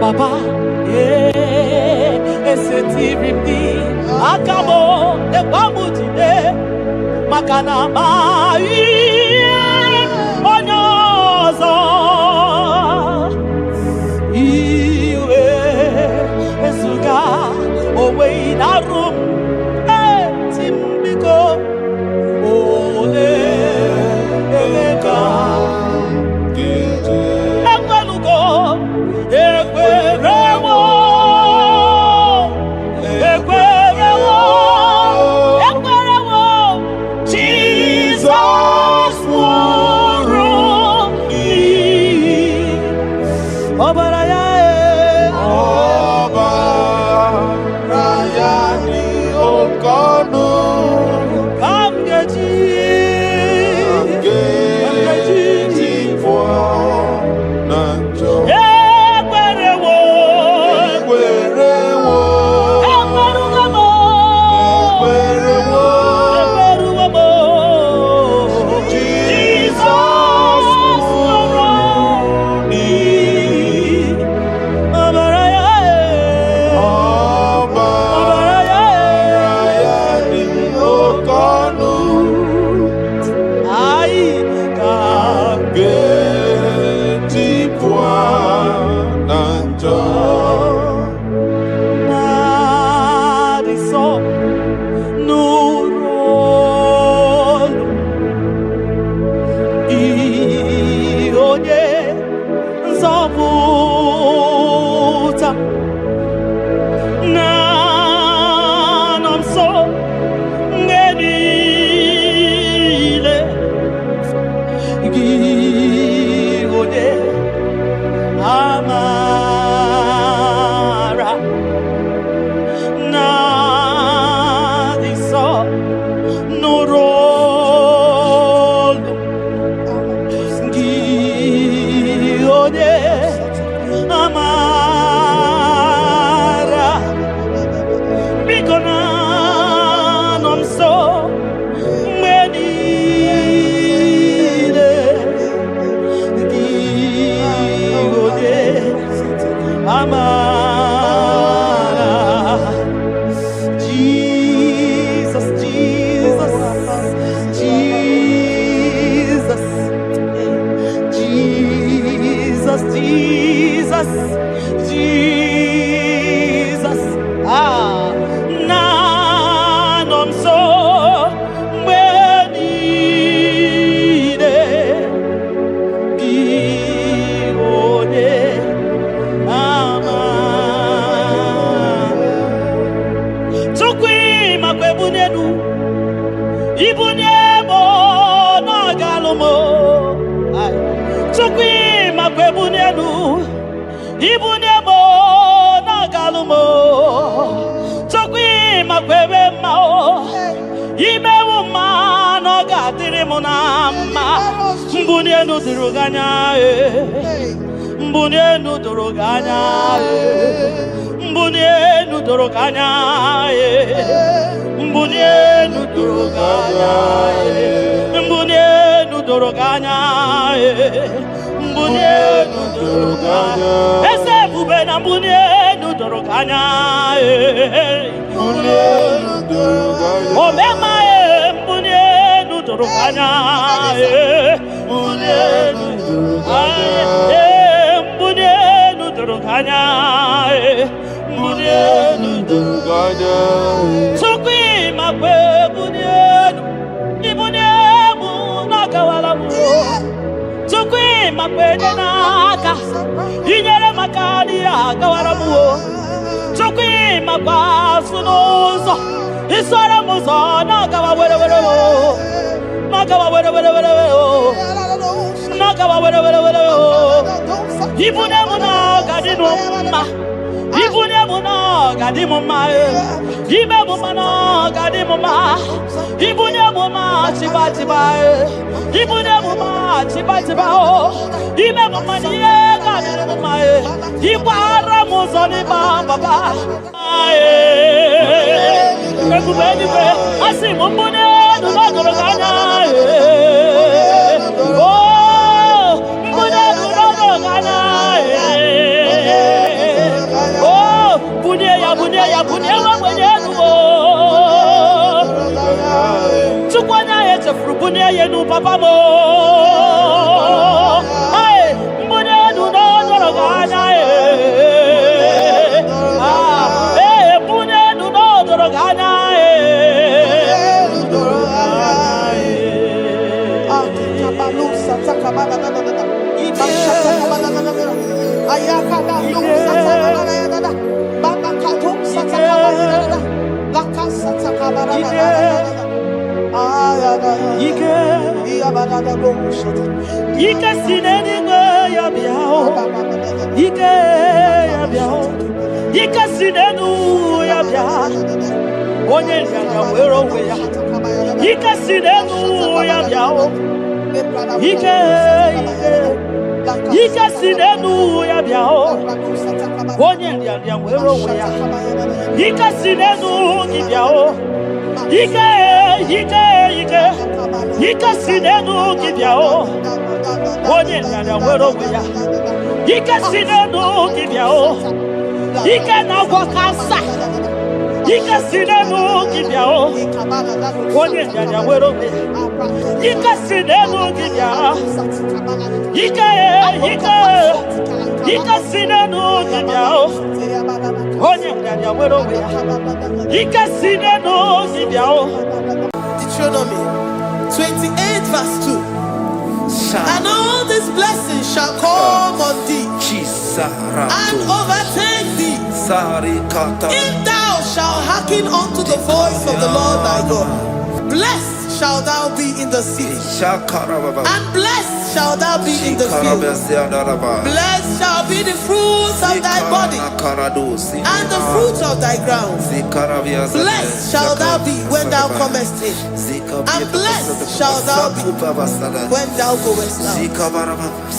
Papa, esetiri m gị aka m ekwamutide maka na amaghị onye ọzọ iwe ezuga onwe na-arụ m eti m biko ole emeka ekwerewo Jesus munama mbunienu duruganya mbunienu duruganya mbunienu duruganya mbunienu duruganya mbunienu duruganya mbunienu duruganya ese bube na mbunienu duruganya mbunienu duruganya omema mbunienu duruganya mbunienu duruganya mbunienu duruganya mbunienu duruganya sukwi makwe mbunienu ibuniemu nakawala mu sukwi makwe naka inyere makali akawala mu sukwi makwa sunuzo isara muzo nakawa were ibuniemu nakadinu ma ibuniemu nakadimu ma ibemu nakadimu ma ibuniemu ma chibatiba ibuniemu ma chibatiba ibemu maniye kadimu ma ibara muzoni baba ekubeni kwe asimu mbunienu nakadoganya Bunya yenu papa mo, ay bunya nu no doroganya bunya nu no doroganya kabalusa takabana ayaka lusa takabana baba katumsa takabana lakasa takabana Ike sineni ya biao Ike ya biao Ike sinenu ya biao Onye ya wero we ya Ike sinenu ya biao Ike sinenu ya biao Onye ya wero we ya Ike sinenu ki biao Ike sinenu kibyao onye nyanya wero ya Ike sinenu kibyao Ike na gwakasa Ike sinenu kibyao onye nyanya wero ya Ike sinenu kibyao Ike sinenu kibyao onye nyanya wero ya Ike sinenu kibyao Deuteronomy 28 verse 2. And all these blessings shall come on thee and overtake thee if thou shalt hearken unto the voice of the Lord thy God. Blessed shalt thou be in the city, and blessed shalt thou be in the field. Blessed shall be the fruit of thy body, and the fruit of thy ground. Blessed shalt thou be when thou comest in, and blessed shalt thou be when thou goest out.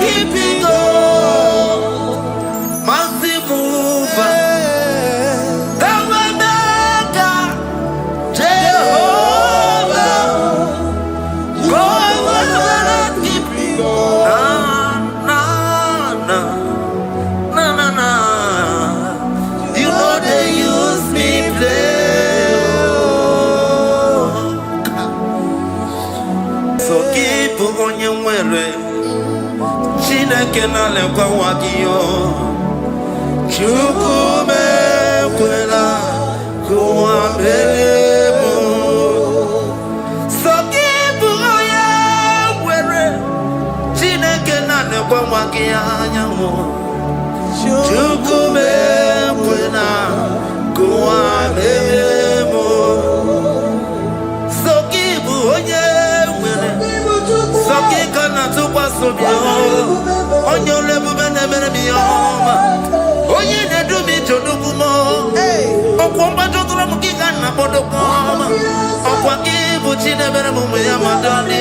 Keeping on, magio chukume kwena kuambemo sokibu oya were chineke na nekwa magia anyanwụ chukume kwena kuambemo sokibu oya were sokika na tukwa sobio onyo lebube nemere miyoma onye na-edu m ije odugumo ọkwa mgbajọtụrụ m gị ga na bodokoma ọkwa gị bụ Chinebere m ụmụ ya madani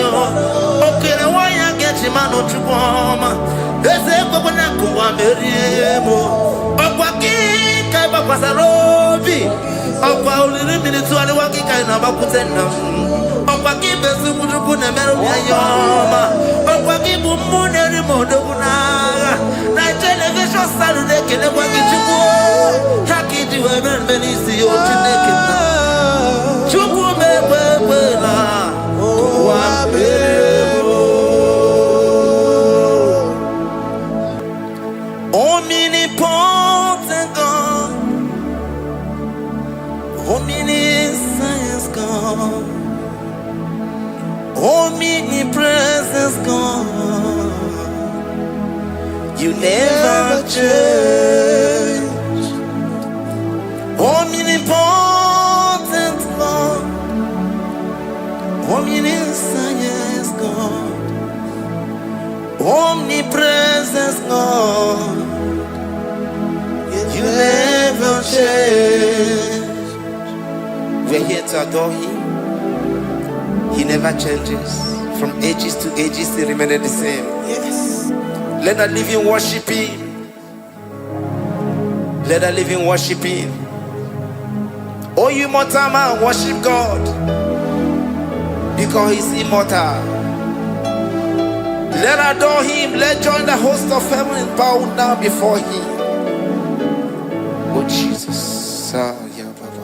okere nwanyị ga-eji manụ chukwu ọma eze ekwekwe na nkụwa merie m ọkwa gị ka ị gbakwasara obi ọkwa olili mmiri tụgharịwa gị ka ị na-agbakwute nna m ọkwa gị bụ ezigbo chukwu na-emere m ya ọma ọkwa gị bụ mmụ na-eri m odogwu n'agha na televishọn Saturday kelekwa gị chukwu ha ka iji wee mere mmeri isi ya Chineke na chukwu megbe egbe na ụwa mere omnipotent God, omniscience God, omnipresence God, you never change. Omnipotent God, omniscience God, omnipresence God, you never change. We're here to adore Him. He never changes. From ages to ages, He remains the same. Yes. Let the living worship Him. Let the living worship Him. Oh, you mortal man, worship God, because He's immortal. Let adore Him. Let join the host of heaven and bow down before Him. Oh Jesus. Yeah, Baba.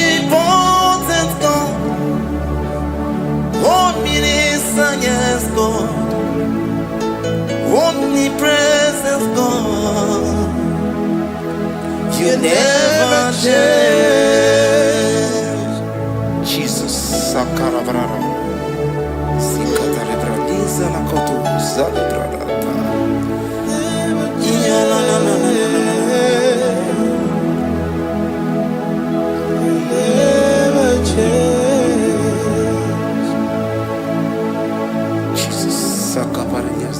Omnipotent God, omniscience God, omnipresence God, you never change. Jesus, Sakarabrara, Sikataribradiza Nakoto, Zalibrada, Never change. Jesus, Sakaparias.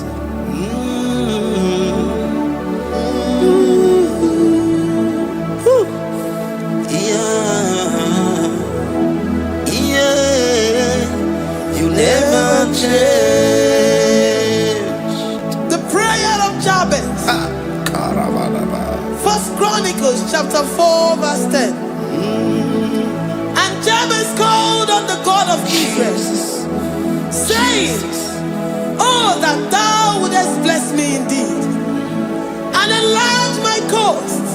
You never change. The prayer of Jabez. First Chronicles chapter 4 verse 10. And Jabez called on the God of Israel, saying, oh, that thou wouldest bless me indeed, and enlarge my coast,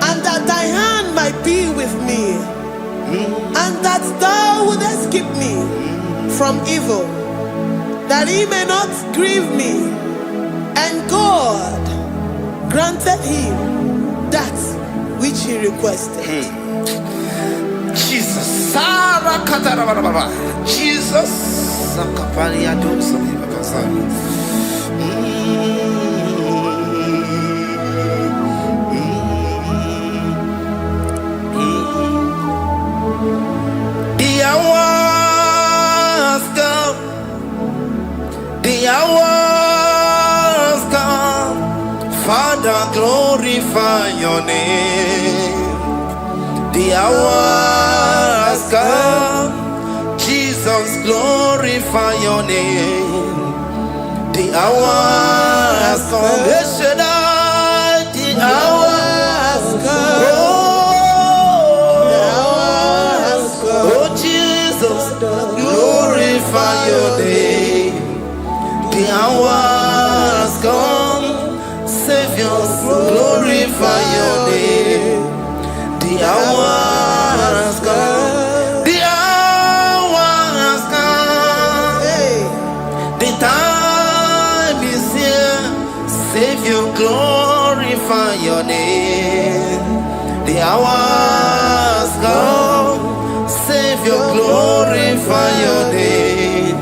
and that thy hand might be with me, and that thou wouldest keep me from evil, that he may not grieve me. And God granted him that which he requested. Jesus, Sarah Katarababa, Jesus, Sakaparia dosa bibasa. The hours come, the hours come. Father, glorify your name. The hours come, Jesus, glorify your name. The hours come, the hours come. Oh, Jesus, glorify your name. The hours come, Savior, glorify your name. The hours come. glorify your name. The hours come, Savior, glorify your name.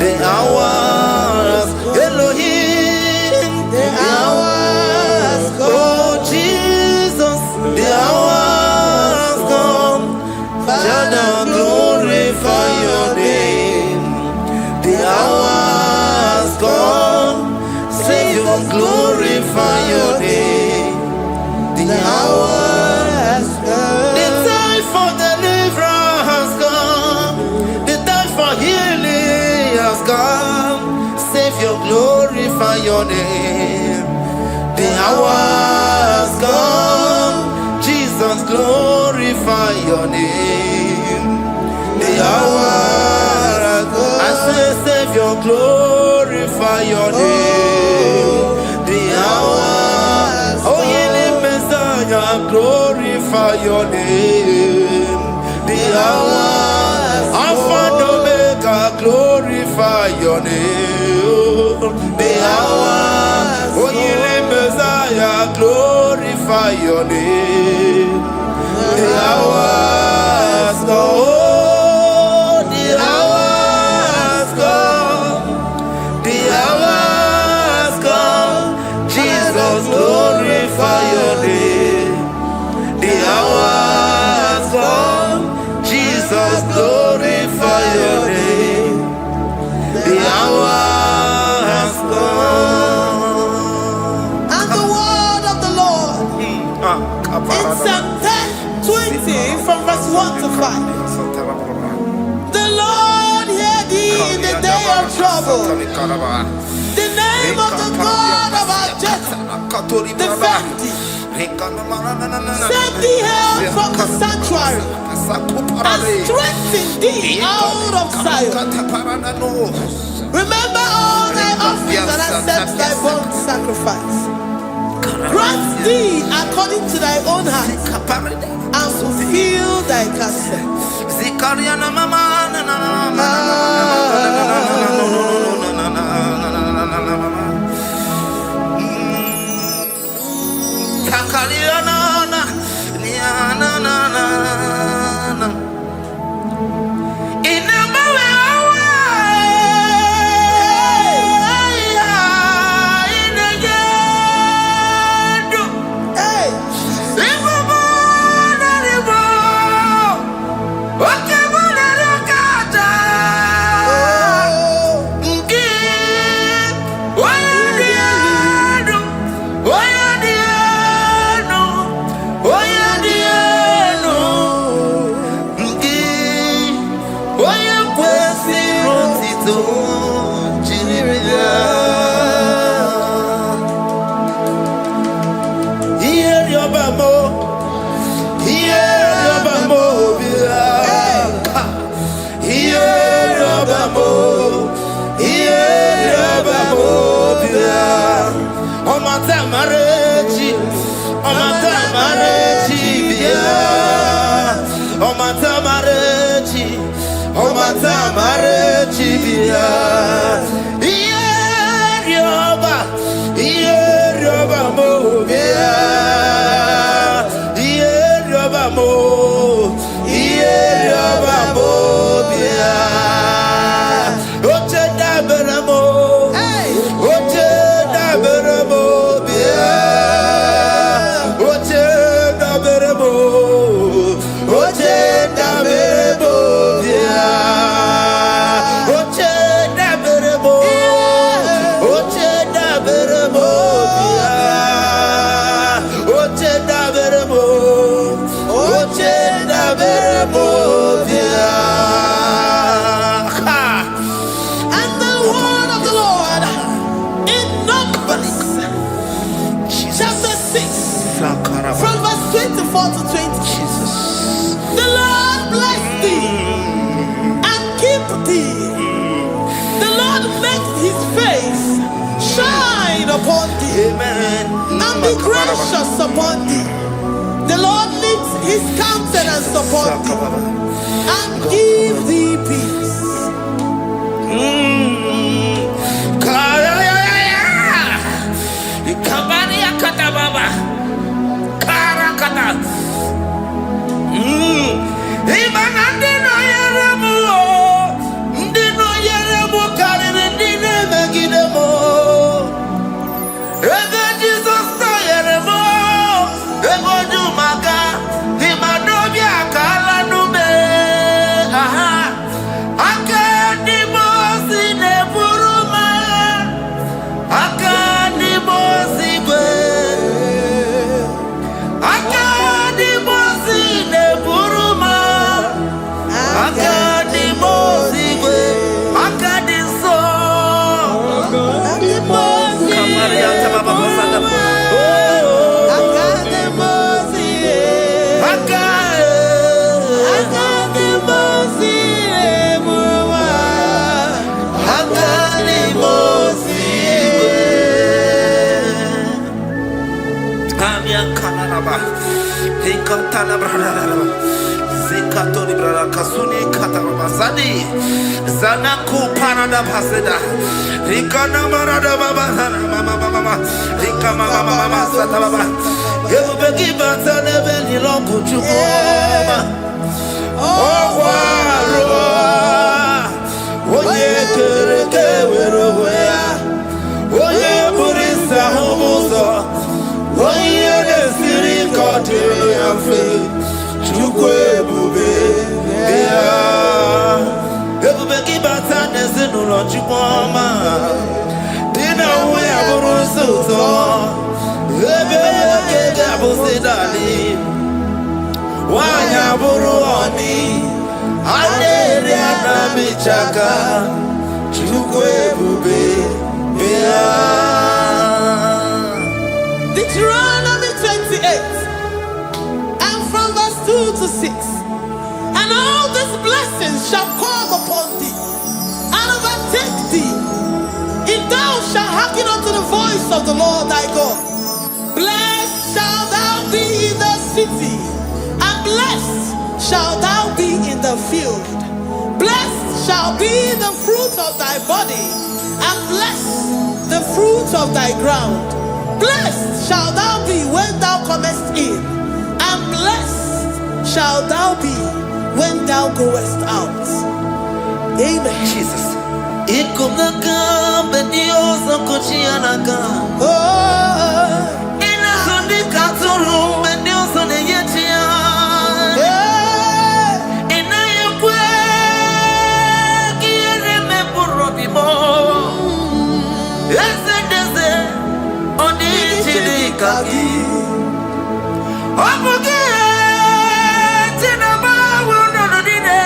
The hours, Elohim, the hours come. Oh Jesus, the hours come. Father, glorify your name. The hours come, Savior, glorify your name. The hours come. The time for deliverance has come. The time for healing has come. Savior, glorify your name. The hours come. Jesus, glorify your name. The hours come. I say, Savior, glorify your name. The hours. Oh, healing Messiah, glorify your name. The hours. Alpha and Omega, glorify your name. The hours. Oh, healing Messiah, glorify your name. The hours go. Oh, the hours go. The hours come. Jesus, glorify your name. The hours come. Jesus, glorify your name. The hours come. And the word of the Lord in Psalm 20 from verse 1 to 5. The Lord hear thee in the day of trouble. The name of the God of our Jacob defend thee. Send thee help from the sanctuary and strengthen thee out of Zion. Remember all thy offerings and accept thy burnt sacrifice. Grant thee according to thy own heart and fulfill thy counsel. From verse 24 to 20. Jesus. The Lord bless thee and keep thee. The Lord make his face shine upon thee. Amen. And be gracious upon thee. The Lord lifts his countenance upon thee and give thee peace. Come baba. Hikatala brada. Zikato di brada kasuni kata baba zani. Zanaku parada paseda. Hikana marada baba mama. Hikama mama sata baba. Yebu beki bata nebeli longu chukoma. Oh waro. Oye kereke weroya. Oye burisa homoso. Oye nesiri kotele yafe. Chukwe bube ya. Ebube kibata nesinu lo chukwama. Dina uya burusu to. Ebebe kege abusidani. Wanya buru oni. Anere anamichaka. Chukwe bube ya. Deuteronomy 28 and from verse 2 to 6. And all these blessings shall come upon thee and overtake thee if thou shalt hearken unto the voice of the Lord thy God. Blessed shalt thou be in the city, and blessed shalt thou be in the field. Blessed shall be the fruit of thy body, and blessed the fruit of thy ground. Blessed shalt thou be when thou comest in, and blessed shalt thou be when thou goest out. Amen. Jesus. Ikumaka bedioso kuchianaka. Oh, Inazundika turu bedioso neyetia. Inayekwe kiereme burobimo. Esedeze onichidikaki. Omuge tinaba wunodine.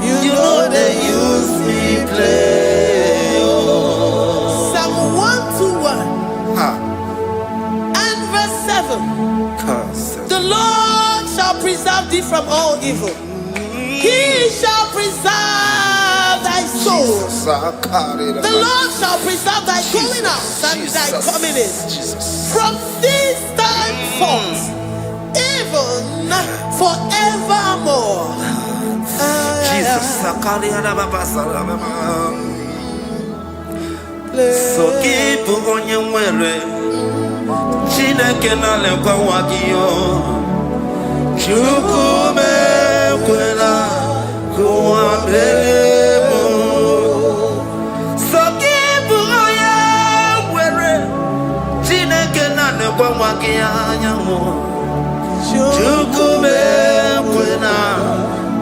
You know they use me play. Psalm 121 and verse 7. The Lord shall preserve thee from all evil. He shall preserve thy soul. The Lord shall preserve thy going out and thy coming in from this time forth, even forevermore. Jesus, so keep on your way. Chineke na lekwa wakio. Chukume kwela kuambemo. So keep on your way. Chineke na lekwa wakianyamo. Chukume kwela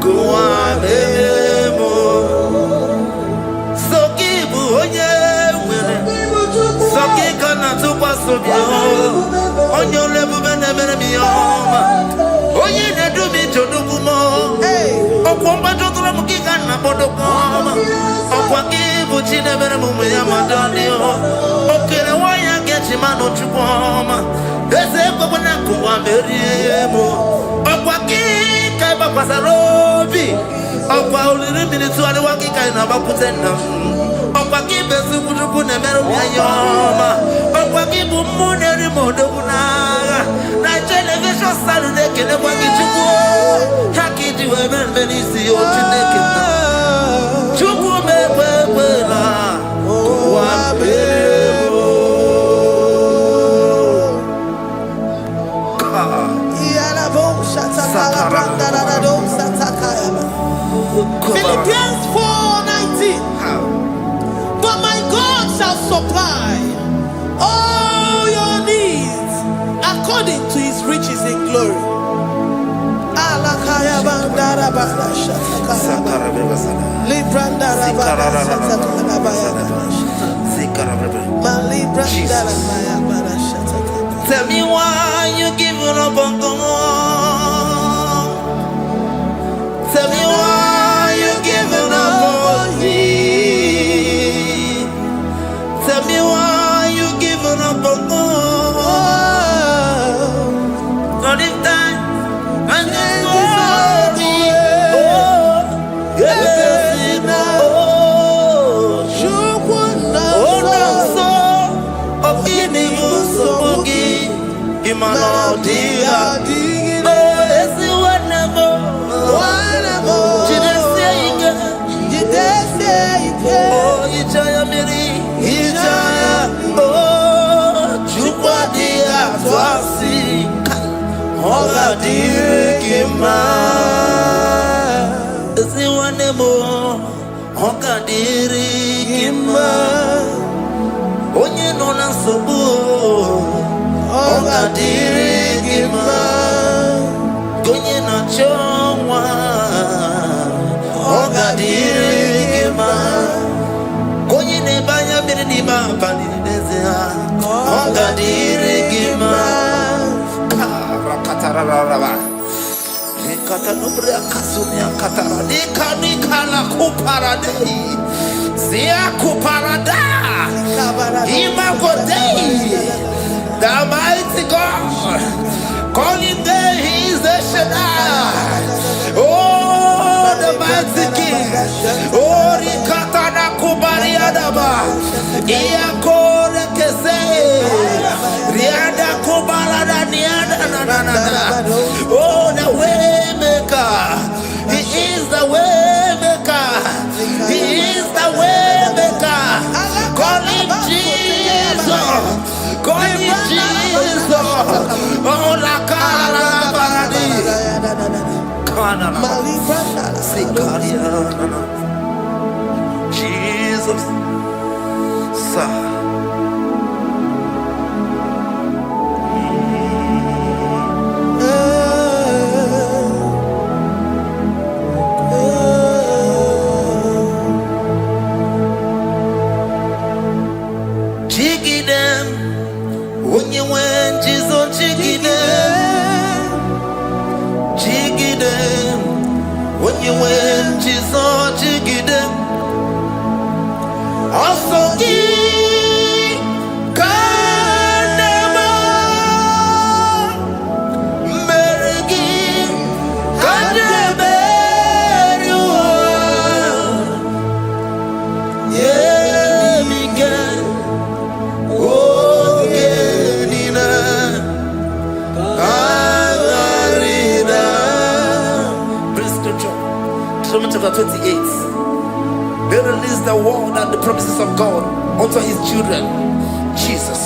kuambemo. So keep on your way. So keep on to pass on your level and me oh, you need to be to do more. Oh, Pumba to the Mukigan, a Bodocoma. Oh, Waki, which you never move, Madonna. Meriemo. Okwaki kai bakwasarobi. Okwa uliri minitu aliwaki kai na bakutenda. Okwaki besu kujuku nemero yayoma. Okwaki bumune rimodo kunaga. Na television salude kene kwaki chuku. Haki diwe benisi ochineke na. Chuku mekwela. Kwa beremo. Philippians 4:19. But my God shall supply all your needs according to his riches in glory. Tell me why you giving up on God. Tell me why you giving up on me. Tell me why you giving up on God. Not in time, and then glory. Oh, yes, oh, oh, onye nọ na nsogbu ọ ga-adịrị gị mma onye na-achọ nwa ọ ga-adịrị gị mma onye na-ebe anya mmiri n'ime abalị n'eze ha ọ ga-adịrị gị mma the mighty God, calling there, he is the Shaddai. Oh, the mighty King. Oh, Rikatana Kubariadaba. Iakore Kese. Riada Kubarada Niada. Oh, the way maker. He is the way maker. He is the way maker. Call him Jesus. Call him Jesus. Oh, la cara baradi. Kana. Jesus. Sa. You went to such a good also chapter 28. They release the word and the promises of God unto his children. Jesus.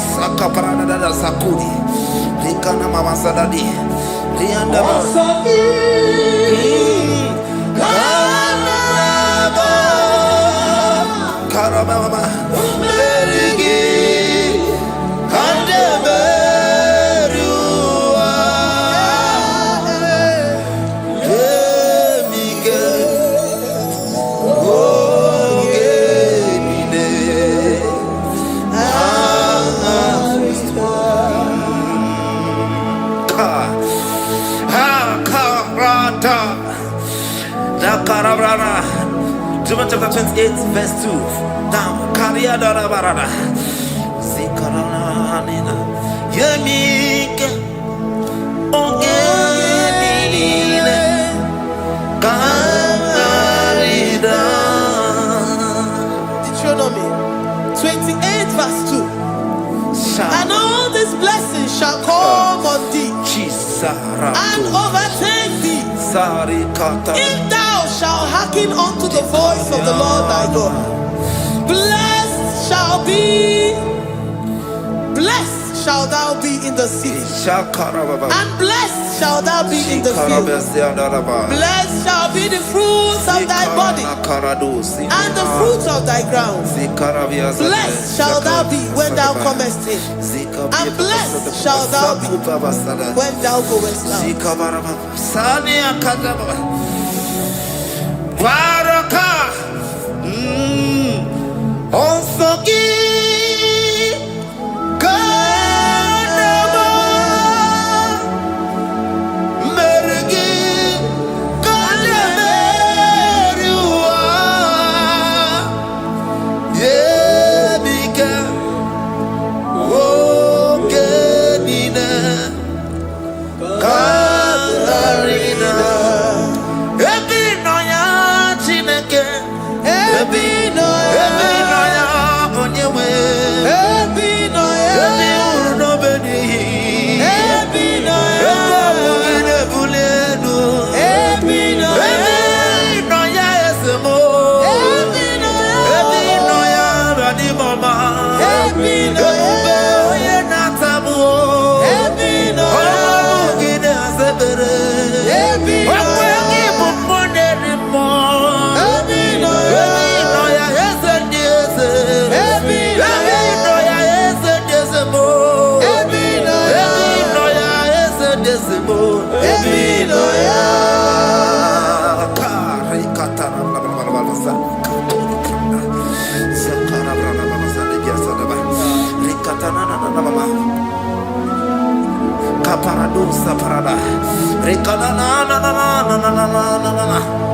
John chapter 28 verse 2. Down. Deuteronomy 28 verse 2. And all these blessings shall come on thee and overtake thee if thou shalt hearken unto the voice of the Lord thy God. Blessed shall thou be in the city, and blessed shall thou be in the field. Blessed shall be the fruits of thy body, and the fruits of thy ground. Blessed shall thou be when thou comest in, and blessed shall thou be when thou goest out.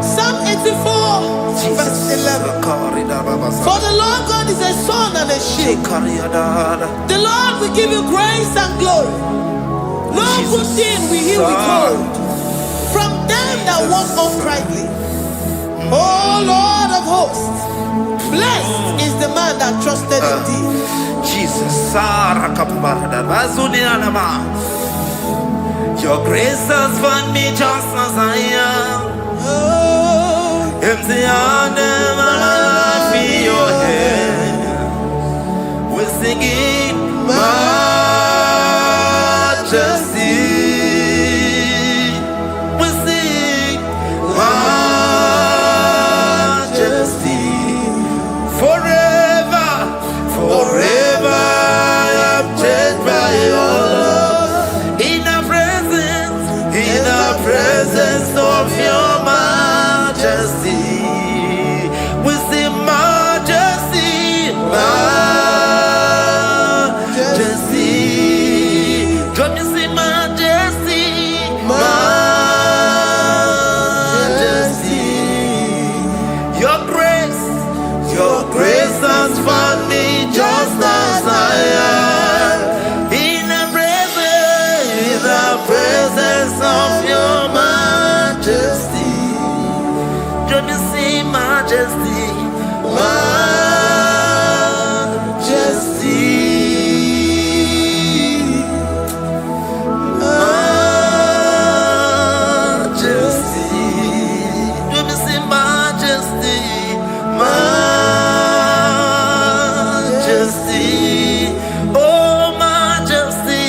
Psalm 84 verse 11. For the Lord God is a sun and a shield. The Lord will give you grace and glory. No good thing will he withhold from them that walk uprightly. O Lord of hosts, blessed is the man that trusted in thee. Jesus, your grace has found me just as I am. Empty handed, and I feel your hand. We're singing majesty. We sing majesty. Forever, forever I'm changed by your love. In the presence of your majesty, we see majesty, majesty. Come you see majesty, majesty. Your grace has found me just as I am. In the presence of your majesty, don't you see majesty, majesty, majesty, don't you see majesty, majesty, oh majesty.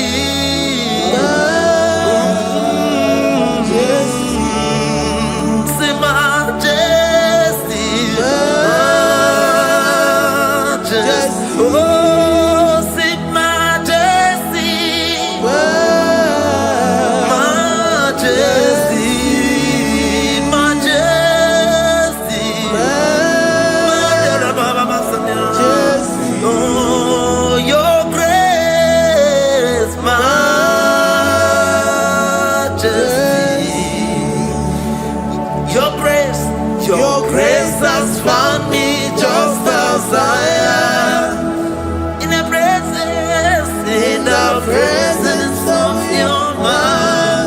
Your grace has found me just as I am. In the presence of your majesty.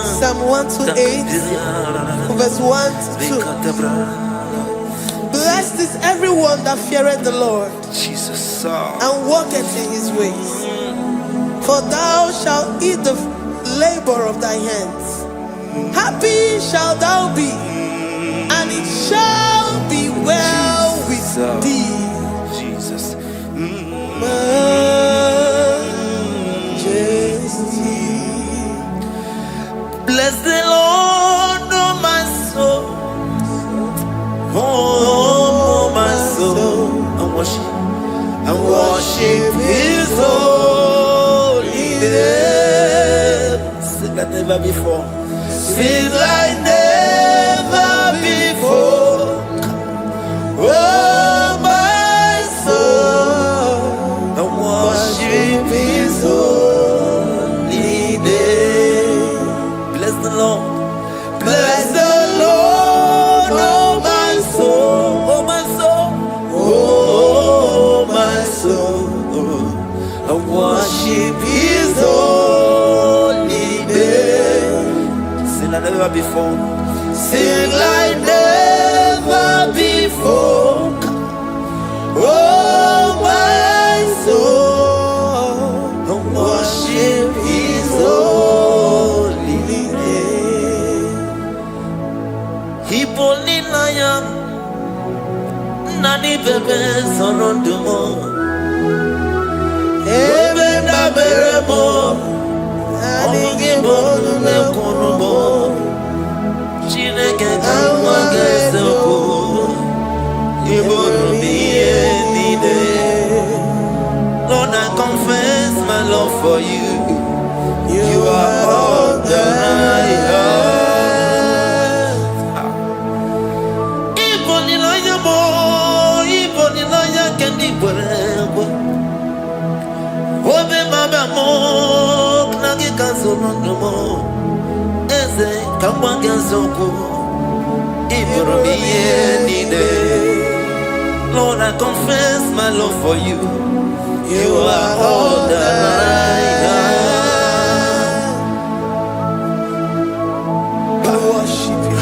Psalm 128, verse 1 to 2. Blessed is everyone that feareth the Lord, Jesus, and walketh in his ways. For thou shalt eat the labor of thy hands. Happy shalt thou be, and it shall be well with thee. Jesus. Majesty. Bless the Lord, oh my soul. Oh, my soul. And worship his holy name. Sing like never before. Sing like never before. Oh, my soul. And worship his holy name. Bless the Lord. Bless the Lord, oh my soul, oh my soul, oh my soul, and worship his holy name. Sing like never before. Sing like never before. Oh my soul, and worship his holy name. Hipoli nayam nani bebe sorondumo ebe na beremo omugi bolu ne kunumo Chineke kanwa gesoko ibonu miye nide. Lord, I confess my love for you. You are all that I have. Obe mama mo knagi kazonomo eze kamwange zoko ibromiye nide. Lord, I confess my love for you. You are all that I have. Worship you, Jesus.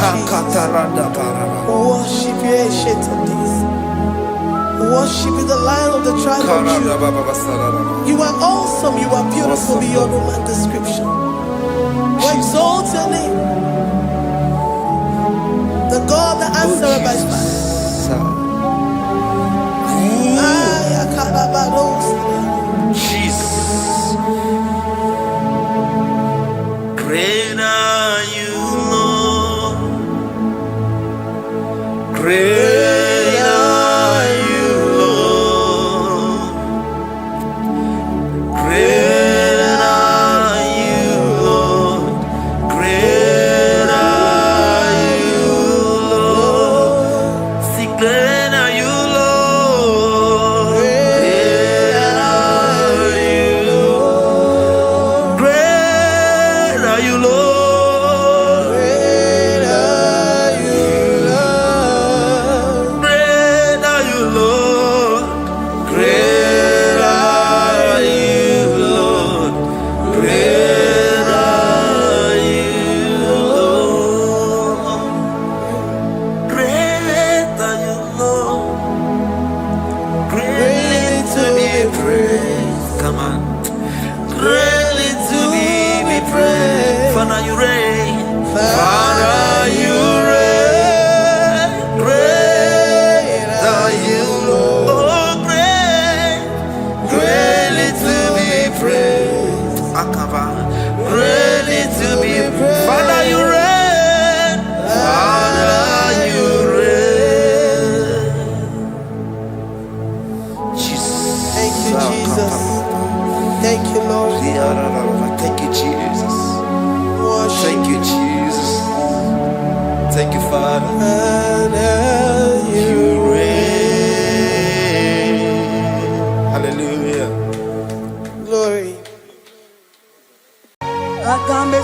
Worship you, ancient of days. Worship you, the Lion of the tribe of Judah. You are awesome, you are beautiful beyond human description. We exalt your name, the God that answered by fire. Jesus, great are you, Lord. Great are you, Lord. Great are you, Lord. Great are you, Lord. See, great are you, Lord. Great are you, Lord. Great are you, Lord. Thank you, Lord. Thank you, Jesus. Thank you, Jesus. Thank you, Father. You reign. Hallelujah. Glory. Akame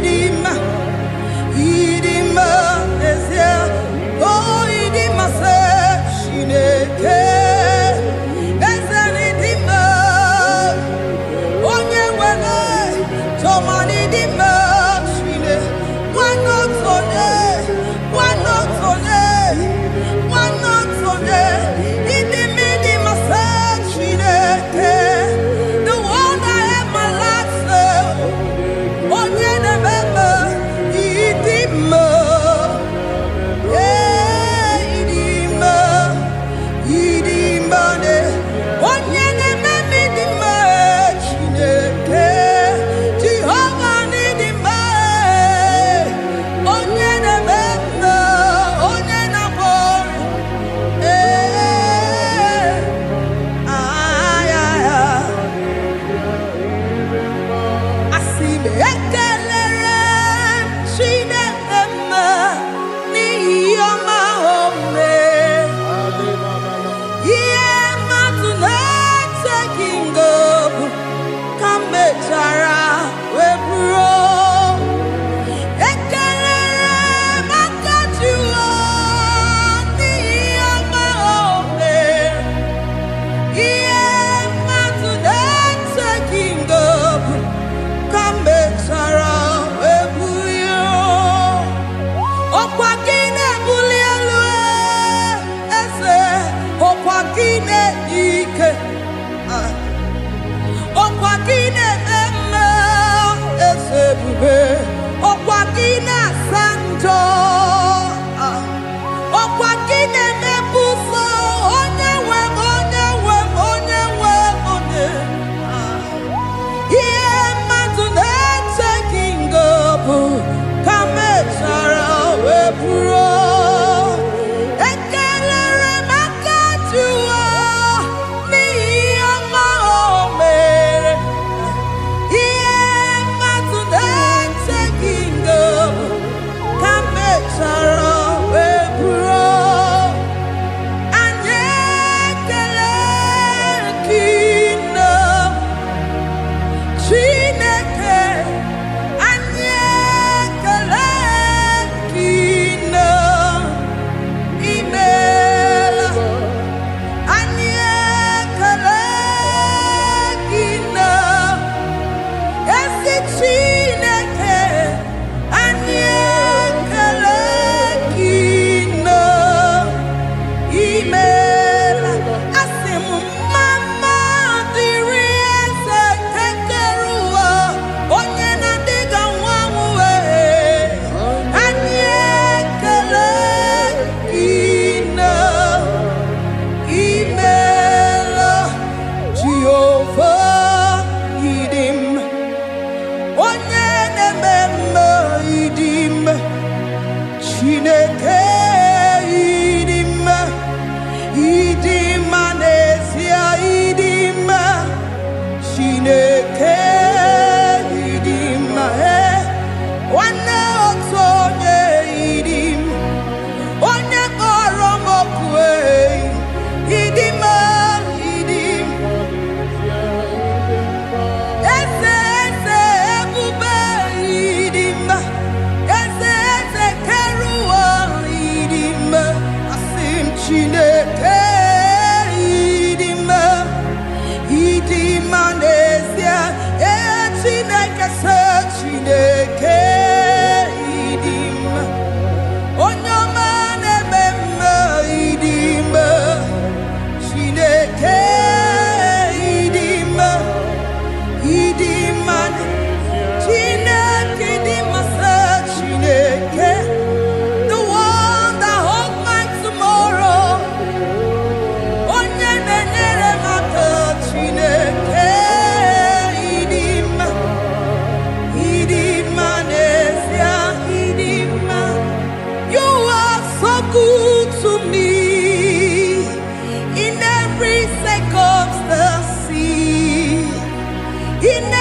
Idima, Idima,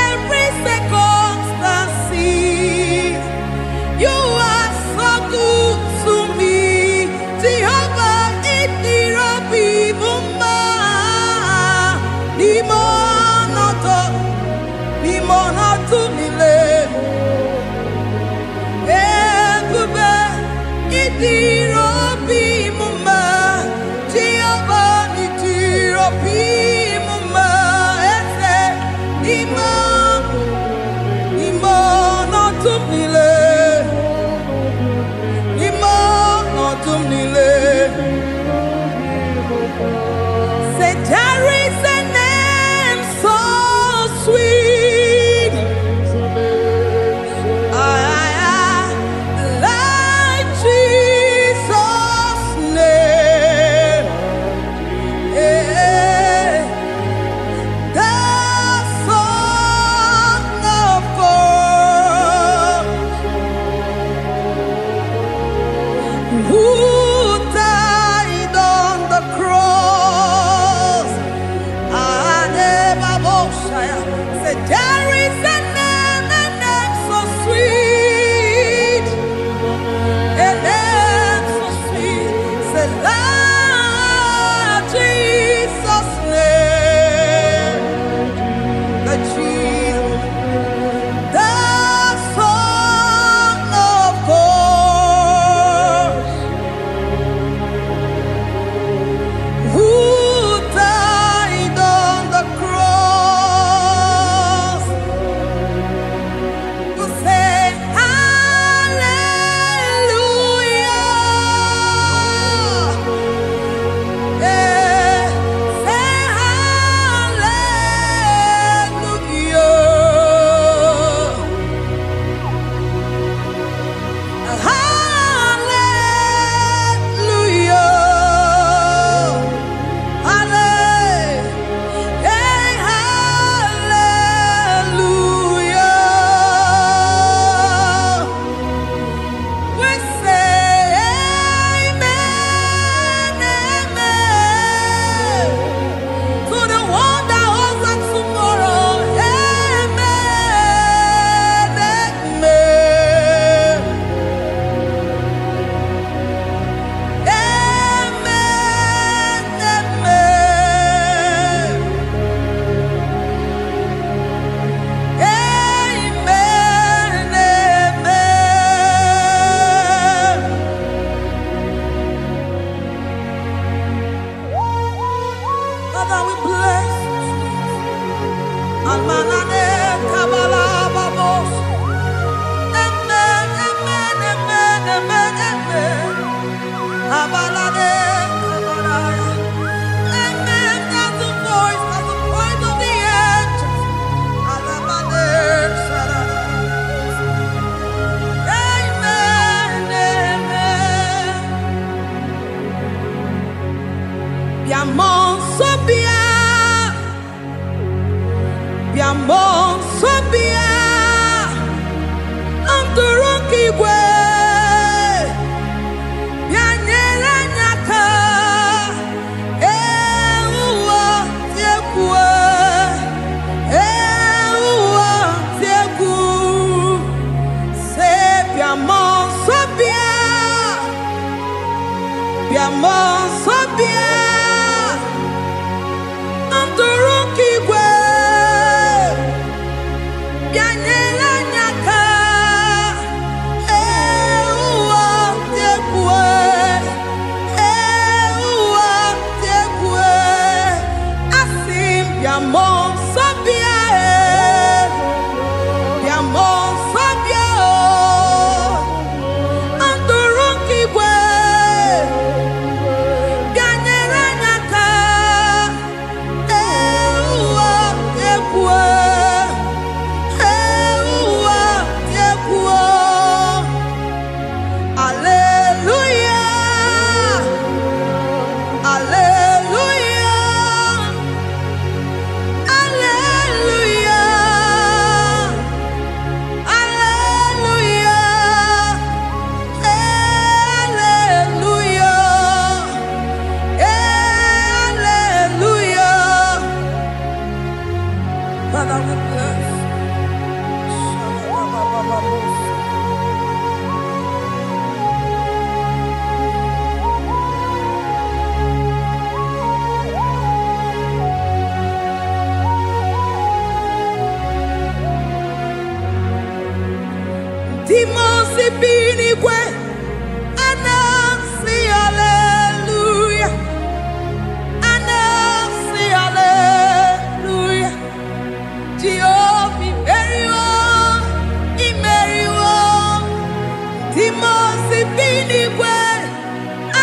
every circumstance. You are so good to me. Jehovah, it be mumma. Limonato mile. Ebube, it be mumma. Jehovah, it be mumma. Ese, limonato mile. Say there is a name so sweet, like Jesus' name. The Son of God, who died on the cross. Say there is a name so sweet, a name so sweet. Say Lord Jesus' name, the Jesus, the Son of God, who died on the cross. We say hallelujah. Yeah, say hallelujah. Hallelujah. Hallelujah. We say amen, amen. To the one that holds us tomorrow. Amen, amen. Amen, amen. Amen, amen. Father, we bless you. Almanane kabala babos. Amen, amen, amen, amen, amen. Abalade kabalaya. Amen. That's the voice of the angels. Alabade sarada. Amen, amen. Biamon sobia, biamon sobia, amturuki gwe, bianyera nyaka, ewa tiekwe, ewa tieku, se biamon sobia, biamon sobia. Amturuki gwe, bianyela nyaka, Timosi binigwe anasi hallelujah. Anasi hallelujah. Jehovah very well, very well. Timosi binigwe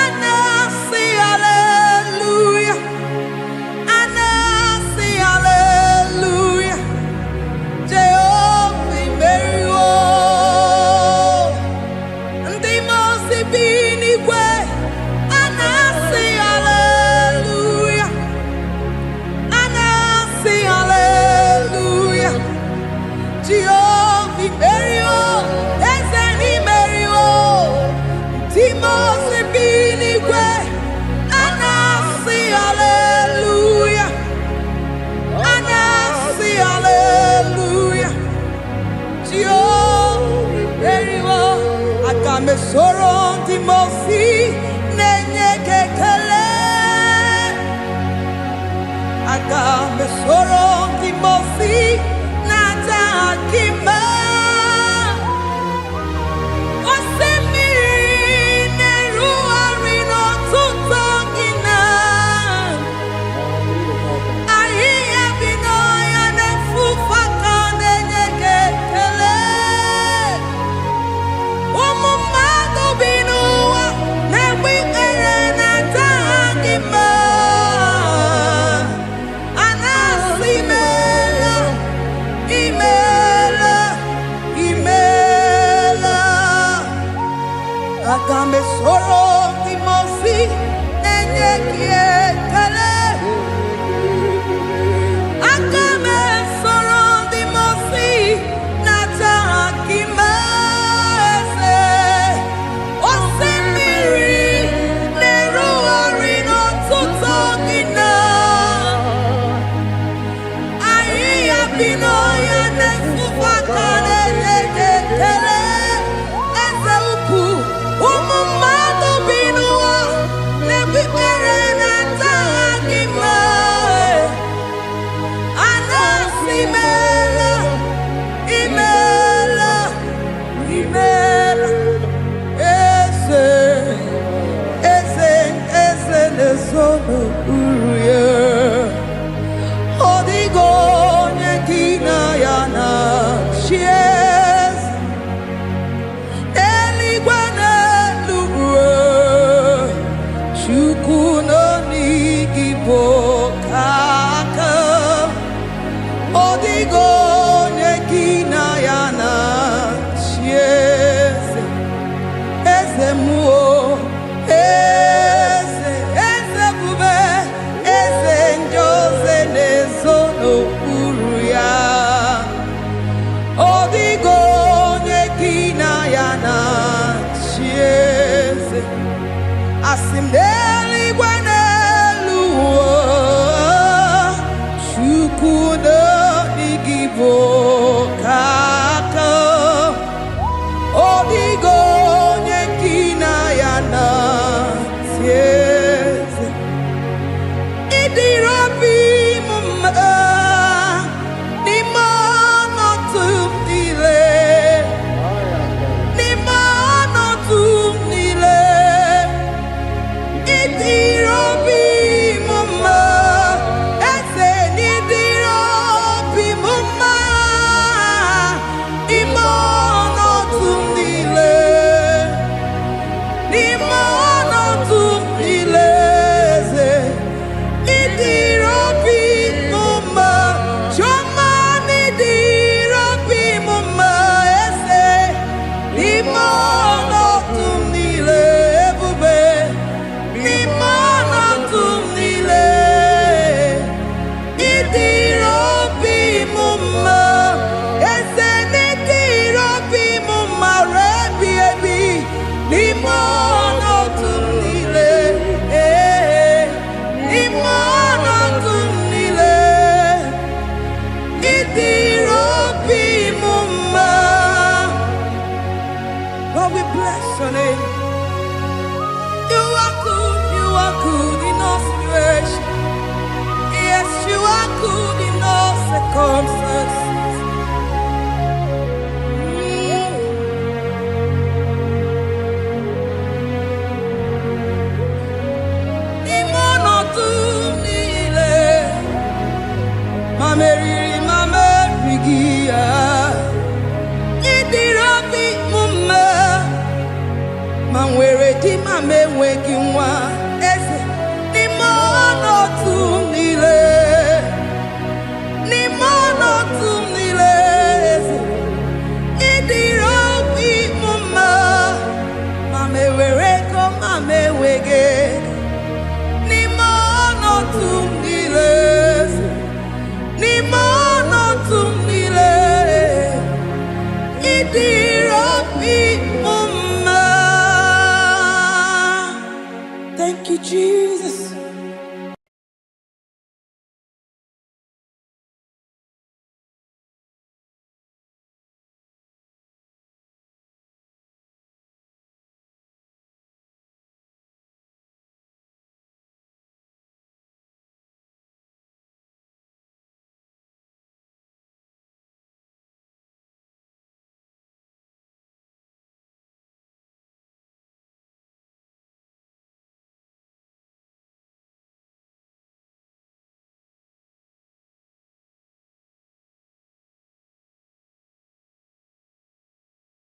anasi hallelujah. Anasi hallelujah. Jehovah very well. Timosi binigwe anasi hallelujah. Anasi hallelujah. Jehovah very well. Ezeni very well. Timosi binigwe anasi hallelujah. Anasi hallelujah. Jehovah very well. Akame soro Timosi nenye kekele. Akame soro Timosi nata akima. Osemiri neru arino tutongina. Ahiya binoya nefufaka nenye kekele. Umumado binuwa newi erena tangima. Anasi mela, imela, imela. Agame soro Timosi nenye kiekele. Agame soro Timosi nata akimese. Osemiri neru arino tutogina. Ahiya binoya nefufaka nenye kekele. Eze ukwu umumado binuwa nebibere nata akima. Anasi mela, imela, imela. Eze nezono uruye. Odigo nyekina yana shies. Eligwe n'eluigwe. Chukwu nọ n'igbo kaka. Odigo nyekina yana shies. Eze muo, eze bube, eze njoze nezono uru ya. Odigo nyekina yana chieze. Asim n'eluigwe n'elu ụwa. Chukwu nọ n'igbo kaka. Odigo nyekina yana tieze. Idirobi mumma n'ime ọnọdụ m niile. N'ime ọnọdụ m niile. Idirobi mumma. Eze n'idirobi mumma. N'ime ọnọdụ m niile. N'ime ọnọdụ m niile. Eze idirobi mumma. Chioma n'idirobi mumma. Eze n'ime ọnọdụ m niile. Ebube n'ime ọnọdụ m niile. Idirobi mumma. Eze n'idirobi mumma. Rebi ebi n'ime ọnọdụ m niile. N'ime ọnọdụ m niile. Idirobi mumma. Lord, we bless your name. You are good in all situation. Yes, you are good in all circumstances. m enweghị nwa